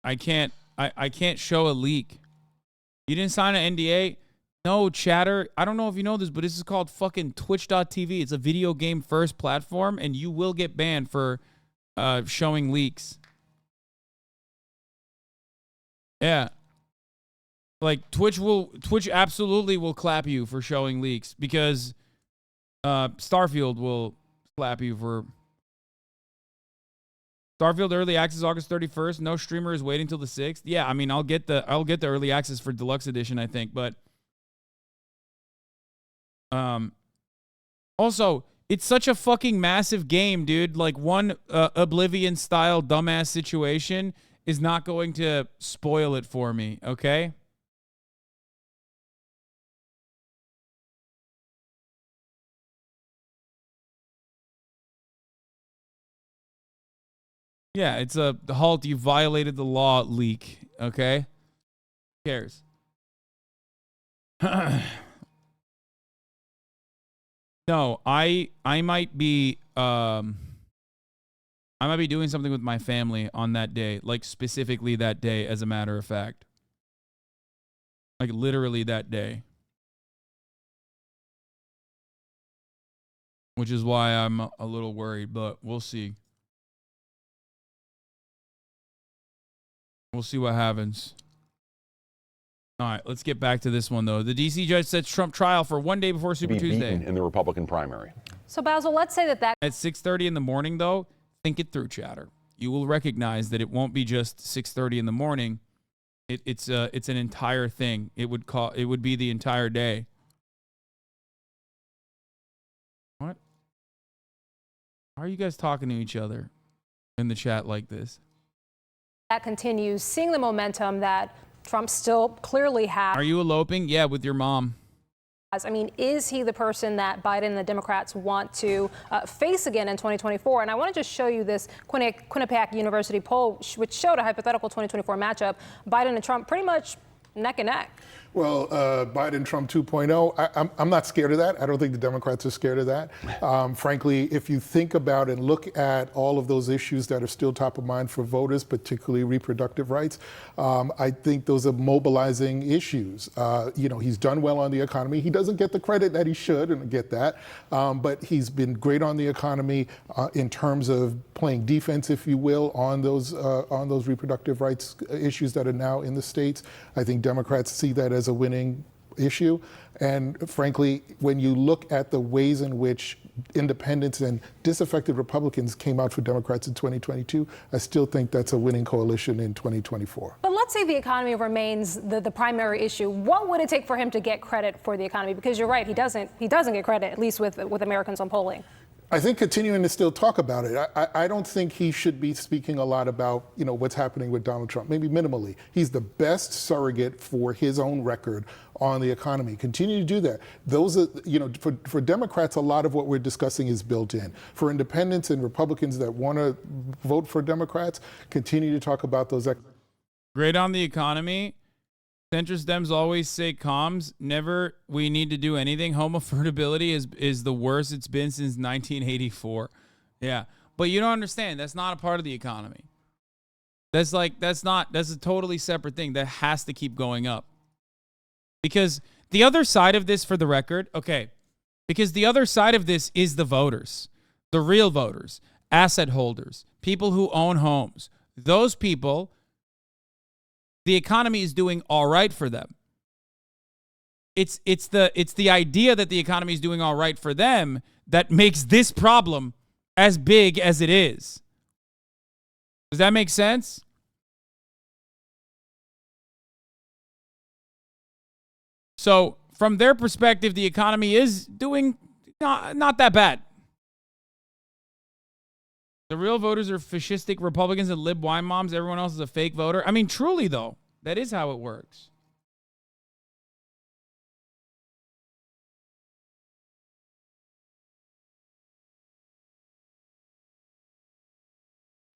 I can't show a leak. You didn't sign an NDA? No, chatter. I don't know if you know this, but this is called fucking Twitch.tv. It's a video game first platform, and you will get banned for showing leaks. Yeah. Like, Twitch absolutely will clap you for showing leaks, because Starfield will slap you for... Starfield early access August 31st. No streamer is waiting till the 6th. Yeah, I mean, I'll get the early access for deluxe edition, I think, but also, it's such a fucking massive game, dude. Like, one Oblivion style dumbass situation is not going to spoil it for me, okay? Yeah, it's a halt, you violated the law leak, okay? Who cares? No, I might be doing something with my family on that day, like specifically that day, as a matter of fact. Like literally that day. Which is why I'm a little worried, but we'll see. We'll see what happens. All right, let's get back to this one, though. The D.C. judge sets Trump trial for one day before Super Tuesday.
In the Republican primary.
So, Basil, let's say that
At 6:30 in the morning, though, think it through, chatter. You will recognize that it won't be just 6:30 in the morning. It's an entire thing. It would be the entire day. What? How are you guys talking to each other in the chat like this?
That continues, seeing the momentum that Trump still clearly has.
Are you eloping? Yeah, with your mom.
I mean, is he the person that Biden and the Democrats want to face again in 2024? And I want to just show you this Quinnipiac University poll, which showed a hypothetical 2024 matchup, Biden and Trump pretty much neck and neck.
Well, Biden, Trump 2.0, I'm not scared of that. I don't think the Democrats are scared of that. Frankly, if you think about and look at all of those issues that are still top of mind for voters, particularly reproductive rights, I think those are mobilizing issues. He's done well on the economy. He doesn't get the credit that he should, and I get that. But he's been great on the economy in terms of playing defense, if you will, on those reproductive rights issues that are now in the states. I think Democrats see that as a winning issue. And frankly, when you look at the ways in which independents and disaffected Republicans came out for Democrats in 2022, I still think that's a winning coalition in 2024.
But let's say the economy remains the primary issue. What would it take for him to get credit for the economy? Because you're right, he doesn't get credit, at least with Americans on polling.
I think continuing to still talk about it. I don't think he should be speaking a lot about, what's happening with Donald Trump, maybe minimally. He's the best surrogate for his own record on the economy. Continue to do that. Those are, for Democrats, a lot of what we're discussing is built in. For independents and Republicans that want to vote for Democrats, continue to talk about those.
Great on the economy. Centrist Dems always say comms, never we need to do anything. Home affordability is the worst it's been since 1984. Yeah. But you don't understand. That's not a part of the economy. That's a totally separate thing that has to keep going up. Because the other side of this, for the record, because the other side of this is the voters, the real voters, asset holders, people who own homes. Those people, the economy is doing all right for them. It's the idea that the economy is doing all right for them that makes this problem as big as it is. Does that make sense? So from their perspective, the economy is doing not that bad. The real voters are fascistic Republicans and lib wine moms. Everyone else is a fake voter. I mean, truly, though, that is how it works.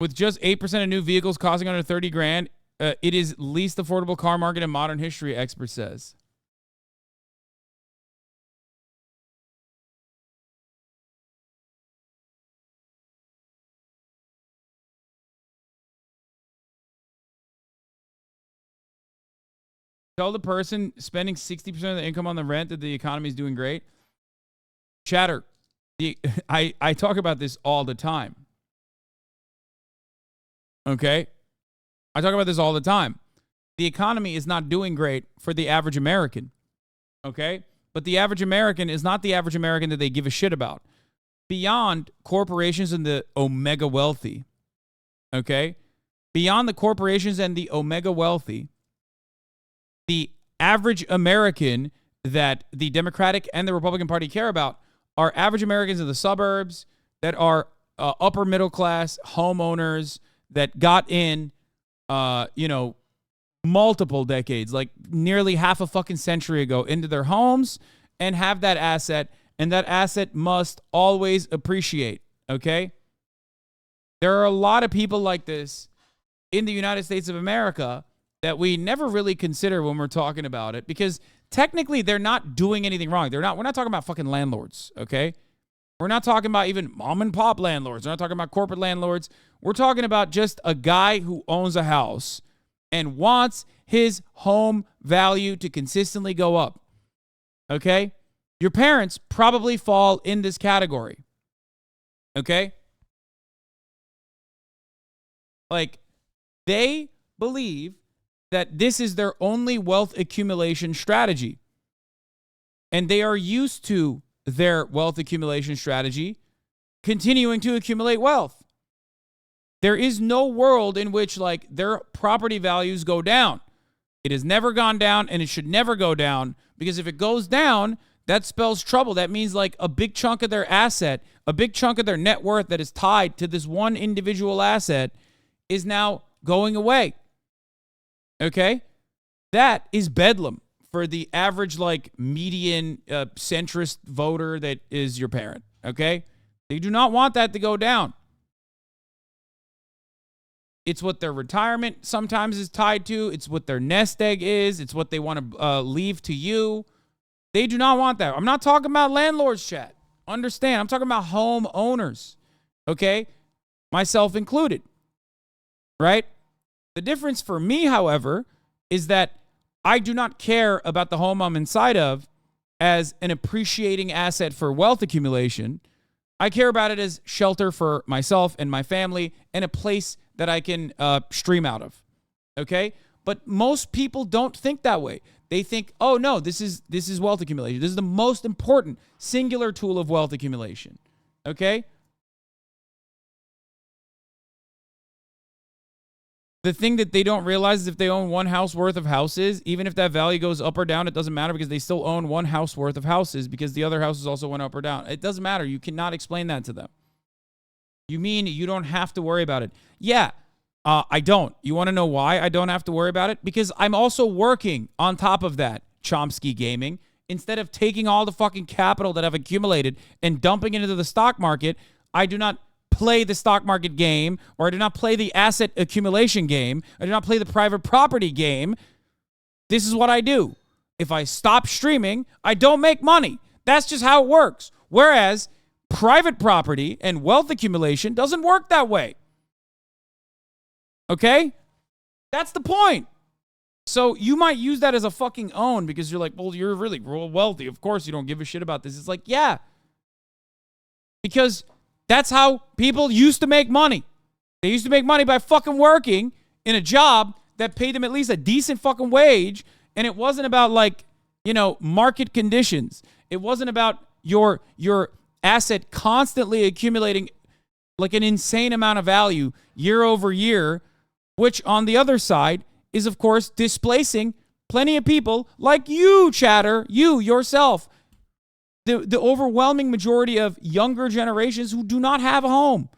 With just 8% of new vehicles costing under 30 grand, it is least affordable car market in modern history, expert says. Tell the person spending 60% of the income on the rent that the economy is doing great. Chatter. I talk about this all the time. Okay? I talk about this all the time. The economy is not doing great for the average American. Okay? But the average American is not the average American that they give a shit about. Beyond corporations and the omega wealthy. Okay? Beyond the corporations and the omega wealthy, the average American that the Democratic and the Republican Party care about are average Americans in the suburbs that are upper middle class homeowners that got in, multiple decades, like nearly half a fucking century ago, into their homes and have that asset, and that asset must always appreciate, okay? There are a lot of people like this in the United States of America that we never really consider when we're talking about it, because technically they're not doing anything wrong. We're not talking about fucking landlords, okay? We're not talking about even mom and pop landlords. We're not talking about corporate landlords. We're talking about just a guy who owns a house and wants his home value to consistently go up, okay? Your parents probably fall in this category, okay? Like, they believe that this is their only wealth accumulation strategy. And they are used to their wealth accumulation strategy continuing to accumulate wealth. There is no world in which, like, their property values go down. It has never gone down, and it should never go down, because if it goes down, that spells trouble. That means, like, a big chunk of their asset, a big chunk of their net worth that is tied to this one individual asset is now going away. Okay? That is bedlam for the average, like, median centrist voter that is your parent. Okay? They do not want that to go down. It's what their retirement sometimes is tied to. It's what their nest egg is. It's what they want to leave to you. They do not want that. I'm not talking about landlords, chat. Understand. I'm talking about home owners. Okay? Myself included. Right? The difference for me, however, is that I do not care about the home I'm inside of as an appreciating asset for wealth accumulation. I care about it as shelter for myself and my family and a place that I can stream out of. Okay? But most people don't think that way. They think, oh no, this is wealth accumulation. This is the most important singular tool of wealth accumulation. Okay? The thing that they don't realize is if they own one house worth of houses, even if that value goes up or down, it doesn't matter because they still own one house worth of houses because the other houses also went up or down. It doesn't matter. You cannot explain that to them. You mean you don't have to worry about it? Yeah, I don't. You want to know why I don't have to worry about it? Because I'm also working on top of that, Chomsky Gaming. Instead of taking all the fucking capital that I've accumulated and dumping it into the stock market, I do not play the stock market game, or I do not play the asset accumulation game. I do not play the private property game. This is what I do. If I stop streaming, I don't make money. That's just how it works. Whereas private property and wealth accumulation doesn't work that way. Okay? That's the point. So you might use that as a fucking own because you're like, well, you're really real wealthy. Of course you don't give a shit about this. It's like, yeah. Because that's how people used to make money. They used to make money by fucking working in a job that paid them at least a decent fucking wage. And it wasn't about like, market conditions. It wasn't about your asset constantly accumulating like an insane amount of value year over year, which on the other side is, of course, displacing plenty of people like you, chatter, you yourself. The overwhelming majority of younger generations who do not have a home.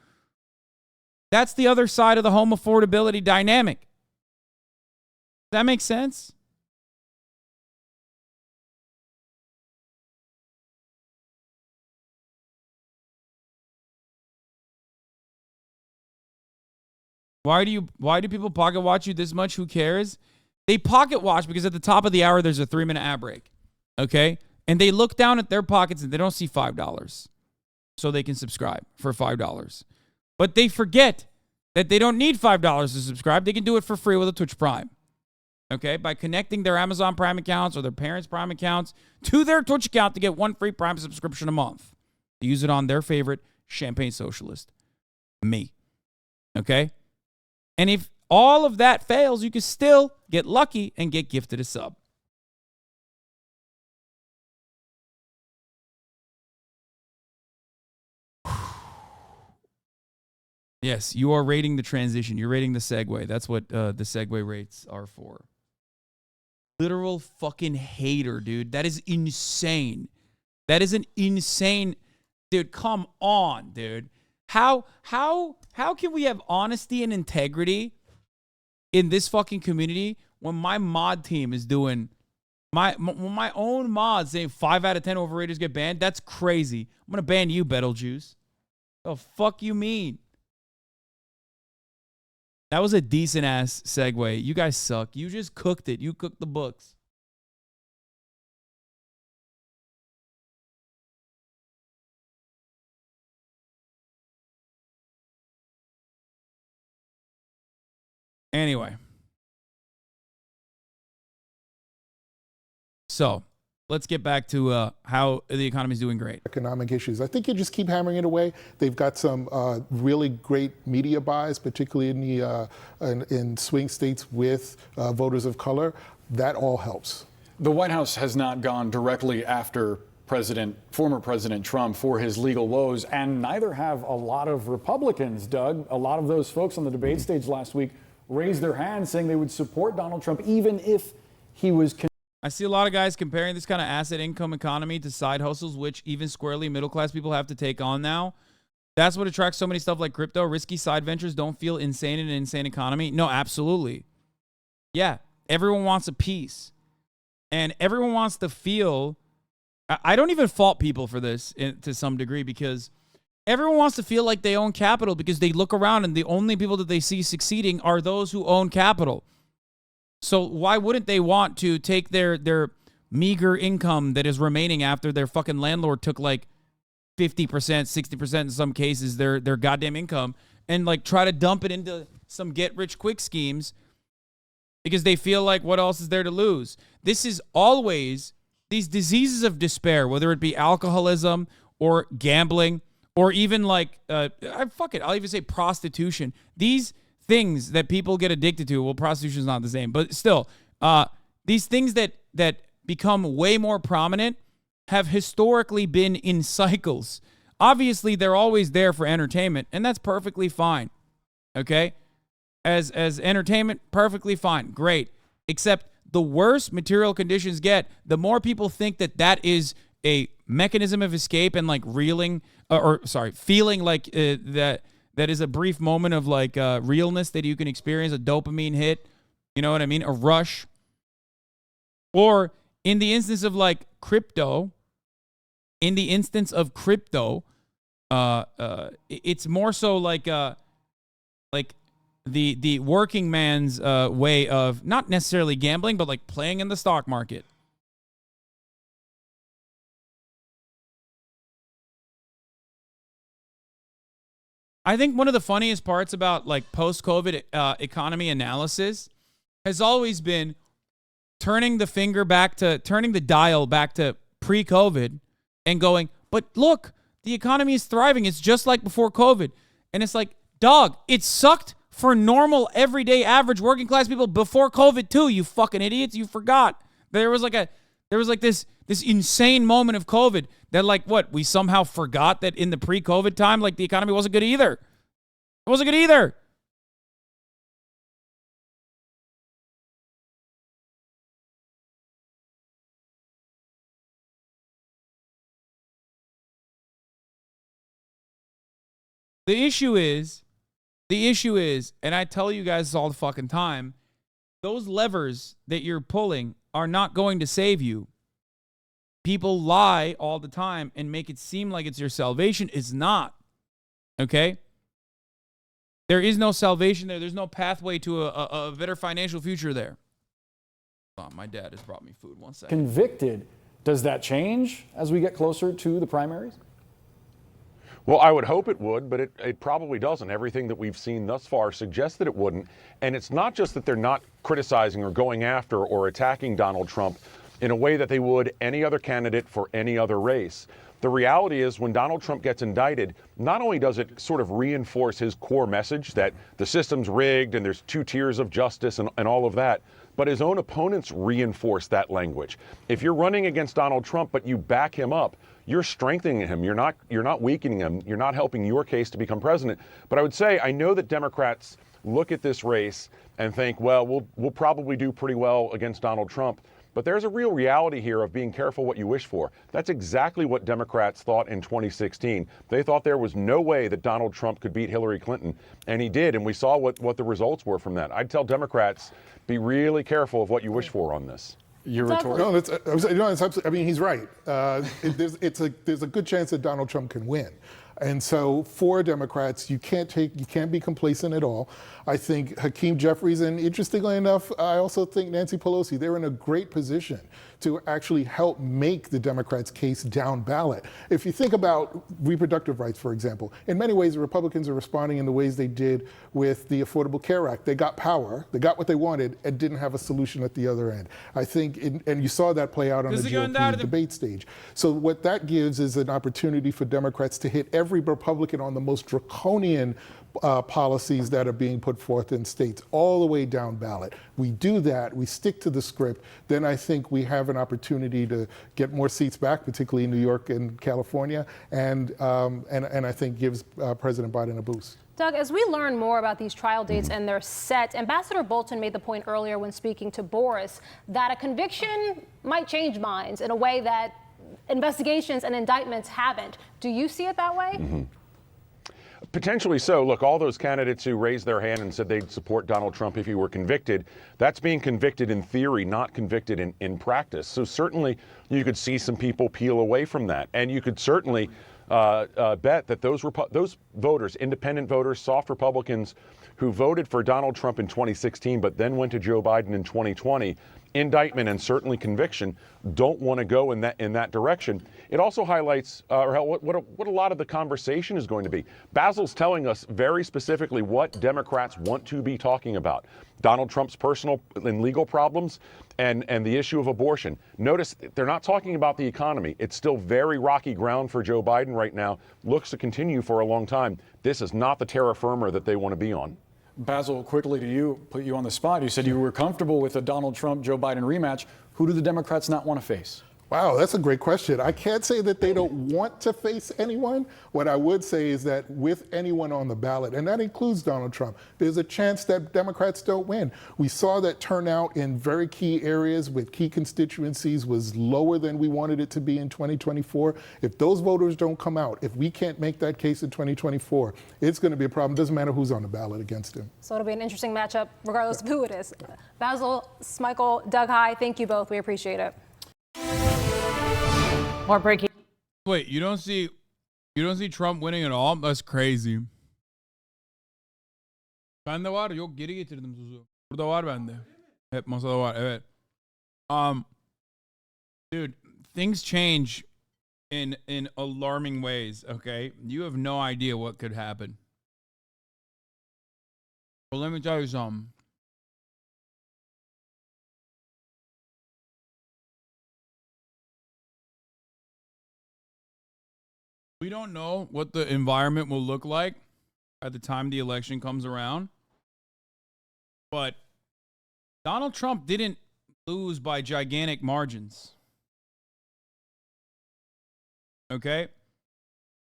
That's the other side of the home affordability dynamic. Does that make sense? Why do people pocket watch you this much? Who cares? They pocket watch because at the top of the hour there's a 3-minute ad break. Okay? And they look down at their pockets and they don't see $5. So they can subscribe for $5. But they forget that they don't need $5 to subscribe. They can do it for free with a Twitch Prime. Okay? By connecting their Amazon Prime accounts or their parents' Prime accounts to their Twitch account to get one free Prime subscription a month. They use it on their favorite champagne socialist. Me. Okay? And if all of that fails, you can still get lucky and get gifted a sub. Yes, you are rating the transition. You're rating the segue. That's what the segue rates are for. Literal fucking hater, dude. That is insane. That is an insane... Dude, come on, dude. How can we have honesty and integrity in this fucking community when my mod team is doing... When my own mods saying 5 out of 10 overrateds get banned? That's crazy. I'm going to ban you, Betelgeuse. The fuck you mean? That was a decent-ass segue. You guys suck. You just cooked it. You cooked the books. Anyway. So, let's get back to how the economy is doing great.
Economic issues. I think you just keep hammering it away. They've got some really great media buys, particularly in the in swing states with voters of color. That all helps.
The White House has not gone directly after former President Trump for his legal woes, and neither have a lot of Republicans, Doug. A lot of those folks on the debate stage last week raised their hands saying they would support Donald Trump even if he was...
I see a lot of guys comparing this kind of asset income economy to side hustles, which even squarely middle-class people have to take on now. That's what attracts so many stuff like crypto. Risky side ventures don't feel insane in an insane economy. No, absolutely. Yeah, everyone wants a piece. And everyone wants to feel... I don't even fault people for this to some degree because Everyone wants to feel like they own capital because they look around and the only people that they see succeeding are those who own capital. So why wouldn't they want to take their meager income that is remaining after their fucking landlord took like 50%, 60% in some cases, their goddamn income, and like try to dump it into some get-rich-quick schemes because they feel like what else is there to lose? This is always these diseases of despair, whether it be alcoholism or gambling or even like, I'll even say prostitution. These things that people get addicted to, well, prostitution is not the same, but still, these things that become way more prominent have historically been in cycles. Obviously, they're always there for entertainment, and that's perfectly fine, okay? As entertainment, perfectly fine, great. Except the worse material conditions get, the more people think that is a mechanism of escape and like feeling like that is a brief moment of like realness that you can experience, a dopamine hit, you know what I mean, a rush. Or in the instance of like crypto, it's more so like the working man's way of not necessarily gambling, but like playing in the stock market. I think one of the funniest parts about like post-COVID economy analysis has always been turning the dial back to pre-COVID and going, but look, the economy is thriving. It's just like before COVID. And it's like, dog, it sucked for normal, everyday, average working class people before COVID too, you fucking idiots. You forgot. There was this insane moment of COVID that like what? We somehow forgot that in the pre-COVID time, like the economy wasn't good either. It wasn't good either. The issue is, and I tell you guys this all the fucking time, those levers that you're pulling are not going to save you. People lie all the time and make it seem like it's your salvation. It's not. Okay? There is no salvation there. There's no pathway to a better financial future there. Oh, my dad has brought me food. 1 second.
Convicted. Does that change as we get closer to the primaries?
Well, I would hope it would, but it probably doesn't. Everything that we've seen thus far suggests that it wouldn't. And it's not just that they're not criticizing or going after or attacking Donald Trump in a way that they would any other candidate for any other race. The reality is when Donald Trump gets indicted, not only does it sort of reinforce his core message that the system's rigged and there's 2 tiers of justice and all of that, but his own opponents reinforce that language. If you're running against Donald Trump, but you back him up, you're strengthening him. You're not weakening him. You're not helping your case to become president. But I would say, I know that Democrats look at this race and think, well, we'll probably do pretty well against Donald Trump. But there's a real reality here of being careful what you wish for. That's exactly what Democrats thought in 2016. They thought there was no way that Donald Trump could beat Hillary Clinton, and he did. And we saw what the results were from that. I'd tell Democrats, be really careful of what you wish for on this.
You're rhetorical. No, it's absolutely. I mean, he's right. There's a good chance that Donald Trump can win. And so for Democrats, you can't be complacent at all. I think Hakeem Jeffries, and interestingly enough, I also think Nancy Pelosi, they're in a great position to actually help make the Democrats' case down ballot. If you think about reproductive rights, for example, in many ways, the Republicans are responding in the ways they did with the Affordable Care Act. They got power, they got what they wanted, and didn't have a solution at the other end. I think, and you saw that play out on the GOP debate stage. So what that gives is an opportunity for Democrats to hit every Republican on the most draconian policies that are being put forth in states all the way down ballot. We do that, we stick to the script, then I think we have an opportunity to get more seats back, particularly in New York and California, and I think gives President Biden a boost.
Doug, as we learn more about these trial dates and they're set, Ambassador Bolton made the point earlier when speaking to Boris that a conviction might change minds in a way that investigations and indictments haven't. Do you see it that way?
Mm-hmm. Potentially so. Look, all those candidates who raised their hand and said they'd support Donald Trump if he were convicted, that's being convicted in theory, not convicted in practice. So certainly you could see some people peel away from that. And you could certainly bet that those voters, independent voters, soft Republicans who voted for Donald Trump in 2016 but then went to Joe Biden in 2020, indictment and certainly conviction, don't want to go in that direction. It also highlights what a lot of the conversation is going to be. Basil's telling us very specifically what Democrats want to be talking about. Donald Trump's personal and legal problems and the issue of abortion. Notice they're not talking about the economy. It's still very rocky ground for Joe Biden right now. Looks to continue for a long time. This is not the terra firma that they want to be on.
Basil, quickly to you, put you on the spot. You said you were comfortable with a Donald Trump-Joe Biden rematch. Who do the Democrats not want to face?
Wow, that's a great question. I can't say that they don't want to face anyone. What I would say is that with anyone on the ballot, and that includes Donald Trump, there's a chance that Democrats don't win. We saw that turnout in very key areas with key constituencies was lower than we wanted it to be in 2024. If those voters don't come out, if we can't make that case in 2024, it's going to be a problem. Doesn't matter who's on the ballot against him.
So it'll be an interesting matchup regardless of who it is. Basil, Smichael, Doug High, thank you both. We appreciate it.
More breaking.
Wait, you don't see Trump winning at all? That's crazy. Bende var, yok geri getirdim tuzu. Burada var bende. Hep masada var, evet. Dude, things change in alarming ways, okay? You have no idea what could happen. But let me tell you something. We don't know what the environment will look like at the time the election comes around. But Donald Trump didn't lose by gigantic margins. Okay?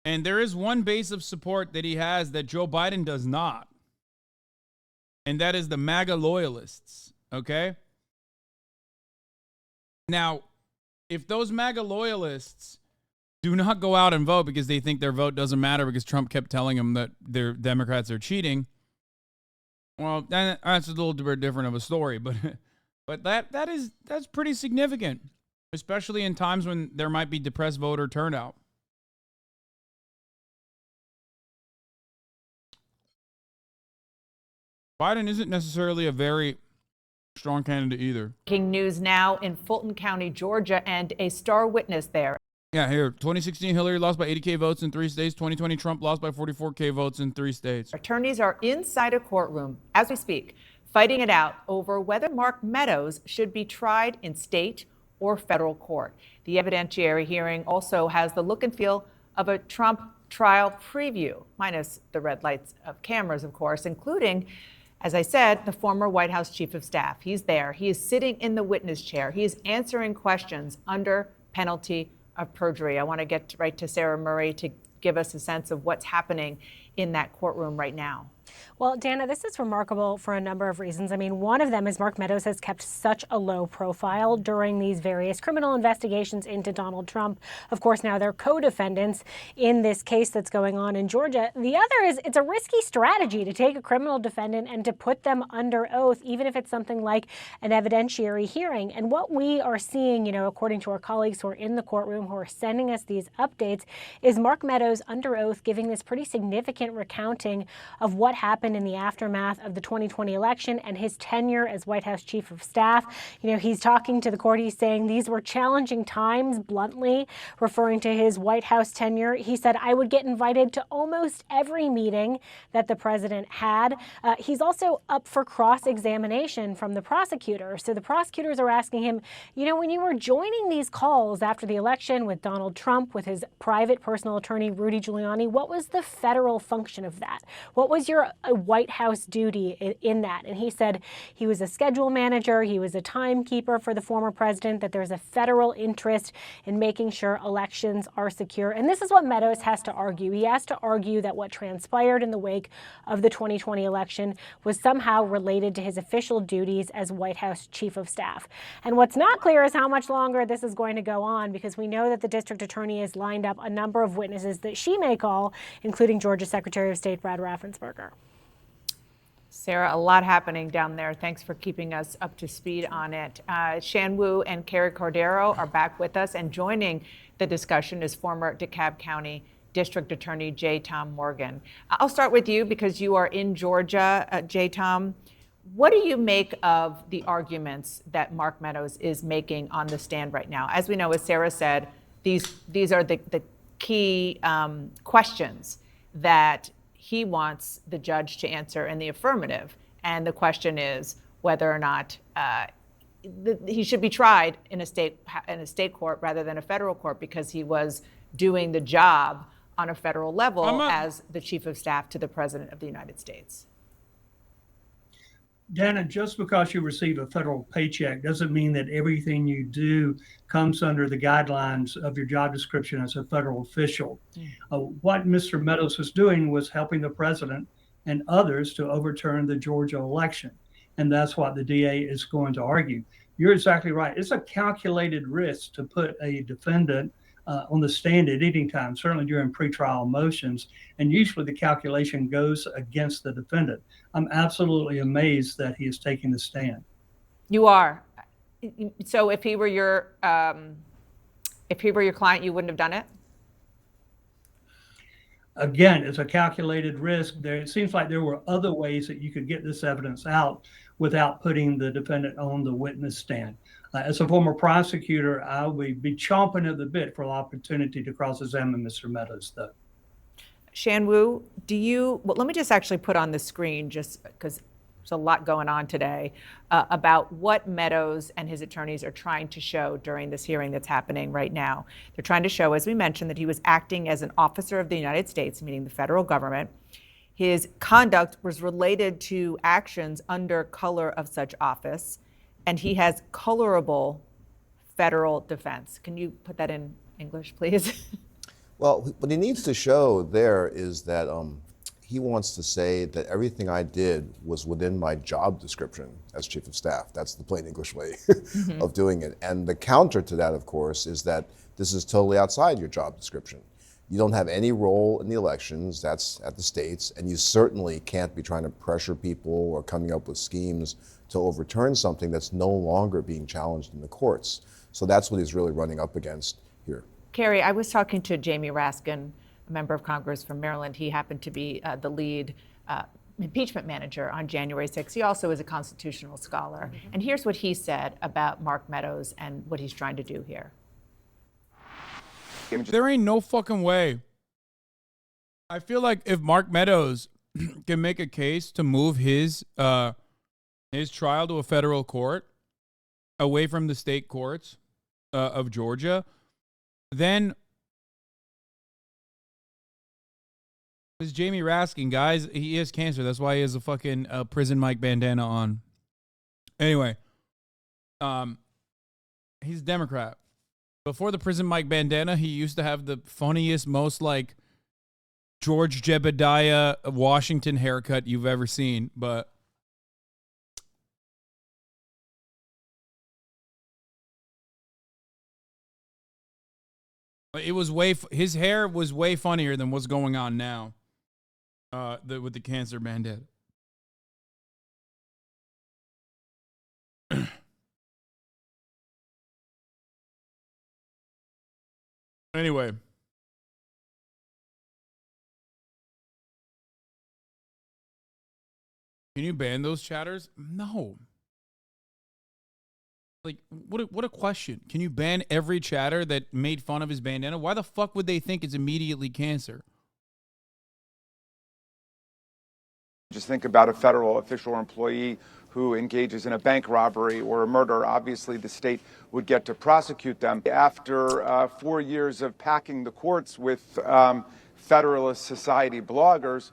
And there is one base of support that he has that Joe Biden does not. And that is the MAGA loyalists. Okay? Now, if those MAGA loyalists do not go out and vote because they think their vote doesn't matter because Trump kept telling them that their Democrats are cheating, well, that's a little bit different of a story. But that's pretty significant, especially in times when there might be depressed voter turnout. Biden isn't necessarily a very strong candidate either.
Breaking news now in Fulton County, Georgia, and a star witness there.
Yeah, here, 2016 Hillary lost by 80K votes in 3 states. 2020 Trump lost by 44K votes in 3 states.
Attorneys are inside a courtroom as we speak, fighting it out over whether Mark Meadows should be tried in state or federal court. The evidentiary hearing also has the look and feel of a Trump trial preview, minus the red lights of cameras, of course, including, as I said, the former White House chief of staff. He's there. He is sitting in the witness chair. He is answering questions under penalty of perjury. I want to get right to Sarah Murray to give us a sense of what's happening in that courtroom right now.
Well, Dana, this is remarkable for a number of reasons. I mean, one of them is Mark Meadows has kept such a low profile during these various criminal investigations into Donald Trump. Of course, now they're co-defendants in this case that's going on in Georgia. The other is it's a risky strategy to take a criminal defendant and to put them under oath, even if it's something like an evidentiary hearing. And what we are seeing, according to our colleagues who are in the courtroom who are sending us these updates, is Mark Meadows under oath giving this pretty significant recounting of what happened in the aftermath of the 2020 election and his tenure as White House chief of staff. He's talking to the court. He's saying these were challenging times, bluntly, referring to his White House tenure. He said, I would get invited to almost every meeting that the president had. He's also up for cross-examination from the prosecutor. So the prosecutors are asking him, when you were joining these calls after the election with Donald Trump, with his private personal attorney, Rudy Giuliani, what was the federal function of that? What was your White House duty in that? And he said he was a schedule manager, he was a timekeeper for the former president, that there's a federal interest in making sure elections are secure. And this is what Meadows has to argue. He has to argue that what transpired in the wake of the 2020 election was somehow related to his official duties as White House chief of staff. And what's not clear is how much longer this is going to go on, because we know that the district attorney has lined up a number of witnesses that she may call, including Georgia Secretary of State Brad Raffensperger.
Sarah, a lot happening down there. Thanks for keeping us up to speed on it. Shan Wu and Carrie Cordero are back with us, and joining the discussion is former DeKalb County District Attorney J. Tom Morgan. I'll start with you because you are in Georgia, J. Tom. What do you make of the arguments that Mark Meadows is making on the stand right now? As we know, as Sarah said, these are the key questions that he wants the judge to answer in the affirmative. And the question is whether or not he should be tried in a state court rather than a federal court, because he was doing the job on a federal level as the chief of staff to the president of the United States.
Dana, just because you receive a federal paycheck doesn't mean that everything you do comes under the guidelines of your job description as a federal official. What Mr. Meadows was doing was helping the president and others to overturn the Georgia election. And that's what the DA is going to argue. You're exactly right. It's a calculated risk to put a defendant on the stand at any time, certainly during pretrial motions. And usually the calculation goes against the defendant. I'm absolutely amazed that he is taking the stand.
You are. So if he were your client, you wouldn't have done it?
Again, it's a calculated risk. It seems like there were other ways that you could get this evidence out without putting the defendant on the witness stand. As a former prosecutor, I would be chomping at the bit for the opportunity to cross-examine Mr. Meadows, though.
Shan-Woo, let me just actually put on the screen, just because there's a lot going on today, about what Meadows and his attorneys are trying to show during this hearing that's happening right now. They're trying to show, as we mentioned, that he was acting as an officer of the United States, meaning the federal government. His conduct was related to actions under color of such office, and he has colorable federal defense. Can you put that in English, please?
Well, what he needs to show there is that he wants to say that everything I did was within my job description as chief of staff. That's the plain English way of doing it. And the counter to that, of course, is that this is totally outside your job description. You don't have any role in the elections, that's at the states, and you certainly can't be trying to pressure people or coming up with schemes to overturn something that's no longer being challenged in the courts. So that's what he's really running up against here.
Carrie, I was talking to Jamie Raskin, a member of Congress from Maryland. He happened to be the lead impeachment manager on January 6th. He also is a constitutional scholar. And here's what he said about Mark Meadows and what he's trying to do here.
There ain't no fucking way. I feel like if Mark Meadows can make a case to move his trial to a federal court away from the state courts of Georgia, then this is Jamie Raskin, guys. He has cancer. That's why he has a fucking prison mic bandana on. Anyway, he's a Democrat. Before the prison mic bandana, he used to have the funniest, most like George Jebediah Washington haircut you've ever seen. But it was his hair was way funnier than what's going on now with the cancer bandana. Anyway. Can you ban those chatters? No. Like, what a question. Can you ban every chatter that made fun of his bandana? Why the fuck would they think it's immediately cancer?
Just think about a federal official or employee who engages in a bank robbery or a murder. Obviously, the state would get to prosecute them. After 4 years of packing the courts with Federalist Society bloggers,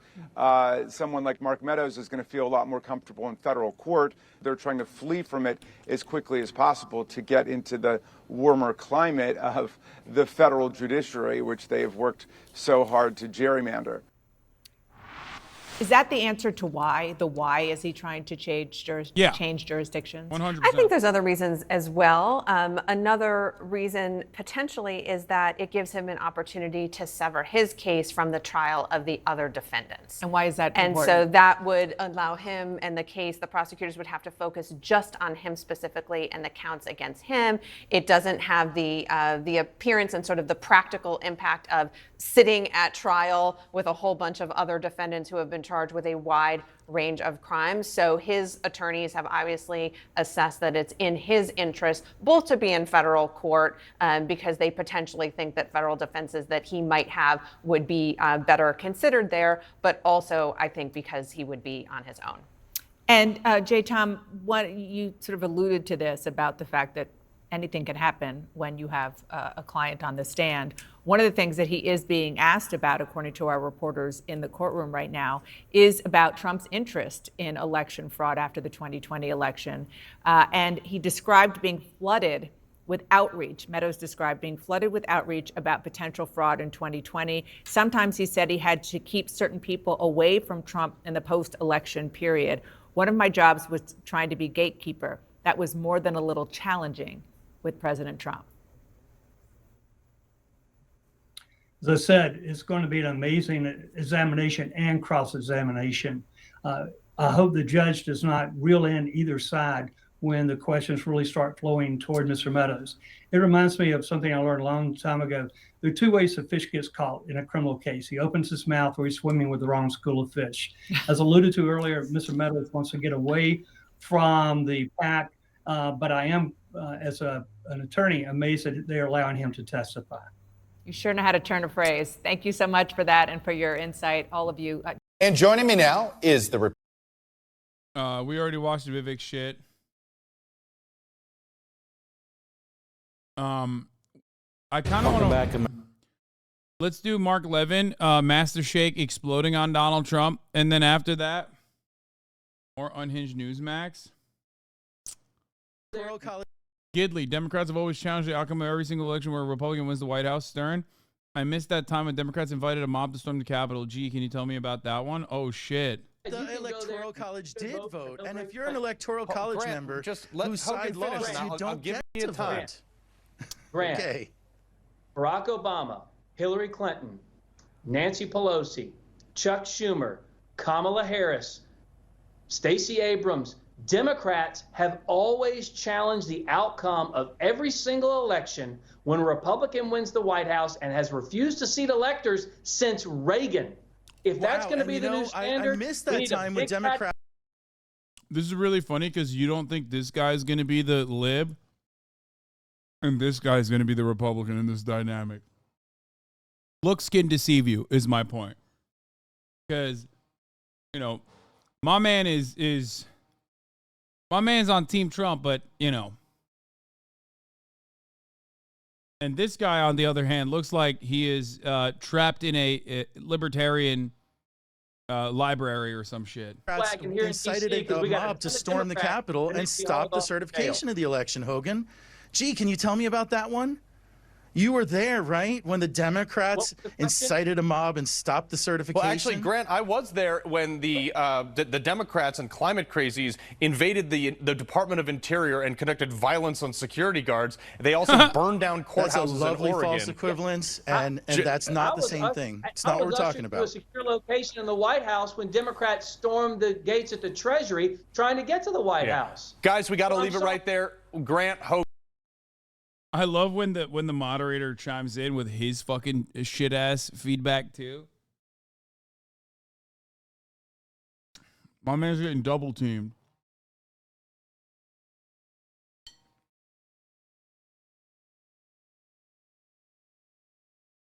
someone like Mark Meadows is going to feel a lot more comfortable in federal court. They're trying to flee from it as quickly as possible to get into the warmer climate of the federal judiciary, which they have worked so hard to gerrymander.
Is that the answer to why? The why is he trying to change jurisdictions?
100%.
I think there's other reasons as well. Another reason potentially is that it gives him an opportunity to sever his case from the trial of the other defendants.
And why is that
And
important?
so that would allow him and the case, the prosecutors would have to focus just on him specifically and the counts against him. It doesn't have the appearance and sort of the practical impact of sitting at trial with a whole bunch of other defendants who have been charged with a wide range of crimes. So his attorneys have obviously assessed that it's in his interest both to be in federal court because they potentially think that federal defenses that he might have would be better considered there, but also I think because he would be on his own.
And J. Tom, you sort of alluded to this about the fact that anything can happen when you have a client on the stand. One of the things that he is being asked about, according to our reporters in the courtroom right now, is about Trump's interest in election fraud after the 2020 election. And he described being flooded with outreach. Meadows described being flooded with outreach about potential fraud in 2020. Sometimes he said he had to keep certain people away from Trump in the post-election period. One of my jobs was trying to be gatekeeper. That was more than a little challenging with President Trump.
As I said, it's going to be an amazing examination and cross-examination. I hope the judge does not reel in either side when the questions really start flowing toward Mr. Meadows. It reminds me of something I learned a long time ago. There are two ways a fish gets caught in a criminal case. He opens his mouth or he's swimming with the wrong school of fish. As alluded to earlier, Mr. Meadows wants to get away from the pack, but I am, as an attorney, amazed that they're allowing him to testify.
You sure know how to turn a phrase. Thank you so much for that and for your insight, all of you.
And joining me now is the...
We already watched the Vivek shit. I kind of want to... Let's do Mark Levin, Master Shake exploding on Donald Trump. And then after that, more Unhinged Newsmax. Gidley, Democrats have always challenged the outcome of every single election where a Republican wins the White House. Stern, I missed that time when Democrats invited a mob to storm the Capitol. Gee, can you tell me about that one? Oh, shit.
The Electoral College did vote, and if you're an Electoral College member whose side lost, you don't get to vote.
Grant,
Okay.
Barack Obama, Hillary Clinton, Nancy Pelosi, Chuck Schumer, Kamala Harris, Stacey Abrams, Democrats have always challenged the outcome of every single election when a Republican wins the White House and has refused to seat electors since Reagan. If that's going to be the new standard,
I missed that time when Democrats.
This is really funny because you don't think this guy's going to be the lib, and this guy's going to be the Republican in this dynamic. Looks can deceive you, is my point. Because, you know, my man is my man's on Team Trump, but, you know. And this guy, on the other hand, looks like he is trapped in a libertarian library or some shit.
Incited a mob to storm the Capitol and stop the certification of the election, Hogan. Gee, can you tell me about that one? You were there, right, when the Democrats incited a mob and stopped the certification?
Well, actually, Grant, I was there when the Democrats and climate crazies invaded the Department of Interior and conducted violence on security guards. They also burned down courthouses
That's a lovely
in Oregon.
false equivalence, and that's not the same thing. It's not what we're talking about.
I was ushered to a secure location in the White House when Democrats stormed the gates at the Treasury trying to get to the White House.
Guys, we got to leave it right there. Grant, Hogan.
I love when the moderator chimes in with his fucking shit ass feedback too. My man's getting double teamed.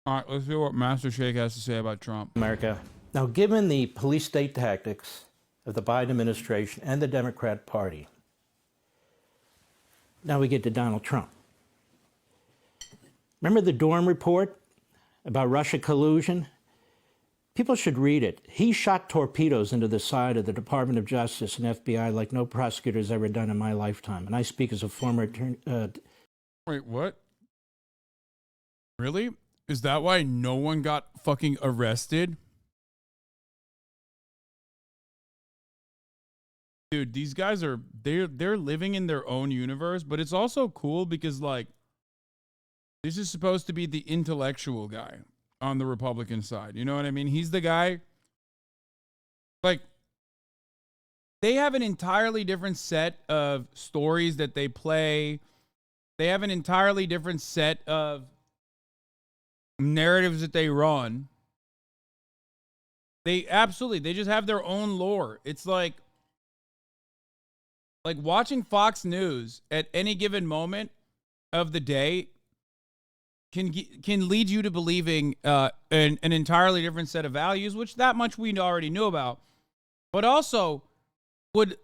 All right, let's see what Master Shake has to say about Trump.
America. Now, given the police state tactics of the Biden administration and the Democrat Party, now we get to Donald Trump. Remember the Dorn report about Russia collusion? People should read it. He shot torpedoes into the side of the Department of Justice and FBI like no prosecutor's ever done in my lifetime. And I speak as a former attorney.
Wait, what? Really? Is that why no one got fucking arrested? Dude, these guys are they're living in their own universe, but it's also cool because like this is supposed to be the intellectual guy on the Republican side. You know what I mean? He's the guy. Like, they have an entirely different set of stories that they play. They have an entirely different set of narratives that they run. They just have their own lore. It's like watching Fox News at any given moment of the day can lead you to believing an entirely different set of values, which that much we already knew about, but also would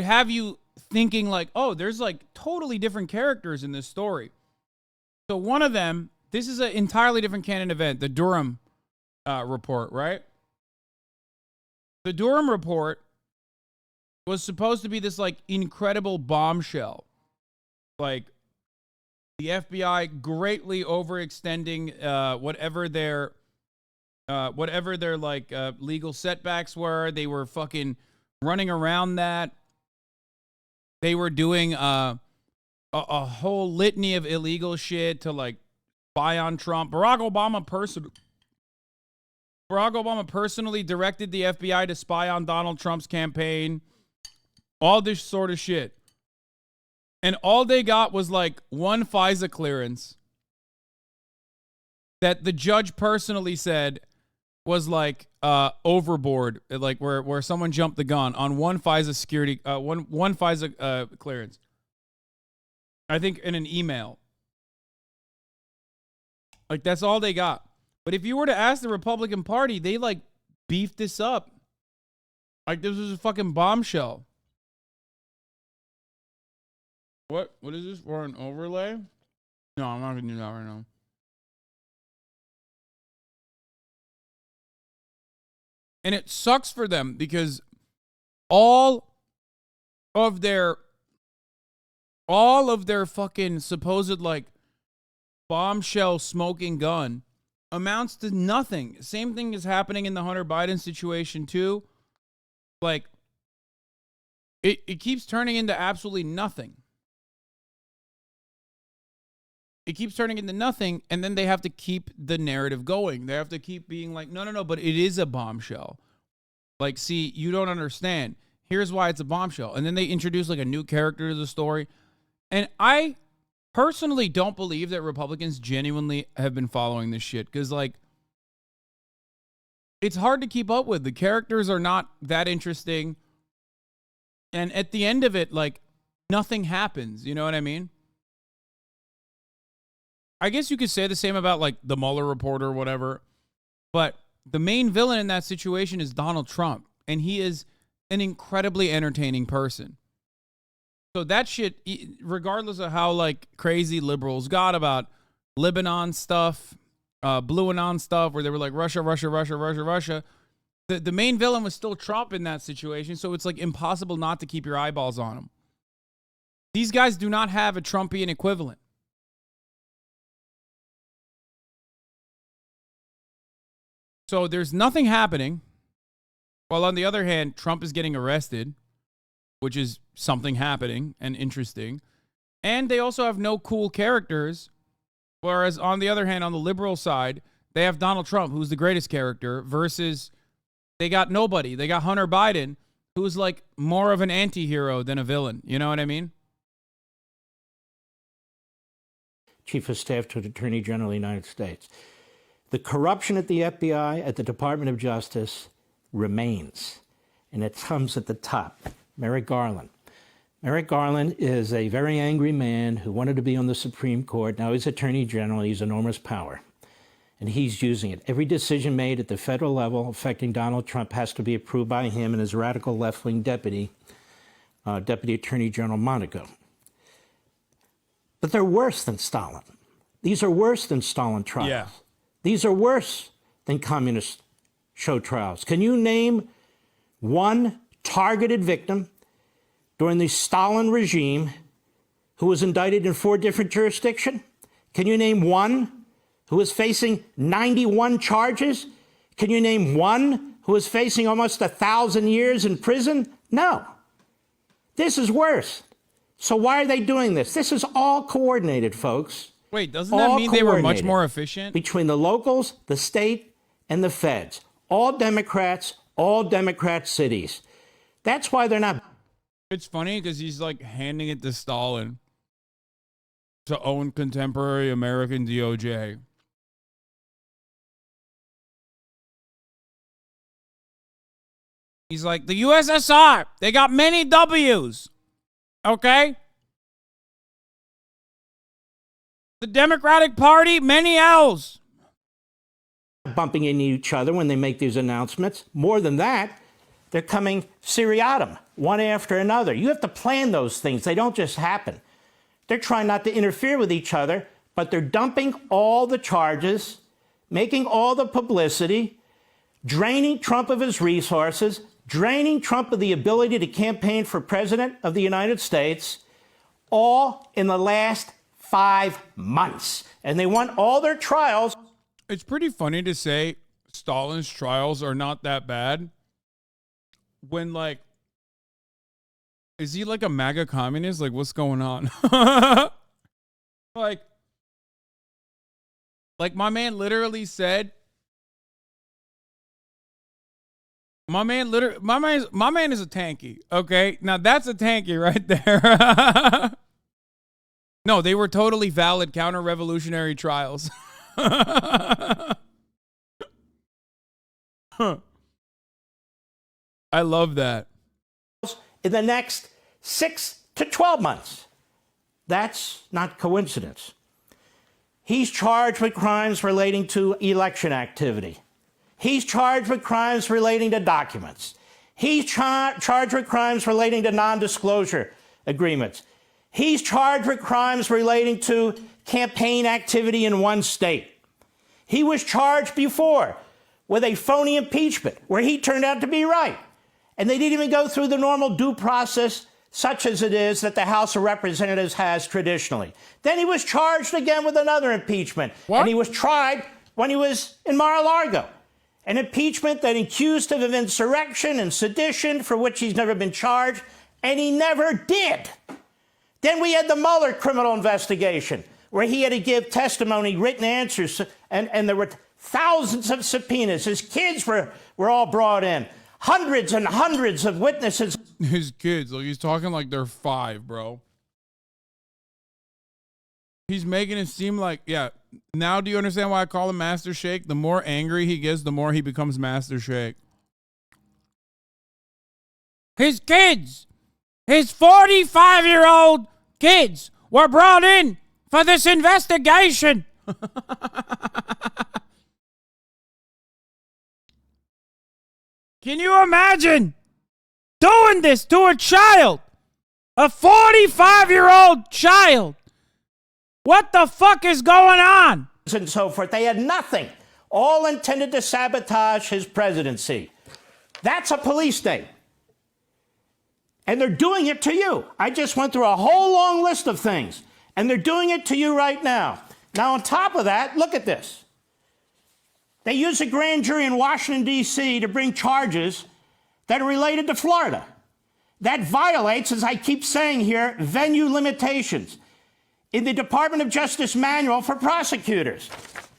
have you thinking like, oh, there's like totally different characters in this story. So one of them, this is an entirely different canon event, the Durham report, right? The Durham report was supposed to be this like incredible bombshell, like the FBI greatly overextending whatever their like legal setbacks were. They were fucking running around that. They were doing a whole litany of illegal shit to like spy on Trump. Barack Obama personally directed the FBI to spy on Donald Trump's campaign. All this sort of shit. And all they got was like one FISA clearance that the judge personally said was like overboard, like where someone jumped the gun on one FISA security, one FISA clearance. I think in an email. Like that's all they got. But if you were to ask the Republican Party, they like beefed this up. Like this was a fucking bombshell. What is this for, an overlay? No, I'm not gonna do that right now. And it sucks for them because all of their fucking supposed like bombshell smoking gun amounts to nothing. Same thing is happening in the Hunter Biden situation too. Like it keeps turning into absolutely nothing. It keeps turning into nothing, and then they have to keep the narrative going. They have to keep being like, no, but it is a bombshell. Like, see, you don't understand. Here's why it's a bombshell. And then they introduce like a new character to the story. And I personally don't believe that Republicans genuinely have been following this shit because, like, it's hard to keep up with. The characters are not that interesting. And at the end of it, like, nothing happens. You know what I mean? I guess you could say the same about like the Mueller report or whatever, but the main villain in that situation is Donald Trump, and he is an incredibly entertaining person. So that shit, regardless of how like crazy liberals got about Lebanon stuff, Blue Anon stuff, where they were like Russia, the main villain was still Trump in that situation. So it's like impossible not to keep your eyeballs on him. These guys do not have a Trumpian equivalent. So there's nothing happening, while on the other hand, Trump is getting arrested, which is something happening and interesting. And they also have no cool characters, whereas on the other hand, on the liberal side, they have Donald Trump, who's the greatest character, versus they got nobody. They got Hunter Biden, who's like more of an anti-hero than a villain. You know what I mean?
Chief of Staff to the Attorney General of the United States. The corruption at the FBI, at the Department of Justice, remains, and it comes at the top. Merrick Garland. Merrick Garland is a very angry man who wanted to be on the Supreme Court. Now he's Attorney General. He's enormous power, and he's using it. Every decision made at the federal level affecting Donald Trump has to be approved by him and his radical left-wing deputy, Deputy Attorney General Monaco. But they're worse than Stalin. These are worse than Stalin trials. Yeah. These are worse than communist show trials. Can you name one targeted victim during the Stalin regime who was indicted in 4 different jurisdictions? Can you name one who is facing 91 charges? Can you name one who is facing almost 1,000 years in prison? No. This is worse. So why are they doing this? This is all coordinated, folks.
Wait, doesn't that mean they were much more efficient?
Between the locals, the state, and the feds. All Democrat cities. That's why they're not.
It's funny because he's like handing it to Stalin to own contemporary American DOJ. He's like, the USSR, they got many W's. Okay? The Democratic Party, many L's.
Bumping into each other when they make these announcements. More than that, they're coming seriatim, one after another. You have to plan those things. They don't just happen. They're trying not to interfere with each other, but they're dumping all the charges, making all the publicity, draining Trump of his resources, draining Trump of the ability to campaign for president of the United States, all in the last 5 months. And they want all their trials.
It's pretty funny to say Stalin's trials are not that bad when, like, is he like a MAGA communist? Like, what's going on? like my man literally said, my man is a tanky. Okay, now that's a tanky right there. No, they were totally valid counter-revolutionary trials. I love that.
In the next 6 to 12 months. That's not coincidence. He's charged with crimes relating to election activity. He's charged with crimes relating to documents. He's charged with crimes relating to non-disclosure agreements. He's charged with crimes relating to campaign activity in one state. He was charged before with a phony impeachment where he turned out to be right. And they didn't even go through the normal due process, such as it is that the House of Representatives has traditionally. Then he was charged again with another impeachment. What? And he was tried when he was in Mar-a-Lago. An impeachment that accused him of insurrection and sedition, for which he's never been charged, and he never did. Then we had the Mueller criminal investigation, where he had to give testimony, written answers, and there were thousands of subpoenas. His kids were all brought in. Hundreds and hundreds of witnesses.
His kids, like he's talking like they're 5, bro. He's making it seem like, yeah. Now do you understand why I call him Master Shake? The more angry he gets, the more he becomes Master Shake. His kids, his 45-year-old kids were brought in for this investigation. Can you imagine doing this to a child? A 45-year-old child? What the fuck is going on?
And so forth. They had nothing. All intended to sabotage his presidency. That's a police state. And they're doing it to you. I just went through a whole long list of things. And they're doing it to you right now. Now, on top of that, look at this. They use a grand jury in Washington, D.C. to bring charges that are related to Florida. That violates, as I keep saying here, venue limitations in the Department of Justice manual for prosecutors.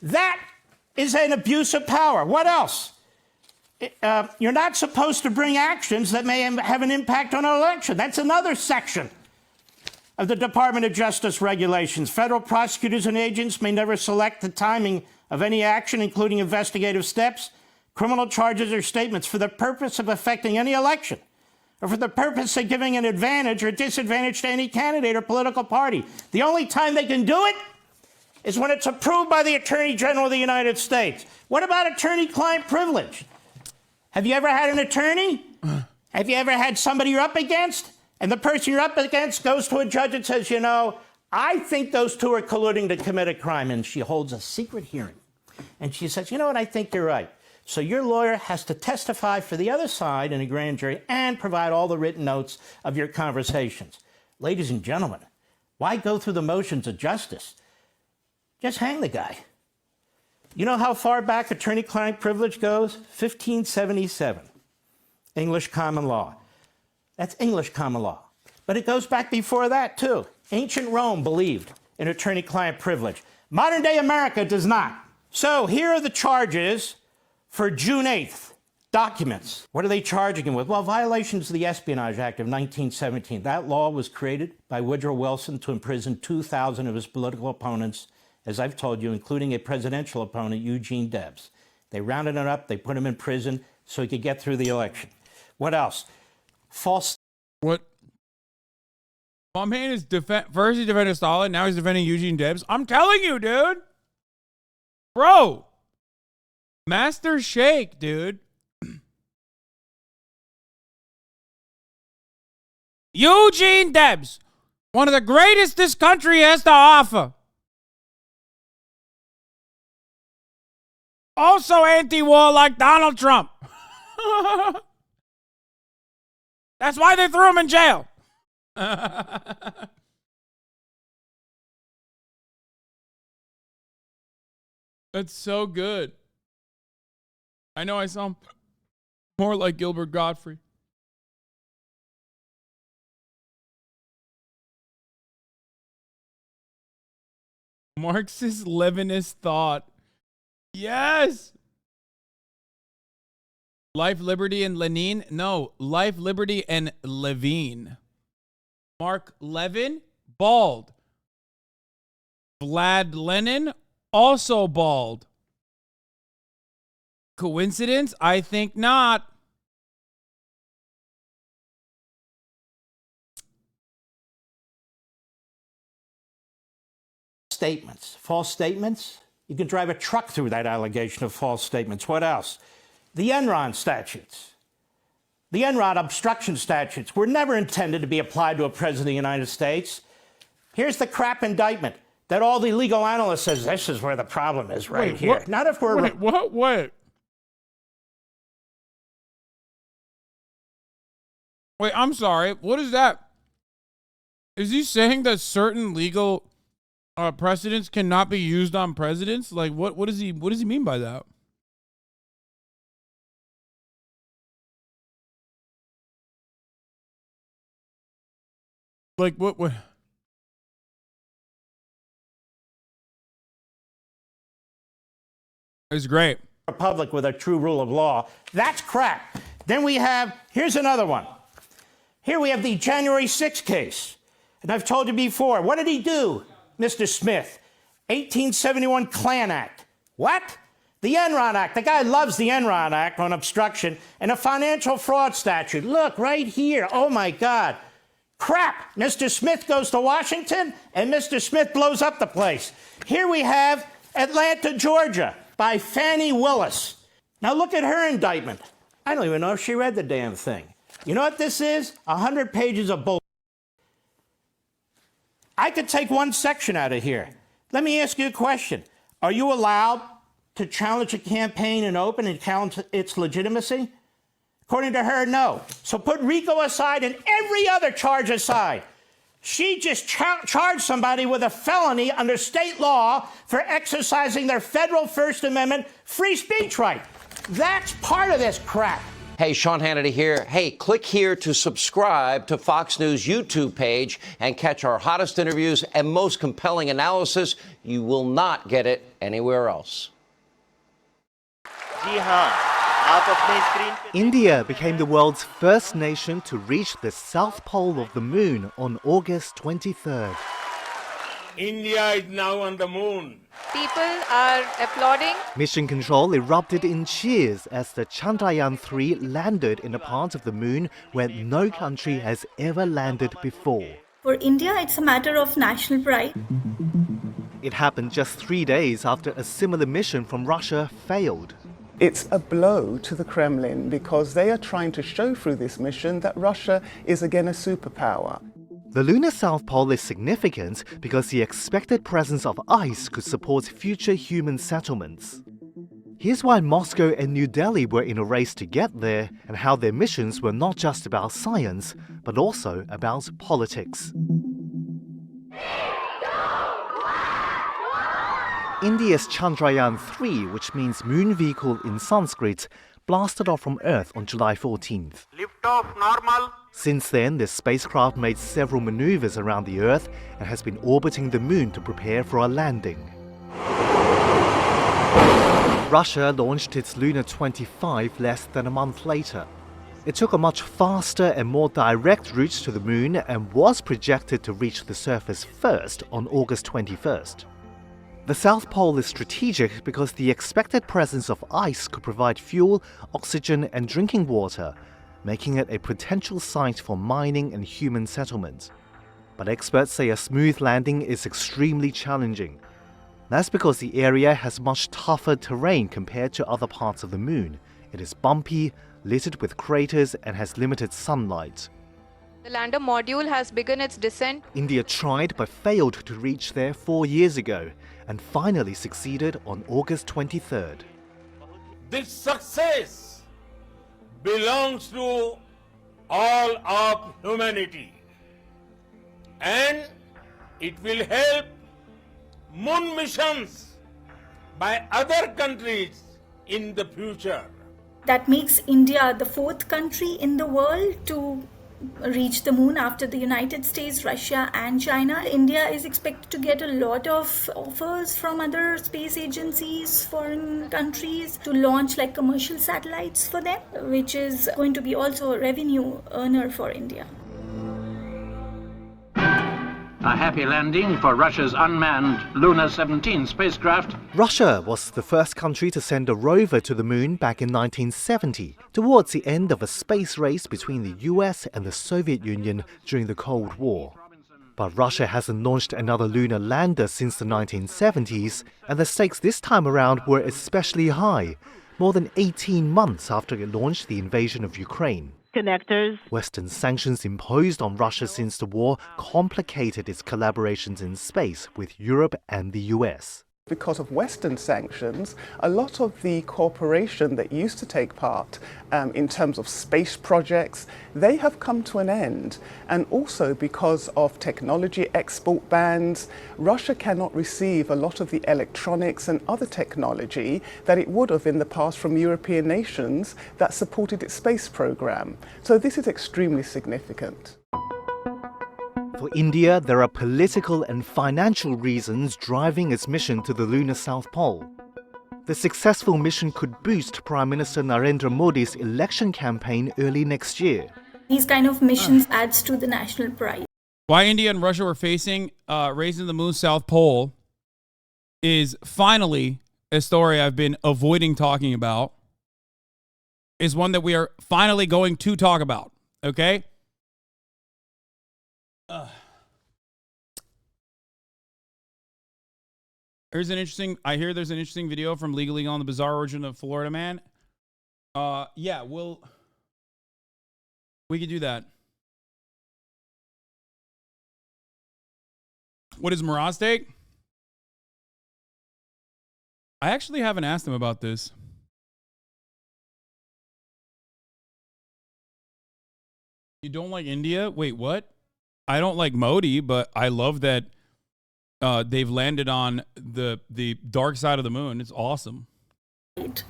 That is an abuse of power. What else? You're not supposed to bring actions that may have an impact on an election. That's another section of the Department of Justice regulations. Federal prosecutors and agents may never select the timing of any action, including investigative steps, criminal charges, or statements for the purpose of affecting any election or for the purpose of giving an advantage or disadvantage to any candidate or political party. The only time they can do it is when it's approved by the Attorney General of the United States. What about attorney-client privilege? Have you ever had an attorney? Have you ever had somebody you're up against? And the person you're up against goes to a judge and says, you know, I think those two are colluding to commit a crime. And she holds a secret hearing. And she says, you know what, I think you're right. So your lawyer has to testify for the other side in a grand jury and provide all the written notes of your conversations. Ladies and gentlemen, why go through the motions of justice? Just hang the guy. You know how far back attorney-client privilege goes? 1577. English common law. That's English common law. But it goes back before that, too. Ancient Rome believed in attorney-client privilege. Modern-day America does not. So here are the charges for June 8th. Documents. What are they charging him with? Well, violations of the Espionage Act of 1917. That law was created by Woodrow Wilson to imprison 2,000 of his political opponents, as I've told you, including a presidential opponent, Eugene Debs. They rounded him up, they put him in prison so he could get through the election. What else? False.
What? My man is first he defended Stalin, now he's defending Eugene Debs. I'm telling you, dude. Bro. Master Shake, dude. Eugene Debs, one of the greatest this country has to offer. Also anti-war like Donald Trump. That's why they threw him in jail. That's so good. I know I sound more like Gilbert Gottfried. Marxist Leninist thought. Yes. Life, Liberty, and Lenin? No, Life, Liberty, and Levine. Mark Levin, bald. Vlad Lenin, also bald. Coincidence? I think not.
Statements. False statements? You can drive a truck through that allegation of false statements. What else? The Enron statutes. The Enron obstruction statutes were never intended to be applied to a president of the United States. Here's the crap indictment that all the legal analysts says this is where the problem is right here.
What?
Not if we're...
Wait. Wait, I'm sorry. What is that? Is he saying that certain legal precedents cannot be used on presidents? Like, what does he mean by that? Like, what? It's great.
Republic with a true rule of law. That's crap. Then we have, here's another one. Here we have the January 6th case. And I've told you before, what did he do, Mr. Smith? 1871 Klan Act. What? The Enron Act. The guy loves the Enron Act on obstruction and a financial fraud statute. Look, right here. Oh, my God. Crap. Mr. Smith goes to Washington, and Mr. Smith blows up the place. Here we have Atlanta, Georgia, by Fannie Willis. Now, look at her indictment. I don't even know if she read the damn thing. You know what this is? 100 pages of bull. I could take one section out of here. Let me ask you a question. Are you allowed to challenge a campaign in open and challenge its legitimacy? According to her, no. So put RICO aside and every other charge aside. She just charged somebody with a felony under state law for exercising their federal First Amendment free speech right. That's part of this crap.
Hey, Sean Hannity here. Hey, click here to subscribe to Fox News YouTube page and catch our hottest interviews and most compelling analysis. You will not get it anywhere else.
India became the world's first nation to reach the south pole of the moon on August 23rd.
India is now on the moon.
People are applauding.
Mission Control erupted in cheers as the Chandrayaan-3 landed in a part of the moon where no country has ever landed before.
For India, it's a matter of national pride.
It happened just 3 days after a similar mission from Russia failed.
It's a blow to the Kremlin because they are trying to show through this mission that Russia is again a superpower.
The lunar South Pole is significant because the expected presence of ice could support future human settlements. Here's why Moscow and New Delhi were in a race to get there, and how their missions were not just about science, but also about politics. India's Chandrayaan-3, which means moon vehicle in Sanskrit, blasted off from Earth on July 14th.
Lift off normal.
Since then, the spacecraft made several maneuvers around the Earth and has been orbiting the Moon to prepare for a landing. Russia launched its Luna 25 less than a month later. It took a much faster and more direct route to the Moon and was projected to reach the surface first on August 21st. The South Pole is strategic because the expected presence of ice could provide fuel, oxygen, and drinking water, making it a potential site for mining and human settlement. But experts say a smooth landing is extremely challenging. That's because the area has much tougher terrain compared to other parts of the Moon. It is bumpy, littered with craters, and has limited sunlight.
The lander module has begun its descent.
India tried but failed to reach there 4 years ago and finally succeeded on August 23rd.
This success belongs to all of humanity, and it will help moon missions by other countries in the future.
That makes India the 4th country in the world to reach the moon after the United States, Russia and China. India is expected to get a lot of offers from other space agencies, foreign countries, to launch like commercial satellites for them, which is going to be also a revenue earner for India.
A happy landing for Russia's unmanned Luna 17 spacecraft.
Russia was the first country to send a rover to the Moon back in 1970, towards the end of a space race between the US and the Soviet Union during the Cold War. But Russia hasn't launched another lunar lander since the 1970s, and the stakes this time around were especially high, more than 18 months after it launched the invasion of Ukraine.
Connectors.
Western sanctions imposed on Russia since the war complicated its collaborations in space with Europe and the US.
Because of Western sanctions, a lot of the cooperation that used to take part in terms of space projects, they have come to an end. And also because of technology export bans, Russia cannot receive a lot of the electronics and other technology that it would have in the past from European nations that supported its space program. So this is extremely significant.
For India, there are political and financial reasons driving its mission to the lunar South Pole. The successful mission could boost Prime Minister Narendra Modi's election campaign early next year.
These kind of missions adds to the national pride.
Why India and Russia were facing raising the moon's South Pole is finally a story I've been avoiding talking about. Is one that we are finally going to talk about, okay? There's an interesting, I hear there's an interesting video from LegalEagle on the bizarre origin of Florida man. Yeah, we could do that. What does Miraz take? I actually haven't asked him about this. You don't like India? Wait, what? I don't like Modi, but I love that they've landed on the dark side of the moon. It's awesome.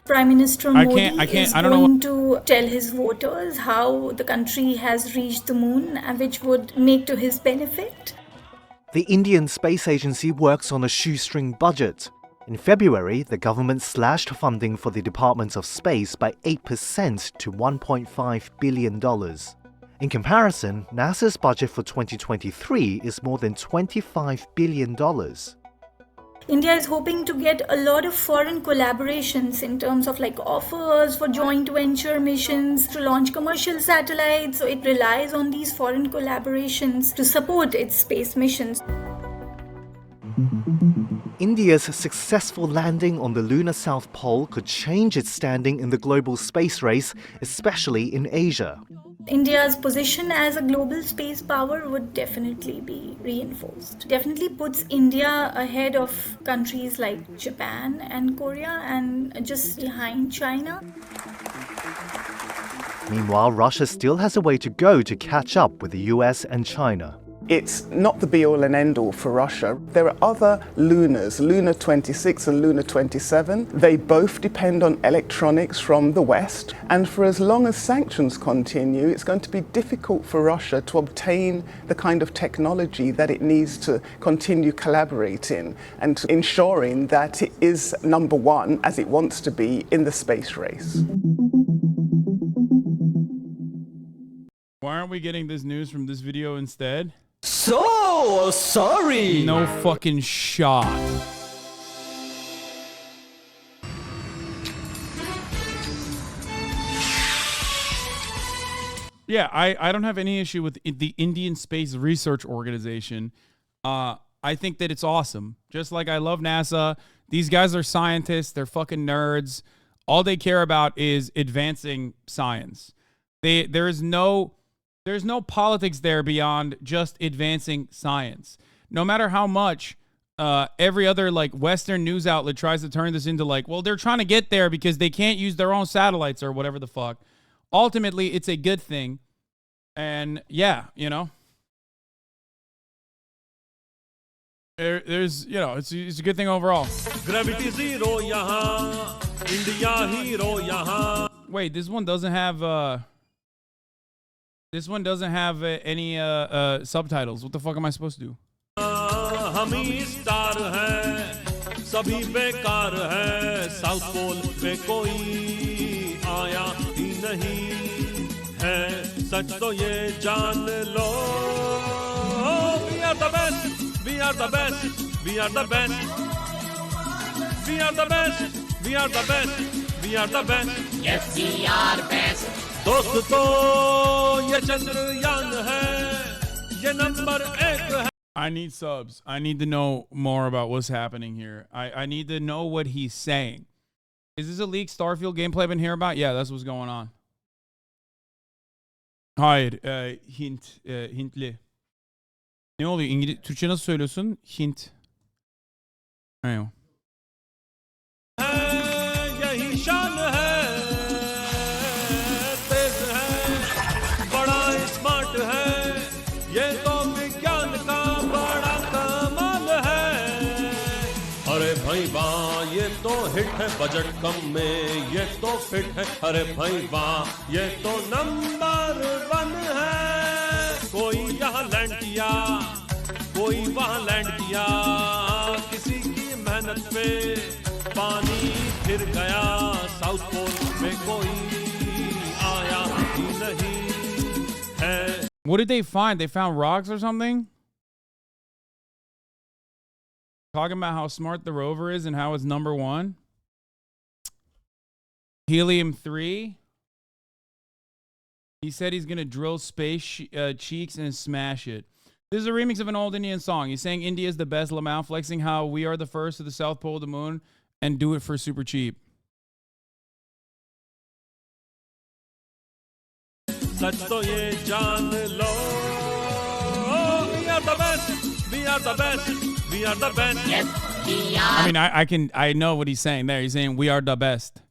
Prime Minister Modi is
I don't know.
going to tell his voters how the country has reached the moon, which would make to his benefit.
The Indian Space Agency works on a shoestring budget. In February, the government slashed funding for the Department of Space by 8% to $1.5 billion. In comparison, NASA's budget for 2023 is more than $25 billion.
India is hoping to get a lot of foreign collaborations in terms of like offers for joint venture missions to launch commercial satellites. So it relies on these foreign collaborations to support its space missions.
India's successful landing on the lunar South Pole could change its standing in the global space race, especially in Asia.
India's position as a global space power would definitely be reinforced. Definitely puts India ahead of countries like Japan and Korea and just behind China.
Meanwhile, Russia still has a way to go to catch up with the US and China.
It's not the be-all and end-all for Russia. There are other lunars, Luna 26 and Luna 27. They both depend on electronics from the West. And for as long as sanctions continue, it's going to be difficult for Russia to obtain the kind of technology that it needs to continue collaborating and ensuring that it is number one, as it wants to be, in the space race.
Why aren't we getting this news from this video instead?
So sorry.
No fucking shot. Yeah, I don't have any issue with the Indian Space Research Organization. I think that it's awesome. Just like I love NASA. These guys are scientists. They're fucking nerds. All they care about is advancing science. There's no politics there beyond just advancing science. No matter how much every other like Western news outlet tries to turn this into like, well, they're trying to get there because they can't use their own satellites or whatever the fuck. Ultimately, it's a good thing. And yeah, you know, there's, you know, it's a good thing overall.
Gravity zero yahan, India hero yahan.
Wait, this one doesn't have any subtitles. What the fuck am I supposed to do?
हम ही star हैं, सभी बेकार हैं, south pole पे कोई आया ही नहीं है, सच तो ये जान लो. We are the best, we are the best, we are the best, we are the best, we are the best, we are the best. Yes, we are best. दोस्तों ये चंद्रयान है, ये नंबर 1 है.
I need subs. I need to know more about what's happening here. I need to know what he's saying. Is this a leaked Starfield gameplay I've been hearing about? Yeah, that's what's going on. Hayır, Hintli. Ne oluyor? İngiliz, Türkçe nasıl söylüyorsun? Hint. Aynen.
यही शान है, तेज है, बड़ा smart है, ये तो विज्ञान का बड़ा कमाल है. अरे भाई वाह, ये तो हिट है बजट कम में, ये तो फिट है. अरे भाई वाह, ये तो नंबर 1 है. कोई यहाँ लैंड किया, कोई वहाँ लैंड किया, किसी की मेहनत पे पानी फिर गया, साउथ पोल में कोई आया ही नहीं है.
What did they find? They found rocks or something? Talking about how smart the rover is and how it's number 1. Helium-3. He said he's going to drill space cheeks and smash it. This is a remix of an old Indian song. He's saying India is the best, Lamau, flexing how we are the first to the South Pole of the moon and do it for super cheap.
सच तो ये जान लो, we are the best, we are the best, we are the best. Yes, we are.
I know what he's saying there. He's saying we are the best.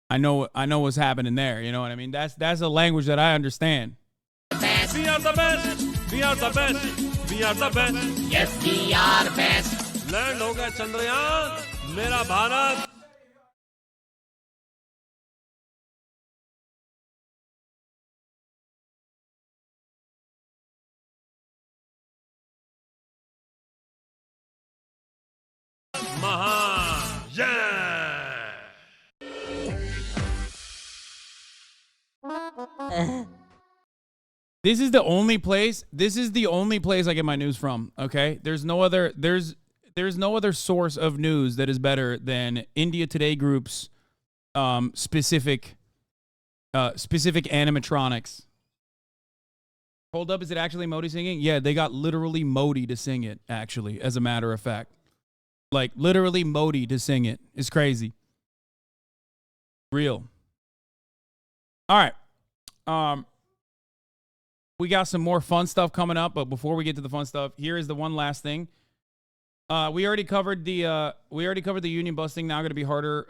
I know what's happening there. You know what I mean? That's a language that I understand.
We are the best, we are the best, we are the best. Yes, we are best. Land हो गया चंद्रयान, मेरा Bharat.
This is the only place I get my news from, okay? There's no other source of news that is better than India Today Group's specific animatronics. Hold up, is it actually Modi singing? Yeah, they got literally Modi to sing it, actually, as a matter of fact. Like, literally Modi to sing it. It's crazy. Real. All right. We got some more fun stuff coming up, but before we get to the fun stuff, here is the one last thing. We already covered the union busting. Now going to be harder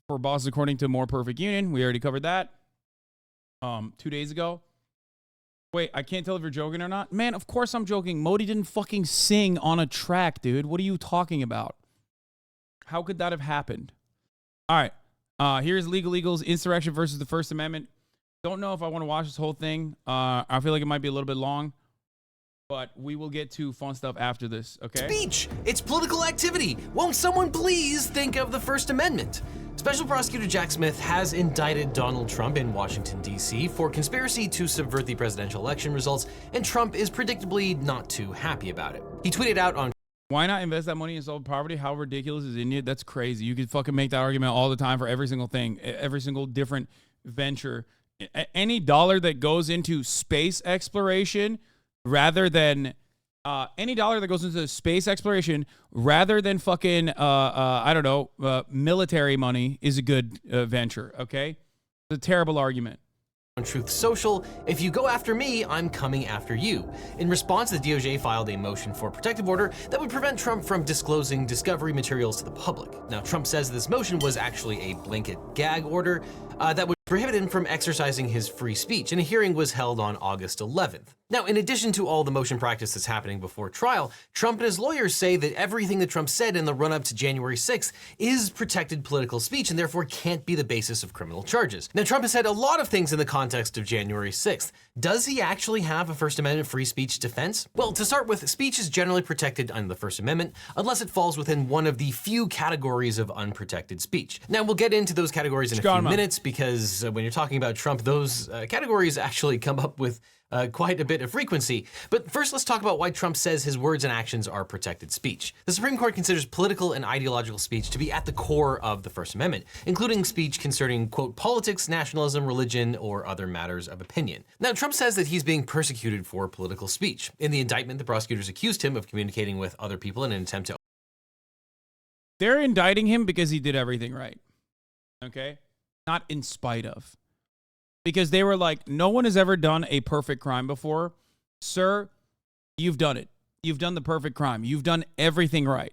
for bosses according to More Perfect Union. We already covered that 2 days ago. Wait, I can't tell if you're joking or not. Man, of course I'm joking. Modi didn't fucking sing on a track, dude. What are you talking about? How could that have happened? All right. Here's LegalEagle's Insurrection versus the First Amendment. Don't know if I want to watch this whole thing. I feel like it might be a little bit long. But we will get to fun stuff after this, okay?
Speech! It's political activity! Won't someone please think of the First Amendment? Special Prosecutor Jack Smith has indicted Donald Trump in Washington, D.C. for conspiracy to subvert the presidential election results, and Trump is predictably not too happy about it. He tweeted out on...
Why not invest that money in solve poverty? How ridiculous is India? That's crazy. You could fucking make that argument all the time for every single thing, every single different venture. Any dollar that goes into space exploration... rather than any dollar that goes into space exploration, rather than fucking, I don't know, military money is a good venture, okay? It's a terrible argument.
On Truth Social, if you go after me, I'm coming after you. In response, the DOJ filed a motion for protective order that would prevent Trump from disclosing discovery materials to the public. Now, Trump says this motion was actually a blanket gag order that would prohibit him from exercising his free speech, and a hearing was held on August 11th. Now, in addition to all the motion practice that's happening before trial, Trump and his lawyers say that everything that Trump said in the run-up to January 6th is protected political speech and therefore can't be the basis of criminal charges. Now, Trump has said a lot of things in the context of January 6th. Does he actually have a First Amendment free speech defense? Well, to start with, speech is generally protected under the First Amendment unless it falls within one of the few categories of unprotected speech. Now, we'll get into those categories in a few minutes because when you're talking about Trump, those categories actually come up with quite a bit of frequency. But first, let's talk about why Trump says his words and actions are protected speech. The Supreme Court considers political and ideological speech to be at the core of the First Amendment, including speech concerning, quote, politics, nationalism, religion, or other matters of opinion. Now, Trump says that he's being persecuted for political speech. In the indictment, the prosecutors accused him of communicating with other people in an attempt to...
They're indicting him because he did everything right, okay? Not in spite of. Because they were like, no one has ever done a perfect crime before. Sir, you've done it. You've done the perfect crime. You've done everything right.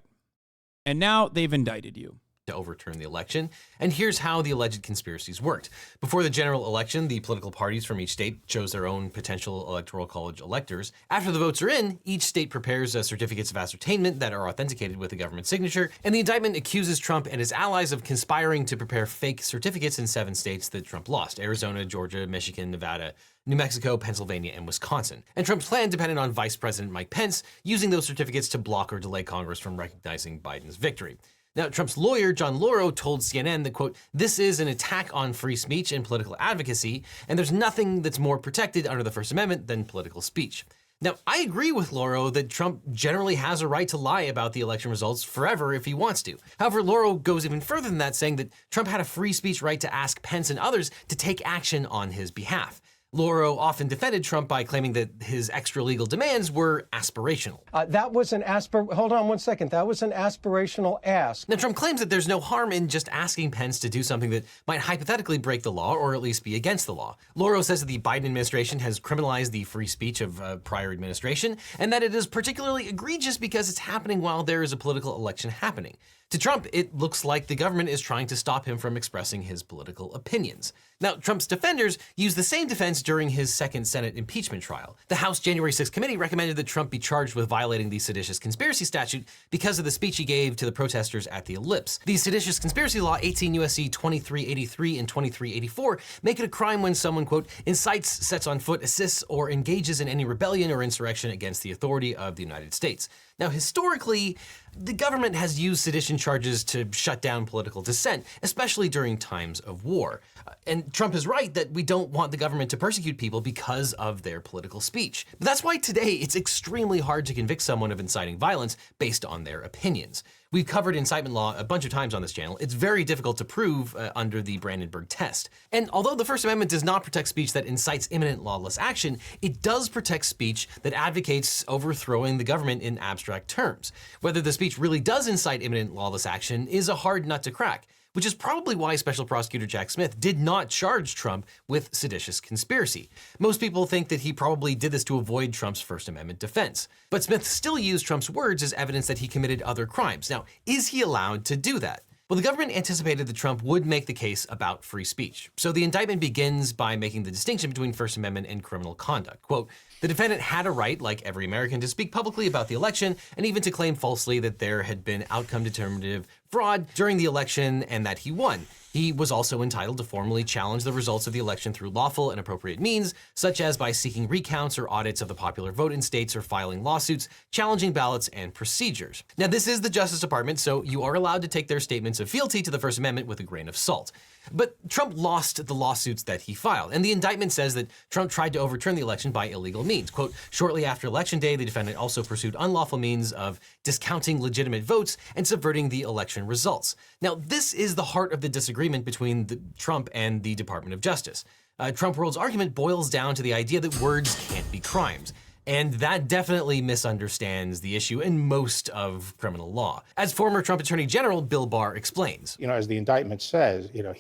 And now they've indicted you.
To overturn the election. And here's how the alleged conspiracies worked. Before the general election, the political parties from each state chose their own potential electoral college electors. After the votes are in, each state prepares certificates of ascertainment that are authenticated with a government signature, and the indictment accuses Trump and his allies of conspiring to prepare fake certificates in 7 states that Trump lost: Arizona, Georgia, Michigan, Nevada, New Mexico, Pennsylvania, and Wisconsin. And Trump's plan depended on Vice President Mike Pence using those certificates to block or delay Congress from recognizing Biden's victory. Now, Trump's lawyer, John Lauro, told CNN that, quote, this is an attack on free speech and political advocacy, and there's nothing that's more protected under the First Amendment than political speech. Now, I agree with Lauro that Trump generally has a right to lie about the election results forever if he wants to. However, Lauro goes even further than that, saying that Trump had a free speech right to ask Pence and others to take action on his behalf. Lauro often defended Trump by claiming that his extra-legal demands were aspirational.
That was an hold on one second. That was an aspirational ask.
Now, Trump claims that there's no harm in just asking Pence to do something that might hypothetically break the law or at least be against the law. Lauro says that the Biden administration has criminalized the free speech of prior administration and that it is particularly egregious because it's happening while there is a political election happening. To Trump, it looks like the government is trying to stop him from expressing his political opinions. Now, Trump's defenders used the same defense during his second Senate impeachment trial. The House January 6th committee recommended that Trump be charged with violating the seditious conspiracy statute because of the speech he gave to the protesters at the Ellipse. The seditious conspiracy law, 18 U.S.C. 2383 and 2384, make it a crime when someone, quote, incites, sets on foot, assists, or engages in any rebellion or insurrection against the authority of the United States. Now, historically, the government has used sedition charges to shut down political dissent, especially during times of war. And Trump is right that we don't want the government to persecute people because of their political speech. But that's why today it's extremely hard to convict someone of inciting violence based on their opinions. We've covered incitement law a bunch of times on this channel. It's very difficult to prove under the Brandenburg test. And although the First Amendment does not protect speech that incites imminent lawless action, it does protect speech that advocates overthrowing the government in abstract terms. Whether the speech really does incite imminent lawless action is a hard nut to crack, which is probably why Special Prosecutor Jack Smith did not charge Trump with seditious conspiracy. Most people think that he probably did this to avoid Trump's First Amendment defense. But Smith still used Trump's words as evidence that he committed other crimes. Now, is he allowed to do that? Well, the government anticipated that Trump would make the case about free speech. So the indictment begins by making the distinction between First Amendment and criminal conduct. Quote, the defendant had a right, like every American, to speak publicly about the election and even to claim falsely that there had been outcome determinative fraud during the election and that he won. He was also entitled to formally challenge the results of the election through lawful and appropriate means, such as by seeking recounts or audits of the popular vote in states or filing lawsuits, challenging ballots and procedures. Now, this is the Justice Department, so you are allowed to take their statements of fealty to the First Amendment with a grain of salt. But Trump lost the lawsuits that he filed, and the indictment says that Trump tried to overturn the election by illegal means. Quote, shortly after Election Day, the defendant also pursued unlawful means of discounting legitimate votes and subverting the election results. Now, this is the heart of the disagreement between Trump and the Department of Justice. Trump World's argument boils down to the idea that words can't be crimes. And that definitely misunderstands the issue in most of criminal law. As former Trump Attorney General Bill Barr explains.
You know, as the indictment says, you know,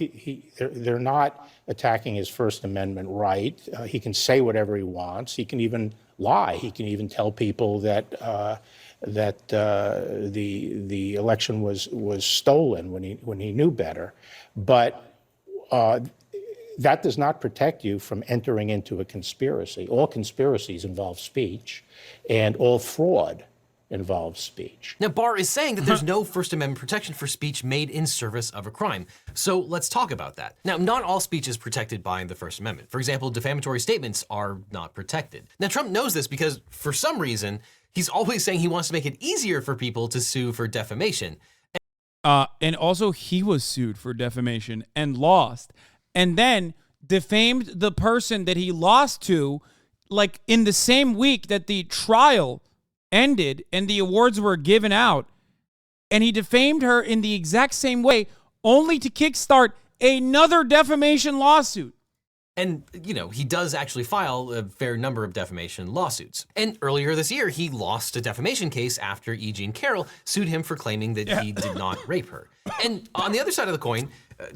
they're not attacking his First Amendment right. He can say whatever he wants. He can even lie. He can even tell people that the election was stolen when he knew better. But that does not protect you from entering into a conspiracy. All conspiracies involve speech, and all fraud involves speech.
Now, Barr is saying that there's no First Amendment protection for speech made in service of a crime. So let's talk about that. Now, not all speech is protected by the First Amendment. For example, defamatory statements are not protected. Now, Trump knows this because, for some reason, he's always saying he wants to make it easier for people to sue for defamation.
And also, he was sued for defamation and lost. And then defamed the person that he lost to, like in the same week that the trial ended and the awards were given out. And he defamed her in the exact same way, only to kickstart another defamation lawsuit.
And, you know, he does actually file a fair number of defamation lawsuits. And earlier this year, he lost a defamation case after E. Jean Carroll sued him for claiming that he did not rape her. And on the other side of the coin,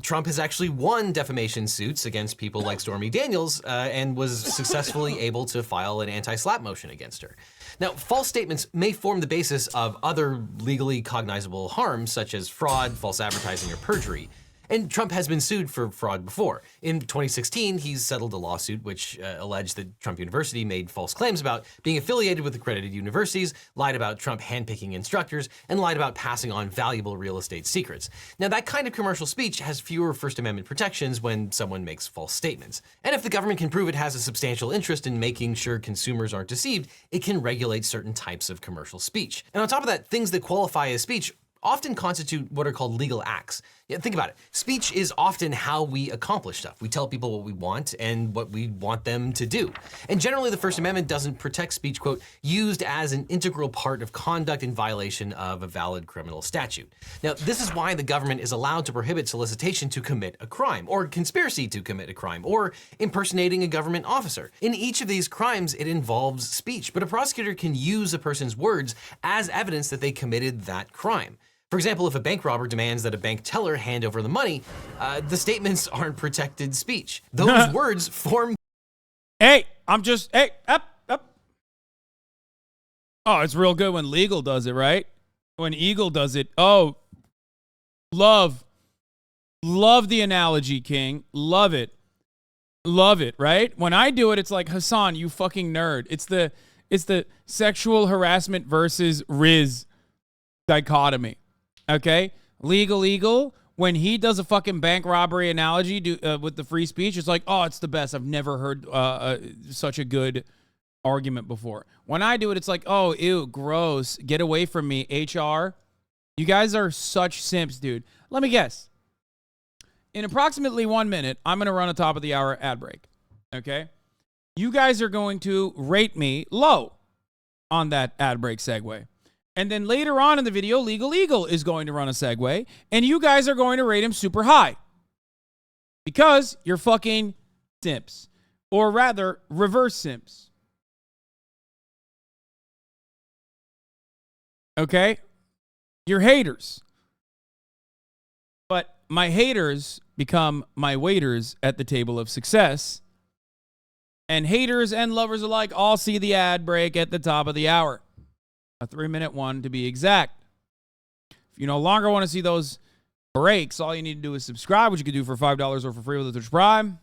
Trump has actually won defamation suits against people like Stormy Daniels and was successfully able to file an anti-SLAPP motion against her. Now, false statements may form the basis of other legally cognizable harms, such as fraud, false advertising, or perjury. And Trump has been sued for fraud before. In 2016, he settled a lawsuit which alleged that Trump University made false claims about being affiliated with accredited universities, lied about Trump handpicking instructors, and lied about passing on valuable real estate secrets. Now, that kind of commercial speech has fewer First Amendment protections when someone makes false statements. And if the government can prove it has a substantial interest in making sure consumers aren't deceived, it can regulate certain types of commercial speech. And on top of that, things that qualify as speech often constitute what are called legal acts. Yeah, think about it. Speech is often how we accomplish stuff. We tell people what we want and what we want them to do. And generally, the First Amendment doesn't protect speech, quote, used as an integral part of conduct in violation of a valid criminal statute. Now, this is why the government is allowed to prohibit solicitation to commit a crime, or conspiracy to commit a crime, or impersonating a government officer. In each of these crimes, it involves speech, but a prosecutor can use a person's words as evidence that they committed that crime. For example, if a bank robber demands that a bank teller hand over the money, the statements aren't protected speech. Those words form...
Hey, up. Oh, it's real good when Legal does it, right? When Eagle does it. Oh, love the analogy, King. Love it, right? When I do it, it's like, Hasan, you fucking nerd. It's the sexual harassment versus Riz dichotomy. Okay, LegalEagle, when he does a fucking bank robbery analogy with the free speech, it's like, oh, it's the best. I've never heard such a good argument before. When I do it, it's like, oh, ew, gross. Get away from me, HR. You guys are such simps, dude. Let me guess. In approximately 1 minute, I'm going to run a top of the hour ad break. Okay? You guys are going to rate me low on that ad break segue. And then later on in the video, LegalEagle is going to run a segue, and you guys are going to rate him super high. Because you're fucking simps. Or rather, reverse simps. Okay? You're haters. But my haters become my waiters at the table of success. And haters and lovers alike all see the ad break at the top of the hour. A 3-minute one to be exact. If you no longer want to see those breaks, all you need to do is subscribe, which you can do for $5 or for free with the Twitch Prime.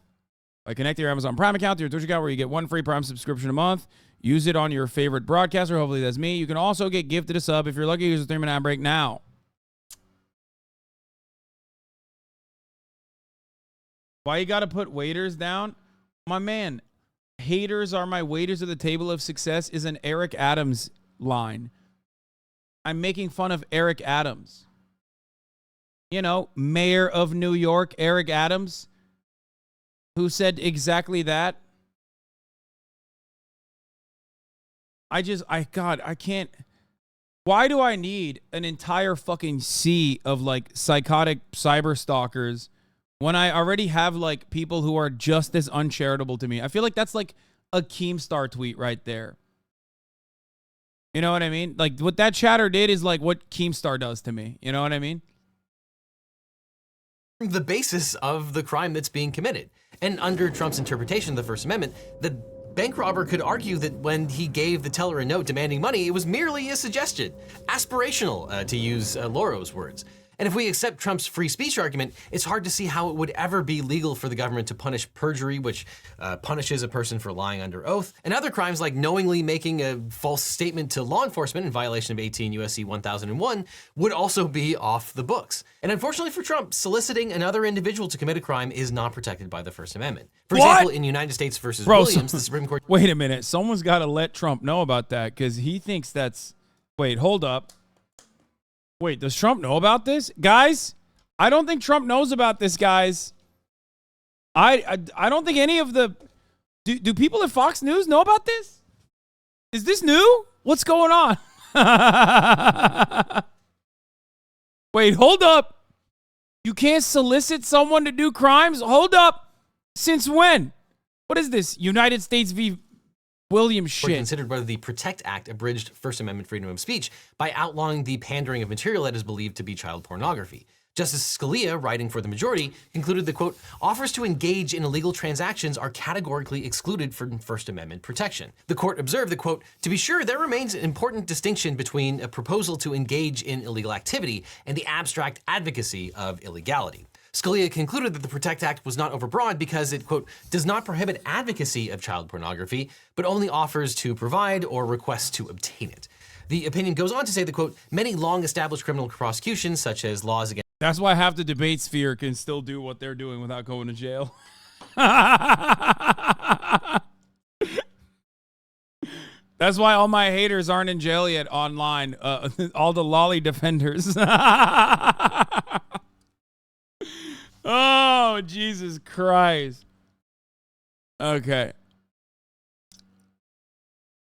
By connecting your Amazon Prime account to your Twitch account, where you get 1 free Prime subscription a month. Use it on your favorite broadcaster. Hopefully that's me. You can also get gifted a sub if you're lucky. Use a 3-minute ad break now. Why you got to put waiters down? My man, haters are my waiters at the table of success is an Eric Adams line. I'm making fun of Eric Adams. You know, mayor of New York, Eric Adams, who said exactly that. I can't. Why do I need an entire fucking sea of like psychotic cyber stalkers when I already have like people who are just as uncharitable to me? I feel like that's like a Keemstar tweet right there. You know what I mean? Like what that chatter did is like what Keemstar does to me. You know what I mean?
The basis of the crime that's being committed. And under Trump's interpretation of the First Amendment, the bank robber could argue that when he gave the teller a note demanding money, it was merely a suggestion, aspirational, to use Laura's words. And if we accept Trump's free speech argument, it's hard to see how it would ever be legal for the government to punish perjury, which punishes a person for lying under oath, and other crimes like knowingly making a false statement to law enforcement in violation of 18 U.S.C. 1001 would also be off the books. And unfortunately for Trump, soliciting another individual to commit a crime is not protected by the First Amendment. For example, in United States versus Williams, the Supreme Court...
Wait a minute. Someone's got to let Trump know about that because he thinks that's... Wait, hold up. Wait, does Trump know about this? Guys, I don't think Trump knows about this, guys. I don't think any of the... Do people at Fox News know about this? Is this new? What's going on? Wait, hold up. You can't solicit someone to do crimes? Hold up. Since when? What is this? United States v. William shit.
Considered whether the PROTECT Act abridged First Amendment freedom of speech by outlawing the pandering of material that is believed to be child pornography. Justice Scalia, writing for the majority, concluded that, quote, offers to engage in illegal transactions are categorically excluded from First Amendment protection. The court observed that, quote, to be sure, there remains an important distinction between a proposal to engage in illegal activity and the abstract advocacy of illegality. Scalia concluded that the PROTECT Act was not overbroad because it, quote, does not prohibit advocacy of child pornography, but only offers to provide or request to obtain it. The opinion goes on to say that, quote, many long-established criminal prosecutions, such as laws against...
That's why half the debate sphere can still do what they're doing without going to jail. That's why all my haters aren't in jail yet online. All the lolly defenders. Oh, Jesus Christ. Okay.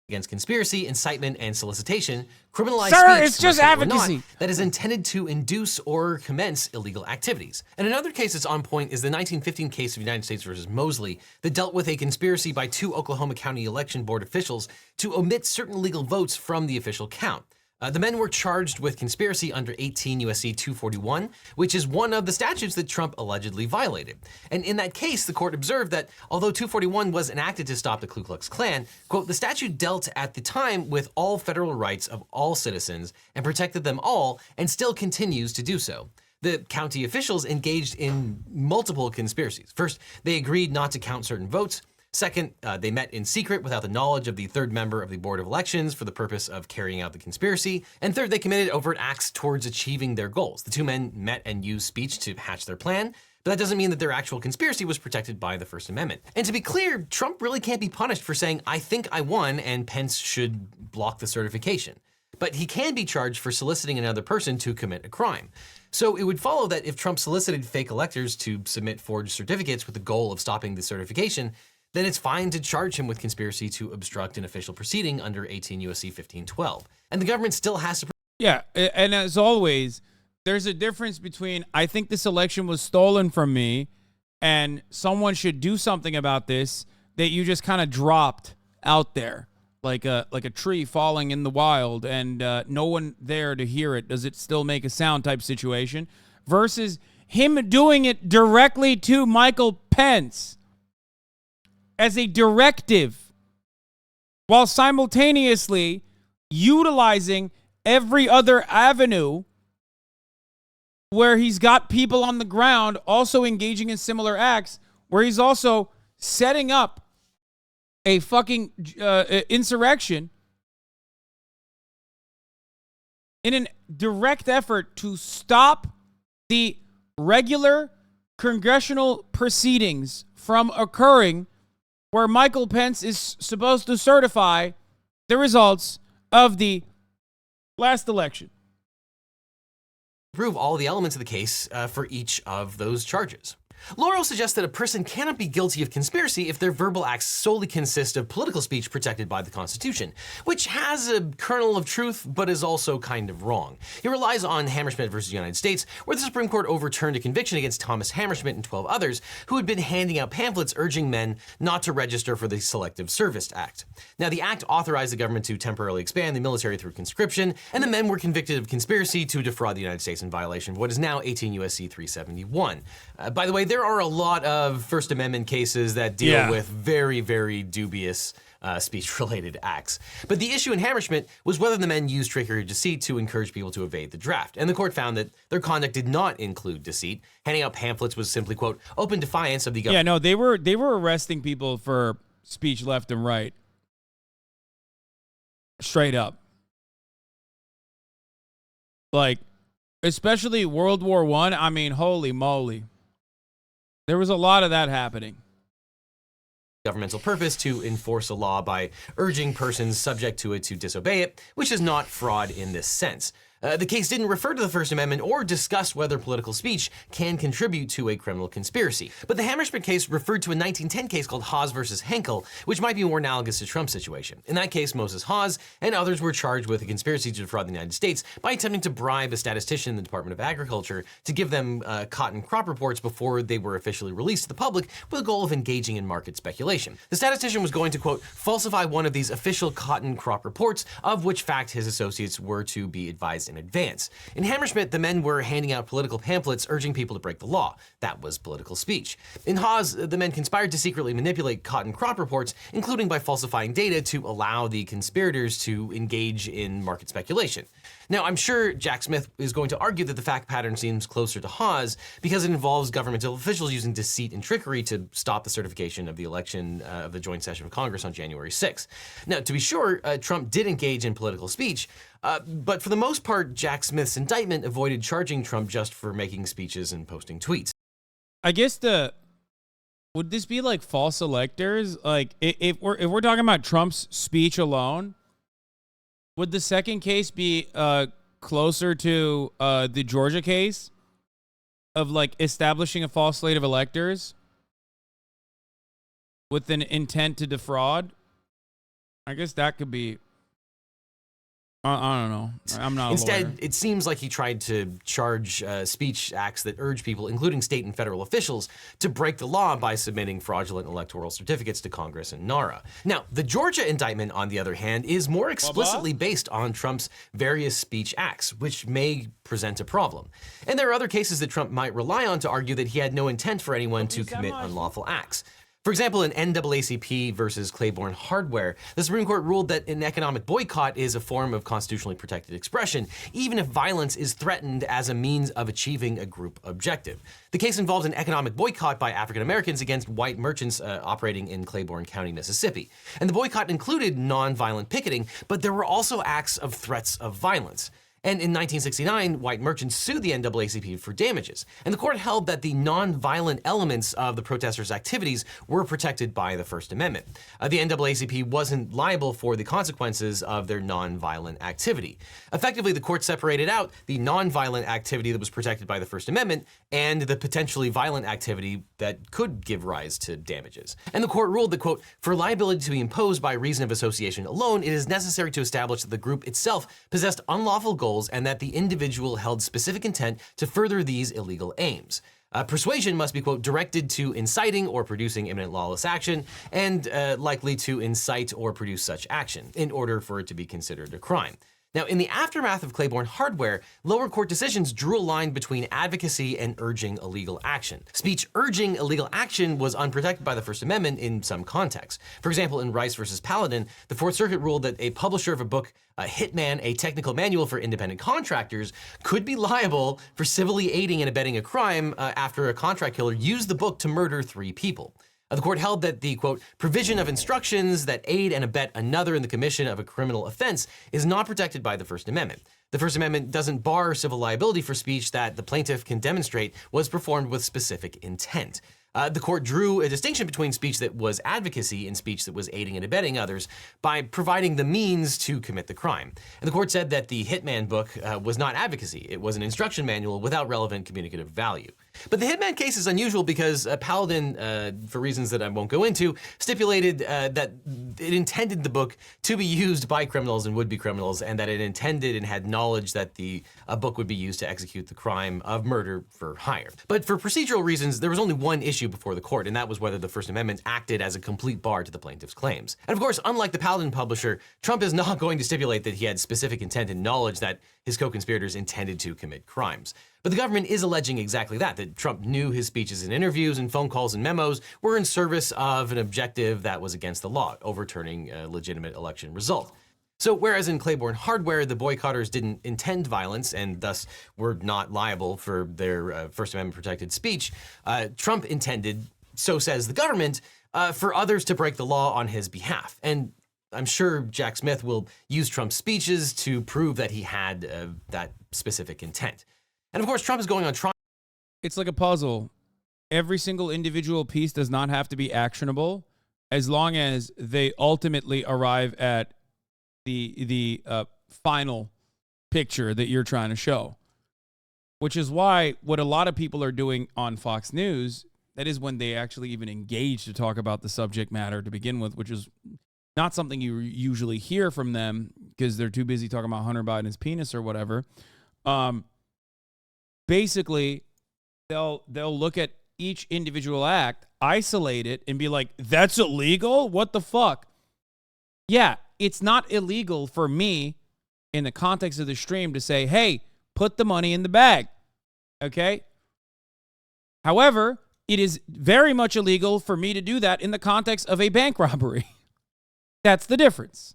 Against conspiracy, incitement, and solicitation, criminalized
Sir,
speech,
it's just
commercial or not,
advocacy.
that is intended to induce or commence illegal activities. And another case that's on point is the 1915 case of United States versus Mosley that dealt with a conspiracy by 2 Oklahoma County Election Board officials to omit certain legal votes from the official count. The men were charged with conspiracy under 18 U.S.C. 241, which is one of the statutes that Trump allegedly violated. And in that case, the court observed that although 241 was enacted to stop the Ku Klux Klan, quote, the statute dealt at the time with all federal rights of all citizens and protected them all and still continues to do so. The county officials engaged in multiple conspiracies. First, they agreed not to count certain votes. Second, they met in secret without the knowledge of the third member of the Board of Elections for the purpose of carrying out the conspiracy. And third, they committed overt acts towards achieving their goals. The 2 men met and used speech to hatch their plan, but that doesn't mean that their actual conspiracy was protected by the First Amendment. And to be clear, Trump really can't be punished for saying, I think I won, and Pence should block the certification. But he can be charged for soliciting another person to commit a crime. So it would follow that if Trump solicited fake electors to submit forged certificates with the goal of stopping the certification, then it's fine to charge him with conspiracy to obstruct an official proceeding under 18 U.S.C. 1512. And the government still has to...
Yeah, and as always, there's a difference between I think this election was stolen from me and someone should do something about this that you just kind of dropped out there like a tree falling in the wild and no one there to hear it. Does it still make a sound type situation? Versus him doing it directly to Michael Pence as a directive while simultaneously utilizing every other avenue where he's got people on the ground also engaging in similar acts, where he's also setting up a fucking insurrection in a direct effort to stop the regular congressional proceedings from occurring, where Michael Pence is supposed to certify the results of the last election.
Prove all the elements of the case for each of those charges. Laurel suggests that a person cannot be guilty of conspiracy if their verbal acts solely consist of political speech protected by the Constitution, which has a kernel of truth, but is also kind of wrong. It relies on Hammerschmidt versus United States, where the Supreme Court overturned a conviction against Thomas Hammerschmidt and 12 others who had been handing out pamphlets urging men not to register for the Selective Service Act. Now, the act authorized the government to temporarily expand the military through conscription, and the men were convicted of conspiracy to defraud the United States in violation of what is now 18 U.S.C. 371. By the way, there are a lot of First Amendment cases that deal with very, very dubious speech-related acts. But the issue in Hammerschmidt was whether the men used trickery or deceit to encourage people to evade the draft. And the court found that their conduct did not include deceit. Handing out pamphlets was simply, quote, open defiance of the government.
Yeah, no, they were arresting people for speech left and right. Straight up. Like, especially World War I. I mean, holy moly. There was a lot of that happening.
Governmental purpose to enforce a law by urging persons subject to it to disobey it, which is not fraud in this sense. The case didn't refer to the First Amendment or discuss whether political speech can contribute to a criminal conspiracy. But the Hammerschmidt case referred to a 1910 case called Haas versus Henkel, which might be more analogous to Trump's situation. In that case, Moses Haas and others were charged with a conspiracy to defraud the United States by attempting to bribe a statistician in the Department of Agriculture to give them cotton crop reports before they were officially released to the public with the goal of engaging in market speculation. The statistician was going to, quote, falsify one of these official cotton crop reports, of which fact his associates were to be advised in advance. In Hammerschmidt, the men were handing out political pamphlets urging people to break the law. That was political speech. In Haas, the men conspired to secretly manipulate cotton crop reports, including by falsifying data to allow the conspirators to engage in market speculation. Now, I'm sure Jack Smith is going to argue that the fact pattern seems closer to Haas because it involves governmental officials using deceit and trickery to stop the certification of the election of the joint session of Congress on January 6th. Now, to be sure, Trump did engage in political speech, but for the most part, Jack Smith's indictment avoided charging Trump just for making speeches and posting tweets.
I guess would this be like false electors? Like if we're talking about Trump's speech alone, would the second case be closer to the Georgia case of like establishing a false slate of electors with an intent to defraud? I guess that could be. I don't know. I'm not a
Instead,
lawyer.
it seems like he tried to charge speech acts that urge people, including state and federal officials, to break the law by submitting fraudulent electoral certificates to Congress and NARA. Now, the Georgia indictment, on the other hand, is more explicitly based on Trump's various speech acts, which may present a problem. And there are other cases that Trump might rely on to argue that he had no intent for anyone to commit unlawful acts. For example, in NAACP versus Claiborne Hardware, the Supreme Court ruled that an economic boycott is a form of constitutionally protected expression, even if violence is threatened as a means of achieving a group objective. The case involved an economic boycott by African Americans against white merchants operating in Claiborne County, Mississippi. And the boycott included nonviolent picketing, but there were also acts of threats of violence. And in 1969, white merchants sued the NAACP for damages. And the court held that the nonviolent elements of the protesters' activities were protected by the First Amendment. The NAACP wasn't liable for the consequences of their nonviolent activity. Effectively, the court separated out the nonviolent activity that was protected by the First Amendment and the potentially violent activity that could give rise to damages. And the court ruled that, quote, for liability to be imposed by reason of association alone, it is necessary to establish that the group itself possessed unlawful goals and that the individual held specific intent to further these illegal aims. Persuasion must be, quote, directed to inciting or producing imminent lawless action and likely to incite or produce such action in order for it to be considered a crime. Now, in the aftermath of Claiborne hardware, lower court decisions drew a line between advocacy and urging illegal action. Speech urging illegal action was unprotected by the First Amendment in some contexts. For example, in Rice versus Paladin, the Fourth Circuit ruled that a publisher of a book, Hitman, a technical manual for independent contractors, could be liable for civilly aiding and abetting a crime after a contract killer used the book to murder 3 people. The court held that the, quote, provision of instructions that aid and abet another in the commission of a criminal offense is not protected by the First Amendment. The First Amendment doesn't bar civil liability for speech that the plaintiff can demonstrate was performed with specific intent. The court drew a distinction between speech that was advocacy and speech that was aiding and abetting others by providing the means to commit the crime. And the court said that the Hitman book was not advocacy. It was an instruction manual without relevant communicative value. But the Hitman case is unusual because Paladin, for reasons that I won't go into, stipulated that it intended the book to be used by criminals and would-be criminals, and that it intended and had knowledge that the book would be used to execute the crime of murder for hire. But for procedural reasons, there was only one issue before the court, and that was whether the First Amendment acted as a complete bar to the plaintiff's claims. And of course, unlike the Paladin publisher, Trump is not going to stipulate that he had specific intent and knowledge that his co-conspirators intended to commit crimes. But the government is alleging exactly that Trump knew his speeches and interviews and phone calls and memos were in service of an objective that was against the law, overturning a legitimate election result. So whereas in Claiborne hardware, the boycotters didn't intend violence and thus were not liable for their First Amendment protected speech, Trump intended, so says the government, for others to break the law on his behalf. And I'm sure Jack Smith will use Trump's speeches to prove that he had that specific intent. And of course, Trump is going on trial.
It's like a puzzle. Every single individual piece does not have to be actionable as long as they ultimately arrive at the final picture that you're trying to show. Which is why what a lot of people are doing on Fox News, that is when they actually even engage to talk about the subject matter to begin with, which is not something you usually hear from them because they're too busy talking about Hunter Biden's penis or whatever. Basically, they'll look at each individual act, isolate it, and be like, that's illegal? What the fuck? Yeah, it's not illegal for me in the context of the stream to say, hey, put the money in the bag. Okay? However, it is very much illegal for me to do that in the context of a bank robbery. That's the difference.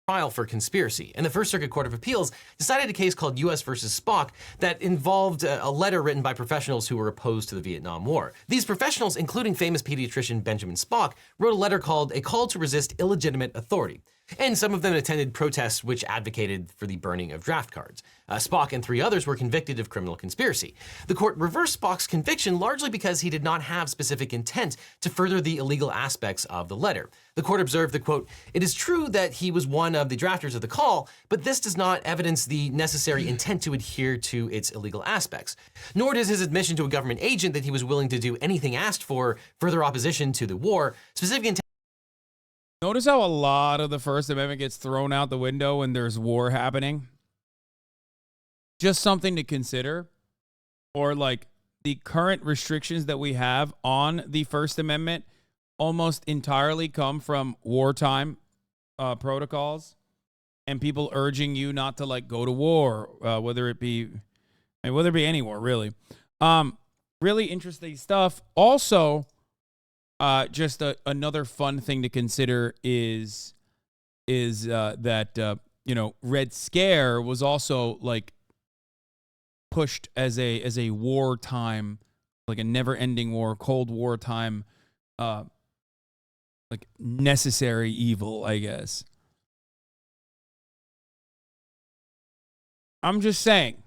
Trial for conspiracy, and the First Circuit Court of Appeals decided a case called U.S. versus Spock that involved a letter written by professionals who were opposed to the Vietnam War. These professionals, including famous pediatrician Benjamin Spock, wrote a letter called A Call to Resist Illegitimate Authority. And some of them attended protests which advocated for the burning of draft cards. Spock and 3 others were convicted of criminal conspiracy. The court reversed Spock's conviction largely because he did not have specific intent to further the illegal aspects of the letter. The court observed that, quote, it is true that he was one of the drafters of the call, but this does not evidence the necessary intent to adhere to its illegal aspects. Nor does his admission to a government agent that he was willing to do anything asked for further opposition to the war, specific intent.
Notice how a lot of the First Amendment gets thrown out the window when there's war happening. Just something to consider. Or like the current restrictions that we have on the First Amendment almost entirely come from wartime protocols and people urging you not to like go to war, whether it be any war, really. Really interesting stuff. Also, just another fun thing to consider is that Red Scare was also like pushed as a wartime, like a never-ending war, Cold War time, like necessary evil, I guess. I'm just saying.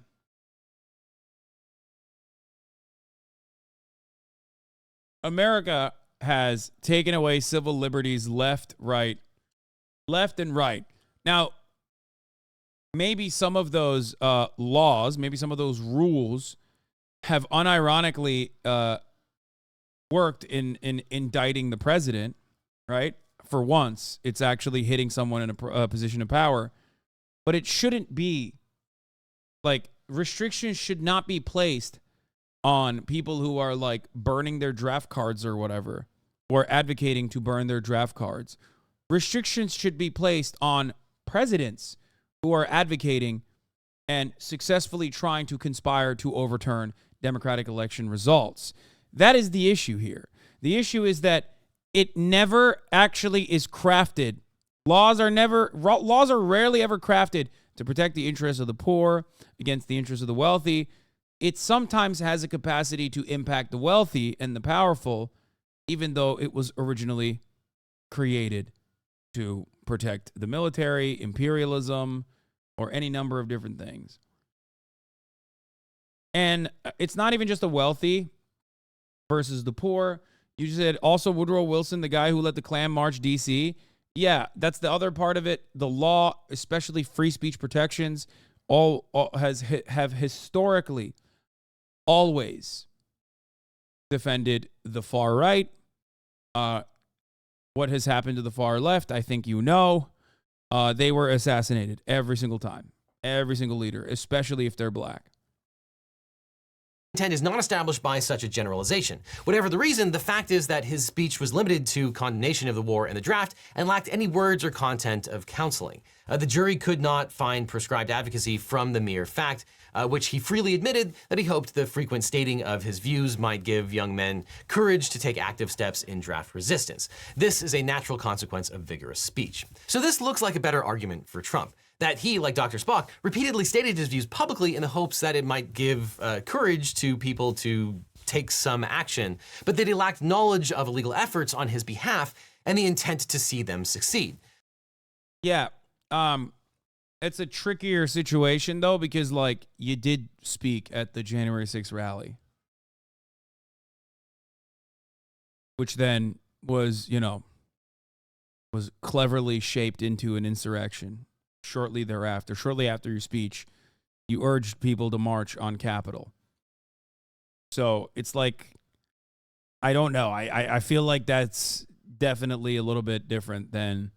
America has taken away civil liberties left and right. Now, maybe some of those laws, maybe some of those rules have unironically worked in indicting the president, right? For once, it's actually hitting someone in a position of power. But it shouldn't be. Like, restrictions should not be placed on people who are, like, burning their draft cards or whatever, or advocating to burn their draft cards. Restrictions should be placed on presidents who are advocating and successfully trying to conspire to overturn democratic election results. That is the issue here. The issue is that it never actually is crafted. Laws are rarely ever crafted to protect the interests of the poor against the interests of the wealthy. It sometimes has a capacity to impact the wealthy and the powerful, even though it was originally created to protect the military, imperialism, or any number of different things. And it's not even just the wealthy versus the poor. You said also Woodrow Wilson, the guy who led the Klan March DC. Yeah, that's the other part of it. The law, especially free speech protections, have historically always defended the far right. What has happened to the far left, I think you know. They were assassinated every single time. Every single leader, especially if they're black.
Intent is not established by such a generalization. Whatever the reason, the fact is that his speech was limited to condemnation of the war and the draft and lacked any words or content of counseling. The jury could not find prescribed advocacy from the mere fact, which he freely admitted that he hoped the frequent stating of his views might give young men courage to take active steps in draft resistance. This is a natural consequence of vigorous speech. So this looks like a better argument for Trump. That he, like Dr. Spock, repeatedly stated his views publicly in the hopes that it might give courage to people to take some action, but that he lacked knowledge of illegal efforts on his behalf and the intent to see them succeed.
Yeah, it's a trickier situation, though, because, like, you did speak at the January 6th rally, which then was, was cleverly shaped into an insurrection. Shortly after your speech, you urged people to march on Capitol. So it's like, I don't know. I feel like that's definitely a little bit different than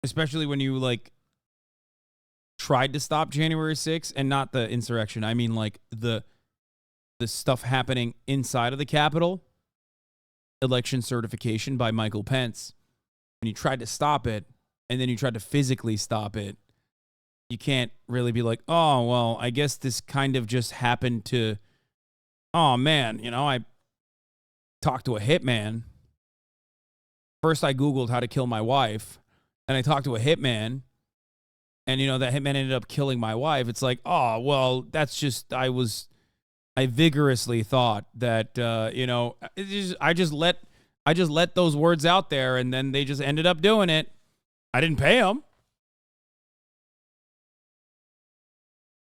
especially when you like tried to stop January 6th and not the insurrection. I mean like the stuff happening inside of the Capitol. Election certification by Michael Pence, when you tried to stop it and then you tried to physically stop it, you can't really be like, oh, well, I guess this kind of just happened to, oh, man, I talked to a hitman. First, I Googled how to kill my wife, and I talked to a hitman, and, that hitman ended up killing my wife. It's like, oh, well, that's just, I vigorously thought that, I just let those words out there and then they just ended up doing it. I didn't pay them.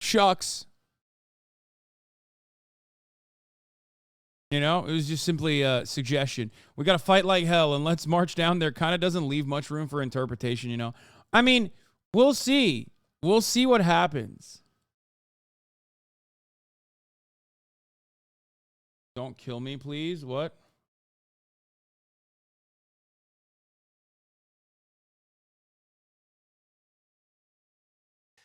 Shucks. It was just simply a suggestion. We got to fight like hell and let's march down there. Kind of doesn't leave much room for interpretation, I mean, we'll see. We'll see what happens. Don't kill me, please. What?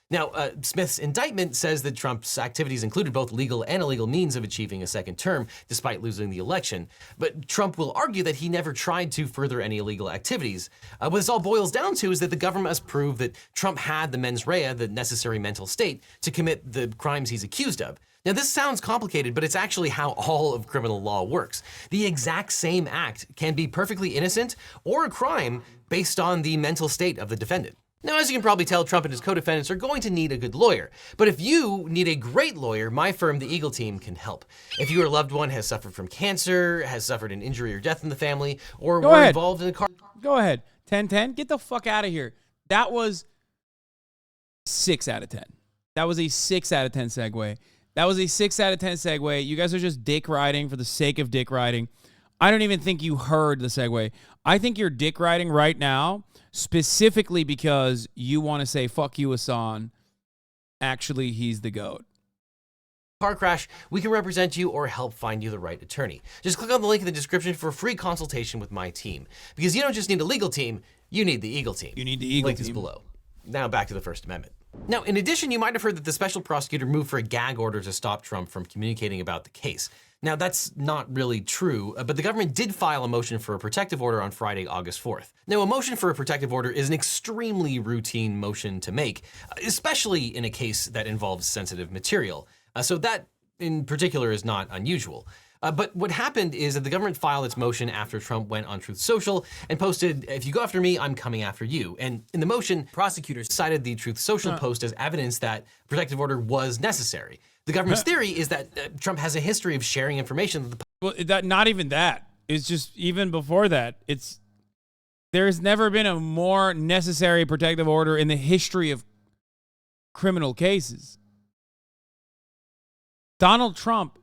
Now, Smith's indictment says that Trump's activities included both legal and illegal means of achieving a second term, despite losing the election. But Trump will argue that he never tried to further any illegal activities. What this all boils down to is that the government must prove that Trump had the mens rea, the necessary mental state, to commit the crimes he's accused of. Now, this sounds complicated, but it's actually how all of criminal law works. The exact same act can be perfectly innocent or a crime based on the mental state of the defendant. Now, as you can probably tell, Trump and his co-defendants are going to need a good lawyer. But if you need a great lawyer, my firm, the Eagle Team, can help. If your loved one has suffered from cancer, has suffered an injury or death in the family, or were involved in a car...
Go ahead. 10-10. Get the fuck out of here. That was 6 out of 10. That was a 6 out of 10 segue. That was a 6 out of 10 segue. You guys are just dick riding for the sake of dick riding. I don't even think you heard the segue. I think you're dick riding right now, specifically because you want to say, fuck you, Hasan. Actually, he's the GOAT.
Car crash, we can represent you or help find you the right attorney. Just click on the link in the description for a free consultation with my team. Because you don't just need a legal team, you need the Eagle Team.
You need the Eagle
Link
Team.
is below. Now back to the First Amendment. Now, in addition, you might have heard that the special prosecutor moved for a gag order to stop Trump from communicating about the case. Now, that's not really true, but the government did file a motion for a protective order on Friday, August 4th. Now, a motion for a protective order is an extremely routine motion to make, especially in a case that involves sensitive material. So that, in particular, is not unusual. But what happened is that the government filed its motion after Trump went on Truth Social and posted, "If you go after me, I'm coming after you." And in the motion, prosecutors cited the Truth Social post as evidence that a protective order was necessary. The government's theory is that Trump has a history of sharing information that the
Well, that not even that. It's just even before that. There's never been a more necessary protective order in the history of criminal cases. Donald Trump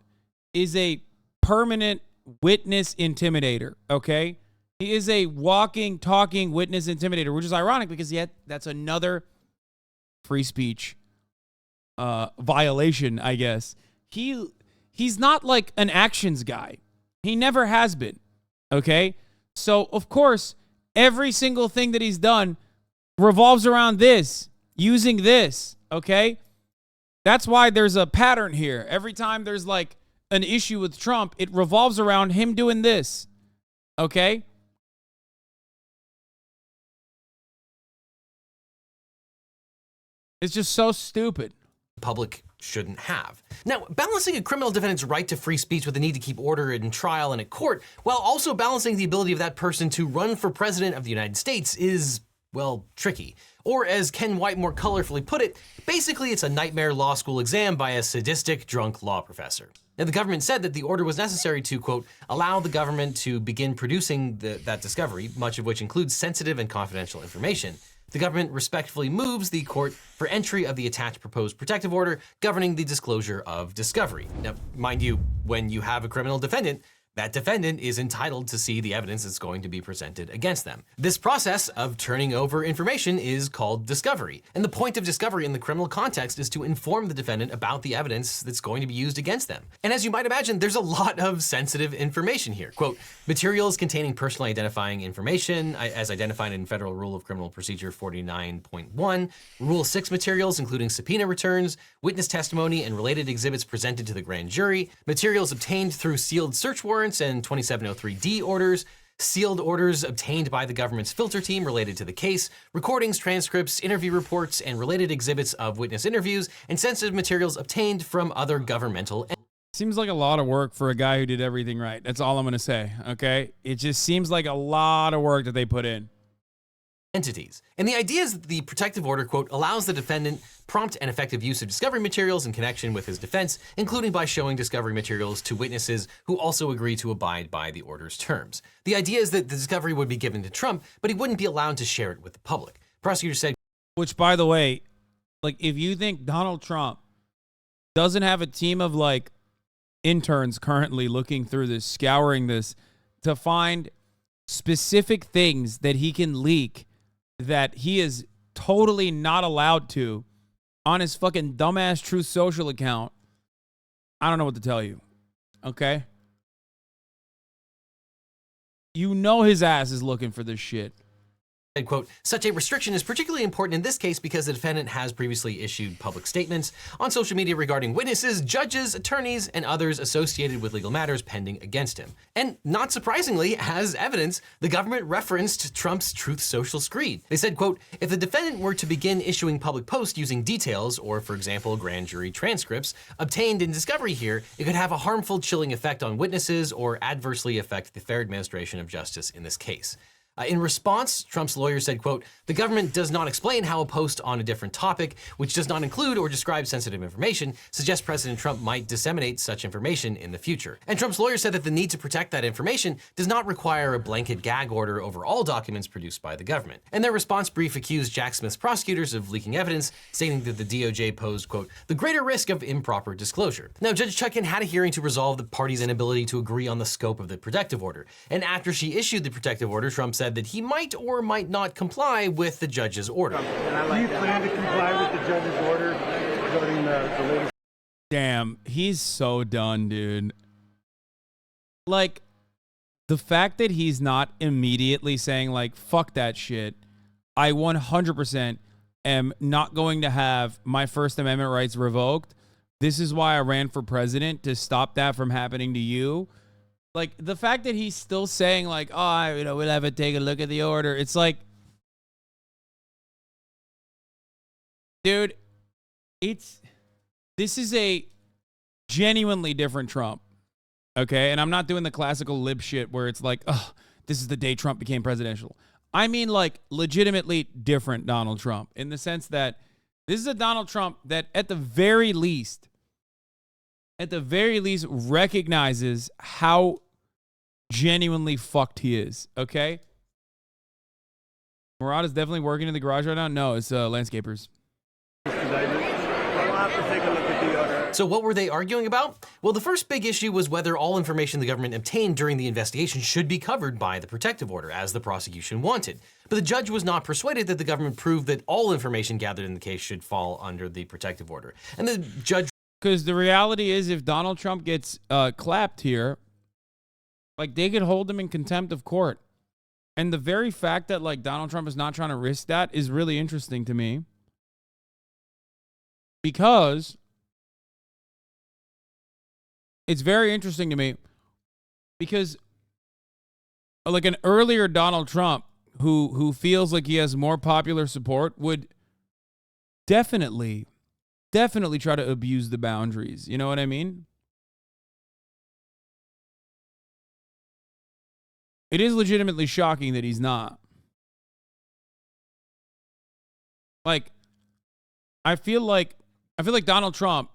is a permanent witness intimidator, okay? He is a walking, talking witness intimidator, which is ironic because yet that's another free speech violation, I guess. He's not like an actions guy. He never has been, okay? So, of course, every single thing that he's done revolves around this, using this, okay? That's why there's a pattern here. Every time there's like an issue with Trump, it revolves around him doing this, okay? It's just so stupid.
Public shouldn't have. Now, balancing a criminal defendant's right to free speech with the need to keep order in trial and at court, while also balancing the ability of that person to run for president of the United States is, well, tricky. Or as Ken White more colorfully put it, basically it's a nightmare law school exam by a sadistic, drunk law professor. Now, the government said that the order was necessary to, quote, allow the government to begin producing that discovery, much of which includes sensitive and confidential information. The government respectfully moves the court for entry of the attached proposed protective order governing the disclosure of discovery. Now, mind you, when you have a criminal defendant, that defendant is entitled to see the evidence that's going to be presented against them. This process of turning over information is called discovery. And the point of discovery in the criminal context is to inform the defendant about the evidence that's going to be used against them. And as you might imagine, there's a lot of sensitive information here. Quote, materials containing personally identifying information as identified in Federal Rule of Criminal Procedure 49.1, Rule 6 materials including subpoena returns, witness testimony, and related exhibits presented to the grand jury, materials obtained through sealed search warrants and 2703D orders, sealed orders obtained by the government's filter team related to the case, recordings, transcripts, interview reports, and related exhibits of witness interviews, and sensitive materials obtained from other governmental entities.
Seems like a lot of work for a guy who did everything right. That's all I'm going to say, okay? It just seems like a lot of work that they put in.
Entities. And the idea is that the protective order, quote, allows the defendant prompt and effective use of discovery materials in connection with his defense, including by showing discovery materials to witnesses who also agree to abide by the order's terms. The idea is that the discovery would be given to Trump, but he wouldn't be allowed to share it with the public. Prosecutors said,
which, by the way, like, if you think Donald Trump doesn't have a team of like interns currently looking through this, scouring this to find specific things that he can leak that he is totally not allowed to on his fucking dumbass Truth Social account, I don't know what to tell you, okay? You know his ass is looking for this shit.
Quote, such a restriction is particularly important in this case because the defendant has previously issued public statements on social media regarding witnesses, judges, attorneys, and others associated with legal matters pending against him. And not surprisingly, as evidence, the government referenced Trump's Truth Social screed. They said, quote, if the defendant were to begin issuing public posts using details or, for example, grand jury transcripts obtained in discovery here, it could have a harmful chilling effect on witnesses or adversely affect the fair administration of justice in this case. In response, Trump's lawyer said, quote, the government does not explain how a post on a different topic, which does not include or describe sensitive information, suggests President Trump might disseminate such information in the future. And Trump's lawyer said that the need to protect that information does not require a blanket gag order over all documents produced by the government. And their response brief accused Jack Smith's prosecutors of leaking evidence, stating that the DOJ posed, quote, the greater risk of improper disclosure. Now, Judge Chutkan had a hearing to resolve the parties' inability to agree on the scope of the protective order. And after she issued the protective order, Trump said that he might or might not comply with the judge's order.
Do you plan to comply with the judge's order regarding the latest?
Damn, he's so done, dude. Like, the fact that he's not immediately saying, like, fuck that shit, I 100% am not going to have my First Amendment rights revoked, this is why I ran for president, to stop that from happening to you. Like, the fact that he's still saying, like, oh, we'll have to take a look at the order. It's like, dude, this is a genuinely different Trump. Okay? And I'm not doing the classical lib shit where it's like, oh, this is the day Trump became presidential. I mean, like, legitimately different Donald Trump, in the sense that this is a Donald Trump that at the very least recognizes how genuinely fucked he is, okay? Murad is definitely working in the garage right now? No, it's landscapers.
So what were they arguing about? Well, the first big issue was whether all information the government obtained during the investigation should be covered by the protective order, as the prosecution wanted. But the judge was not persuaded that the government proved that all information gathered in the case should fall under the protective order. And the judge...
Because the reality is, if Donald Trump gets clapped here, like, they could hold him in contempt of court. And the very fact that, like, Donald Trump is not trying to risk that is really interesting to me. Because... it's very interesting to me because, like, an earlier Donald Trump who feels like he has more popular support would definitely try to abuse the boundaries. You know what I mean? It is legitimately shocking that he's not. Like, I feel like Donald Trump,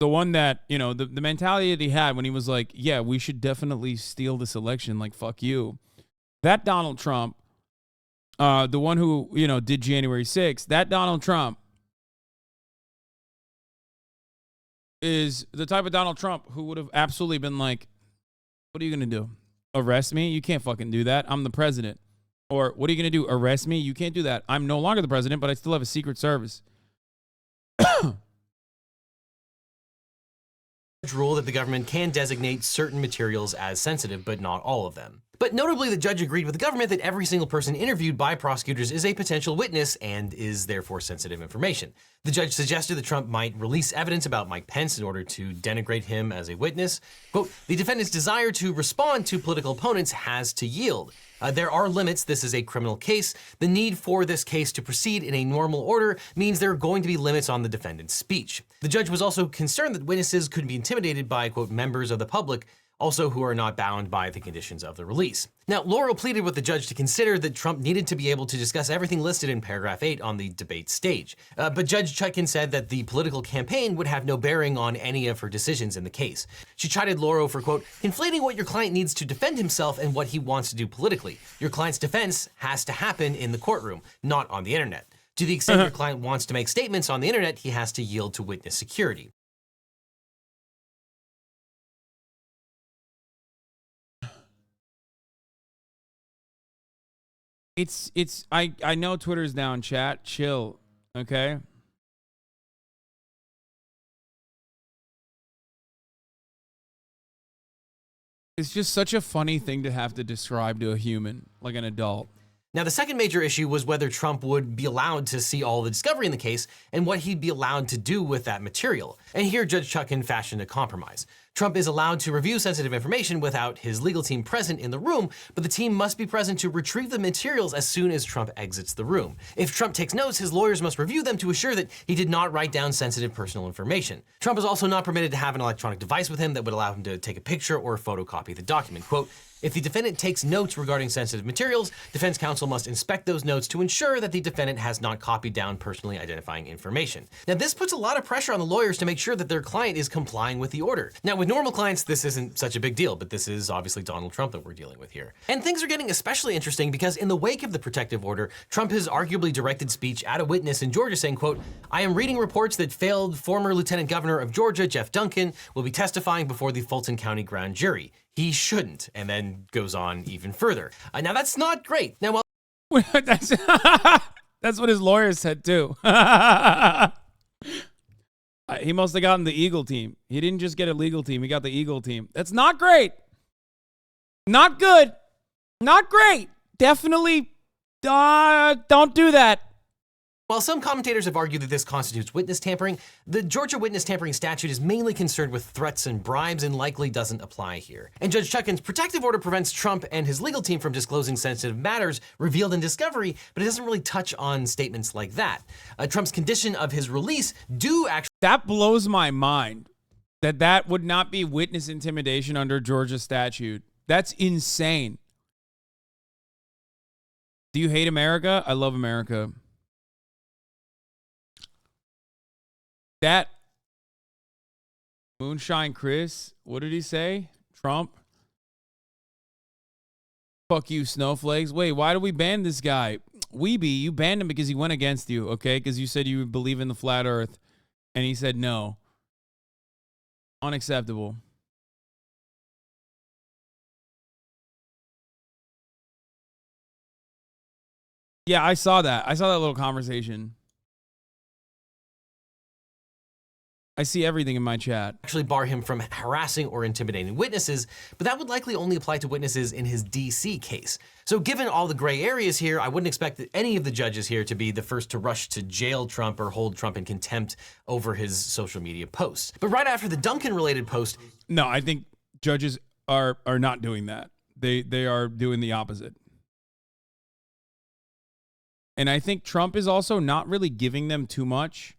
the one that, the mentality that he had when he was like, yeah, we should definitely steal this election, like, fuck you. That Donald Trump, the one who, did January 6th, that Donald Trump is the type of Donald Trump who would have absolutely been like, what are you going to do? Arrest me? You can't fucking do that. I'm the president. Or what are you going to do? Arrest me? You can't do that. I'm no longer the president, but I still have a Secret Service.
Rule that the government can designate certain materials as sensitive, but not all of them. But notably, the judge agreed with the government that every single person interviewed by prosecutors is a potential witness and is therefore sensitive information. The judge suggested that Trump might release evidence about Mike Pence in order to denigrate him as a witness. Quote, the defendant's desire to respond to political opponents has to yield. There are limits. This is a criminal case. The need for this case to proceed in a normal order means there are going to be limits on the defendant's speech. The judge was also concerned that witnesses could be intimidated by, quote, members of the public, also who are not bound by the conditions of the release. Now, Laurel pleaded with the judge to consider that Trump needed to be able to discuss everything listed in paragraph 8 on the debate stage. But Judge Chutkan said that the political campaign would have no bearing on any of her decisions in the case. She chided Laurel for, quote, conflating what your client needs to defend himself and what he wants to do politically. Your client's defense has to happen in the courtroom, not on the internet. To the extent your client wants to make statements on the internet, he has to yield to witness security.
I know Twitter's down, chat. Chill, okay? It's just such a funny thing to have to describe to a human, like an adult.
Now, the second major issue was whether Trump would be allowed to see all the discovery in the case and what he'd be allowed to do with that material. And here, Judge Chutkan fashioned a compromise. Trump is allowed to review sensitive information without his legal team present in the room, but the team must be present to retrieve the materials as soon as Trump exits the room. If Trump takes notes, his lawyers must review them to assure that he did not write down sensitive personal information. Trump is also not permitted to have an electronic device with him that would allow him to take a picture or photocopy the document. Quote, if the defendant takes notes regarding sensitive materials, defense counsel must inspect those notes to ensure that the defendant has not copied down personally identifying information. Now, this puts a lot of pressure on the lawyers to make sure that their client is complying with the order. Now, with normal clients, this isn't such a big deal, but this is obviously Donald Trump that we're dealing with here. And things are getting especially interesting because in the wake of the protective order, Trump has arguably directed speech at a witness in Georgia saying, quote, I am reading reports that failed former Lieutenant Governor of Georgia, Jeff Duncan, will be testifying before the Fulton County grand jury. He shouldn't, and then goes on even further. Now, that's not great. Now, while
that's what his lawyers said, too. He must have gotten the Eagle team. He didn't just get a legal team. He got the Eagle team. That's not great. Not good. Not great. Definitely don't do that.
While some commentators have argued that this constitutes witness tampering, the Georgia witness tampering statute is mainly concerned with threats and bribes and likely doesn't apply here. And Judge Chutkan's protective order prevents Trump and his legal team from disclosing sensitive matters revealed in discovery, but it doesn't really touch on statements like that. Trump's condition of his release do actually—
That blows my mind that that would not be witness intimidation under Georgia statute. That's insane. Do you hate America? I love America. That Moonshine Chris, what did he say? Trump? Fuck you, snowflakes. Wait, why do we ban this guy? Weeby, you banned him because he went against you, okay? Because you said you believe in the flat earth. And he said no. Unacceptable. Yeah, I saw that. I saw that little conversation. I see everything in my chat.
Actually bar him from harassing or intimidating witnesses, but that would likely only apply to witnesses in his DC case. So given all the gray areas here, I wouldn't expect any of the judges here to be the first to rush to jail Trump or hold Trump in contempt over his social media posts. But right after the Duncan-related post—
No, I think judges are not doing that. They are doing the opposite. And I think Trump is also not really giving them too much.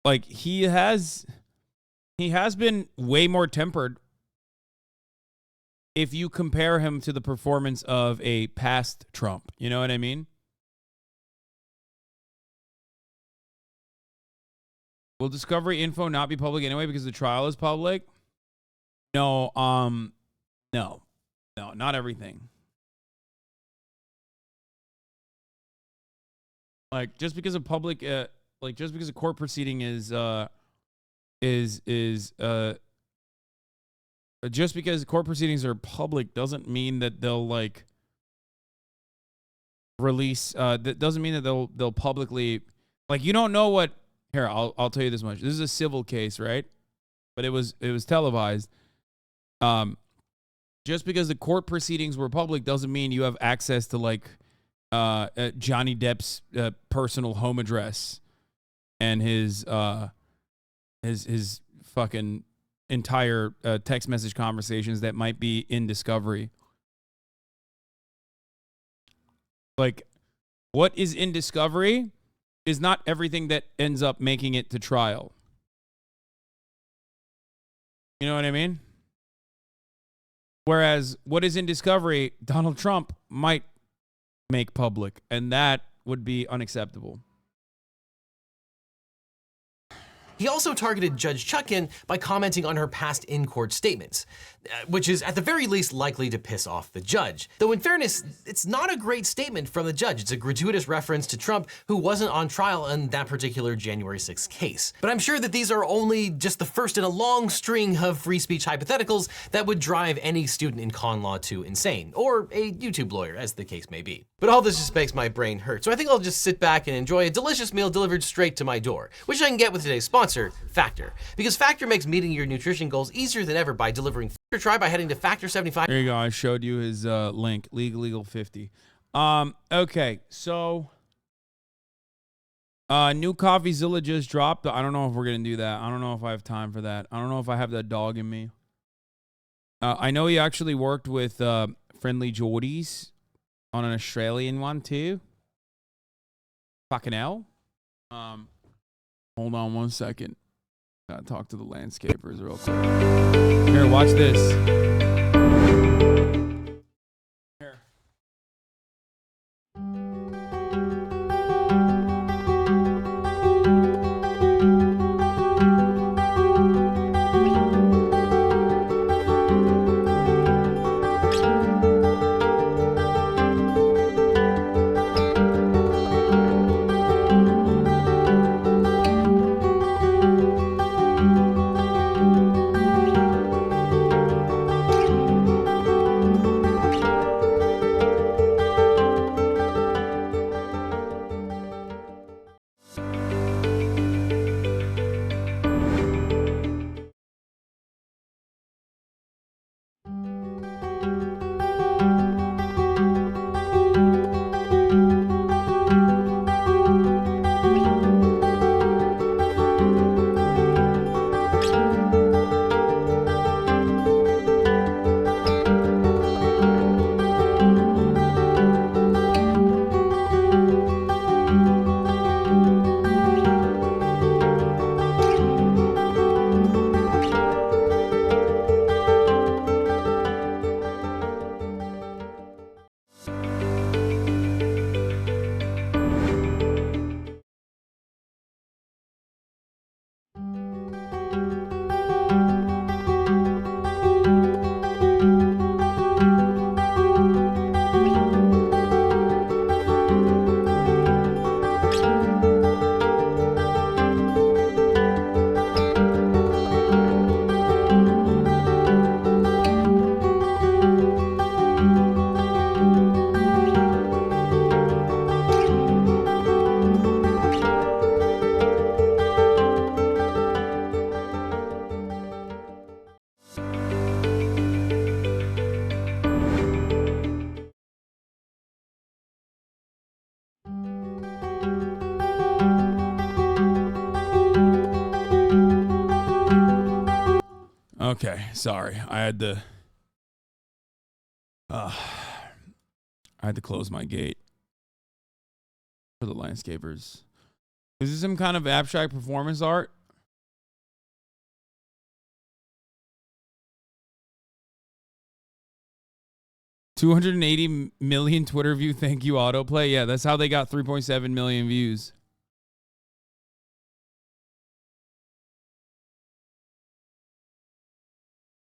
Like, he has been way more tempered if you compare him to the performance of a past Trump. You know what I mean? Will discovery info not be public anyway because the trial is public? No, no, not everything. Like, just because a public, just because a court proceeding just because court proceedings are public doesn't mean that they'll like release. That doesn't mean that they'll publicly, like, you don't know what. Here, I'll tell you this much. This is a civil case, right? But it was televised. Just because the court proceedings were public doesn't mean you have access to like Johnny Depp's personal home address and his fucking entire text message conversations that might be in discovery. Like, what is in discovery is not everything that ends up making it to trial. You know what I mean? Whereas what is in discovery, Donald Trump might make public, and that would be unacceptable.
He also targeted Judge Chutkan by commenting on her past in-court statements, which is at the very least likely to piss off the judge. Though in fairness, it's not a great statement from the judge. It's a gratuitous reference to Trump, who wasn't on trial in that particular January 6th case. But I'm sure that these are only just the first in a long string of free speech hypotheticals that would drive any student in con law to insane, or a YouTube lawyer, as the case may be. But all this just makes my brain hurt, so I think I'll just sit back and enjoy a delicious meal delivered straight to my door, which I can get with today's sponsor, Factor. Because Factor makes meeting your nutrition goals easier than ever by delivering Factor. Try by heading to Factor75.
There you go. I showed you his link, LegalEagle 50. Okay, so new CoffeeZilla just dropped. I don't know if we're gonna do that. I don't know if I have time for that. I don't know if I have that dog in me. I know he actually worked with Friendly Jordies on an Australian one too. Fucking hell. Hold on one second. Gotta talk to the landscapers real quick. Here, watch this. Here. Okay, sorry. I had to close my gate for the landscapers. Is this some kind of abstract performance art? $280 million Twitter view. Thank you, autoplay. Yeah, that's how they got 3.7 million views.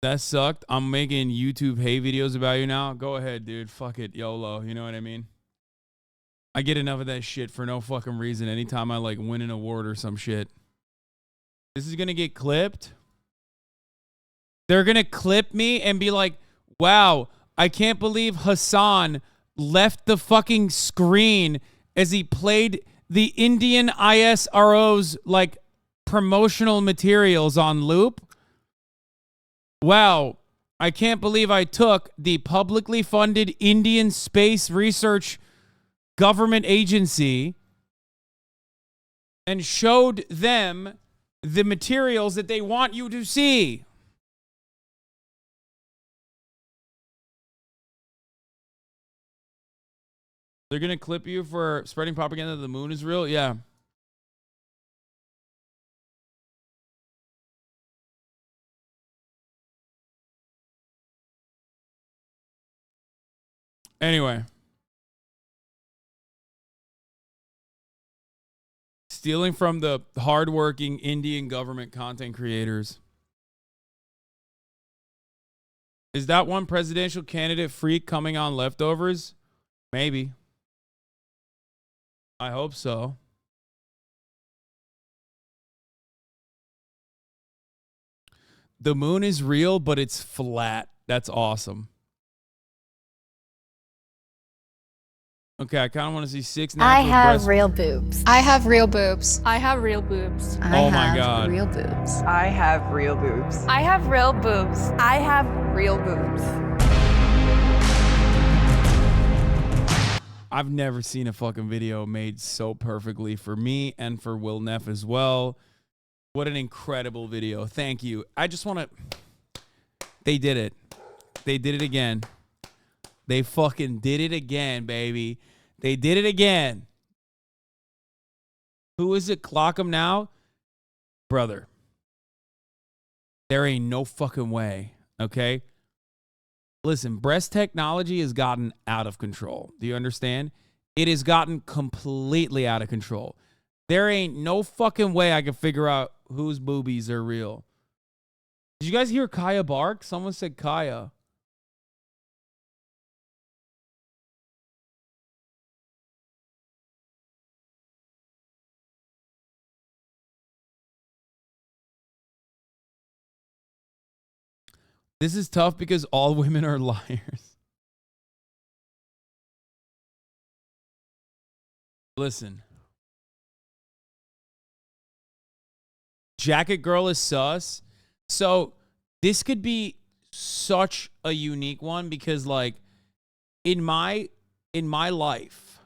That sucked. I'm making YouTube hate videos about you now. Go ahead, dude. Fuck it. YOLO. You know what I mean? I get enough of that shit for no fucking reason anytime I like win an award or some shit. This is going to get clipped. They're going to clip me and be like, wow, I can't believe Hasan left the fucking screen as he played the Indian ISRO's like promotional materials on loop. Wow, I can't believe I took the publicly funded Indian Space Research Government Agency and showed them the materials that they want you to see. They're going to clip you for spreading propaganda that the moon is real? Yeah. Anyway. Stealing from the hardworking Indian government content creators. Is that one presidential candidate freak coming on Leftovers? Maybe. I hope so. The moon is real, but it's flat. That's awesome. Okay, I kind of want to see 6 natural
I have
breast-
real boobs.
I have real boobs.
I have real boobs.
Oh my God.
Real boobs.
I have real boobs.
I have real boobs. I have real boobs.
I've never seen a fucking video made so perfectly for me and for Will Neff as well. What an incredible video. Thank you. I just want to... They did it. They did it again. They fucking did it again, baby. They did it again. Who is it? Clock 'em now? Brother. There ain't no fucking way, okay? Listen, breast technology has gotten out of control. Do you understand? It has gotten completely out of control. There ain't no fucking way I can figure out whose boobies are real. Did you guys hear Kaya bark? Someone said Kaya. This is tough because all women are liars. Listen. Jacket Girl is sus. So this could be such a unique one because like in my life,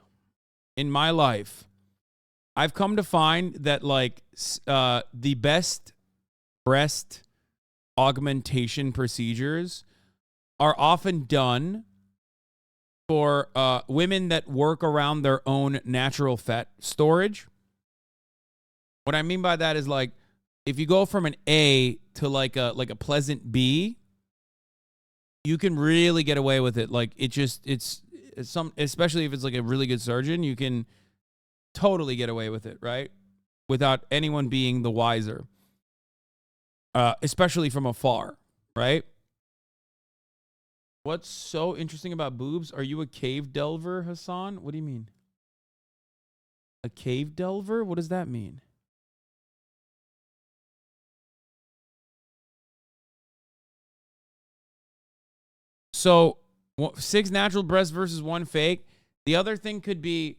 I've come to find that like the best breast augmentation procedures are often done for women that work around their own natural fat storage. What I mean by that is like if you go from an A to like a pleasant B, you can really get away with it. Like it's some, especially if it's like a really good surgeon, you can totally get away with it, right? Without anyone being the wiser. Especially from afar, right? What's so interesting about boobs? Are you a cave delver, Hasan? What do you mean? A cave delver? What does that mean? So, 6 natural breasts versus 1 fake. The other thing could be,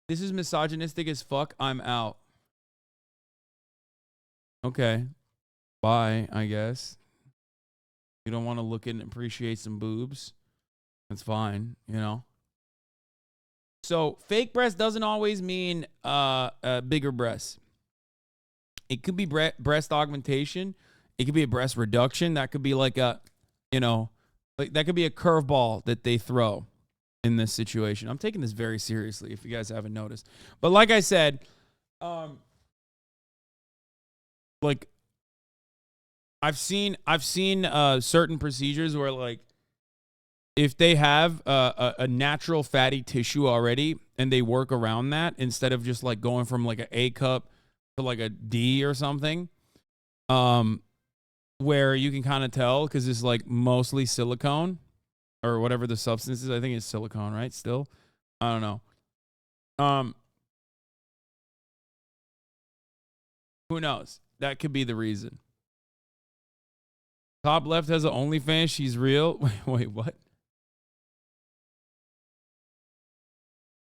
this is misogynistic as fuck. I'm out. Okay. Bye, I guess. You don't want to look in and appreciate some boobs. That's fine, you know. So fake breast doesn't always mean bigger breasts. It could be breast augmentation. It could be a breast reduction. That could be like a, like that could be a curveball that they throw in this situation. I'm taking this very seriously if you guys haven't noticed. But like I said, like I've seen certain procedures where like if they have a natural fatty tissue already and they work around that instead of just like going from like an A cup to like a D or something, where you can kind of tell because it's like mostly silicone or whatever the substance is. I think it's silicone, right? Still, I don't know. Who knows? That could be the reason. Top left has an OnlyFans. She's real. Wait, what?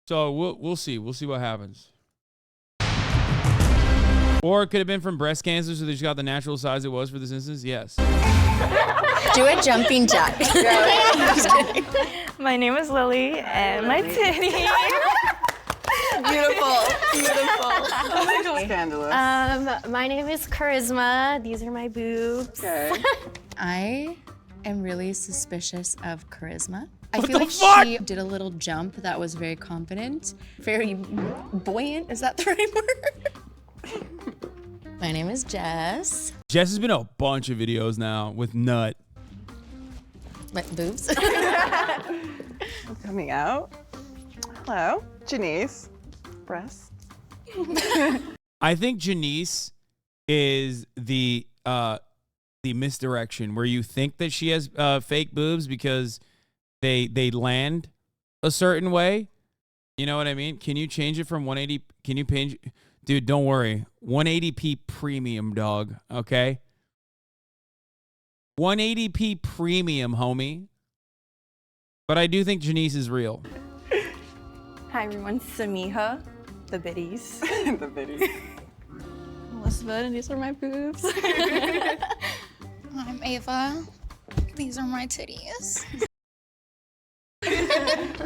So we'll see. We'll see what happens. Or it could have been from breast cancer, so they just got the natural size it was for this instance. Yes.
Do a jumping jack.
My name is Lily, and my titty.
Beautiful.
Oh my God.
Scandalous. My name is Charisma. These are my boobs.
Okay.
I am really suspicious of Charisma. I
What
feel
the
like
fuck?
she did a little jump that was very confident, very buoyant. Is that the right word? My name is Jess.
Jess has been in a bunch of videos now with Nut.
My boobs.
Coming out. Hello, Janice. Breasts.
I think Janice is the misdirection where you think that she has fake boobs because they land a certain way. You know what I mean? Can you change it from 180? Can you change? Dude, don't worry. 180p premium, dog. Okay. 180p premium, homie. But I do think Janice is real.
Hi everyone, Samiha, the biddies.
The biddies.
Elizabeth, and these are my boobs.
I'm Ava. These are my titties.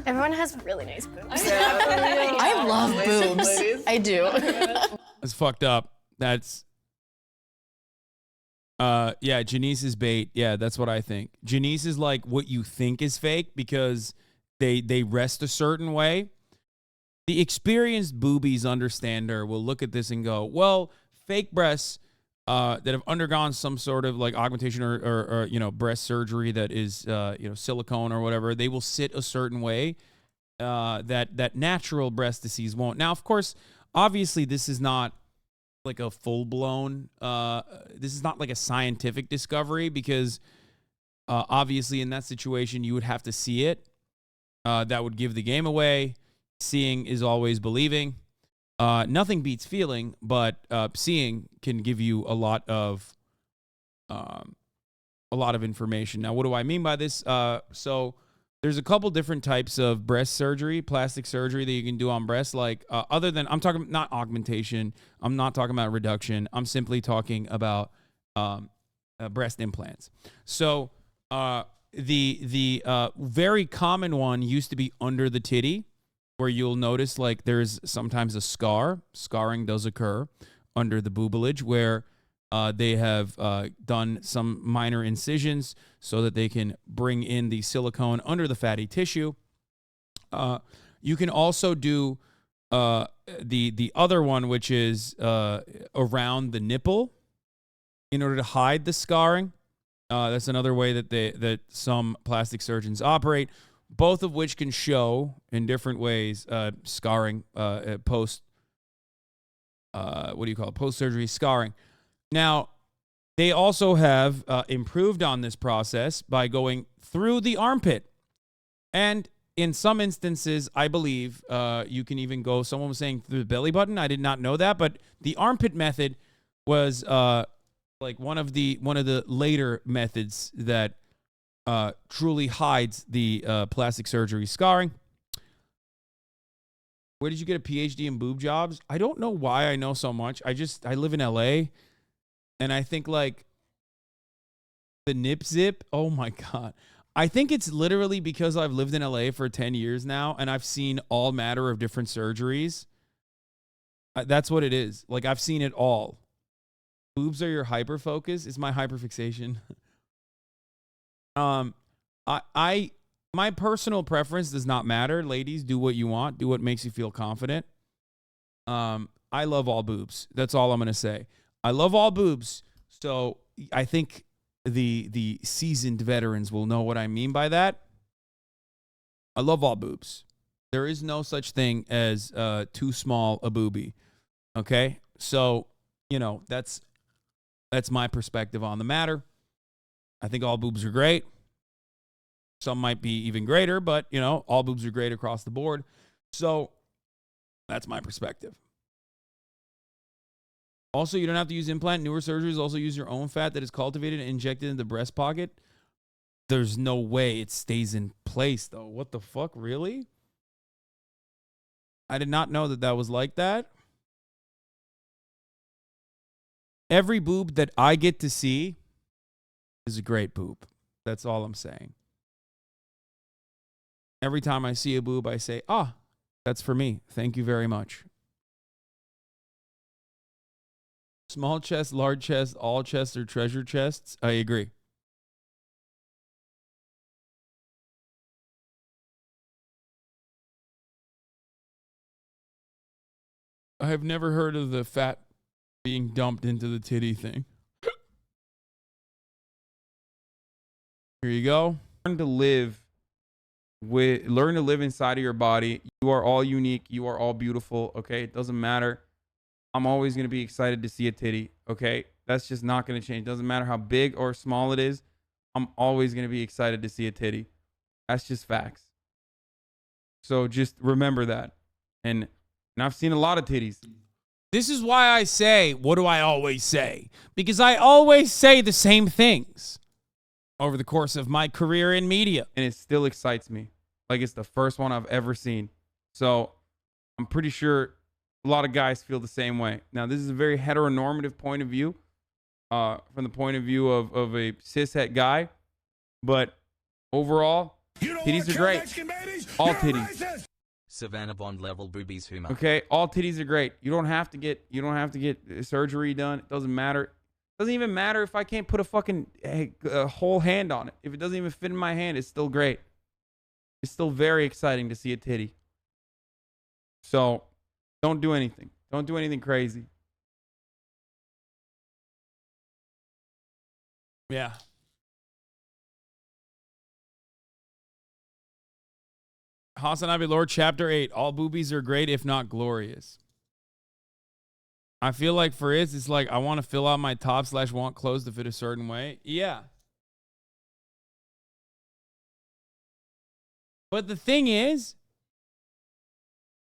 Everyone has really nice boobs.
I love boobs. I do.
It's fucked up. That's yeah, Janice is bait. Yeah, that's what I think. Janice is like what you think is fake because they rest a certain way. The experienced boobies understander will look at this and go, well, fake breasts that have undergone some sort of like augmentation or breast surgery that is silicone or whatever, they will sit a certain way that natural breast disease won't. Now, of course, obviously this is not like a full-blown this is not like a scientific discovery because obviously in that situation you would have to see it. That would give the game away. Seeing is always believing. Nothing beats feeling, but seeing can give you a lot of information. Now, what do I mean by this? So there's a couple different types of breast surgery, plastic surgery that you can do on breasts. Like other than, I'm talking not augmentation. I'm not talking about reduction. I'm simply talking about breast implants. So the very common one used to be under the titty, where you'll notice like there's sometimes a scarring does occur under the boobage where they have done some minor incisions so that they can bring in the silicone under the fatty tissue. You can also do the other one, which is around the nipple in order to hide the scarring. That's another way that some plastic surgeons operate. Both of which can show in different ways scarring post-surgery scarring. Now, they also have improved on this process by going through the armpit. And in some instances, I believe you can even go, someone was saying through the belly button. I did not know that, but the armpit method was like one of the later methods that truly hides the plastic surgery scarring. Where did you get a PhD in boob jobs? I don't know why I know so much. I live in LA, and I think like the nip zip. Oh my God. I think it's literally because I've lived in LA for 10 years now, and I've seen all matter of different surgeries. That's what it is. Like I've seen it all. Boobs are your hyper focus. It's my hyper fixation. My personal preference does not matter. Ladies, do what you want. Do what makes you feel confident. I love all boobs. That's all I'm gonna say. I love all boobs. So I think the seasoned veterans will know what I mean by that. I love all boobs. There is no such thing as too small a boobie. Okay? So, you know, that's my perspective on the matter. I think all boobs are great. Some might be even greater, but, you know, all boobs are great across the board. So that's my perspective. Also, you don't have to use implant. Newer surgeries also use your own fat that is cultivated and injected in the breast pocket. There's no way it stays in place, though. What the fuck? Really? I did not know that that was like that. Every boob that I get to see is a great boob. That's all I'm saying. Every time I see a boob, I say, ah, that's for me. Thank you very much. Small chest, large chest, all chests are treasure chests. I agree. I have never heard of the fat being dumped into the titty thing. Here you go. Learn to live inside of your body. You are all unique. You are all beautiful. Okay. It doesn't matter. I'm always going to be excited to see a titty. Okay. That's just not going to change. Doesn't matter how big or small it is. I'm always going to be excited to see a titty. That's just facts. So just remember that. And I've seen a lot of titties. This is why I say, what do I always say? Because I always say the same things over the course of my career in media. And it still excites me. Like it's the first one I've ever seen. So I'm pretty sure a lot of guys feel the same way. Now, this is a very heteronormative point of view, from the point of view of a cishet guy. But overall, titties are great. All titties.
Savannah Bond level boobies humor.
Okay, all titties are great. You don't have to get surgery done. It doesn't matter. It doesn't even matter if I can't put a fucking whole hand on it. If it doesn't even fit in my hand, it's still great. It's still very exciting to see a titty. So, don't do anything. Don't do anything crazy. Yeah. HasanAbi Lord, Chapter 8. All boobies are great, if not glorious. I feel like for it, it's like I want to fill out my top / want clothes to fit a certain way. Yeah. But the thing is,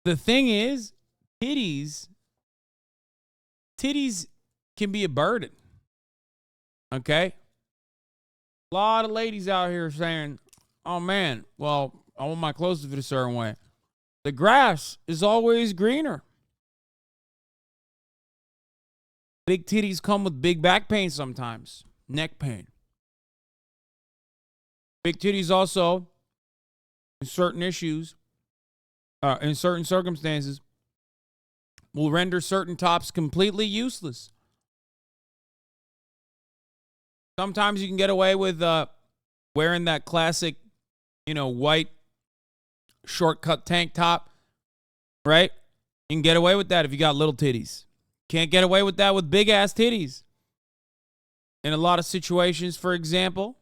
titties can be a burden. Okay? A lot of ladies out here saying, oh man, well, I want my clothes to fit a certain way. The grass is always greener. Big titties come with big back pain sometimes. Neck pain. Big titties also, in certain issues, in certain circumstances, will render certain tops completely useless. Sometimes you can get away with wearing that classic, white shortcut tank top, right? You can get away with that if you got little titties. Can't get away with that with big ass titties. In a lot of situations, for example,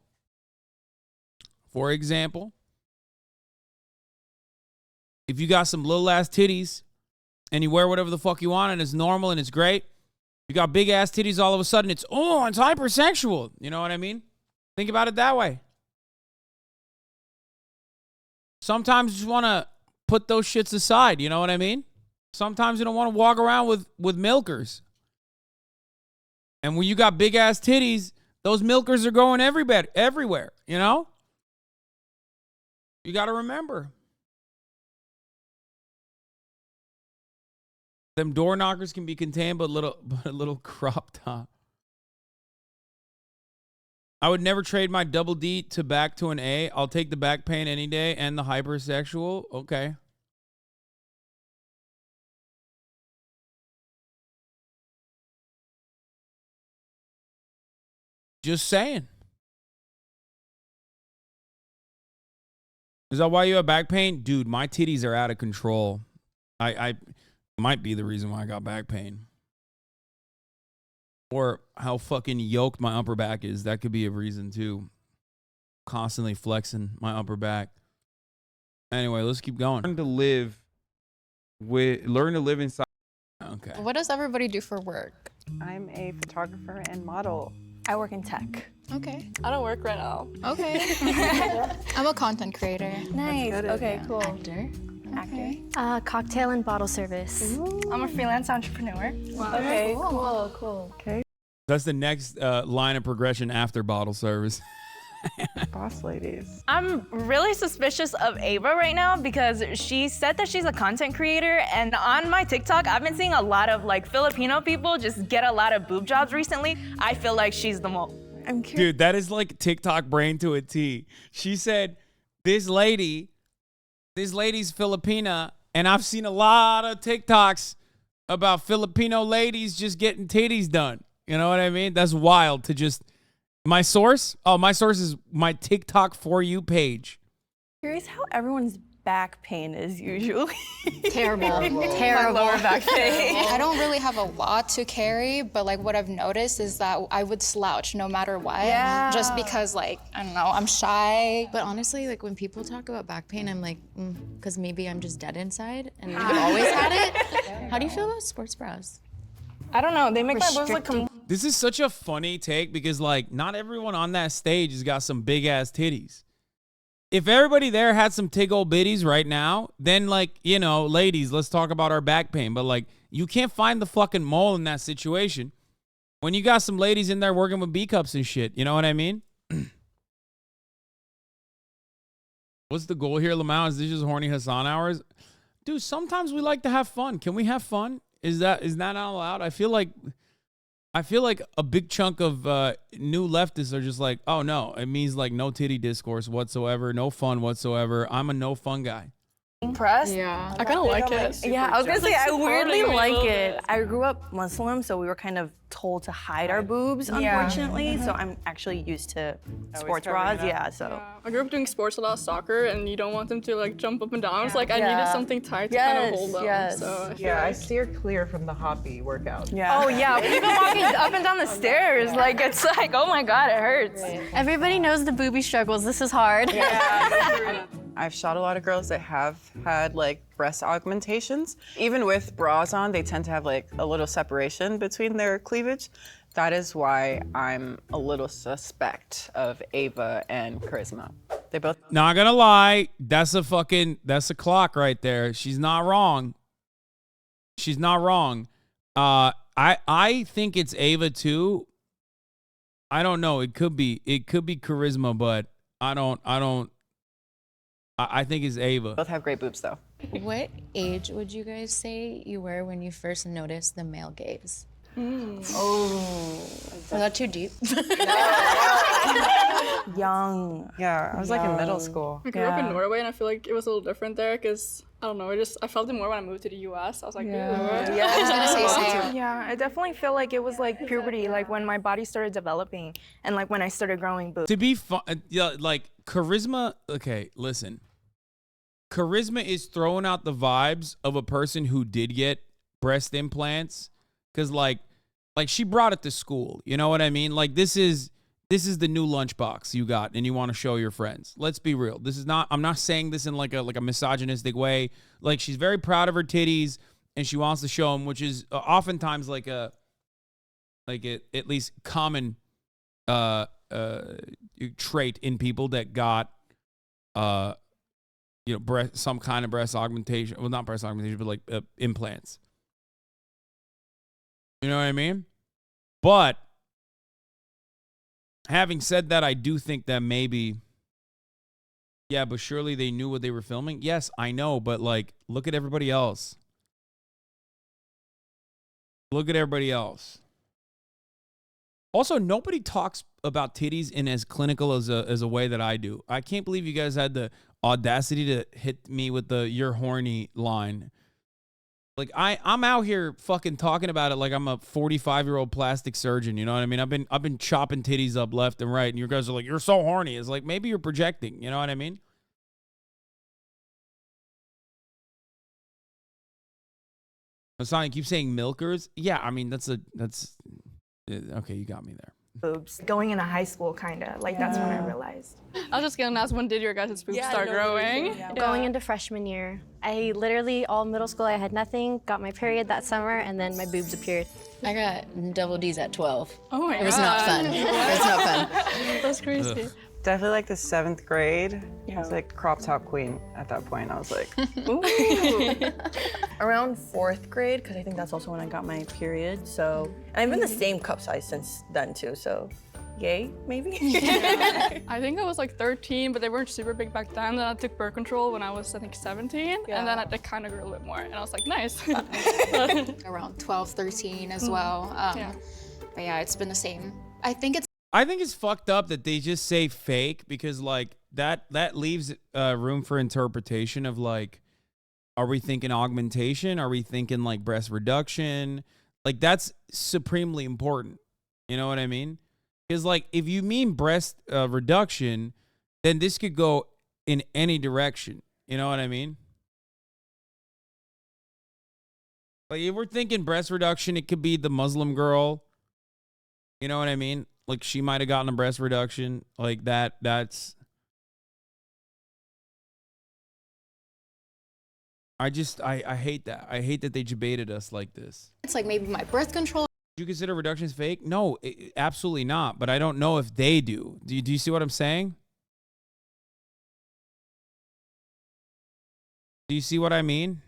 if you got some little ass titties and you wear whatever the fuck you want and it's normal and it's great, you got big ass titties, all of a sudden it's hypersexual. You know what I mean? Think about it that way. Sometimes you just want to put those shits aside. You know what I mean? Sometimes you don't want to walk around with milkers. And when you got big ass titties, those milkers are going everywhere, you know? You got to remember. Them door knockers can be contained, but a little crop top. I would never trade my double D to back to an A. I'll take the back pain any day and the hypersexual. Okay. Just saying. Is that why you have back pain? Dude, my titties are out of control. I might be the reason why I got back pain. Or how fucking yoked my upper back is. That could be a reason too. Constantly flexing my upper back. Anyway, let's keep going. Learn to live inside. Okay.
What does everybody do for work?
I'm a photographer and model.
I work in tech.
Okay.
I don't work right now.
Okay. I'm a content creator.
Nice. Okay, cool.
Actor.
Cocktail and bottle service.
I'm a freelance entrepreneur.
Wow.
Okay,
Cool.
Okay.
That's the next line of progression after bottle service.
Boss ladies.
I'm really suspicious of Ava right now because she said that she's a content creator, and on my TikTok, I've been seeing a lot of like Filipino people just get a lot of boob jobs recently. I feel like she's the most. I'm curious.
Dude, that is like TikTok brain to a T. She said, this lady's Filipina, and I've seen a lot of TikToks about Filipino ladies just getting titties done. You know what I mean? That's wild to just... My source? Oh, my source is my TikTok For You page.
Curious how everyone's back pain is usually.
Terrible.
My lower back pain.
I don't really have a lot to carry, but like what I've noticed is that I would slouch no matter what.
Yeah.
Just because like, I don't know, I'm shy.
But honestly, like when people talk about back pain, I'm like, because maybe I'm just dead inside and I've always had it. How do you feel about sports bras?
I don't know. They make my boobs look.
This is such a funny take because, like, not everyone on that stage has got some big-ass titties. If everybody there had some tig old bitties right now, then, like, you know, ladies, let's talk about our back pain. But, like, you can't find the fucking mole in that situation when you got some ladies in there working with B-cups and shit. You know what I mean? What's the goal here, Lamau? Is this just horny Hasan hours? Dude, sometimes we like to have fun. Can we have fun? Is that not allowed? I feel like a big chunk of new leftists are just like, oh no, it means like no titty discourse whatsoever, no fun whatsoever. I'm a no fun guy.
Impressed?
Yeah.
I kind of like it. Yeah, I was gonna say I weirdly like it. I grew up Muslim, so we were kind of told to hide our boobs, unfortunately. So I'm actually used to sports bras. Yeah, so.
I grew up doing sports a lot, soccer, and you don't want them to like jump up and down. It's like I needed something tight to kind of hold them.
Yes.
So
I steer clear from the hoppy workout.
Yeah. Oh yeah, we've been walking up and down the stairs. Like it's like, oh my god, it hurts.
Everybody knows the booby struggles. This is hard.
Yeah. I've shot a lot of girls that have had like breast augmentations. Even with bras on, they tend to have like a little separation between their cleavage. That is why I'm a little suspect of Ava and Charisma. They both.
Not gonna lie, that's a clock right there. She's not wrong. She's not wrong. I think it's Ava too. I don't know. It could be Charisma, but I think it's Ava.
Both have great boobs though.
What age would you guys say you were when you first noticed the male gaze?
Oh.
Was that too deep?
Young.
Yeah, I was like in middle school.
I grew up in Norway, and I feel like it was a little different there because I don't know. I felt it more when I moved to the U.S. I was like,
Yeah,
I was gonna say same.
Yeah, I definitely feel like it was like puberty, like when my body started developing and like when I started growing boobs.
To be like Charisma. Okay, listen. Charisma is throwing out the vibes of a person who did get breast implants, because like she brought it to school. You know what I mean? Like this is the new lunchbox you got, and you want to show your friends. Let's be real. This is not. I'm not saying this in like a misogynistic way. Like she's very proud of her titties, and she wants to show them, which is oftentimes like at least common trait in people that got some kind of breast augmentation. Well, not breast augmentation, but like implants. You know what I mean? But having said that, I do think that maybe, yeah, but surely they knew what they were filming. Yes, I know, but like, look at everybody else. Look at everybody else. Also, nobody talks about titties in as clinical as a way that I do. I can't believe you guys had the audacity to hit me with the "you're horny" line. Like I'm out here fucking talking about it like I'm a 45-year-old plastic surgeon. You know what I mean? I've been chopping titties up left and right, and you guys are like, you're so horny. It's like maybe you're projecting. You know what I mean? Hasan, you keep saying milkers. Yeah, I mean that's okay. You got me there.
Boobs. Going into high school, kind of. Like, that's when I realized.
I was just gonna ask, when did your guys' boobs start growing?
Going into freshman year. I literally, all middle school, I had nothing, got my period that summer, and then my boobs appeared.
I got double D's at 12.
Oh my god.
It was not fun. It was not fun.
That's crazy.
Ugh. Definitely like the 7th grade. I was like crop top queen at that point. I was like,
ooh. Around 4th grade, because I think that's also when I got my period. So, and I've been the same cup size since then too. So, yay, maybe.
I think I was like 13, but they weren't super big back then. Then I took birth control when I was, I think, 17, and then they kind of grew a little bit more, and I was like, nice.
Around 12, 13 as well. But yeah, it's been the same. I think it's
fucked up that they just say fake, because like that leaves room for interpretation of like, are we thinking augmentation? Are we thinking like breast reduction? Like that's supremely important. You know what I mean? Because like if you mean breast reduction, then this could go in any direction. You know what I mean? Like if we're thinking breast reduction, it could be the Muslim girl. You know what I mean? Like she might have gotten a breast reduction like that. That's. I hate that. I hate that they debated us like this.
It's like maybe my birth control.
Do you consider reductions fake? No, absolutely not. But I don't know if they do. Do you see what I'm saying? Do you see what I mean?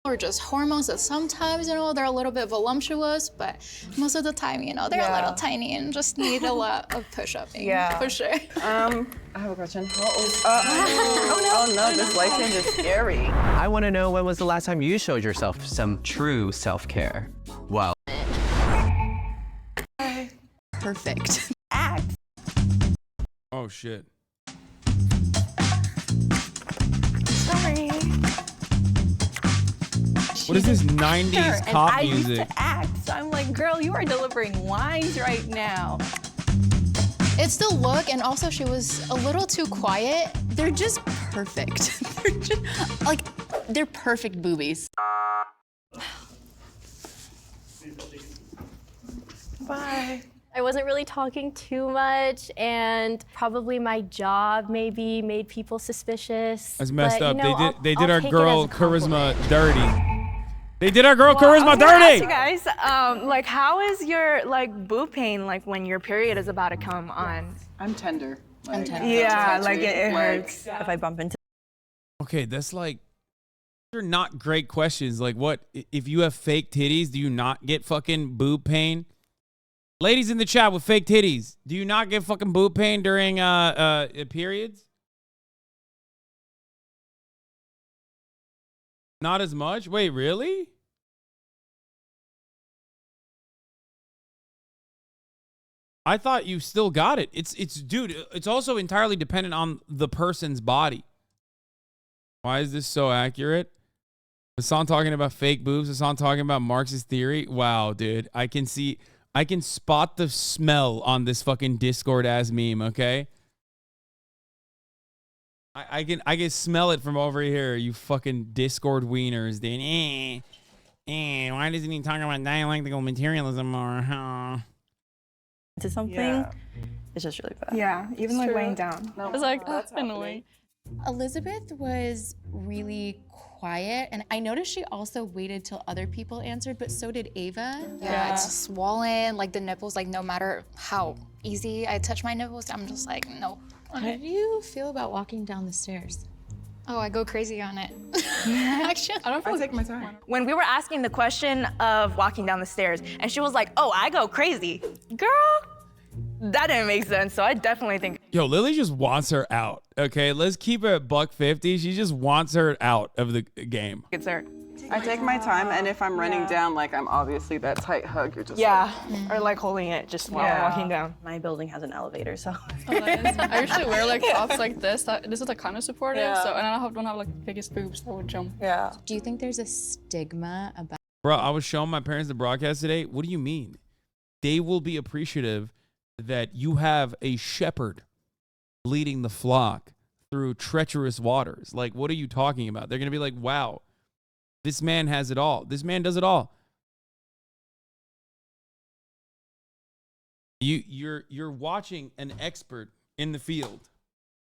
Or just hormones that sometimes, they're a little bit voluptuous, but most of the time, they're a little tiny and just need a lot of push-upping.
Yeah.
For sure.
I have a question. Oh no, this light change is scary.
I want to know, when was the last time you showed yourself some true self-care? Well.
Perfect.
Oh shit.
Sorry.
What is this 90s pop
I used
music?
to act, so I'm like, girl, you are delivering lines right now.
It's the look, and also she was a little too quiet. They're just perfect. They're perfect boobies.
Bye. I wasn't really talking too much, and probably my job maybe made people suspicious.
That's messed
but,
up. They did our
take it
girl
as a compliment.
charisma dirty. They did our girl charisma
I was gonna
dirty.
ask you guys, like, how is your boob pain like when your period is about to come on?
I'm tender.
I'm tender.
Yeah, like it hurts
if I bump into.
Okay, that's like, they're not great questions. Like, what if you have fake titties? Do you not get fucking boob pain? Ladies in the chat with fake titties, do you not get fucking boob pain during periods? Not as much? Wait, really? I thought you still got it. Dude, it's also entirely dependent on the person's body. Why is this so accurate? Hasan talking about fake boobs. Hasan talking about Marxist theory. Wow, dude. I can spot the smell on this fucking Discord ass meme, okay? I can smell it from over here, you fucking Discord wieners. Then why doesn't he talk about dialectical materialism or
to something? It's just really bad.
Yeah, even like laying down.
It's like, that's annoying.
Elizabeth was really quiet, and I noticed she also waited till other people answered, but so did Ava.
Yeah, it's swollen, like the nipples, like no matter how easy I touch my nipples, I'm just like, no.
How do you feel about walking down the stairs?
Oh, I go crazy on it.
Actually, I don't feel take my time. When we were asking the question of walking down the stairs, and she was like, oh, I go crazy. Girl, that didn't make sense, so I definitely think.
Yo, Lily just wants her out, okay? Let's keep it at $150. She just wants her out of the game.
It's her.
I take my time, and if I'm running down, like I'm obviously that tight hug, you're just
or like holding it just while I'm walking down. My building has an elevator, so.
I usually wear like tops like this. This is like kind of supportive. So and I don't have like the biggest boobs that would jump.
Yeah.
Do you think there's a stigma about?
Bro, I was showing my parents the broadcast today. What do you mean? They will be appreciative that you have a shepherd leading the flock through treacherous waters. Like, what are you talking about? They're going to be like, wow, this man has it all. This man does it all. You're watching an expert in the field,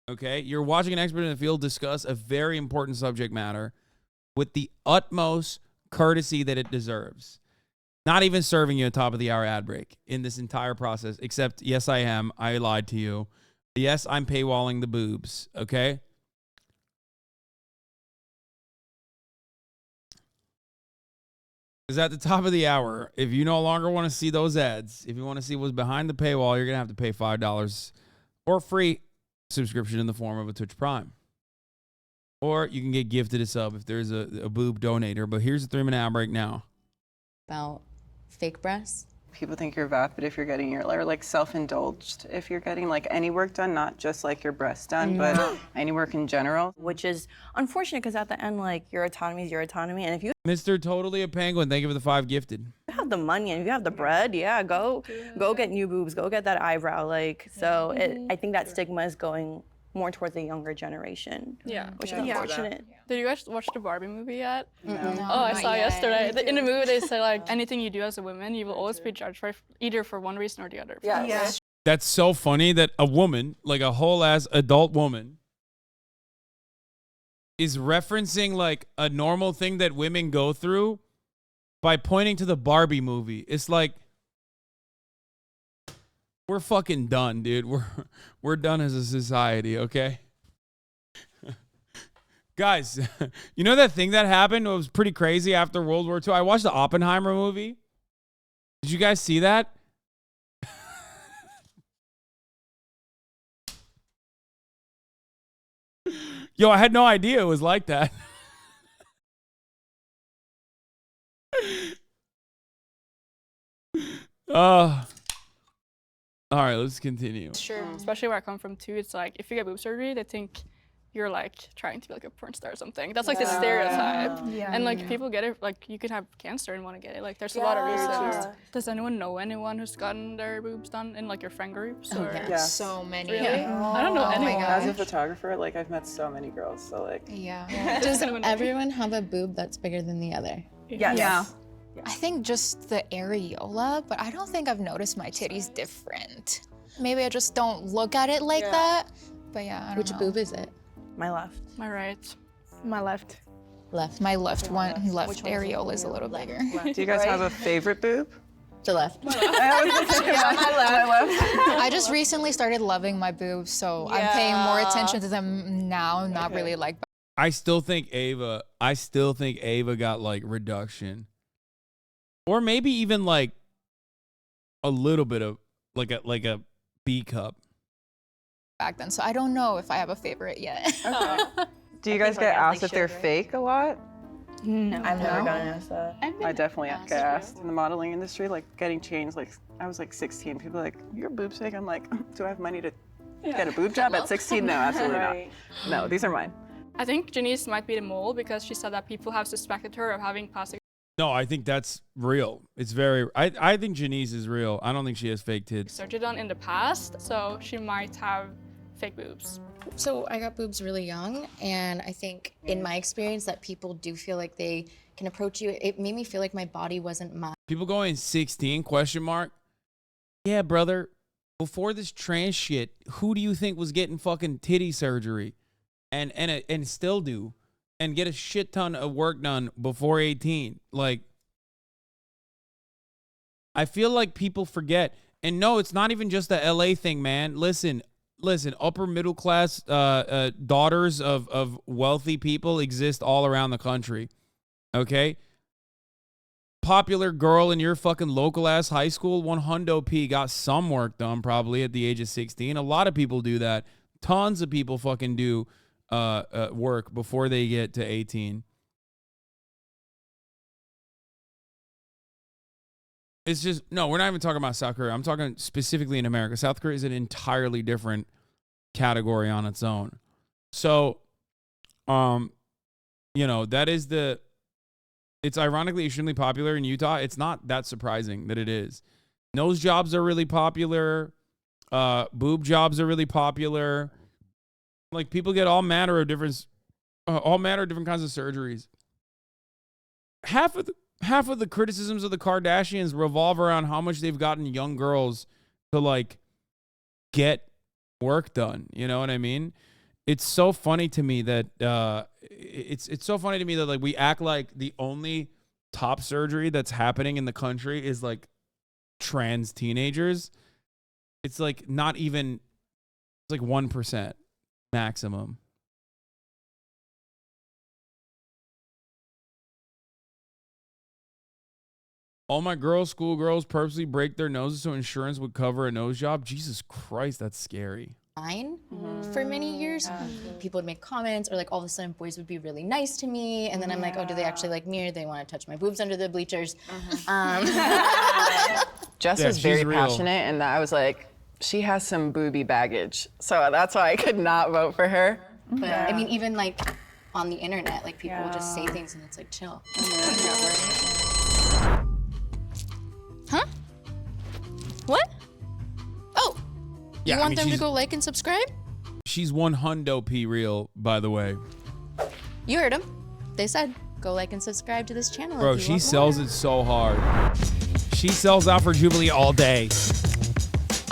okay? You're watching an expert in the field discuss a very important subject matter with the utmost courtesy that it deserves. Not even serving you a top of the hour ad break in this entire process, except, yes, I am. I lied to you. Yes, I'm paywalling the boobs, okay? Because at the top of the hour, if you no longer want to see those ads, if you want to see what's behind the paywall, you're going to have to pay $5 or free subscription in the form of a Twitch Prime. Or you can get gifted a sub if there's a boob donator. But here's a 3-minute ad break now.
About fake breasts?
People think you're vapid if you're getting your, or like self-indulged if you're getting like any work done, not just like your breasts done, but any work in general.
Which is unfortunate because at the end, like your autonomy is your autonomy, and if you
Mr. Totally a Penguin, thank you for the 5 gifted.
have the money and if you have the bread, yeah, go get new boobs, go get that eyebrow, like so. I think that stigma is going more towards the younger generation.
Yeah,
which is unfortunate.
Did you guys watch the Barbie movie yet?
No.
Oh, I saw yesterday.
Me
In the movie, they said like anything you do as a woman, you will always be judged for either for one reason or the other.
Yeah.
That's so funny that a woman, like a whole ass adult woman, is referencing like a normal thing that women go through by pointing to the Barbie movie. It's like, we're fucking done, dude. We're done as a society, okay? Guys, you know that thing that happened? It was pretty crazy after World War II. I watched the Oppenheimer movie. Did you guys see that? Yo, I had no idea it was like that. All right, let's continue.
Sure. Especially where I come from too, it's like if you get boob surgery, they think you're like trying to be like a porn star or something. That's like the stereotype. And like people get it, like you can have cancer and want to get it. Like there's a lot of reasons. Does anyone know anyone who's gotten their boobs done in like your friend groups? Or?
So many.
Really? I don't know anyone.
As a photographer, like I've met so many girls, so like.
Does everyone have a boob that's bigger than the other?
Yes.
Yeah. I think just the areola, but I don't think I've noticed my titties different. Maybe I just don't look at it like that. But yeah, I don't
Which
know.
boob is it?
My left.
My right.
My left.
Left.
My left areola is a little bigger.
Do you guys have a favorite boob?
The left.
My left.
I just recently started loving my boobs, so I'm paying more attention to them now, not really like.
I still think Ava got like reduction. Or maybe even like a little bit of like a B cup.
Back then, so I don't know if I have a favorite yet.
Do you guys get asked if they're fake a lot?
No. I've never gotten asked that.
I definitely get asked in the modeling industry, like getting changed. Like I was like 16. People are like, your boob's fake. I'm like, do I have money to get a boob job at 16? No, absolutely not. No, these are mine.
I think Janice might be the mole because she said that people have suspected her of having plastic.
No, I think that's real. It's very. I think Janice is real. I don't think she has fake tits.
Surgery done in the past, so she might have fake boobs.
So I got boobs really young, and I think in my experience that people do feel like they can approach you. It made me feel like my body wasn't mine.
People going 16 question mark. Yeah, brother. Before this trans shit, who do you think was getting fucking titty surgery, and still do? And get a shit ton of work done before 18. Like, I feel like people forget. And no, it's not even just the LA thing, man. Listen, upper middle class daughters of wealthy people exist all around the country. Okay? Popular girl in your fucking local ass high school, 100p got some work done probably at the age of 16. A lot of people do that. Tons of people fucking do work before they get to 18. It's just, no, we're not even talking about South Korea. I'm talking specifically in America. South Korea is an entirely different category on its own. So, you know, that is it's ironically extremely popular in Utah. It's not that surprising that it is. Nose jobs are really popular. Boob jobs are really popular. Like, people get all manner of different kinds of surgeries. Half of the criticisms of the Kardashians revolve around how much they've gotten young girls to like get work done. You know what I mean? It's so funny to me that it's so funny to me that like we act like the only top surgery that's happening in the country is like trans teenagers. It's like not even, it's like 1% maximum. All my schoolgirls purposely break their noses so insurance would cover a nose job. Jesus Christ, that's scary.
Fine for many years. People would make comments, or like all of a sudden boys would be really nice to me, and then I'm like, oh, do they actually like me, or do they want to touch my boobs under the bleachers?
Jess was very passionate, and I was like, she has some booby baggage, so that's why I could not vote for her.
But I mean, even like on the internet, like people will just say things, and it's like, chill.
Huh? What? Oh.
Yeah,
You want them to go like and subscribe?
She's 100p real, by the way.
You heard them. They said, go like and subscribe to this channel.
Bro, she sells it so hard. She sells out for Jubilee all day.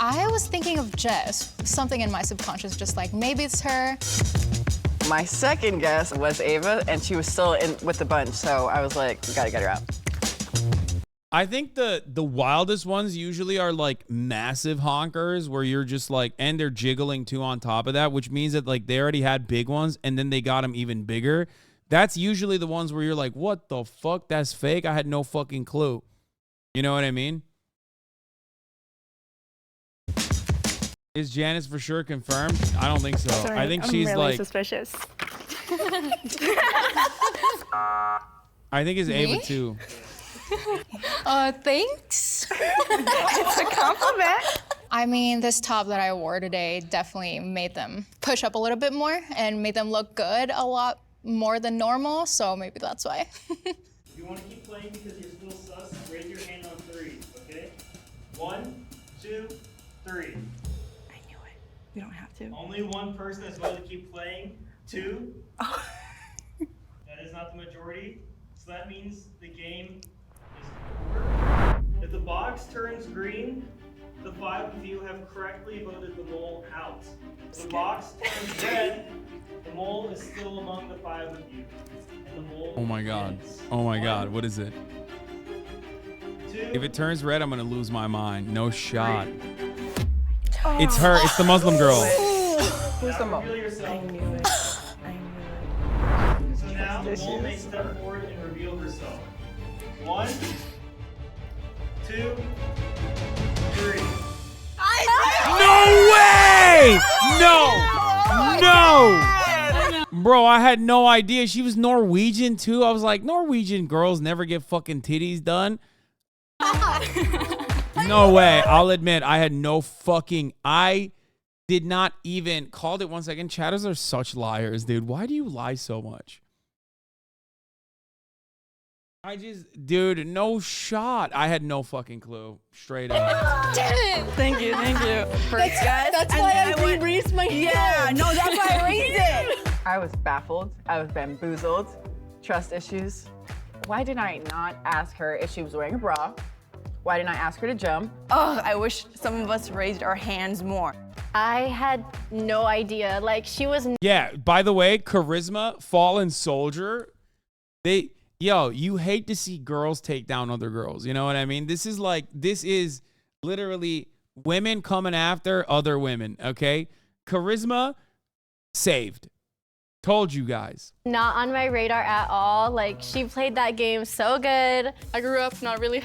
I was thinking of Jess. Something in my subconscious, just like maybe it's her.
My second guess was Ava, and she was still in with the bunch, so I was like, we gotta get her out.
I think the wildest ones usually are like massive honkers where you're just like, and they're jiggling too on top of that, which means that like they already had big ones and then they got them even bigger. That's usually the ones where you're like, what the fuck? That's fake. I had no fucking clue. You know what I mean? Is Janice for sure confirmed? I don't think so.
Sorry,
I think
I'm
she's
really
like
suspicious.
I think it's Ava too.
Thanks.
It's a compliment.
I mean, this top that I wore today definitely made them push up a little bit more and made them look good a lot more than normal, so maybe that's why.
If you want to keep playing because you're still sus, raise your hand on 3, okay? 1, 2, 3.
I knew it. We don't have to.
Only one person that's willing to keep playing. 2. That is not the majority, so that means the game is over. If the box turns green, the 5 of you have correctly voted the mole out. If the box turns red, the mole is still among the 5 of you. And the mole
Oh my god.
wins.
Oh my god. What is it?
2.
If it turns red, I'm gonna lose my mind. No shot. It's her. It's the Muslim girl.
Who's the mole?
Reveal yourself.
I knew it. I knew it.
So now the mole may step forward and reveal herself. 1, 2, 3.
No way! No! Bro, I had no idea. She was Norwegian too. I was like, Norwegian girls never get fucking titties done. No way. I'll admit, I had no fucking... I did not even... Called it 1 second. Chatters are such liars, dude. Why do you lie so much? Dude, no shot. I had no fucking clue. Straight up.
Damn it! Thank you.
First guess.
That's why I raised my hand.
No, that's why I raised it. I was baffled. I was bamboozled. Trust issues. Why did I not ask her if she was wearing a bra? Why didn't I ask her to jump?
Oh, I wish some of us raised our hands more.
I had no idea. Like, she was...
Yeah, by the way, Charisma, Fallen Soldier, yo, you hate to see girls take down other girls. You know what I mean? This is literally women coming after other women, okay? Charisma, saved. Told you guys.
Not on my radar at all. Like, she played that game so good.
I grew up not really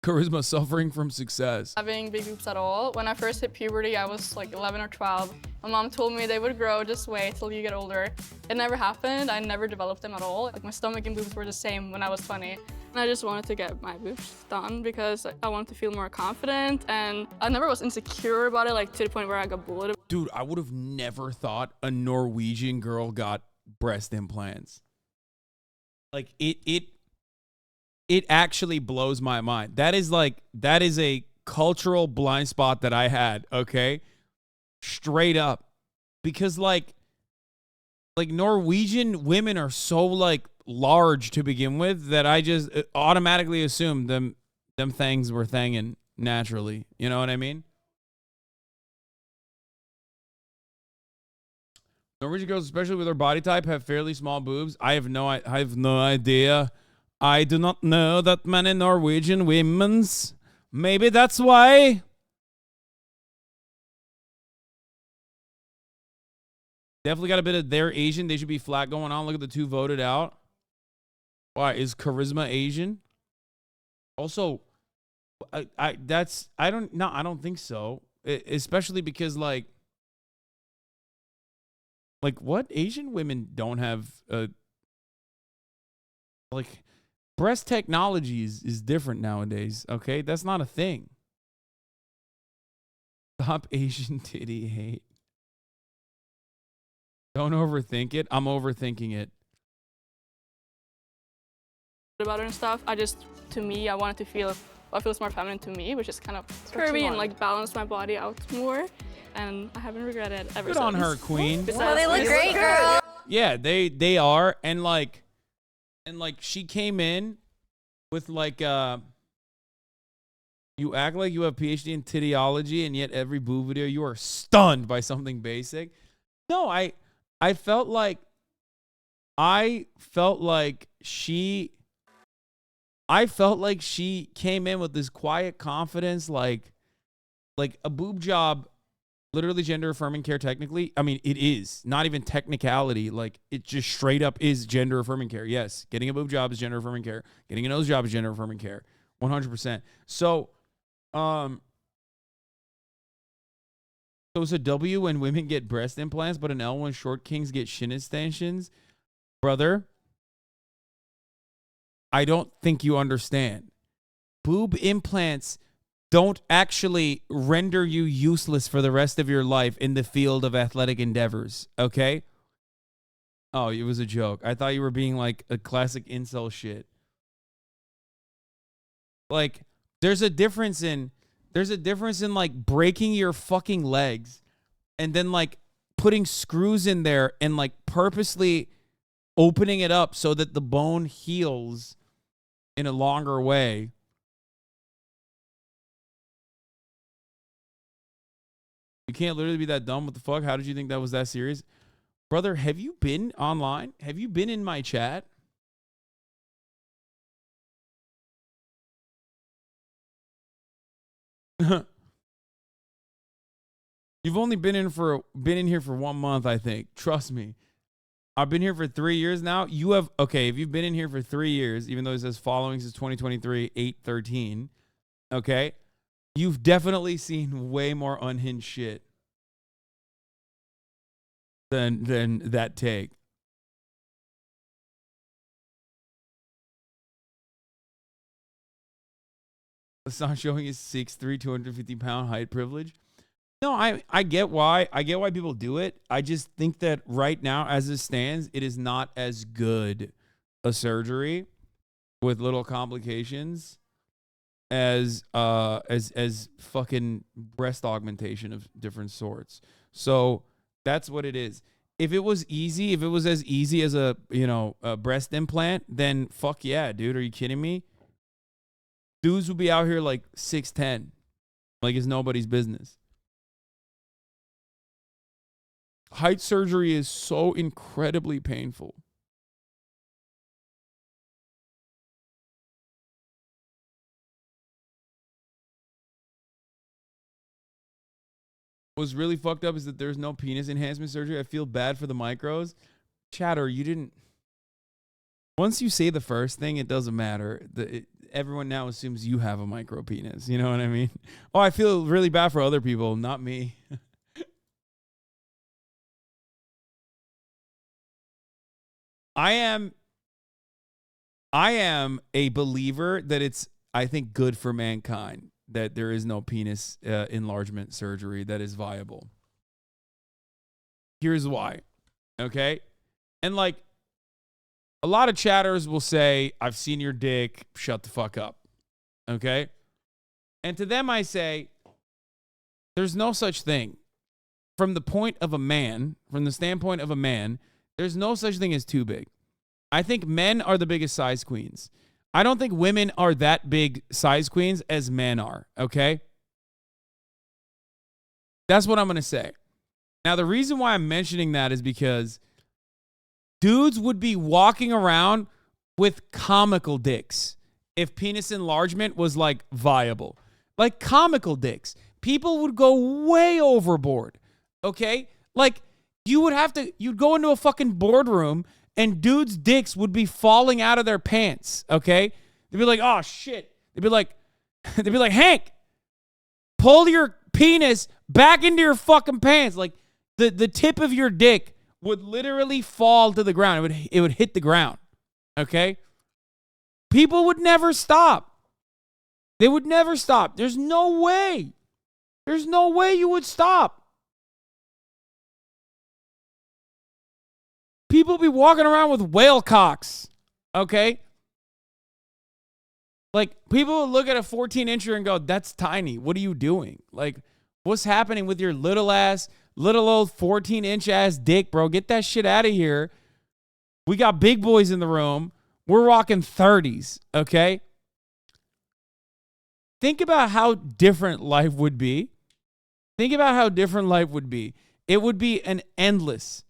Charisma suffering from success.
having big boobs at all. When I first hit puberty, I was like 11 or 12. My mom told me they would grow, just wait till you get older. It never happened. I never developed them at all. Like, my stomach and boobs were the same when I was 20. I just wanted to get my boobs done because I wanted to feel more confident, and I never was insecure about it, like to the point where I got bullied.
Dude, I would have never thought a Norwegian girl got breast implants. Like it actually blows my mind. That is a cultural blind spot that I had, okay? Straight up. Because like Norwegian women are so like large to begin with that I just automatically assumed them things were thangin' naturally. You know what I mean? Norwegian girls, especially with their body type, have fairly small boobs. I have no idea. I do not know that many Norwegian women's. Maybe that's why. Definitely got a bit of they're Asian. They should be flat going on. Look at the 2 voted out. Why is charisma Asian? Also, I don't think so. Especially because like what? Asian women don't have like breast technology is different nowadays, okay? That's not a thing. Stop Asian titty hate. Don't overthink it. I'm overthinking it.
About it and stuff. To me, I wanted to feel what feels more feminine to me, which is kind of curvy and like balance my body out more. And I haven't regretted it ever
Good
since.
on her, queen.
Well, they look great, girl.
Yeah, they are, and like she came in with like you act like you have PhD in tittyology, and yet every boob video you are stunned by something basic. No, I felt like she came in with this quiet confidence, like a boob job. Literally gender affirming care technically. I mean, it is. Not even technicality. Like, it just straight up is gender affirming care. Yes, getting a boob job is gender affirming care. Getting a nose job is gender affirming care. 100%. So it's a W when women get breast implants, but an L when short kings get shin extensions. Brother, I don't think you understand. Boob implants don't actually render you useless for the rest of your life in the field of athletic endeavors, okay? Oh, it was a joke. I thought you were being like a classic incel shit. Like, there's a difference in like breaking your fucking legs and then like putting screws in there and like purposely opening it up so that the bone heals in a longer way. You can't literally be that dumb. What the fuck? How did you think that was that serious? Brother, have you been online? Have you been in my chat? You've only been in here for 1 month, I think. Trust me. I've been here for 3 years now. You have, okay, if you've been in here for 3 years, even though it says following since 2023, 8/13, okay, you've definitely seen way more unhinged shit than that take. It's not showing his 6'3", 250-pound height privilege. No, I get why. I get why people do it. I just think that right now, as it stands, it is not as good a surgery with little complications as fucking breast augmentation of different sorts. So that's what it is. If it was easy, if it was as easy as a breast implant, then fuck yeah, dude. Are you kidding me? Dudes would be out here like 6'10", like it's nobody's business. Height surgery is so incredibly painful. What's really fucked up is that there's no penis enhancement surgery. I feel bad for the micros. Chatter, you didn't. Once you say the first thing, it doesn't matter. Everyone now assumes you have a micro penis. You know what I mean? Oh, I feel really bad for other people, not me. I am I am a believer that it's, I think, good for mankind that there is no penis enlargement surgery that is viable. Here's why. Okay? And like, a lot of chatters will say, I've seen your dick, shut the fuck up. Okay? And to them I say, there's no such thing. From the point of a man, from the standpoint of a man, there's no such thing as too big. I think men are the biggest size queens. I don't think women are that big size queens as men are, okay? That's what I'm going to say. Now, the reason why I'm mentioning that is because dudes would be walking around with comical dicks if penis enlargement was, like, viable. Like, comical dicks. People would go way overboard, okay? Like, you'd go into a fucking boardroom and dudes' dicks would be falling out of their pants, okay? They'd be like, oh, shit. They'd be like, Hank, pull your penis back into your fucking pants. Like, the tip of your dick would literally fall to the ground. It would hit the ground, okay? People would never stop. They would never stop. There's no way. There's no way you would stop. People be walking around with whale cocks, okay? Like, people would look at a 14-incher and go, that's tiny. What are you doing? Like, what's happening with your little old 14-inch ass dick, bro? Get that shit out of here. We got big boys in the room. We're rocking 30s, okay? Think about how different life would be. Think about how different life would be. It would be an endless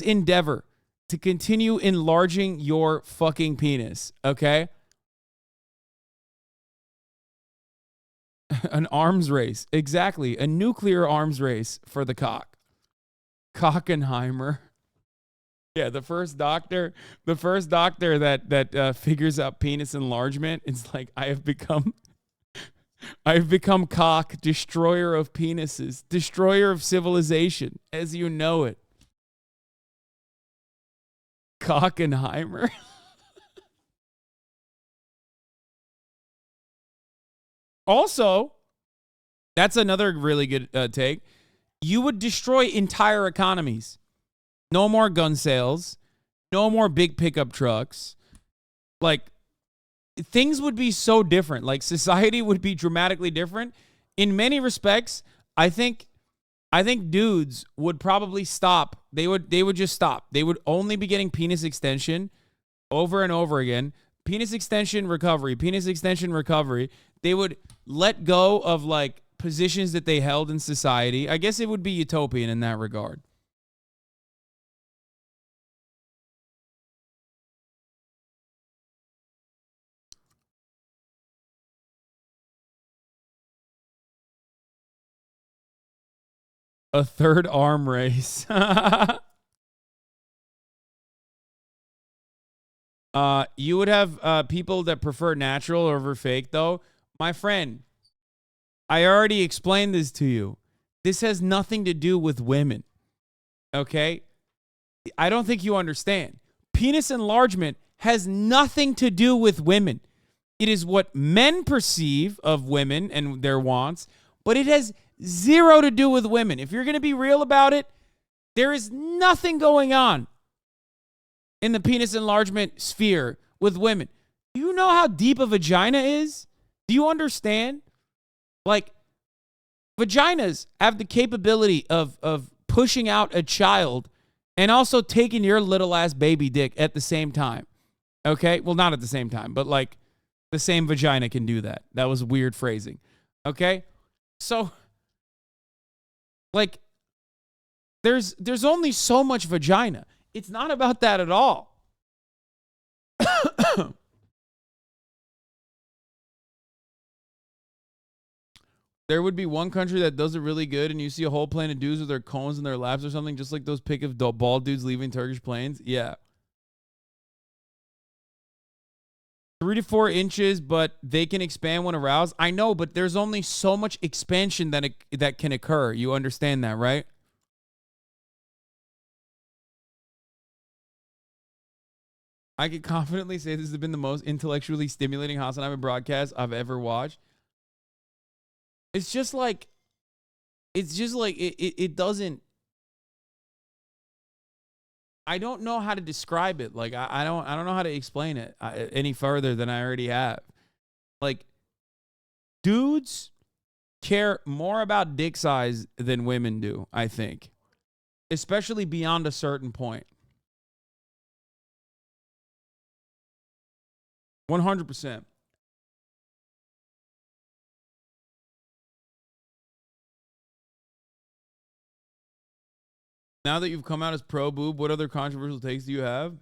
endeavor to continue enlarging your fucking penis, okay? An arms race. Exactly. A nuclear arms race for the cock. Cockenheimer. Yeah, the first doctor that figures out penis enlargement is like, I've become cock, destroyer of penises, destroyer of civilization, as you know it. Cockenheimer. Also, that's another really good take. You would destroy entire economies. No more gun sales. No more big pickup trucks. Like, things would be so different. Like, society would be dramatically different. In many respects, I think dudes would probably stop. They would just stop. They would only be getting penis extension over and over again. Penis extension recovery. Penis extension recovery. They would let go of, like, positions that they held in society. I guess it would be utopian in that regard. A third arm race. You would have people that prefer natural over fake, though. My friend, I already explained this to you. This has nothing to do with women. Okay? I don't think you understand. Penis enlargement has nothing to do with women. It is what men perceive of women and their wants, but it has zero to do with women. If you're going to be real about it, there is nothing going on in the penis enlargement sphere with women. Do you know how deep a vagina is? Do you understand? Like, vaginas have the capability of pushing out a child and also taking your little ass baby dick at the same time. Okay? Well, not at the same time, but like the same vagina can do that. That was weird phrasing. Okay? So, like, there's only so much vagina. It's not about that at all. There would be one country that does it really good, and you see a whole plane of dudes with their cones in their laps or something, just like those pic of bald dudes leaving Turkish planes. Yeah. 3 to 4 inches, but they can expand when aroused. I know, but there's only so much expansion that can occur. You understand that, right? I can confidently say this has been the most intellectually stimulating HasanAbi broadcast I've ever watched. It's just like it doesn't. I don't know how to describe it. Like I don't know how to explain it any further than I already have. Like, dudes care more about dick size than women do, I think. Especially beyond a certain point. 100%. Now that you've come out as pro boob, what other controversial takes do you have?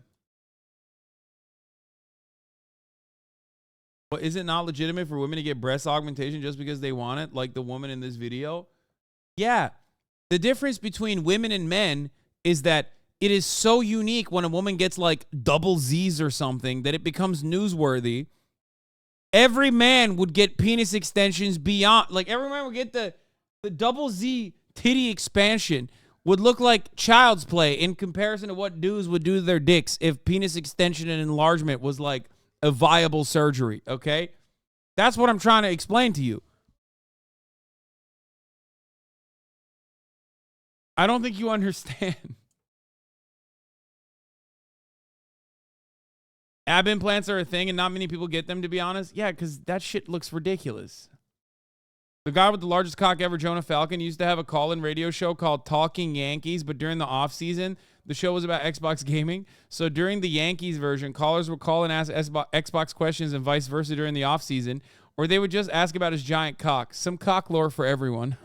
But is it not legitimate for women to get breast augmentation just because they want it, like the woman in this video? Yeah. The difference between women and men is that it is so unique when a woman gets like double Z's or something that it becomes newsworthy. Every man would get penis extensions beyond, like every man would get the double Z titty expansion would look like child's play in comparison to what dudes would do to their dicks if penis extension and enlargement was like a viable surgery, okay? That's what I'm trying to explain to you. I don't think you understand. Ab implants are a thing and not many people get them, to be honest. Yeah, because that shit looks ridiculous. The guy with the largest cock ever, Jonah Falcon, used to have a call-in radio show called Talking Yankees, but during the off-season, the show was about Xbox gaming. So during the Yankees version, callers would call and ask Xbox questions and vice versa during the off-season, or they would just ask about his giant cock. Some cock lore for everyone.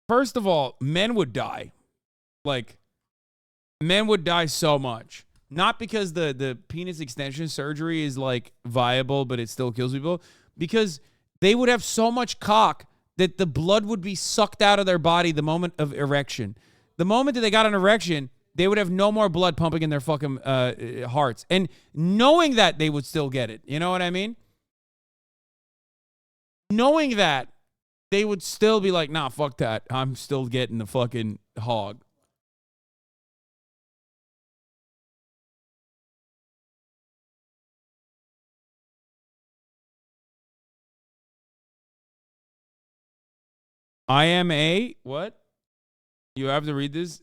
First of all, men would die. Like, men would die so much. Not because the penis extension surgery is, like, viable, but it still kills people. Because they would have so much cock that the blood would be sucked out of their body the moment of erection. The moment that they got an erection, they would have no more blood pumping in their fucking hearts. And knowing that, they would still get it. You know what I mean? Knowing that, they would still be like, nah, fuck that. I'm still getting the fucking hog. I am a, what? You have to read this.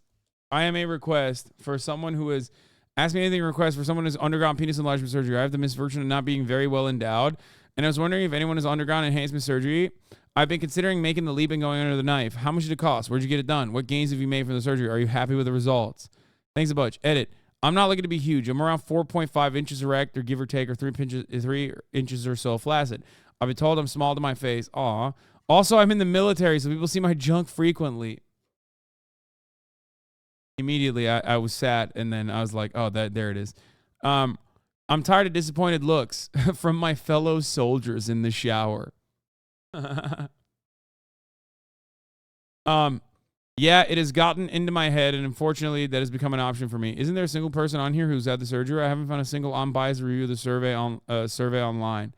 I am a request for someone who has, ask me anything request for someone who has undergone penis enlargement surgery. I have the misfortune of not being very well endowed. And I was wondering if anyone has undergone enhancement surgery. I've been considering making the leap and going under the knife. How much did it cost? Where'd you get it done? What gains have you made from the surgery? Are you happy with the results? Thanks a bunch. Edit. I'm not looking to be huge. I'm around 4.5 inches erect, or give or take, or 3 inches or so flaccid. I've been told I'm small to my face. Aw. Also, I'm in the military, so people see my junk frequently. Immediately, I was sad, and then I was like, oh, there it is. I'm tired of disappointed looks from my fellow soldiers in the shower. Yeah, it has gotten into my head, and unfortunately, that has become an option for me. Isn't there a single person on here who's had the surgery? I haven't found a single unbiased review of the survey online.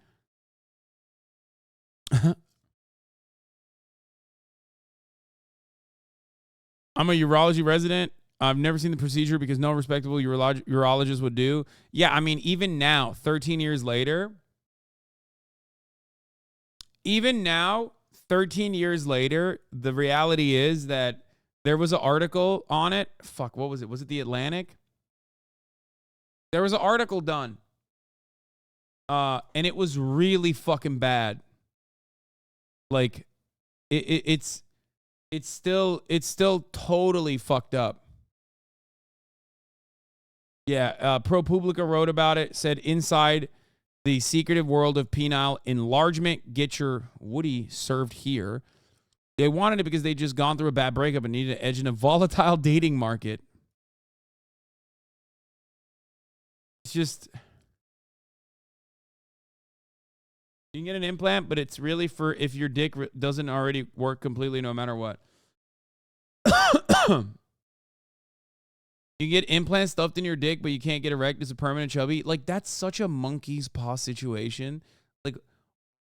I'm a urology resident. I've never seen the procedure because no respectable urologist would do. Yeah, I mean, even now, 13 years later, the reality is that there was an article on it. Fuck, what was it? Was it The Atlantic? There was an article done. And it was really fucking bad. Like, it's still totally fucked up. Yeah, ProPublica wrote about it, said inside the secretive world of penile enlargement, get your Woody served here. They wanted it because they'd just gone through a bad breakup and needed an edge in a volatile dating market. It's just, you can get an implant, but it's really for if your dick doesn't already work completely no matter what. You get implants stuffed in your dick, but you can't get erect. It's a permanent chubby. Like, that's such a monkey's paw situation. Like,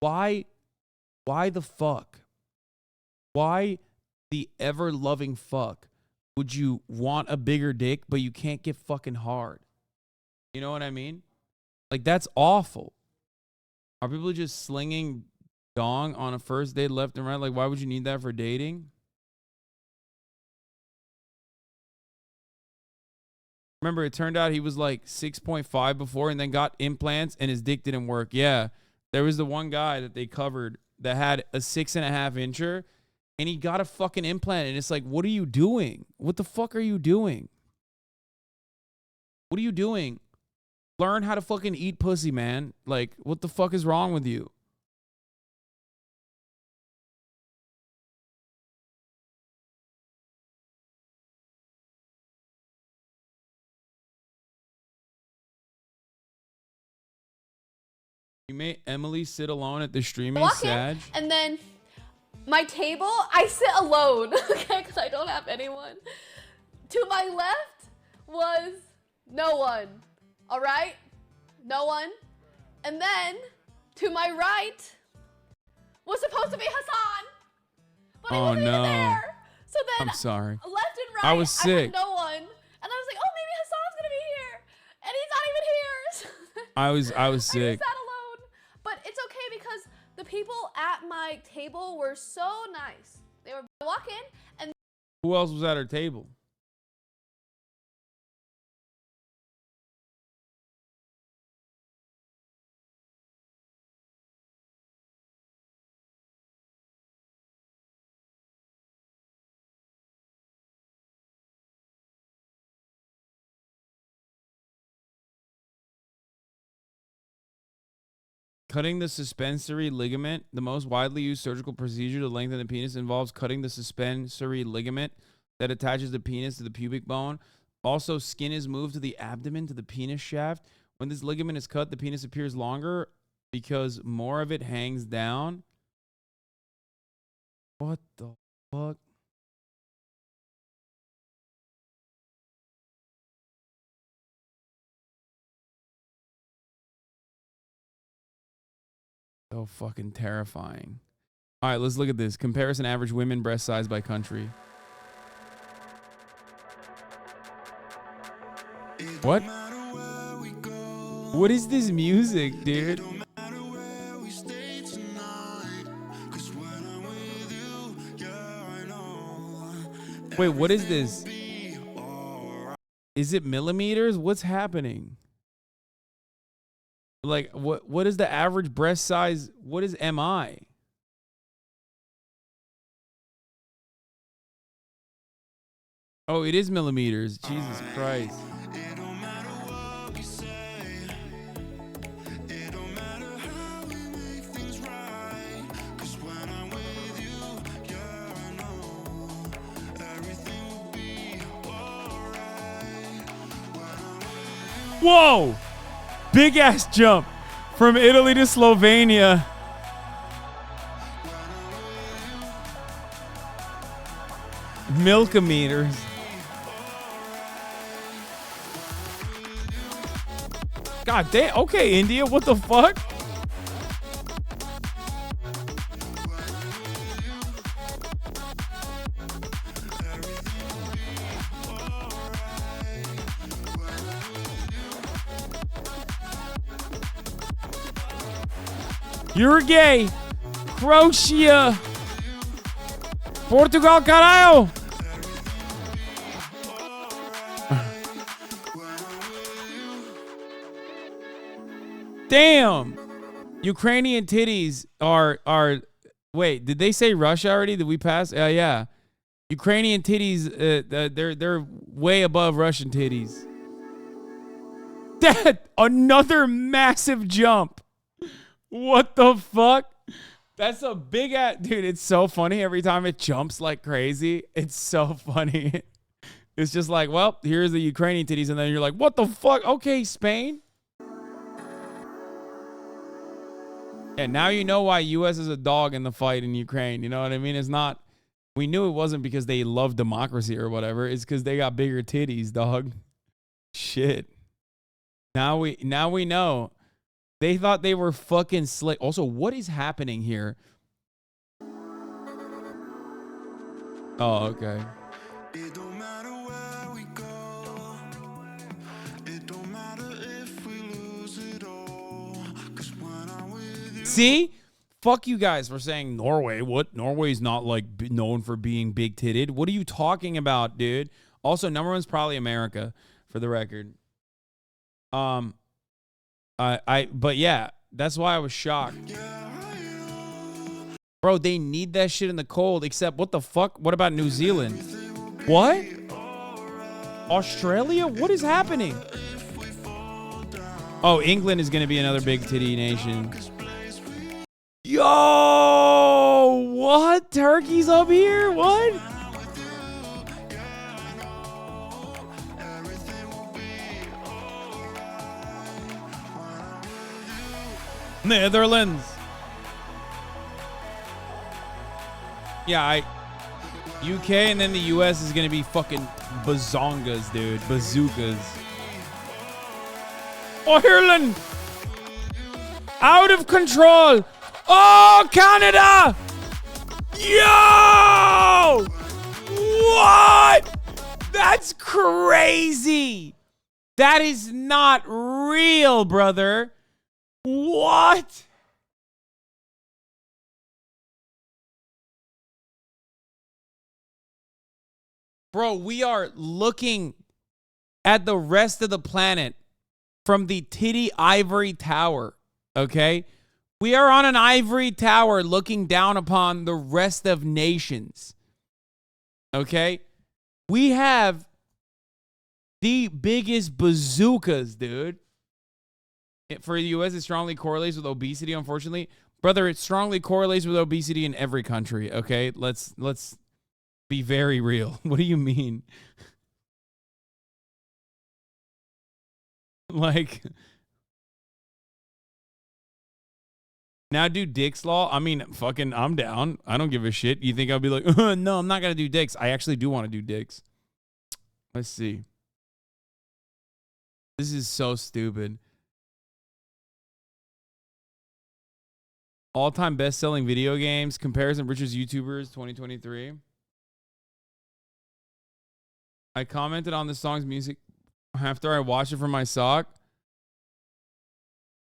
why the fuck? Why the ever-loving fuck would you want a bigger dick, but you can't get fucking hard? You know what I mean? Like, that's awful. Are people just slinging dong on a first date left and right? Like, why would you need that for dating? Remember, it turned out he was like 6.5 before and then got implants and his dick didn't work. Yeah, there was the one guy that they covered that had a 6.5 incher and he got a fucking implant. And it's like, what are you doing? What the fuck are you doing? What are you doing? Learn how to fucking eat pussy, man. Like, what the fuck is wrong with you? You made Emily sit alone at the Streamys, Sag.
And then my table, I sit alone, okay, because I don't have anyone. To my left was no one, all right? No one. And then to my right was supposed to be Hasan, but he wasn't even there. So then
I'm sorry.
Left and right,
I was sick.
I had no one. And I was like, oh, maybe Hasan's gonna be here. And he's not even here.
I was sick.
I sat alone. But it's okay because the people at my table were so nice. They were walking and
Who else was at her table? Cutting the suspensory ligament, the most widely used surgical procedure to lengthen the penis, involves cutting the suspensory ligament that attaches the penis to the pubic bone. Also, skin is moved to the abdomen to the penis shaft. When this ligament is cut, the penis appears longer because more of it hangs down. What the fuck? So fucking terrifying. All right, let's look at this. Comparison average women breast size by country. What? What is this music, dude? Wait, what is this? Is it millimeters? What's happening? Like, what is the average breast size? What is MI? Oh, it is millimeters. Jesus Christ. Whoa! Big ass jump from Italy to Slovenia. Milkometers. God damn. Okay, India, what the fuck? Uruguay, Croatia, Portugal, caralho. Damn. Ukrainian titties are wait, did they say Russia already? Did we pass? Yeah. Ukrainian titties, they're way above Russian titties. That another massive jump. What the fuck? That's a big ass dude. It's so funny every time it jumps like crazy. It's so funny. It's just like, well, here's the Ukrainian titties, and then you're like, what the fuck? Okay, Spain. Yeah, now you know why U.S. is a dog in the fight in Ukraine. You know what I mean? It's not. We knew it wasn't because they love democracy or whatever. It's because they got bigger titties, dog. Shit. Now we know. They thought they were fucking slick. Also, what is happening here? Oh, okay. See? Fuck you guys for saying Norway. What? Norway's not like known for being big titted. What are you talking about, dude? Also, number one's probably America, for the record. But yeah, that's why I was shocked. Bro, they need that shit in the cold, except what the fuck? What about New Zealand? What? Australia? What is happening? Oh, England is going to be another big titty nation. Yo, what? Turkey's up here? What? Netherlands. Yeah, UK and then the US is going to be fucking bazongas, dude. Bazookas. Ireland! Out of control! Oh, Canada! Yo! What? That's crazy! That is not real, brother. What? Bro, we are looking at the rest of the planet from the titty ivory tower, okay? We are on an ivory tower looking down upon the rest of nations, okay? We have the biggest bazookas, dude. For the U.S., it strongly correlates with obesity, unfortunately. Brother, it strongly correlates with obesity in every country, okay? Let's be very real. What do you mean? Like, now do dicks law? I mean, fucking, I'm down. I don't give a shit. You think I'll be like, no, I'm not going to do dicks. I actually do want to do dicks. Let's see. This is so stupid. All-time best-selling video games. Comparison richest YouTubers 2023. I commented on the song's music after I watched it from my sock.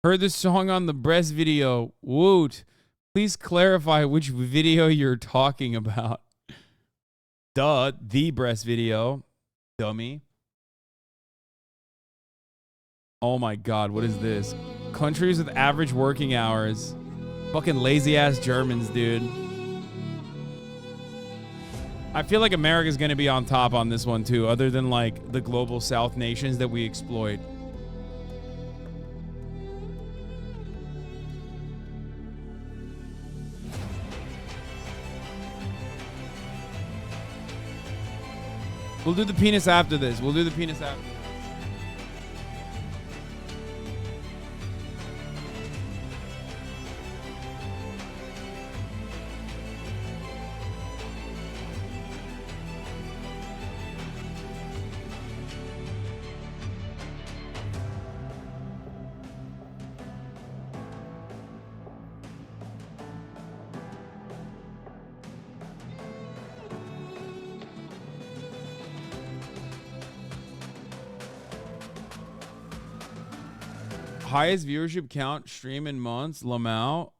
Heard the song on the breast video. Woot. Please clarify which video you're talking about. Duh, the breast video. Dummy. Oh my God, what is this? Countries with average working hours. Fucking lazy ass Germans, dude. I feel like America's gonna be on top on this one too, other than like the global South nations that we exploit. We'll do the penis after this. We'll do the penis after this. Highest viewership count stream in months, Lamau.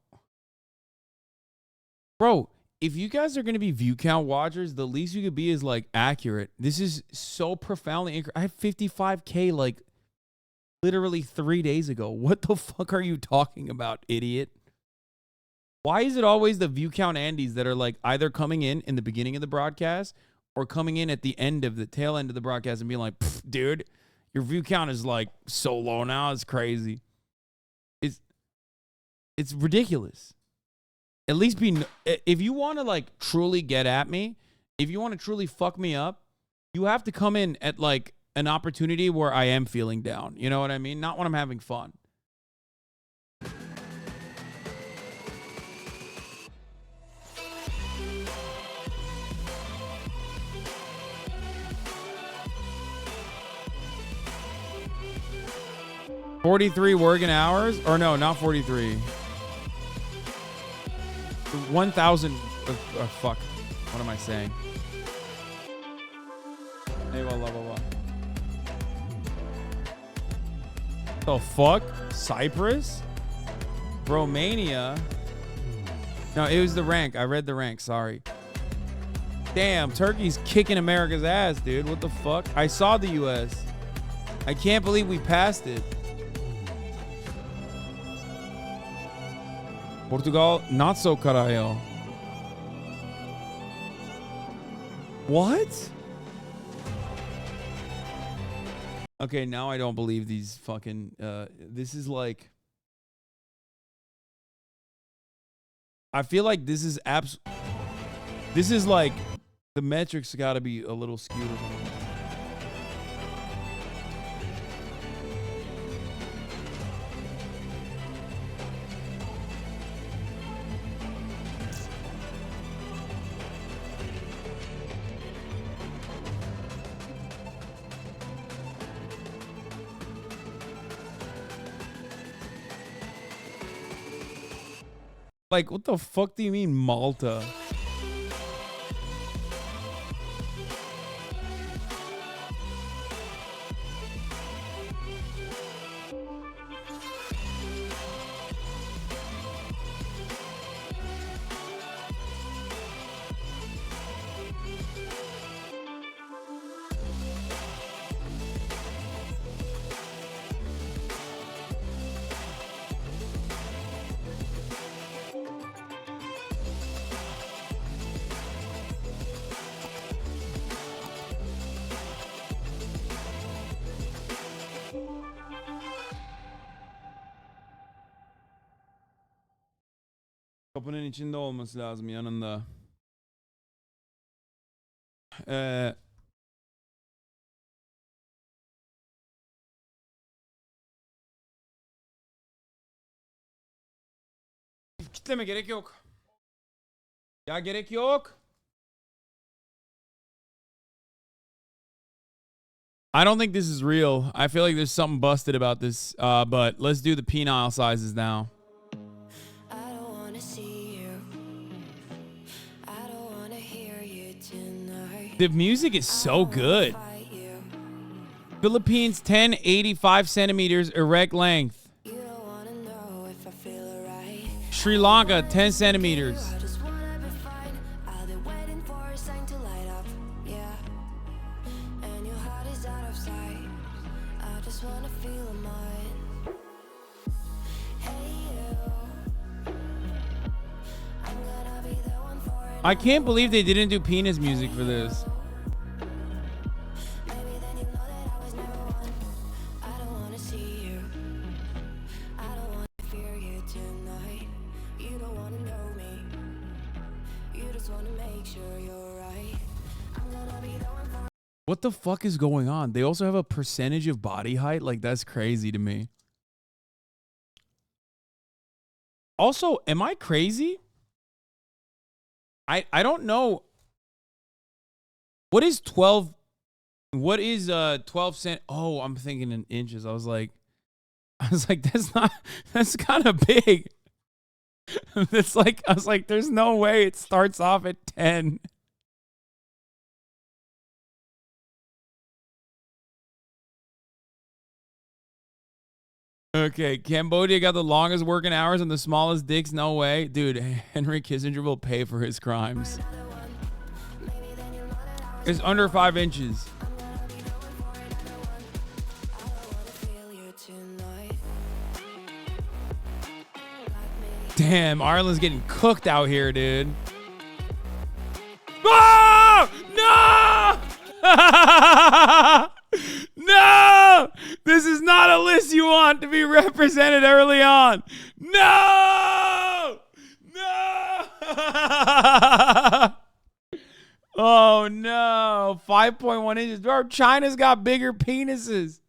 Bro, if you guys are going to be view count watchers, the least you could be is like accurate. This is so profoundly I had 55K like literally 3 days ago. What the fuck are you talking about, idiot? Why is it always the view count Andes that are like either coming in the beginning of the broadcast or coming in at the end of the tail end of the broadcast and being like, dude, your view count is like so low now. It's crazy. It's ridiculous. At least if you want to like truly get at me, if you want to truly fuck me up, you have to come in at like an opportunity where I am feeling down. You know what I mean? Not when I'm having fun. 43 working hours? Or no, not 43. 1,000. Fuck. What am I saying? Hey, blah, blah, blah. The fuck? Cyprus? Romania? No, it was the rank. I read the rank. Sorry. Damn, Turkey's kicking America's ass, dude. What the fuck? I saw the U.S. I can't believe we passed it. Portugal, not so carajo. What? Okay, now I don't believe these fucking, this is like, I feel like this is this is like, the metrics gotta be a little skewed or something. Like, what the fuck do you mean Malta? Kapının içinde olması lazım yanında. Kitleme gerek yok. Ya gerek yok. I don't think this is real. I feel like there's something busted about this. But let's do the penile sizes now. The music is so good. Philippines 10, 85 centimeters erect length. Sri Lanka 10 centimeters. I can't believe they didn't do penis music for this. What the fuck is going on? They also have a percentage of body height? Like, that's crazy to me. Also, am I crazy? I don't know. What is 12? What is 12 cent? Oh, I'm thinking in inches. I was like, that's kind of big. It's like, I was like, there's no way it starts off at 10. Okay, Cambodia got the longest working hours and the smallest dicks. No way. Dude, Henry Kissinger will pay for his crimes. It's under 5 inches. Damn, Ireland's getting cooked out here, dude. Oh! No! No! This is not a list you want to be represented early on. No! No! Oh, no. 5.1 inches. Bro, China's got bigger penises.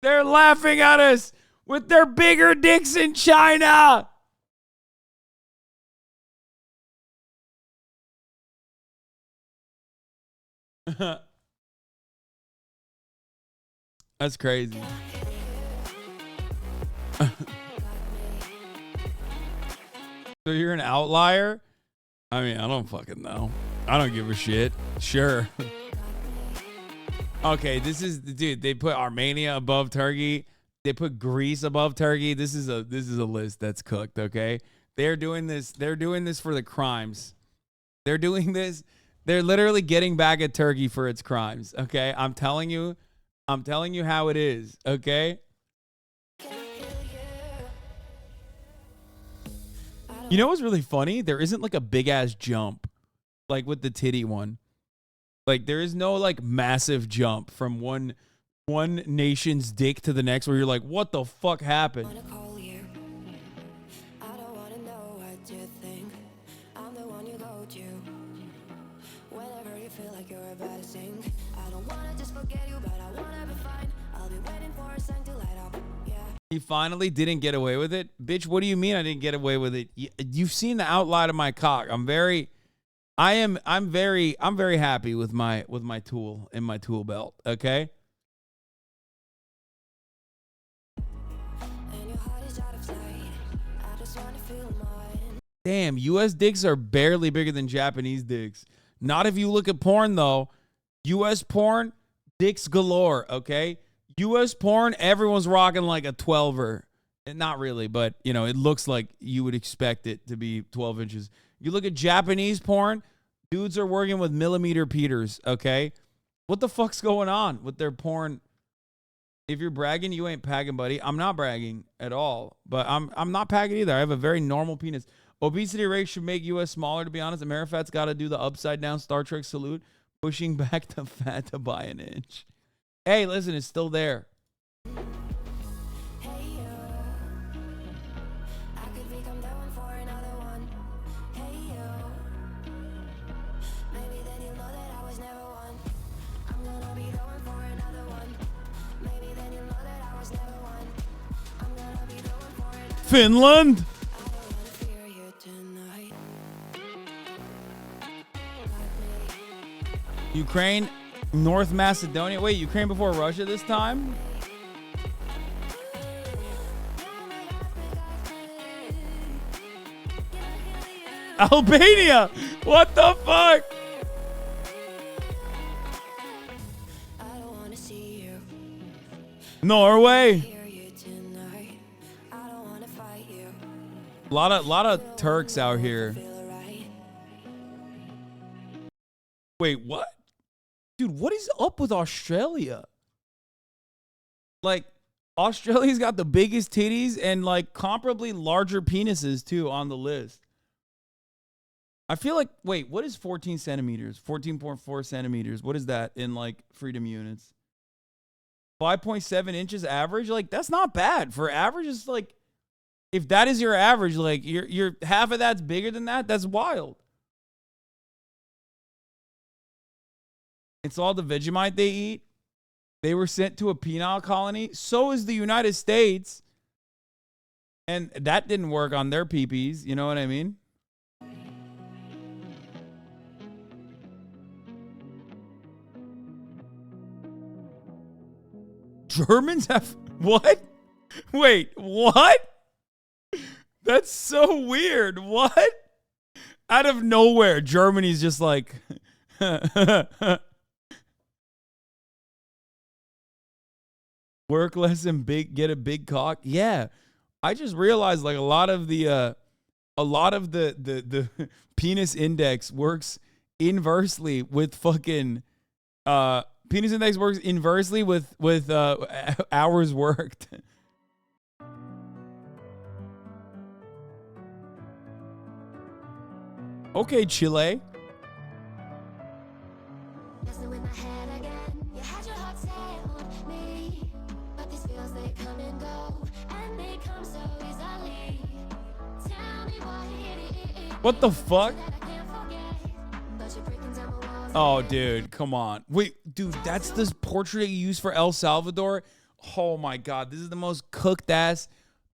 They're laughing at us with their bigger dicks in China. That's crazy. So you're an outlier? I mean, I don't fucking know. I don't give a shit. Sure. Okay, this is, dude, they put Armenia above Turkey. They put Greece above Turkey. This is a list that's cooked, okay? They're doing this for the crimes. They're doing this. They're literally getting back at Turkey for its crimes, okay? I'm telling you how it is, okay? You know what's really funny? There isn't like a big ass jump like with the titty one. Like there is no like massive jump from one nation's dick to the next where you're like, what the fuck happened? He finally didn't get away with it. Bitch, what do you mean I didn't get away with it? You've seen the outline of my cock. I'm very happy with my tool in my tool belt, okay? Damn, US dicks are barely bigger than Japanese dicks. Not if you look at porn though. US porn, dicks galore, okay? US porn, everyone's rocking like a 12er. Not really, but you know, it looks like you would expect it to be 12 inches. You look at Japanese porn, dudes are working with millimeter Peters, okay? What the fuck's going on with their porn? If you're bragging, you ain't pagging, buddy. I'm not bragging at all, but I'm not pagging either. I have a very normal penis. Obesity rate should make US smaller, to be honest. AmeriFat's got to do the upside down Star Trek salute, pushing back the fat to buy an inch. Hey, listen, it's still there. Finland? Ukraine, North Macedonia. Wait, Ukraine before Russia this time? Albania! What the fuck? Norway. A lot of Turks out here. Wait, what? Dude, what is up with Australia? Like, Australia's got the biggest titties and like comparably larger penises too on the list. I feel like, wait, what is 14 centimeters? 14.4 centimeters. What is that in like freedom units? 5.7 inches average? Like, that's not bad. For average, it's like, if that is your average, like you're half of that's bigger than that, that's wild. It's all the Vegemite they eat. They were sent to a penile colony. So is the United States. And that didn't work on their peepees. You know what I mean? Germans have what? Wait, what? That's so weird. What? Out of nowhere, Germany's just like work less and get a big cock. Yeah. I just realized like a lot of the penis index works inversely with fucking penis index works inversely with hours worked. Okay, Chile. What the fuck? Oh, dude, come on. Wait, dude, that's this portrait you use for El Salvador? Oh my God, this is the most cooked ass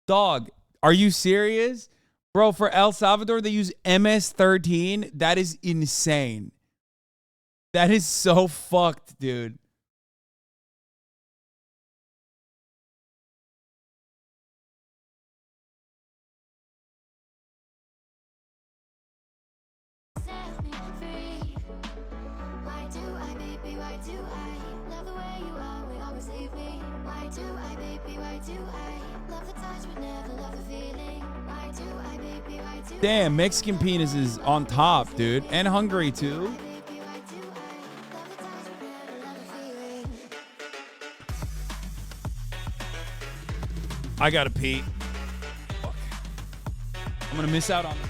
dog. Are you serious? Bro, for El Salvador, they use MS-13. That is insane. That is so fucked, dude.
I love the way you always leave me? Why do I, baby, why do I love the touch but never love the feeling? Why do I, baby, why do
Damn, Mexican penis is on top, dude. And Hungary, too. I gotta pee. Fuck. I'm gonna miss out on this.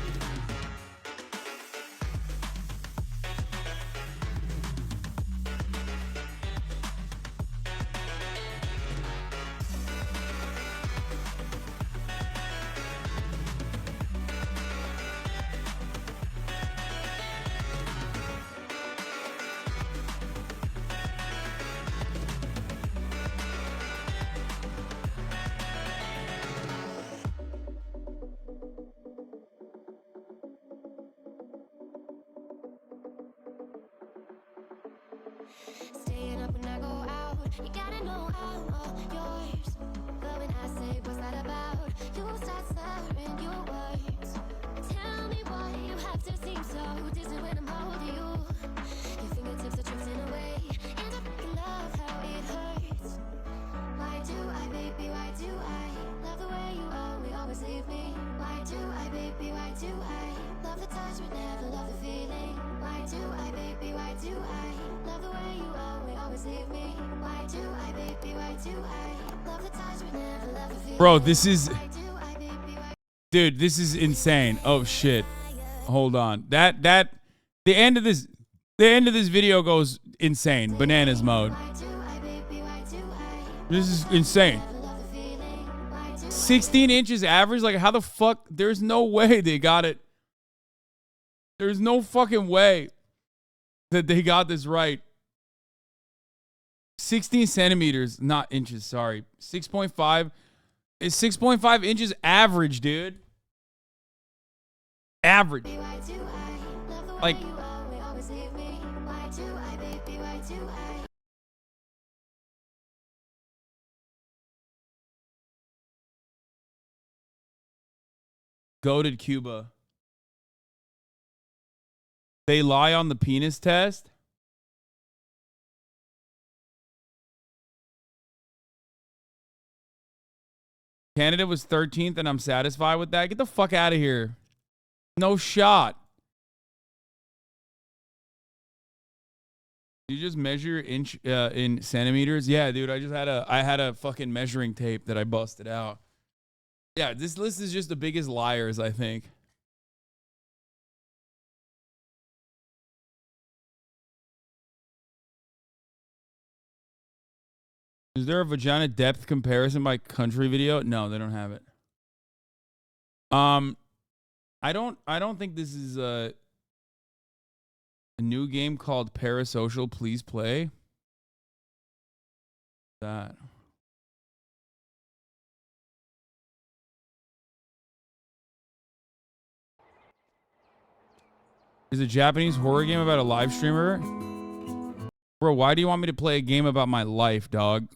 Staying up when I go out, you gotta know I'm all yours. But when I say what's that about, you start slurring your words. Tell me why you have to seem so distant when I'm holding you. Your fingertips are drifting away, and I fucking love how it hurts. Why do I, baby, why do I love the way you always leave me? Why do I, baby, why do I love the touch but never love the feeling? Why do I, baby, why do I love the way you always leave me? Why do I, baby, why do I love the touch but never love the feeling?
Bro, this is... Dude, this is insane. Oh, shit. Hold on. The end of this video goes insane. Bananas mode. This is insane. 16 inches average? Like, how the fuck? There's no way they got it. There's no fucking way that they got this right. 16 centimeters, not inches, sorry. 6.5. It's 6.5 inches average, dude. Average. Like, goated Cuba. They lie on the penis test. Canada was 13th, and I'm satisfied with that. Get the fuck out of here. No shot. You just measure inch in centimeters? Yeah, dude. I had a fucking measuring tape that I busted out. Yeah, this list is just the biggest liars, I think. Is there a vagina depth comparison by country video? No, they don't have it. I don't think this is a new game called Parasocial. Please play that. Is a Japanese horror game about a live streamer? Bro, why do you want me to play a game about my life, dog?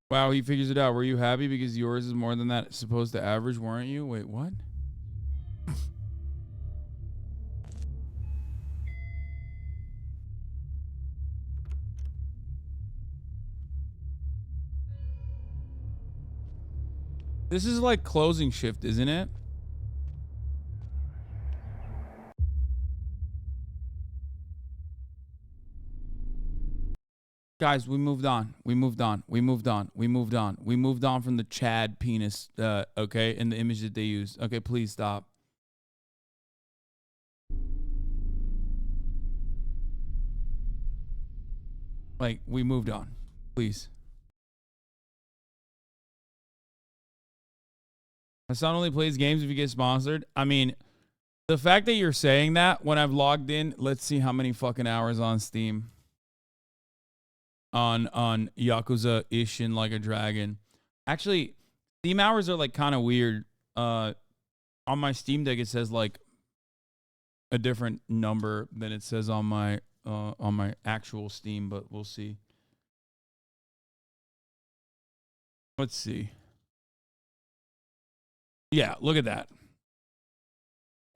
Wow, he figures it out. Were you happy because yours is more than that supposed to average, weren't you? Wait, what? This is like closing shift, isn't it? Guys, we moved on. We moved on. We moved on. We moved on. We moved on from the Chad penis, okay, and the image that they used. Okay, please stop. Like, we moved on. Please. Hasan only plays games if you get sponsored. I mean, the fact that you're saying that when I've logged in, let's see how many fucking hours on Steam. On Yakuza Ishin Like a Dragon. Actually, Steam hours are like kind of weird. On my Steam Deck, it says like a different number than it says on my actual Steam, but we'll see. Let's see. Yeah, look at that.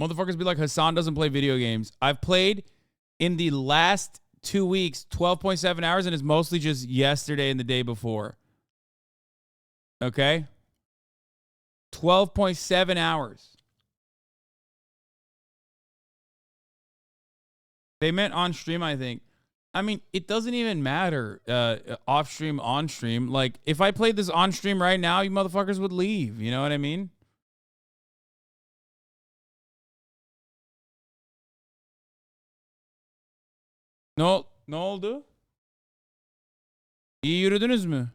Motherfuckers be like, Hasan doesn't play video games. I've played in the last 2 weeks, 12.7 hours, and it's mostly just yesterday and the day before. Okay? 12.7 hours. They meant on stream, I think. I mean, it doesn't even matter off stream, on stream. Like, if I played this on stream right now, you motherfuckers would leave. You know what I mean? Ne oldu? İyi yürüdünüz mü?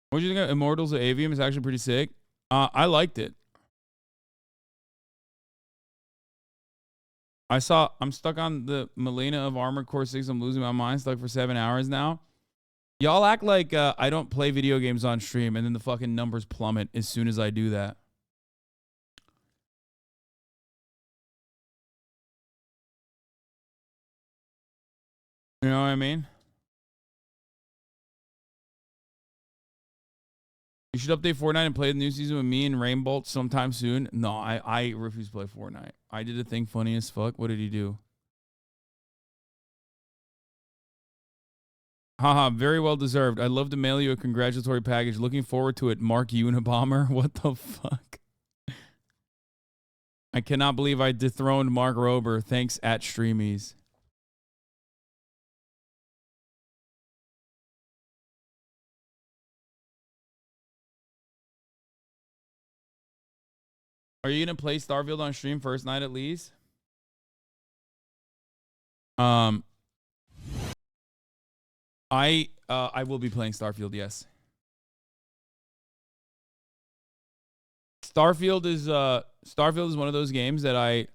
What do you think of Immortals of Avium? It's actually pretty sick. I liked it. I'm stuck on the Melina of Armored Core 6. I'm losing my mind. Stuck for 7 hours now. Y'all act like I don't play video games on stream, and then the fucking numbers plummet as soon as I do that. You know what I mean? You should update Fortnite and play the new season with me and Rainbolt sometime soon. No, I refuse to play Fortnite. I did a thing funny as fuck. What did he do? Haha, very well deserved. I'd love to mail you a congratulatory package. Looking forward to it, Mark Unabomber. What the fuck? I cannot believe I dethroned Mark Rober. Thanks at Streamys. Are you gonna play Starfield on stream first night at least? I will be playing Starfield, yes. Starfield is one of those games that I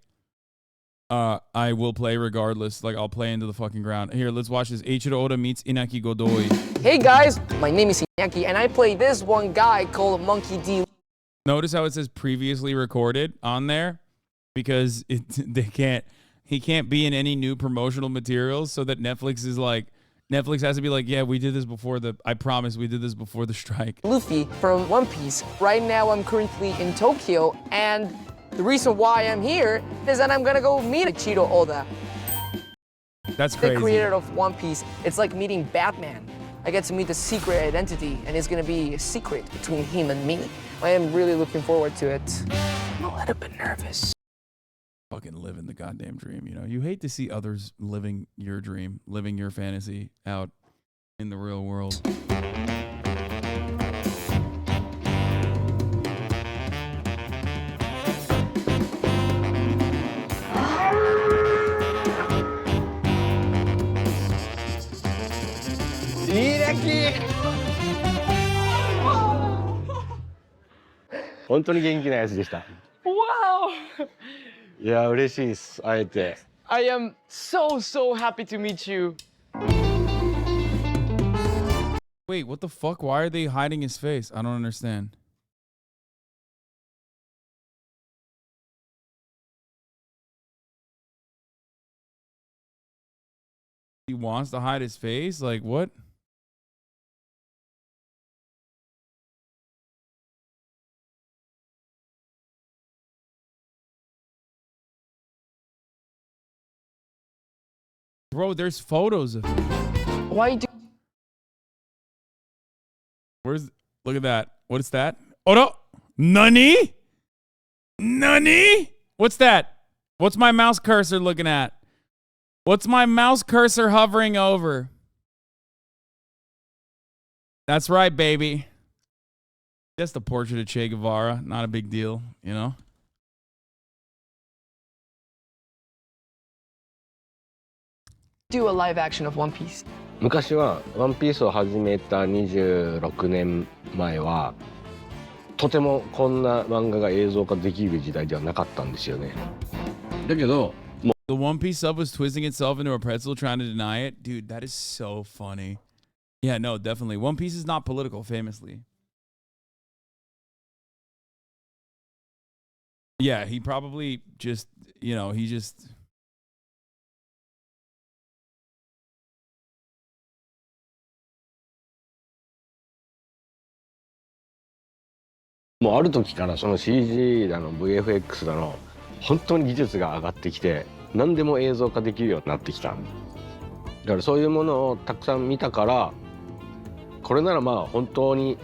will play regardless. Like, I'll play into the fucking ground. Here, let's watch this. Eiichiro Oda meets Inaki Godoy.
Hey guys, my name is Iñaki and I play this one guy called Monkey D.
Notice how it says previously recorded on there, because he can't be in any new promotional materials, so that Netflix has to be like, yeah, we did this before I promise we did this before the strike.
Luffy from One Piece. Right now I'm currently in Tokyo, and the reason why I'm here is that I'm gonna go meet Eiichiro Oda.
That's crazy.
The creator of One Piece. It's like meeting Batman. I get to meet the secret identity, and it's gonna be a secret between him and me. I am really looking forward to it. I'm a little bit nervous.
Fucking living the goddamn dream, you know? You hate to see others living your dream, living your fantasy out in the real world.
Iñaki! 本当に元気なやつでした。
Wow!
いや、嬉しいです。会えて。
I am so happy to meet you.
Wait, what the fuck? Why are they hiding his face? I don't understand. He wants to hide his face? Like, what? Bro, there's photos of him.
Why do...
Look at that. What is that? Oh no! Nani? Nani? What's that? What's my mouse cursor looking at? What's my mouse cursor hovering over? That's right, baby. Just a portrait of Che Guevara. Not a big deal, you know?
Do a live action of One Piece.
昔はワンピースを始めた26年前はとてもこんな漫画が映像化できる時代ではなかったんですよね。だけど
The One Piece sub was twisting itself into a pretzel trying to deny it. Dude, that is so funny. Yeah, no, definitely. One Piece is not political, famously. Yeah, he probably just, you know, he just...
もうある時からその CG だの VFX だの本当に技術が上がってきて何でも映像化できるようになってきた。だからそういうものをたくさん見たからこれならまあ本当に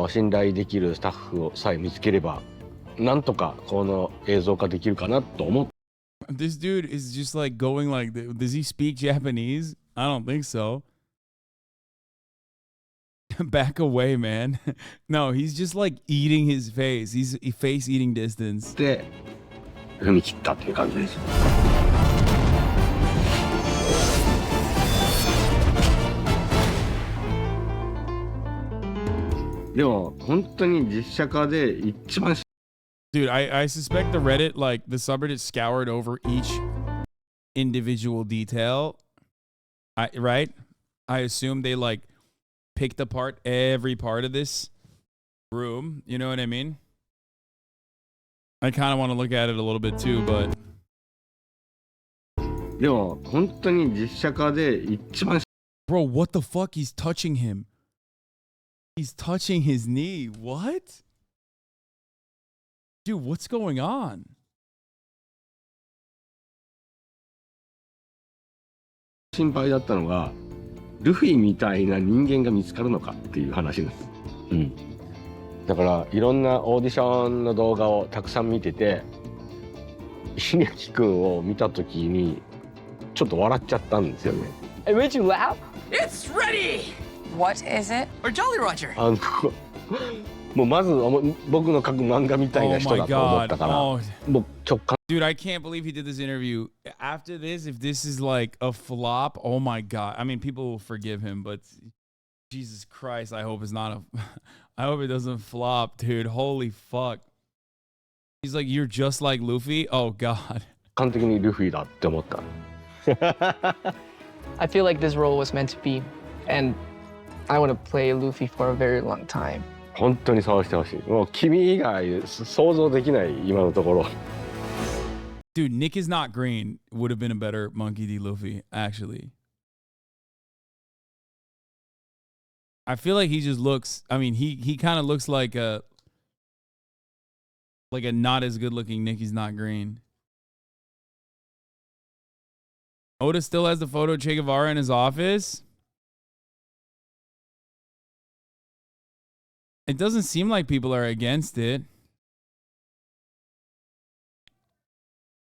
信頼できるスタッフをさえ見つければなんとかこの映像化できるかなと思って。
This dude is just like going like, does he speak Japanese? I don't think so. Back away, man. No, he's just like eating his face. He's face eating distance.
で踏み切ったっていう感じです。でも本当に実写化で一番
Dude, I suspect the Reddit, like the subreddit scoured over each individual detail. Right? I assume they like picked apart every part of this room. You know what I mean? I kind of want to look at it a little bit too, but
でも本当に実写化で一番
Bro, what the fuck? He's touching him. He's touching his knee. What? Dude, what's going on?
心配だったのがルフィみたいな人間が見つかるのかっていう話です。うん。だからいろんなオーディションの動画をたくさん見てて、Iñaki君を見たときにちょっと笑っちゃったんですよね。
It made you laugh?
It's ready!
What is it?
Or Jolly Roger?
もうまず僕の描く漫画みたいな人だと思ったから、もう直感。
Dude, I can't believe he did this interview. After this, if this is like a flop, oh my God. I mean, people will forgive him, but Jesus Christ, I hope it's not a... I hope it doesn't flop, dude. Holy fuck. He's like, you're just like Luffy? Oh God.
完璧にルフィだって思った。
I feel like this role was meant to be, and I want to play Luffy for a very long time.
本当にそうしてほしい。もう君以外想像できない今のところ。
Dude, Nick is not green would have been a better Monkey D. Luffy, actually. I feel like he just looks, I mean, he kind of looks like a not as good looking Nick. He's not green. Oda still has the photo of Che Guevara in his office. It doesn't seem like people are against it.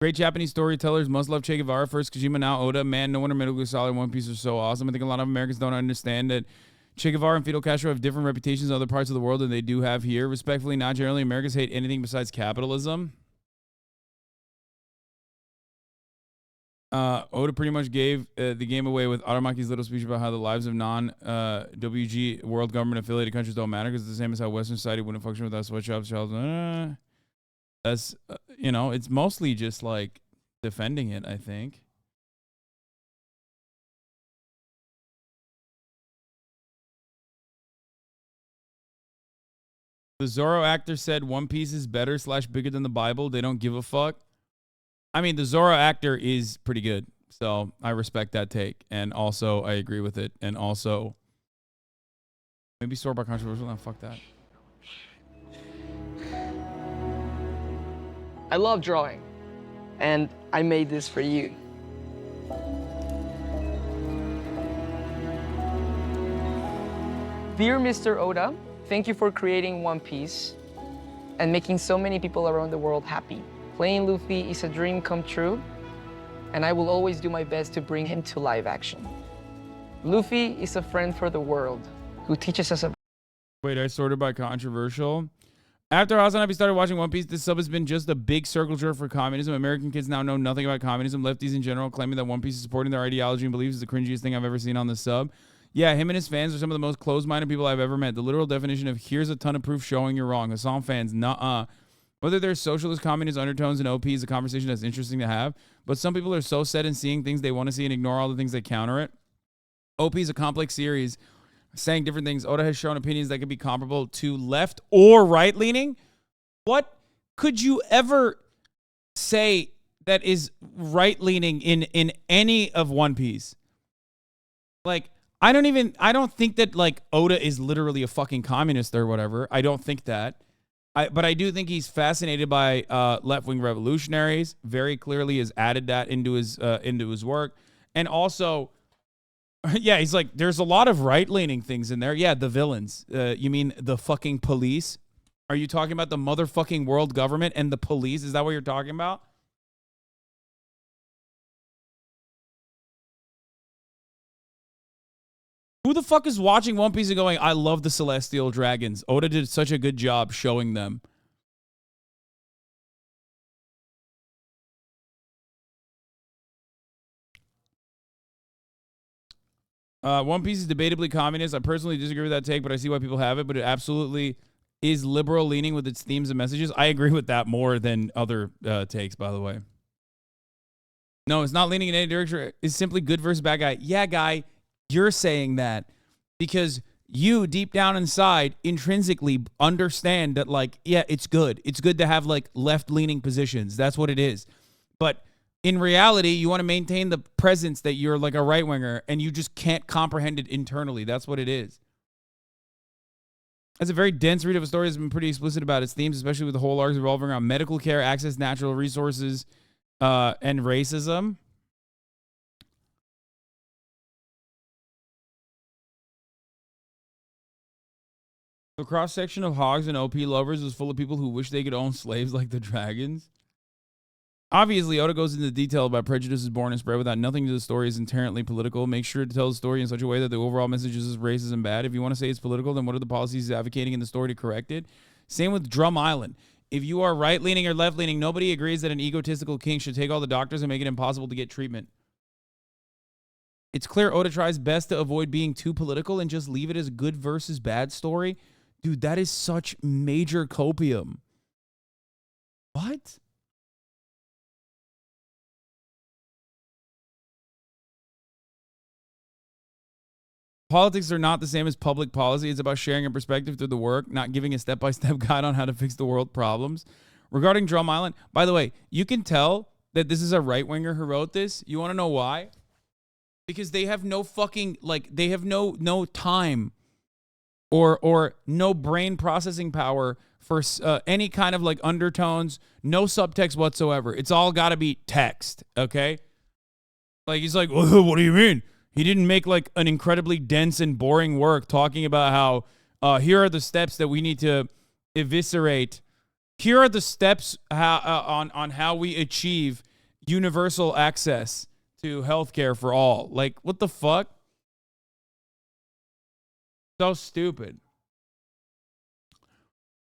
Great Japanese storytellers must love Che Guevara. First Kojima, now Oda. Man, no wonder Metal Gear Solid One Piece are so awesome. I think a lot of Americans don't understand that Che Guevara and Fidel Castro have different reputations in other parts of the world than they do have here. Respectfully, not generally. Americans hate anything besides capitalism. Oda pretty much gave the game away with Aramaki's little speech about how the lives of non-WG world government affiliated countries don't matter because it's the same as how Western society wouldn't function without sweatshops, child. That's, you know, it's mostly just like defending it, I think. The Zorro actor said One Piece is better / bigger than the Bible. They don't give a fuck. I mean, the Zorro actor is pretty good, so I respect that take. And also, I agree with it. And also, maybe store by controversial. No, fuck that.
I love drawing, and I made this for you. Dear Mr. Oda, thank you for creating One Piece and making so many people around the world happy. Playing Luffy is a dream come true, and I will always do my best to bring him to live action. Luffy is a friend for the world who teaches us about...
Wait, I sorted by controversial. After HasanAbi started watching One Piece, this sub has been just a big circle jerk for communism. American kids now know nothing about communism. Lefties in general claiming that One Piece is supporting their ideology and beliefs is the cringiest thing I've ever seen on this sub. Yeah, him and his fans are some of the most closed-minded people I've ever met. The literal definition of here's a ton of proof showing you're wrong. Hasan fans, nuh-uh. Whether there's socialist, communist undertones in OP is a conversation that's interesting to have, but some people are so set in seeing things they want to see and ignore all the things that counter it. OP is a complex series saying different things. Oda has shown opinions that could be comparable to left or right-leaning. What could you ever say that is right-leaning in any of One Piece? Like, I don't think that, like, Oda is literally a fucking communist or whatever. I don't think that. But I do think he's fascinated by left-wing revolutionaries. Very clearly has added that into his work. And also, yeah, he's like, there's a lot of right-leaning things in there. Yeah, the villains. You mean the fucking police? Are you talking about the motherfucking world government and the police? Is that what you're talking about? Who the fuck is watching One Piece and going, I love the Celestial Dragons? Oda did such a good job showing them. One Piece is debatably communist. I personally disagree with that take, but I see why people have it. But it absolutely is liberal leaning with its themes and messages. I agree with that more than other takes, by the way. No, it's not leaning in any direction. It's simply good versus bad guy. Yeah, guy, you're saying that because you deep down inside intrinsically understand that, like, yeah, it's good. It's good to have, like, left-leaning positions. That's what it is. But in reality, you want to maintain the presence that you're like a right-winger and you just can't comprehend it internally. That's what it is. That's a very dense read of a story that's been pretty explicit about its themes, especially with the whole arc revolving around medical care, access to natural resources, and racism. The cross-section of hogs and OP lovers is full of people who wish they could own slaves like the dragons. Obviously, Oda goes into detail about prejudice is born and spread without nothing to the story is inherently political. Make sure to tell the story in such a way that the overall message is racist and bad. If you want to say it's political, then what are the policies he's advocating in the story to correct it? Same with Drum Island. If you are right-leaning or left-leaning, nobody agrees that an egotistical king should take all the doctors and make it impossible to get treatment. It's clear Oda tries best to avoid being too political and just leave it as good versus bad story. Dude, that is such major copium. What? Politics are not the same as public policy. It's about sharing a perspective through the work, not giving a step-by-step guide on how to fix the world problems. Regarding Drum Island, by the way, you can tell that this is a right-winger who wrote this. You want to know why? Because they have no fucking, like, they have no time or no brain processing power for any kind of, like, undertones, no subtext whatsoever. It's all got to be text, okay? Like, he's like, oh, what do you mean? He didn't make, like, an incredibly dense and boring work talking about how here are the steps that we need to eviscerate. Here are the steps on how we achieve universal access to healthcare for all. Like, what the fuck? So stupid.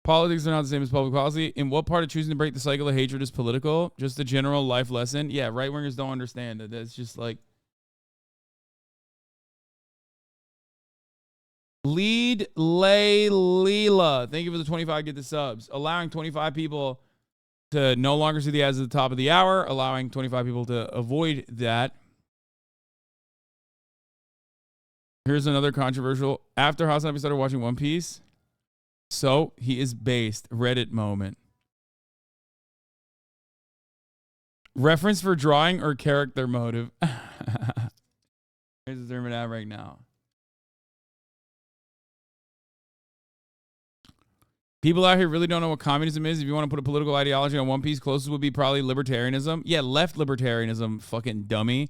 Politics are not the same as public policy. In what part of choosing to break the cycle of hatred is political? Just a general life lesson? Yeah, right-wingers don't understand it. It's just like... Lead Lay Leela. Thank you for the 25 get the subs. Allowing 25 people to no longer see the ads at the top of the hour. Allowing 25 people to avoid that. Here's another controversial. After HasanAbi started watching One Piece, so he is based. Reddit moment. Reference for drawing or character motive? Here's the German ad right now. People out here really don't know what communism is. If you want to put a political ideology on One Piece, closest would be probably libertarianism. Yeah, left libertarianism, fucking dummy.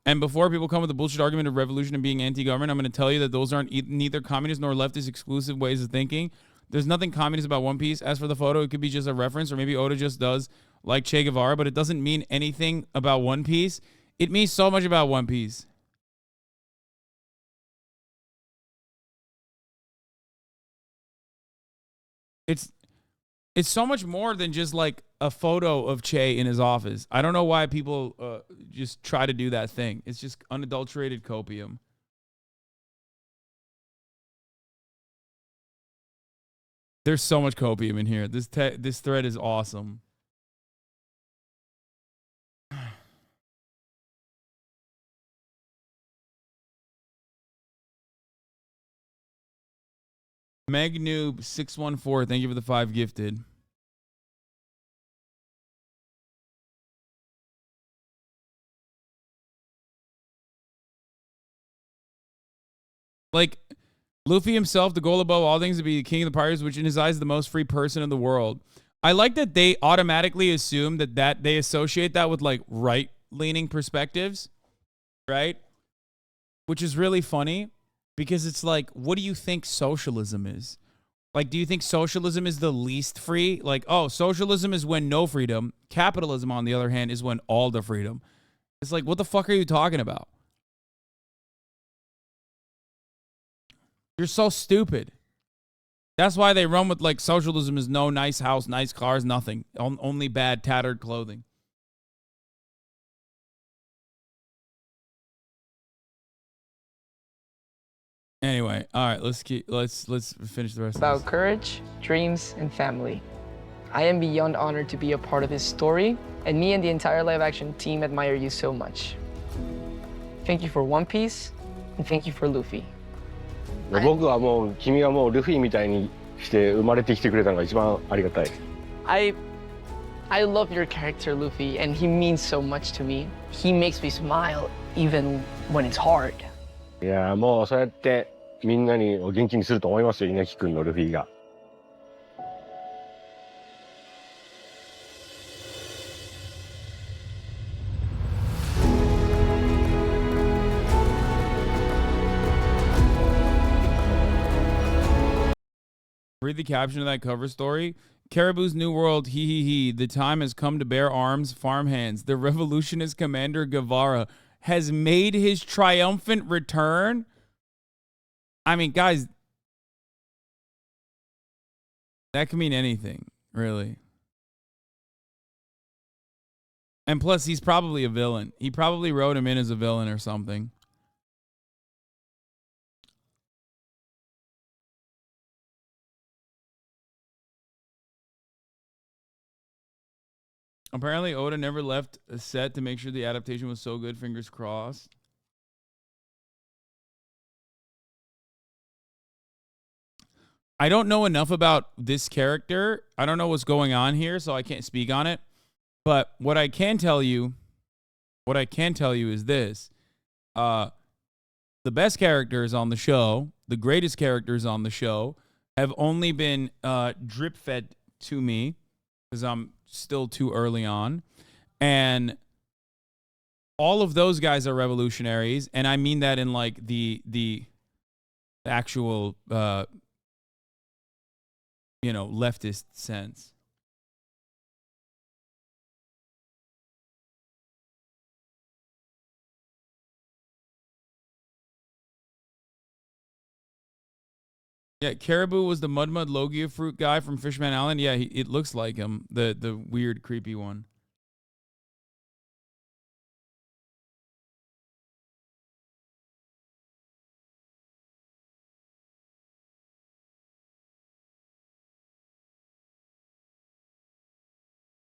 And before people come with the bullshit argument of revolution and being anti-government, I'm going to tell you that those aren't neither communist nor leftist exclusive ways of thinking. There's nothing communist about One Piece. As for the photo, it could be just a reference, or maybe Oda just does like Che Guevara, but it doesn't mean anything about One Piece. It means so much about One Piece. It's so much more than just like a photo of Che in his office. I don't know why people just try to do that thing. It's just unadulterated copium. There's so much copium in here. This thread is awesome. Meg Noob 614, thank you for the 5 gifted. Like, Luffy himself, the goal above all things to be the king of the pirates, which in his eyes is the most free person in the world. I like that they automatically assume that they associate that with like right-leaning perspectives, right? Which is really funny because it's like, what do you think socialism is? Like, do you think socialism is the least free? Like, oh, socialism is when no freedom. Capitalism, on the other hand, is when all the freedom. It's like, what the fuck are you talking about? You're so stupid. That's why they run with like socialism is no nice house, nice cars, nothing. Only bad, tattered clothing. Anyway, all right, let's finish the rest
About
of this.
courage, dreams, and family. I am beyond honored to be a part of this story, and me and the entire live action team admire you so much. Thank you for One Piece, and thank you for Luffy.
僕はもう君がもうルフィみたいにして生まれてきてくれたのが一番ありがたい。
I love your character, Luffy, and he means so much to me. He makes me smile even when it's hard.
いやもうそうやってみんなに元気にすると思いますよ、稲木君のルフィが。
Read the caption of that cover story. Caribou's New World, he. The time has come to bear arms, farmhands. The revolutionist Commander Guevara has made his triumphant return. I mean, guys, that can mean anything, really. And plus, he's probably a villain. He probably wrote him in as a villain or something. Apparently, Oda never left a set to make sure the adaptation was so good. Fingers crossed. I don't know enough about this character. I don't know what's going on here, so I can't speak on it. But what I can tell you is this. The best characters on the show, the greatest characters on the show, have only been drip-fed to me because I'm still too early on. And all of those guys are revolutionaries, and I mean that in like the actual leftist sense. Yeah, Caribou was the Mud Logia fruit guy from Fishman Island. Yeah, it looks like him, the weird, creepy one.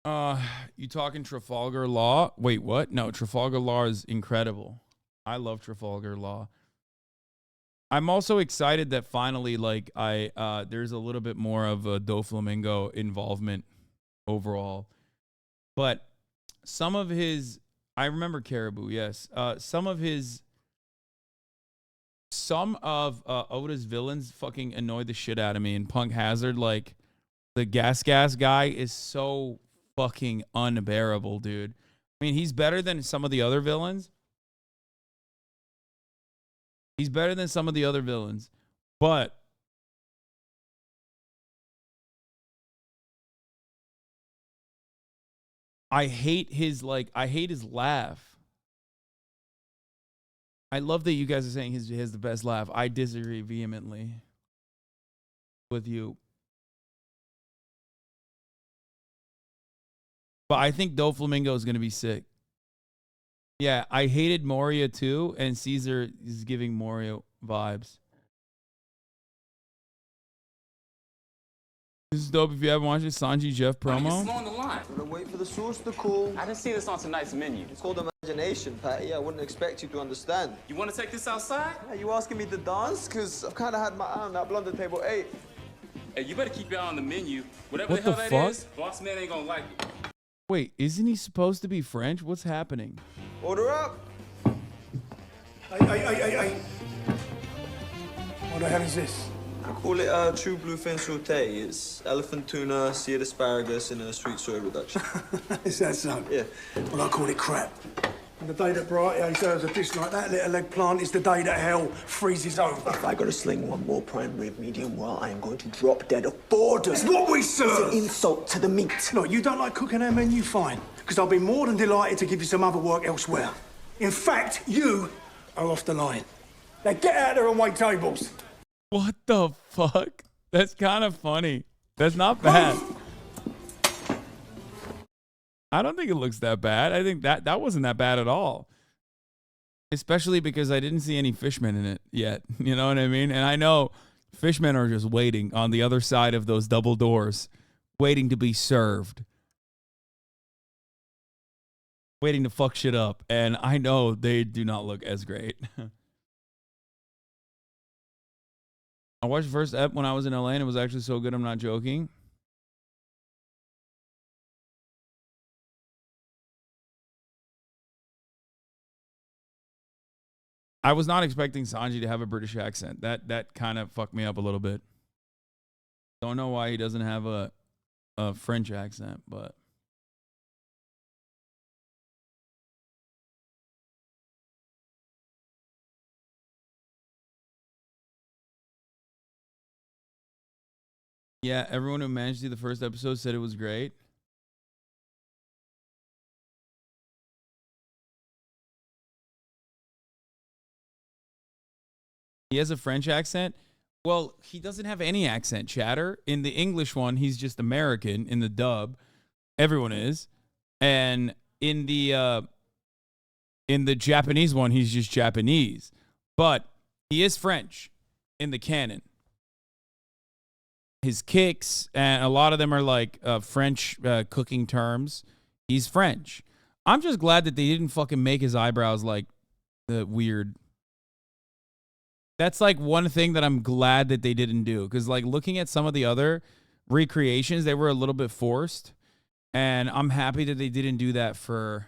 You talking Trafalgar Law? Wait, what? No, Trafalgar Law is incredible. I love Trafalgar Law. I'm also excited that finally, like, there's a little bit more of a Doflamingo involvement overall. But some of his, I remember Caribou, yes. Some of Oda's villains fucking annoyed the shit out of me. And Punk Hazard, like, the gas guy is so fucking unbearable, dude. I mean, he's better than some of the other villains. He's better than some of the other villains, but I hate his laugh. I love that you guys are saying he has the best laugh. I disagree vehemently with you. But I think Doflamingo is going to be sick. Yeah, I hated Moria too, and Caesar is giving Moria vibes. This is dope. If you haven't watched it, Sanji Jeff promo.
Slow on the line.
We're gonna wait for the sauce to cool.
I didn't see this on tonight's menu.
It's called imagination, Patty. I wouldn't expect you to understand.
You want to take this outside?
Are you asking me to dance? Because I've kind of had my eye on that blonde at table 8.
Hey, you better keep your eye on the menu. Whatever
What
the hell
the
that
fuck?
is, boss man ain't gonna like it.
Wait, isn't he supposed to be French? What's happening?
Order up.
Hey. What the hell is this?
I call it true bluefin sauté. It's elephant tuna, seared asparagus, and a sweet soy reduction.
Is that so?
Yeah.
Well, I call it crap. And the day that Brighty serves a dish like that little eggplant is the day that hell freezes over.
If I gotta sling one more prime rib medium well, I am going to drop dead of boredom.
It's what we serve!
It's an insult to the meat.
Look, you don't like cooking our menu, fine. Because I'll be more than delighted to give you some other work elsewhere. In fact, you are off the line. Now get out there and wait tables.
What the fuck? That's kind of funny. That's not bad. I don't think it looks that bad. I think that wasn't that bad at all. Especially because I didn't see any fishmen in it yet. You know what I mean? And I know fishmen are just waiting on the other side of those double doors, waiting to be served. Waiting to fuck shit up. And I know they do not look as great. I watched the first ep when I was in LA and it was actually so good, I'm not joking. I was not expecting Sanji to have a British accent. That kind of fucked me up a little bit. Don't know why he doesn't have a French accent, but yeah, everyone who managed to see the first episode said it was great. He has a French accent. Well, he doesn't have any accent, chatter. In the English one, he's just American. In the dub, everyone is. And in the Japanese one, he's just Japanese. But he is French in the canon. His kicks, and a lot of them are like French cooking terms. He's French. I'm just glad that they didn't fucking make his eyebrows like weird. That's like one thing that I'm glad that they didn't do. Because like looking at some of the other recreations, they were a little bit forced. And I'm happy that they didn't do that for...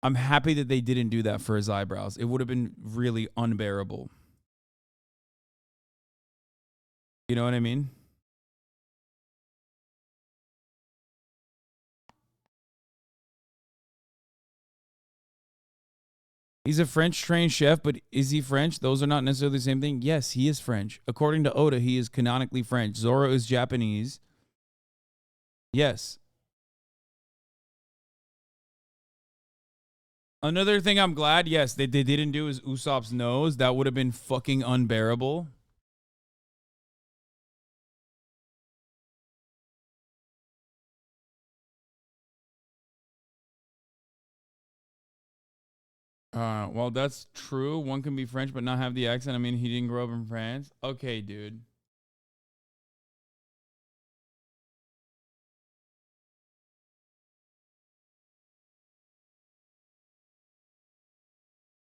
I'm happy that they didn't do that for his eyebrows. It would have been really unbearable. You know what I mean? He's a French-trained chef, but is he French? Those are not necessarily the same thing. Yes, he is French. According to Oda, he is canonically French. Zoro is Japanese. Yes. Another thing I'm glad, yes, they didn't do is Usopp's nose. That would have been fucking unbearable. Well, that's true. One can be French but not have the accent. I mean, he didn't grow up in France. Okay, dude.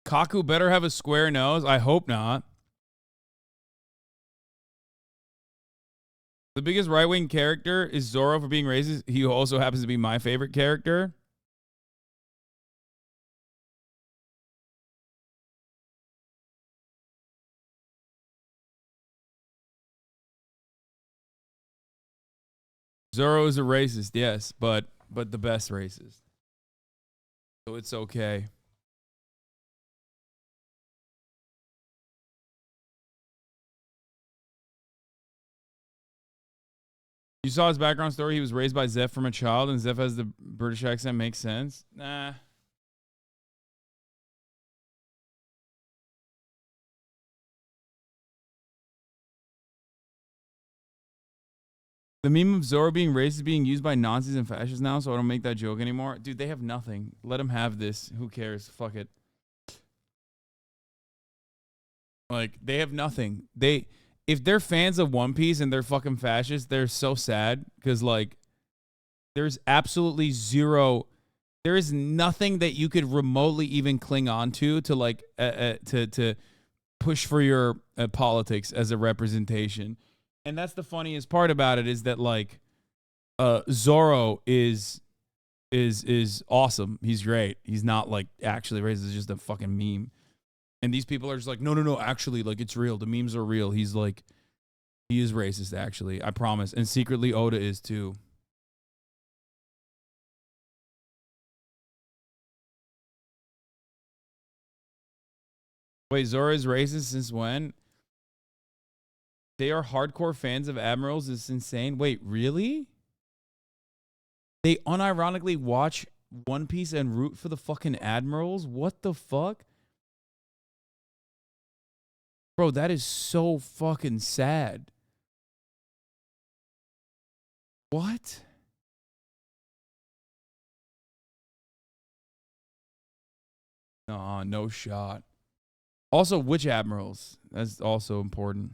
Kaku better have a square nose. I hope not. The biggest right-wing character is Zoro for being racist. He also happens to be my favorite character. Zoro is a racist, yes, but the best racist. So it's okay. You saw his background story. He was raised by Zeph from a child, and Zeph has the British accent. Makes sense. Nah. The meme of Zoro being racist being used by Nazis and fascists now, so I don't make that joke anymore. Dude, they have nothing. Let them have this. Who cares? Fuck it. Like, they have nothing. If they're fans of One Piece and they're fucking fascists, they're so sad because, like, there's absolutely zero. There is nothing that you could remotely even cling on to like to push for your politics as a representation. And that's the funniest part about it is that, like, Zoro is awesome. He's great. He's not, like, actually racist. It's just a fucking meme. And these people are just like, no, actually, like, it's real. The memes are real. He's like, he is racist, actually. I promise. And secretly, Oda is too. Wait, Zoro is racist since when? They are hardcore fans of admirals. It's insane. Wait, really? They unironically watch One Piece and root for the fucking admirals? What the fuck? Bro, that is so fucking sad. What? Nah, no shot. Also, which admirals? That's also important.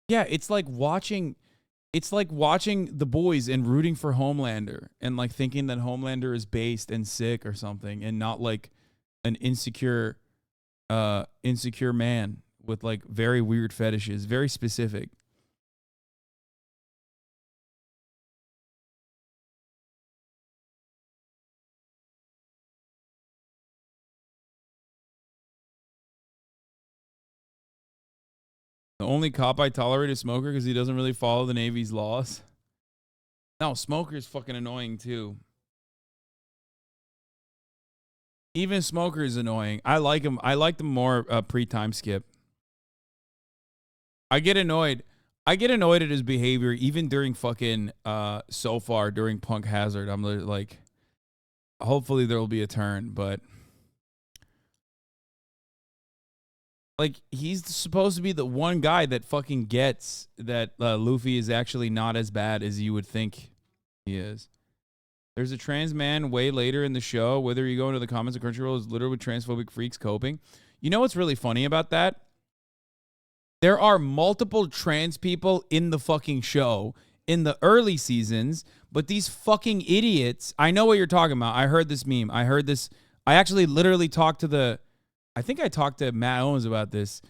Yeah, it's like watching The Boys and rooting for Homelander and, like, thinking that Homelander is based and sick or something and not, like, an insecure man with, like, very weird fetishes, very specific. The only cop I tolerate is Smoker because he doesn't really follow the Navy's laws. No, Smoker's fucking annoying too. Even Smoker is annoying. I like him. I like them more pre-time skip. I get annoyed. I get annoyed at his behavior even during fucking so far during Punk Hazard. I'm like, hopefully there will be a turn, but like, he's supposed to be the one guy that fucking gets that Luffy is actually not as bad as you would think he is. There's a trans man way later in the show. Whether you go into the comments of Crunchyroll is littered with transphobic freaks coping. You know what's really funny about that? There are multiple trans people in the fucking show in the early seasons, but these fucking idiots, I know what you're talking about. I heard this meme. I heard this. I actually literally talked to I think I talked to Matt Owens about this.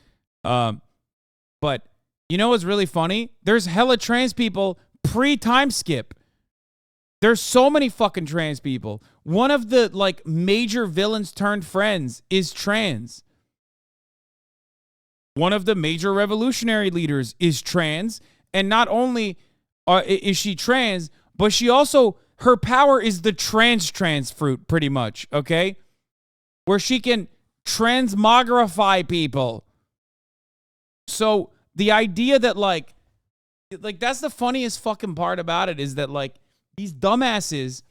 But you know what's really funny? There's hella trans people pre-time skip. There's so many fucking trans people. One of the, like, major villains turned friends is trans. One of the major revolutionary leaders is trans. And not only is she trans, but she also, her power is the trans fruit, pretty much, okay? Where she can transmogrify people. So the idea that, like that's the funniest fucking part about it is that, like, these dumbasses,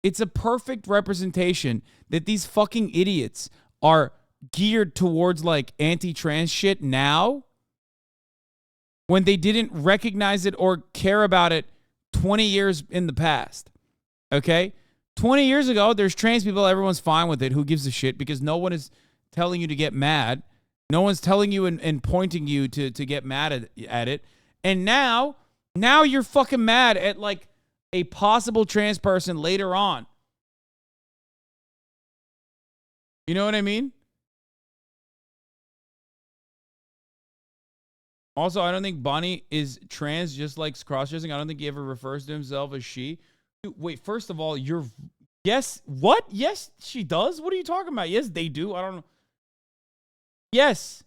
it's a perfect representation that these fucking idiots are geared towards, like, anti-trans shit now when they didn't recognize it or care about it 20 years in the past. Okay? 20 years ago, there's trans people, everyone's fine with it. Who gives a shit? Because no one is telling you to get mad. No one's telling you and pointing you to get mad at it. And now you're fucking mad at, like, a possible trans person later on. You know what I mean? Also, I don't think Bonnie is trans, just likes cross-dressing. I don't think he ever refers to himself as she. Dude, wait, first of all, yes, what? Yes, she does? What are you talking about? Yes, they do. I don't know. Yes,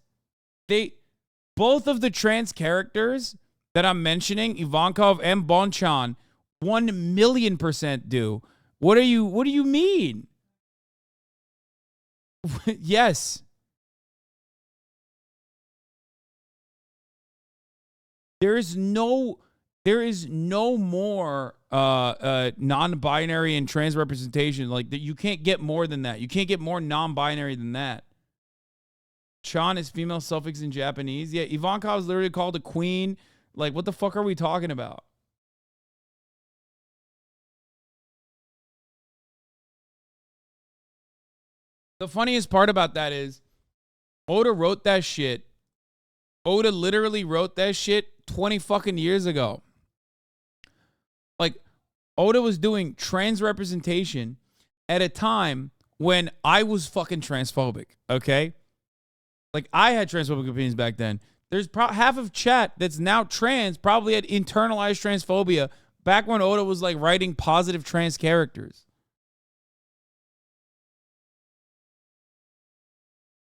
both of the trans characters that I'm mentioning, Ivankov and Bonchan, 1,000,000% do. What do you mean? Yes. There is no more non-binary and trans representation. Like, that, you can't get more than that. You can't get more non-binary than that. Chan is female suffix in Japanese. Yeah, Ivanka was literally called a queen. Like, what the fuck are we talking about? The funniest part about that is Oda wrote that shit. Oda literally wrote that shit 20 fucking years ago. Like, Oda was doing trans representation at a time when I was fucking transphobic, okay? Like, I had transphobic opinions back then. There's half of chat that's now trans probably had internalized transphobia back when Oda was, like, writing positive trans characters.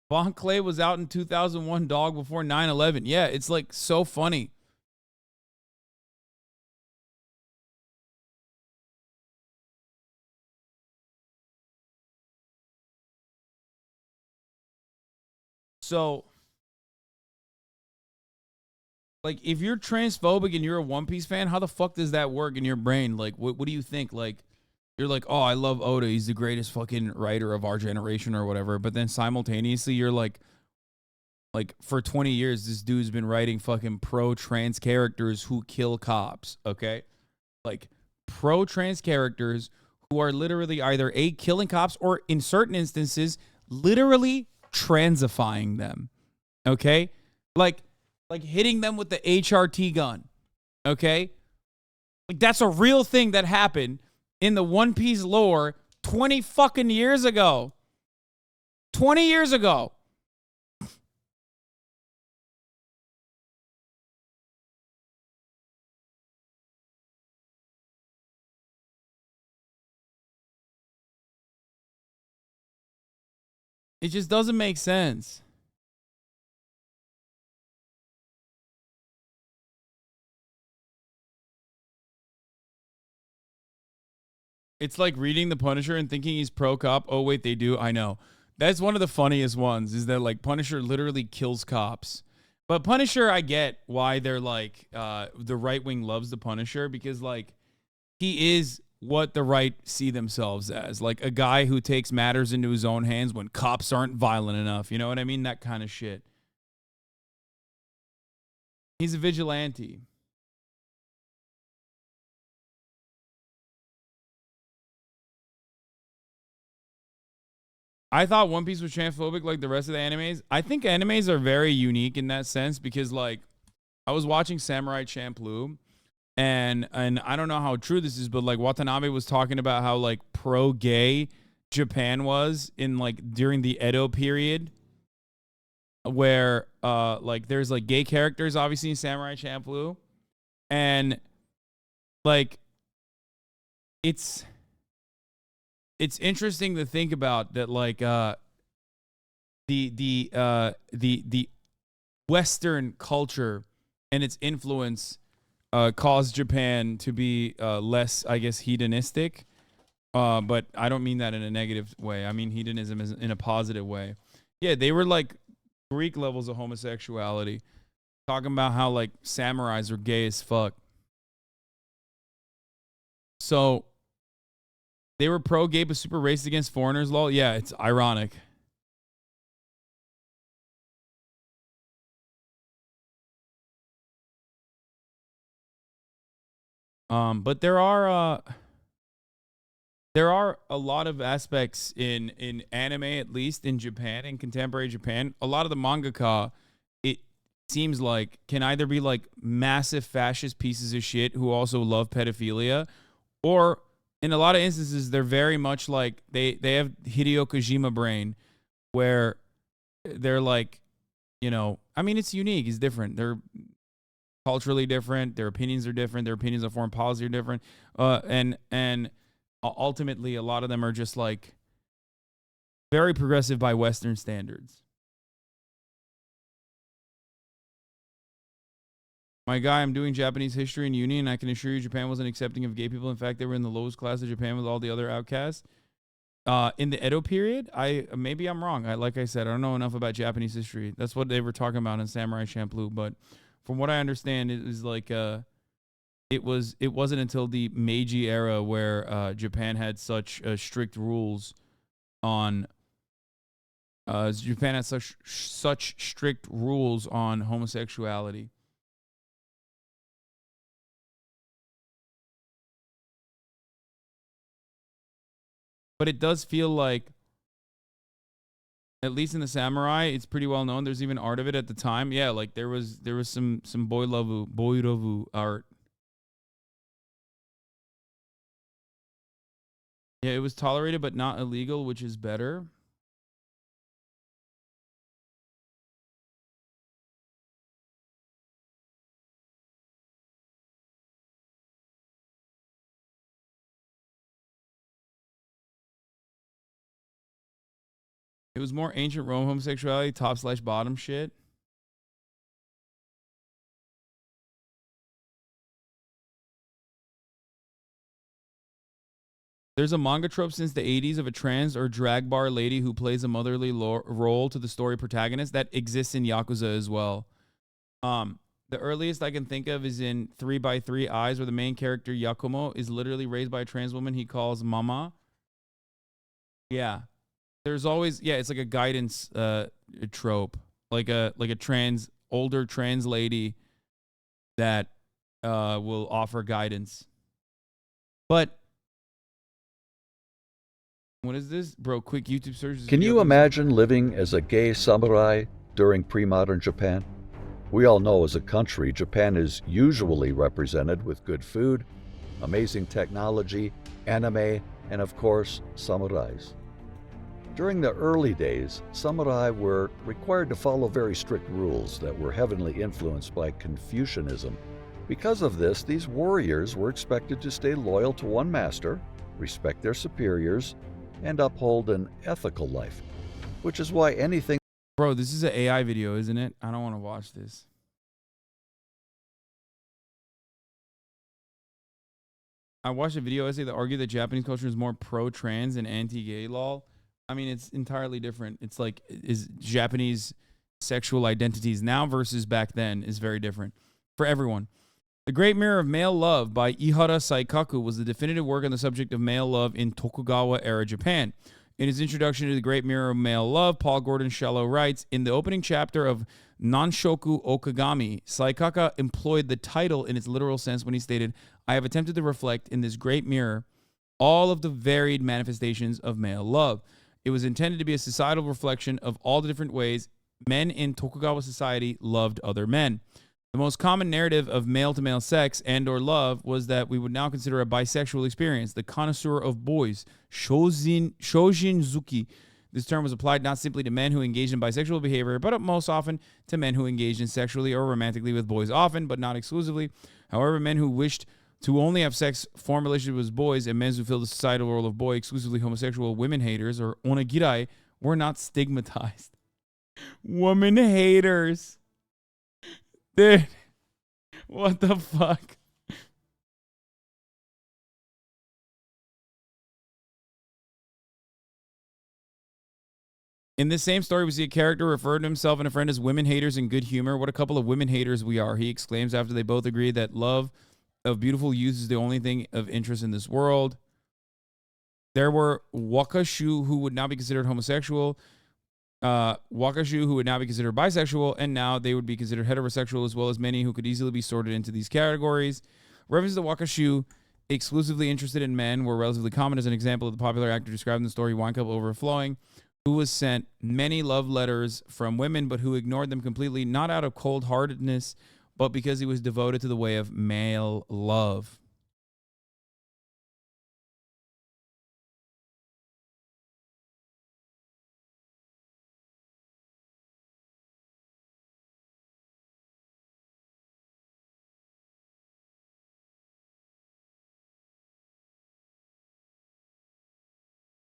Bon Clay was out in 2001, dog, before 9/11. Yeah, it's, like, so funny. So, like, if you're transphobic and you're a One Piece fan, how the fuck does that work in your brain? Like, what do you think? Like, you're like, oh, I love Oda. He's the greatest fucking writer of our generation or whatever. But then simultaneously, you're like, for 20 years, this dude's been writing fucking pro-trans characters who kill cops, okay? Like, pro-trans characters who are literally either A, killing cops, or in certain instances, literally transifying them, okay? Like hitting them with the HRT gun, okay? Like, that's a real thing that happened in the One Piece lore 20 fucking years ago. 20 years ago. It just doesn't make sense. It's like reading The Punisher and thinking he's pro-cop. Oh, wait, they do? I know. That's one of the funniest ones, is that, like, Punisher literally kills cops. But Punisher, I get why they're, like, the right wing loves the Punisher, because, like, he is what the right see themselves as. Like, a guy who takes matters into his own hands when cops aren't violent enough. You know what I mean? That kind of shit. He's a vigilante. I thought One Piece was transphobic like the rest of the animes. I think animes are very unique in that sense because, like, I was watching Samurai Champloo, and I don't know how true this is, but, like, Watanabe was talking about how, like, pro-gay Japan was in, like, during the Edo period, where, like, there's, like, gay characters, obviously, in Samurai Champloo, and, like, it's interesting to think about that, like, the Western culture and its influence caused Japan to be less, I guess, hedonistic. But I don't mean that in a negative way. I mean hedonism is in a positive way. Yeah, they were like Greek levels of homosexuality. Talking about how, like, samurais are gay as fuck. So they were pro-gay but super racist against foreigners, lol. Yeah, it's ironic. But there are a lot of aspects in anime, at least in Japan, in contemporary Japan. A lot of the mangaka, it seems like, can either be like massive fascist pieces of shit who also love pedophilia, or in a lot of instances, they're very much like, they have Hideo Kojima brain, where they're like, you know, I mean, it's unique, it's different. They're culturally different, their opinions are different, their opinions on foreign policy are different, and ultimately, a lot of them are just like very progressive by Western standards. My guy, I'm doing Japanese history in uni, and I can assure you Japan wasn't accepting of gay people. In fact, they were in the lowest class of Japan with all the other outcasts. In the Edo period, maybe I'm wrong. Like I said, I don't know enough about Japanese history. That's what they were talking about in Samurai Champloo. But from what I understand, it is like it wasn't until the Meiji era where Japan had such strict rules on Japan has such strict rules on homosexuality. But it does feel like, at least in the samurai, it's pretty well known. There's even art of it at the time. Yeah, like there was some boirovu art. Yeah, it was tolerated but not illegal, which is better. It was more ancient Rome homosexuality, top/bottom shit. There's a manga trope since the 80s of a trans or drag bar lady who plays a motherly role to the story protagonist that exists in Yakuza as well. The earliest I can think of is in 3x3 Eyes, where the main character Yakumo is literally raised by a trans woman he calls Mama. Yeah. There's always, yeah, it's like a guidance trope, like a older trans lady that will offer guidance. But what is this, bro? Quick YouTube search.
Can you imagine living as a gay samurai during pre-modern Japan? We all know as a country, Japan is usually represented with good food, amazing technology, anime, and of course, samurais. During the early days, samurai were required to follow very strict rules that were heavily influenced by Confucianism. Because of this, these warriors were expected to stay loyal to one master, respect their superiors, and uphold an ethical life, which is why anything...
Bro, this is an AI video, isn't it? I don't want to watch this. I watched a video essay that argued that Japanese culture is more pro-trans and anti-gay lol. I mean, it's entirely different. It's like, is Japanese sexual identities now versus back then is very different for everyone. The Great Mirror of Male Love by Ihara Saikaku was the definitive work on the subject of male love in Tokugawa-era Japan. In his introduction to The Great Mirror of Male Love, Paul Gordon-Shallow writes, in the opening chapter of Nanshoku Okagami, Saikaka employed the title in its literal sense when he stated, I have attempted to reflect in this great mirror all of the varied manifestations of male love. It was intended to be a societal reflection of all the different ways men in Tokugawa society loved other men. The most common narrative of male-to-male sex and or love was that we would now consider a bisexual experience, the connoisseur of boys, shojinzuki. This term was applied not simply to men who engaged in bisexual behavior, but most often to men who engaged in sexually or romantically with boys often, but not exclusively. However, men who wished to only have sex, form relationships with boys, and men who filled the societal role of boy, exclusively homosexual women haters, or onagirai, were not stigmatized. Woman haters. Dude, what the fuck? In this same story, we see a character refer to himself and a friend as women haters in good humor. What a couple of women haters we are, he exclaims after they both agree that love of beautiful youth is the only thing of interest in this world. There were wakashu who would now be considered homosexual, wakashu who would now be considered bisexual, and now they would be considered heterosexual, as well as many who could easily be sorted into these categories. References to wakashu exclusively interested in men were relatively common. As an example of the popular actor described in the story Wine Cup Overflowing, who was sent many love letters from women, but who ignored them completely, not out of cold-heartedness, but because he was devoted to the way of male love.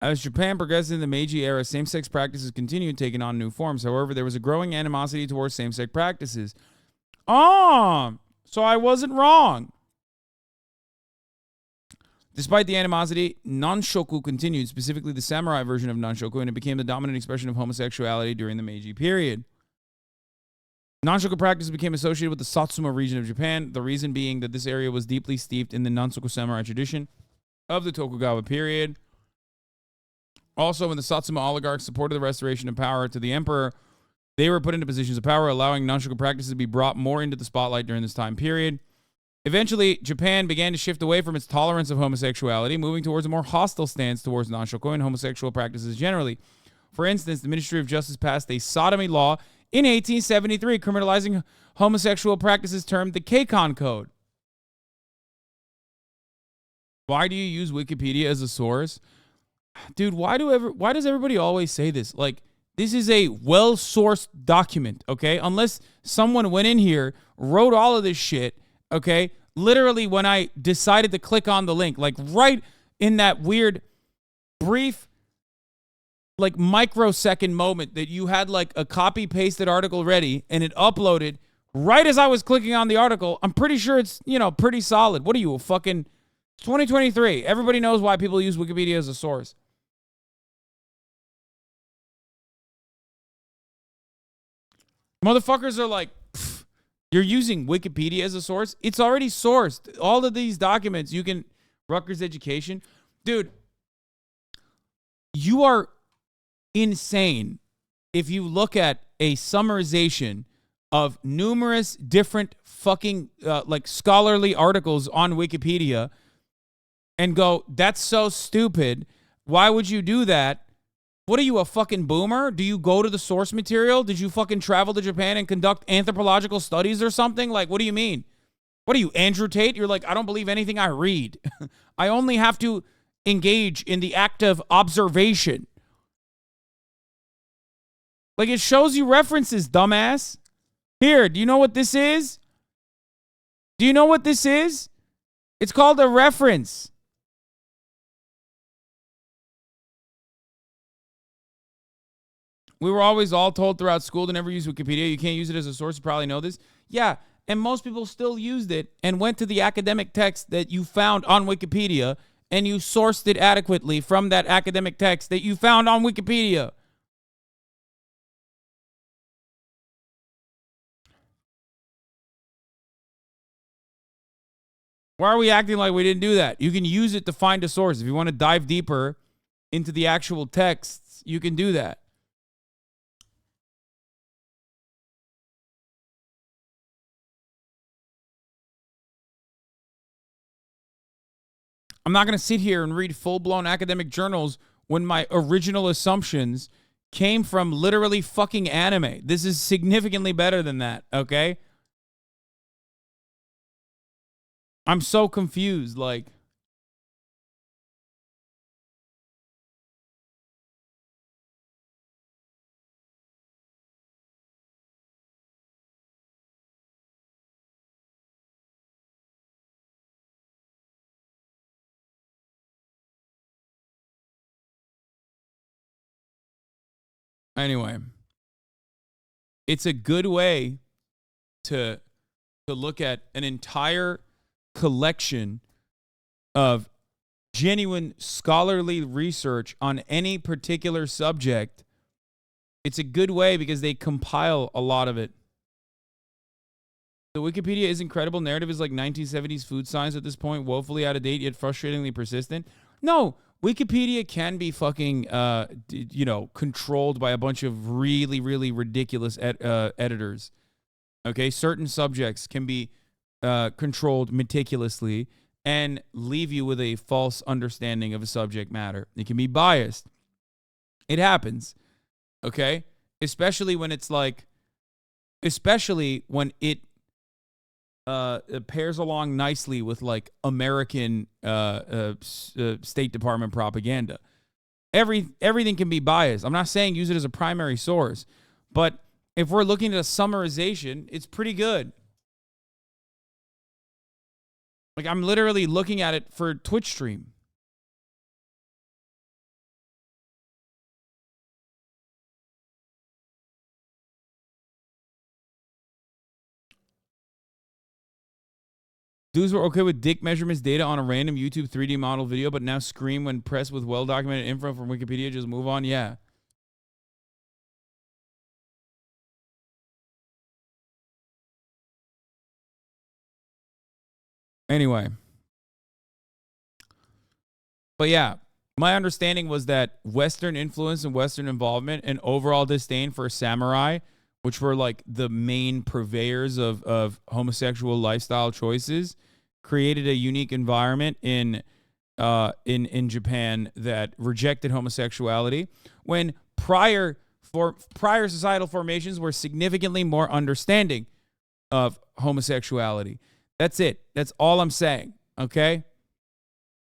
As Japan progressed in the Meiji era, same-sex practices continued taking on new forms. However, there was a growing animosity towards same-sex practices. So I wasn't wrong. Despite the animosity, nanshoku continued, specifically the samurai version of nanshoku, and it became the dominant expression of homosexuality during the Meiji period. Nanshoku practice became associated with the Satsuma region of Japan, the reason being that this area was deeply steeped in the Nansoku samurai tradition of the Tokugawa period. Also, when the Satsuma oligarchs supported the restoration of power to the emperor, they were put into positions of power, allowing nonchalant practices to be brought more into the spotlight during this time period. Eventually, Japan began to shift away from its tolerance of homosexuality, moving towards a more hostile stance towards nonchalant and homosexual practices generally. For instance, the Ministry of Justice passed a sodomy law in 1873, criminalizing homosexual practices termed the KEKL Code. Why do you use Wikipedia as a source? Dude, why does everybody always say this? Like, this is a well-sourced document, okay? Unless someone went in here, wrote all of this shit, okay? Literally, when I decided to click on the link, like right in that weird, brief, like microsecond moment that you had like a copy-pasted article ready and it uploaded right as I was clicking on the article, I'm pretty sure it's, pretty solid. What are you, a fucking 2023? Everybody knows why people use Wikipedia as a source. Motherfuckers are like, you're using Wikipedia as a source? It's already sourced. All of these documents, you can, Rutgers Education. Dude, you are insane if you look at a summarization of numerous different fucking, like, scholarly articles on Wikipedia and go, that's so stupid. Why would you do that? What are you, a fucking boomer? Do you go to the source material? Did you fucking travel to Japan and conduct anthropological studies or something? Like, what do you mean? What are you, Andrew Tate? You're like, I don't believe anything I read. I only have to engage in the act of observation. Like, it shows you references, dumbass. Here, do you know what this is? Do you know what this is? It's called a reference. We were always all told throughout school to never use Wikipedia. You can't use it as a source. You probably know this. Yeah, and most people still used it and went to the academic text that you found on Wikipedia and you sourced it adequately from that academic text that you found on Wikipedia. Why are we acting like we didn't do that? You can use it to find a source. If you want to dive deeper into the actual texts, you can do that. I'm not going to sit here and read full-blown academic journals when my original assumptions came from literally fucking anime. This is significantly better than that, okay? I'm so confused, like... Anyway, it's a good way to look at an entire collection of genuine scholarly research on any particular subject. It's a good way because they compile a lot of it. The Wikipedia is incredible. Narrative is like 1970s food science at this point, woefully out of date, yet frustratingly persistent. No, Wikipedia can be fucking, controlled by a bunch of really, really ridiculous editors. Okay, certain subjects can be controlled meticulously and leave you with a false understanding of a subject matter. It can be biased. It happens. Okay, especially when it's like, especially when it pairs along nicely with like American State Department propaganda. Everything can be biased. I'm not saying use it as a primary source, but if we're looking at a summarization, it's pretty good. Like, I'm literally looking at it for Twitch stream. Dudes were okay with dick measurements data on a random YouTube 3D model video, but now scream when pressed with well-documented info from Wikipedia. Just move on. Yeah. Anyway. But yeah, My understanding was that Western influence and Western involvement and overall disdain for samurai, which were like the main purveyors of homosexual lifestyle choices, created a unique environment in Japan that rejected homosexuality when prior societal formations were significantly more understanding of homosexuality. That's it. That's all I'm saying. Okay.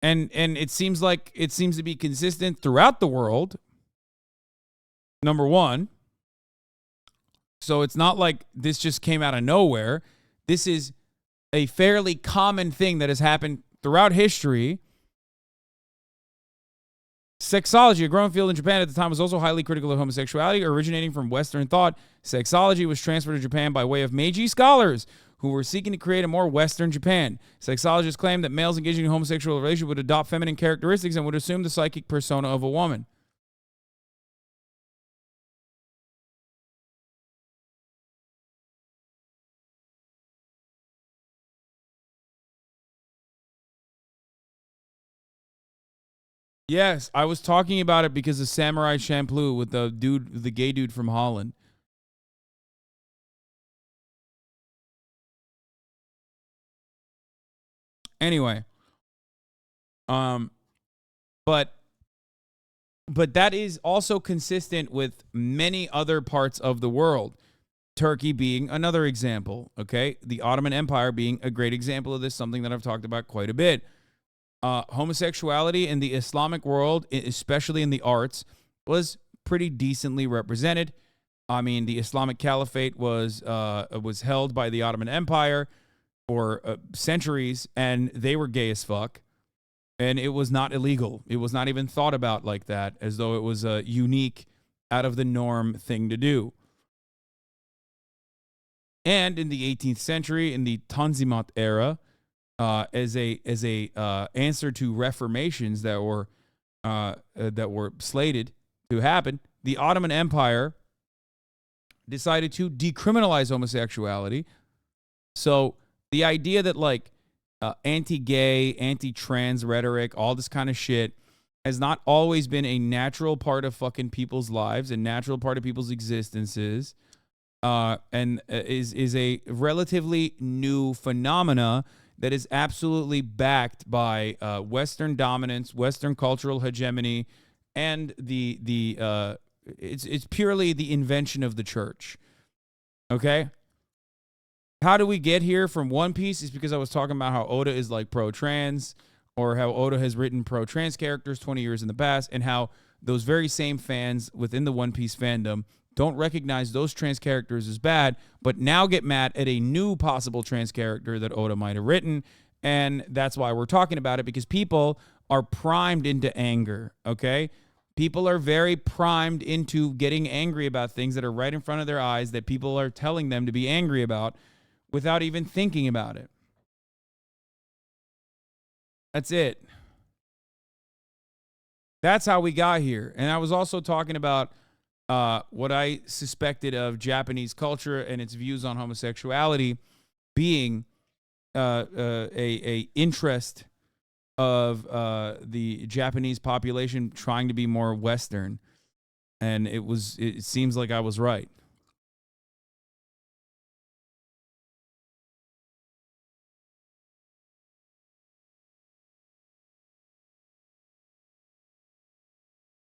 And it seems to be consistent throughout the world. Number one. So it's not like this just came out of nowhere. This is a fairly common thing that has happened throughout history. Sexology, a growing field in Japan at the time, was also highly critical of homosexuality. Originating from Western thought, sexology was transferred to Japan by way of Meiji scholars who were seeking to create a more Western Japan. Sexologists claimed that males engaging in homosexual relations would adopt feminine characteristics and would assume the psychic persona of a woman. Yes, I was talking about it because of Samurai Champloo with the gay dude from Holland. Anyway, but that is also consistent with many other parts of the world. Turkey being another example, okay? The Ottoman Empire being a great example of this, something that I've talked about quite a bit. Homosexuality in the Islamic world, especially in the arts, was pretty decently represented. I mean, the Islamic Caliphate was held by the Ottoman Empire for centuries, and they were gay as fuck. And it was not illegal. It was not even thought about like that, as though it was a unique, out of the norm thing to do. And in the 18th century, in the Tanzimat era, as a answer to reformations that were slated to happen, the Ottoman Empire decided to decriminalize homosexuality. So the idea that like anti-gay, anti-trans rhetoric, all this kind of shit, has not always been a natural part of fucking people's lives, a natural part of people's existences, and is a relatively new phenomena that is absolutely backed by Western dominance, Western cultural hegemony, and it's purely the invention of the church. Okay? How do we get here from One Piece? Is because I was talking about how Oda is like pro-trans, or how Oda has written pro-trans characters 20 years in the past, and how those very same fans within the One Piece fandom don't recognize those trans characters as bad, but now get mad at a new possible trans character that Oda might have written. And that's why we're talking about it, because people are primed into anger, okay? People are very primed into getting angry about things that are right in front of their eyes that people are telling them to be angry about without even thinking about it. That's it. That's how we got here. And I was also talking about what I suspected of Japanese culture and its views on homosexuality being a interest of the Japanese population trying to be more Western, and it seems like I was right.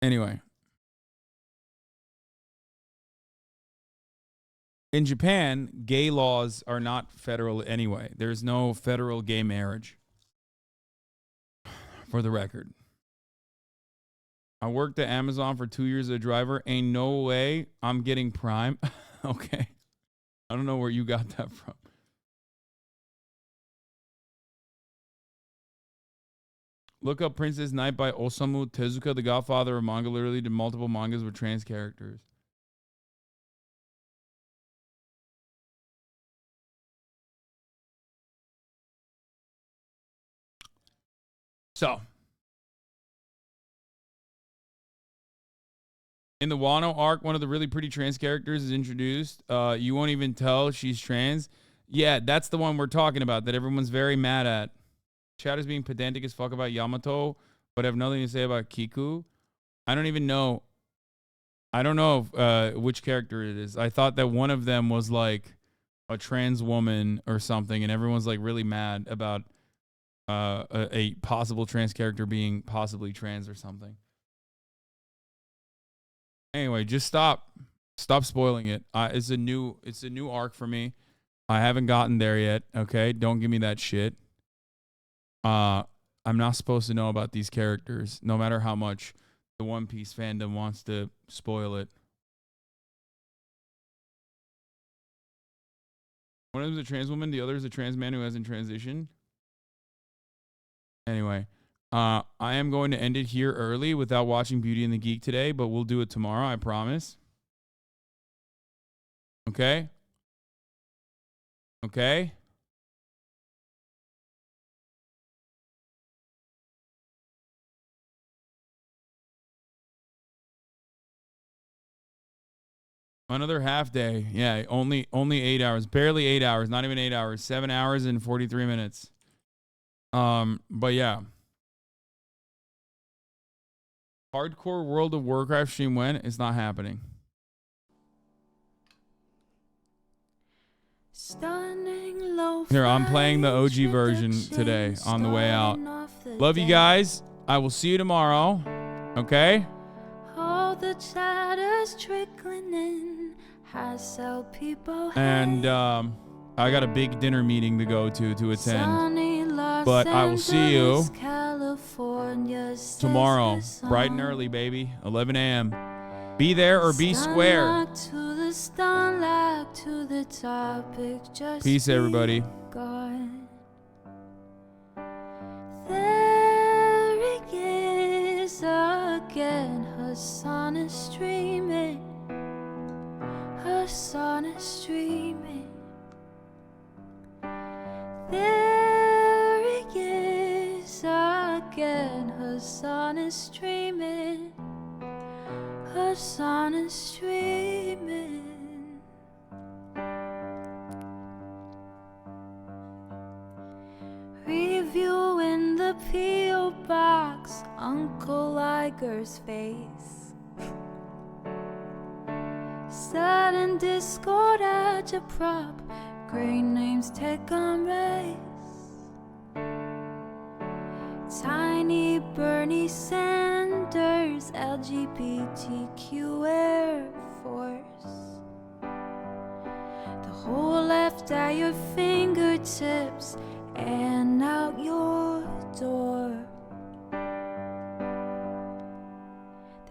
Anyway. In Japan, gay laws are not federal anyway. There's no federal gay marriage, for the record. I worked at Amazon for 2 years as a driver. Ain't no way I'm getting Prime. Okay. I don't know where you got that from. Look up Princess Knight by Osamu Tezuka, the godfather of manga. Literally did multiple mangas with trans characters. So, in the Wano arc, one of the really pretty trans characters is introduced. You won't even tell she's trans. Yeah, that's the one we're talking about that everyone's very mad at. Chat is being pedantic as fuck about Yamato. but have nothing to say about Kiku. I don't even know. I don't know if, which character it is. I thought that one of them was like a trans woman or something, and everyone's like really mad about a possible trans character being possibly trans or something. Anyway, just stop spoiling it. It's a new arc for me. I haven't gotten there yet. Okay, don't give me that shit. I'm not supposed to know about these characters, no matter how much the One Piece fandom wants to spoil it. One of them is a trans woman, the other is a trans man who hasn't transitioned. Anyway, I am going to end it here early without watching Beauty and the Geek today, but we'll do it tomorrow, I promise. Okay? Okay? Another half day. Yeah, only 8 hours. Barely 8 hours. Not even 8 hours. 7 hours and 43 minutes. But yeah. Hardcore World of Warcraft stream when? It's not happening. Here, I'm playing the OG version today on the way out. Love you guys. I will see you tomorrow. Okay?
All the chatter's trickling in, hassle people.
And I got a big dinner meeting to go to attend. But I will see you tomorrow, bright and early, baby, 11 a.m. Be there or be square. Peace, everybody.
There he is again. Hasan is streaming. Hasan is streaming. There he is again. Hasan is streaming. Hasan is streaming. Reviewing the P.O. box, Uncle Iger's face. Sudden Discord at your prop, great names take on race. Tiny Bernie Sanders, LGBTQ Air Force. The whole left at your fingertips and out your door.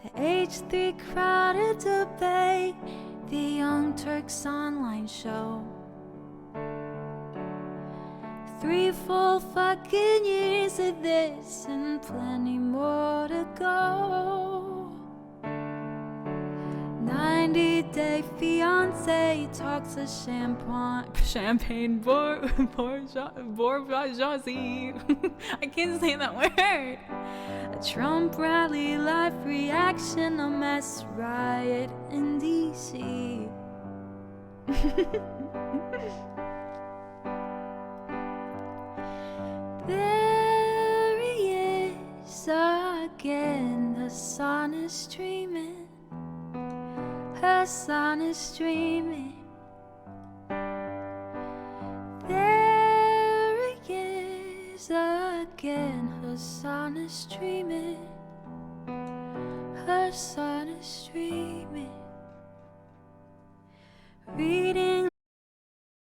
The H3 crowded debate, the Young Turks online show. 3 full fucking years of this and plenty more to go. 90-day fiance talks of champagne bourgeoisie. I can't say that word. A Trump rally live reaction, a mass riot in DC. There he is again. Hasan is streaming. Hasan is streaming. There he is again. Hasan is streaming. Hasan is streaming. Reading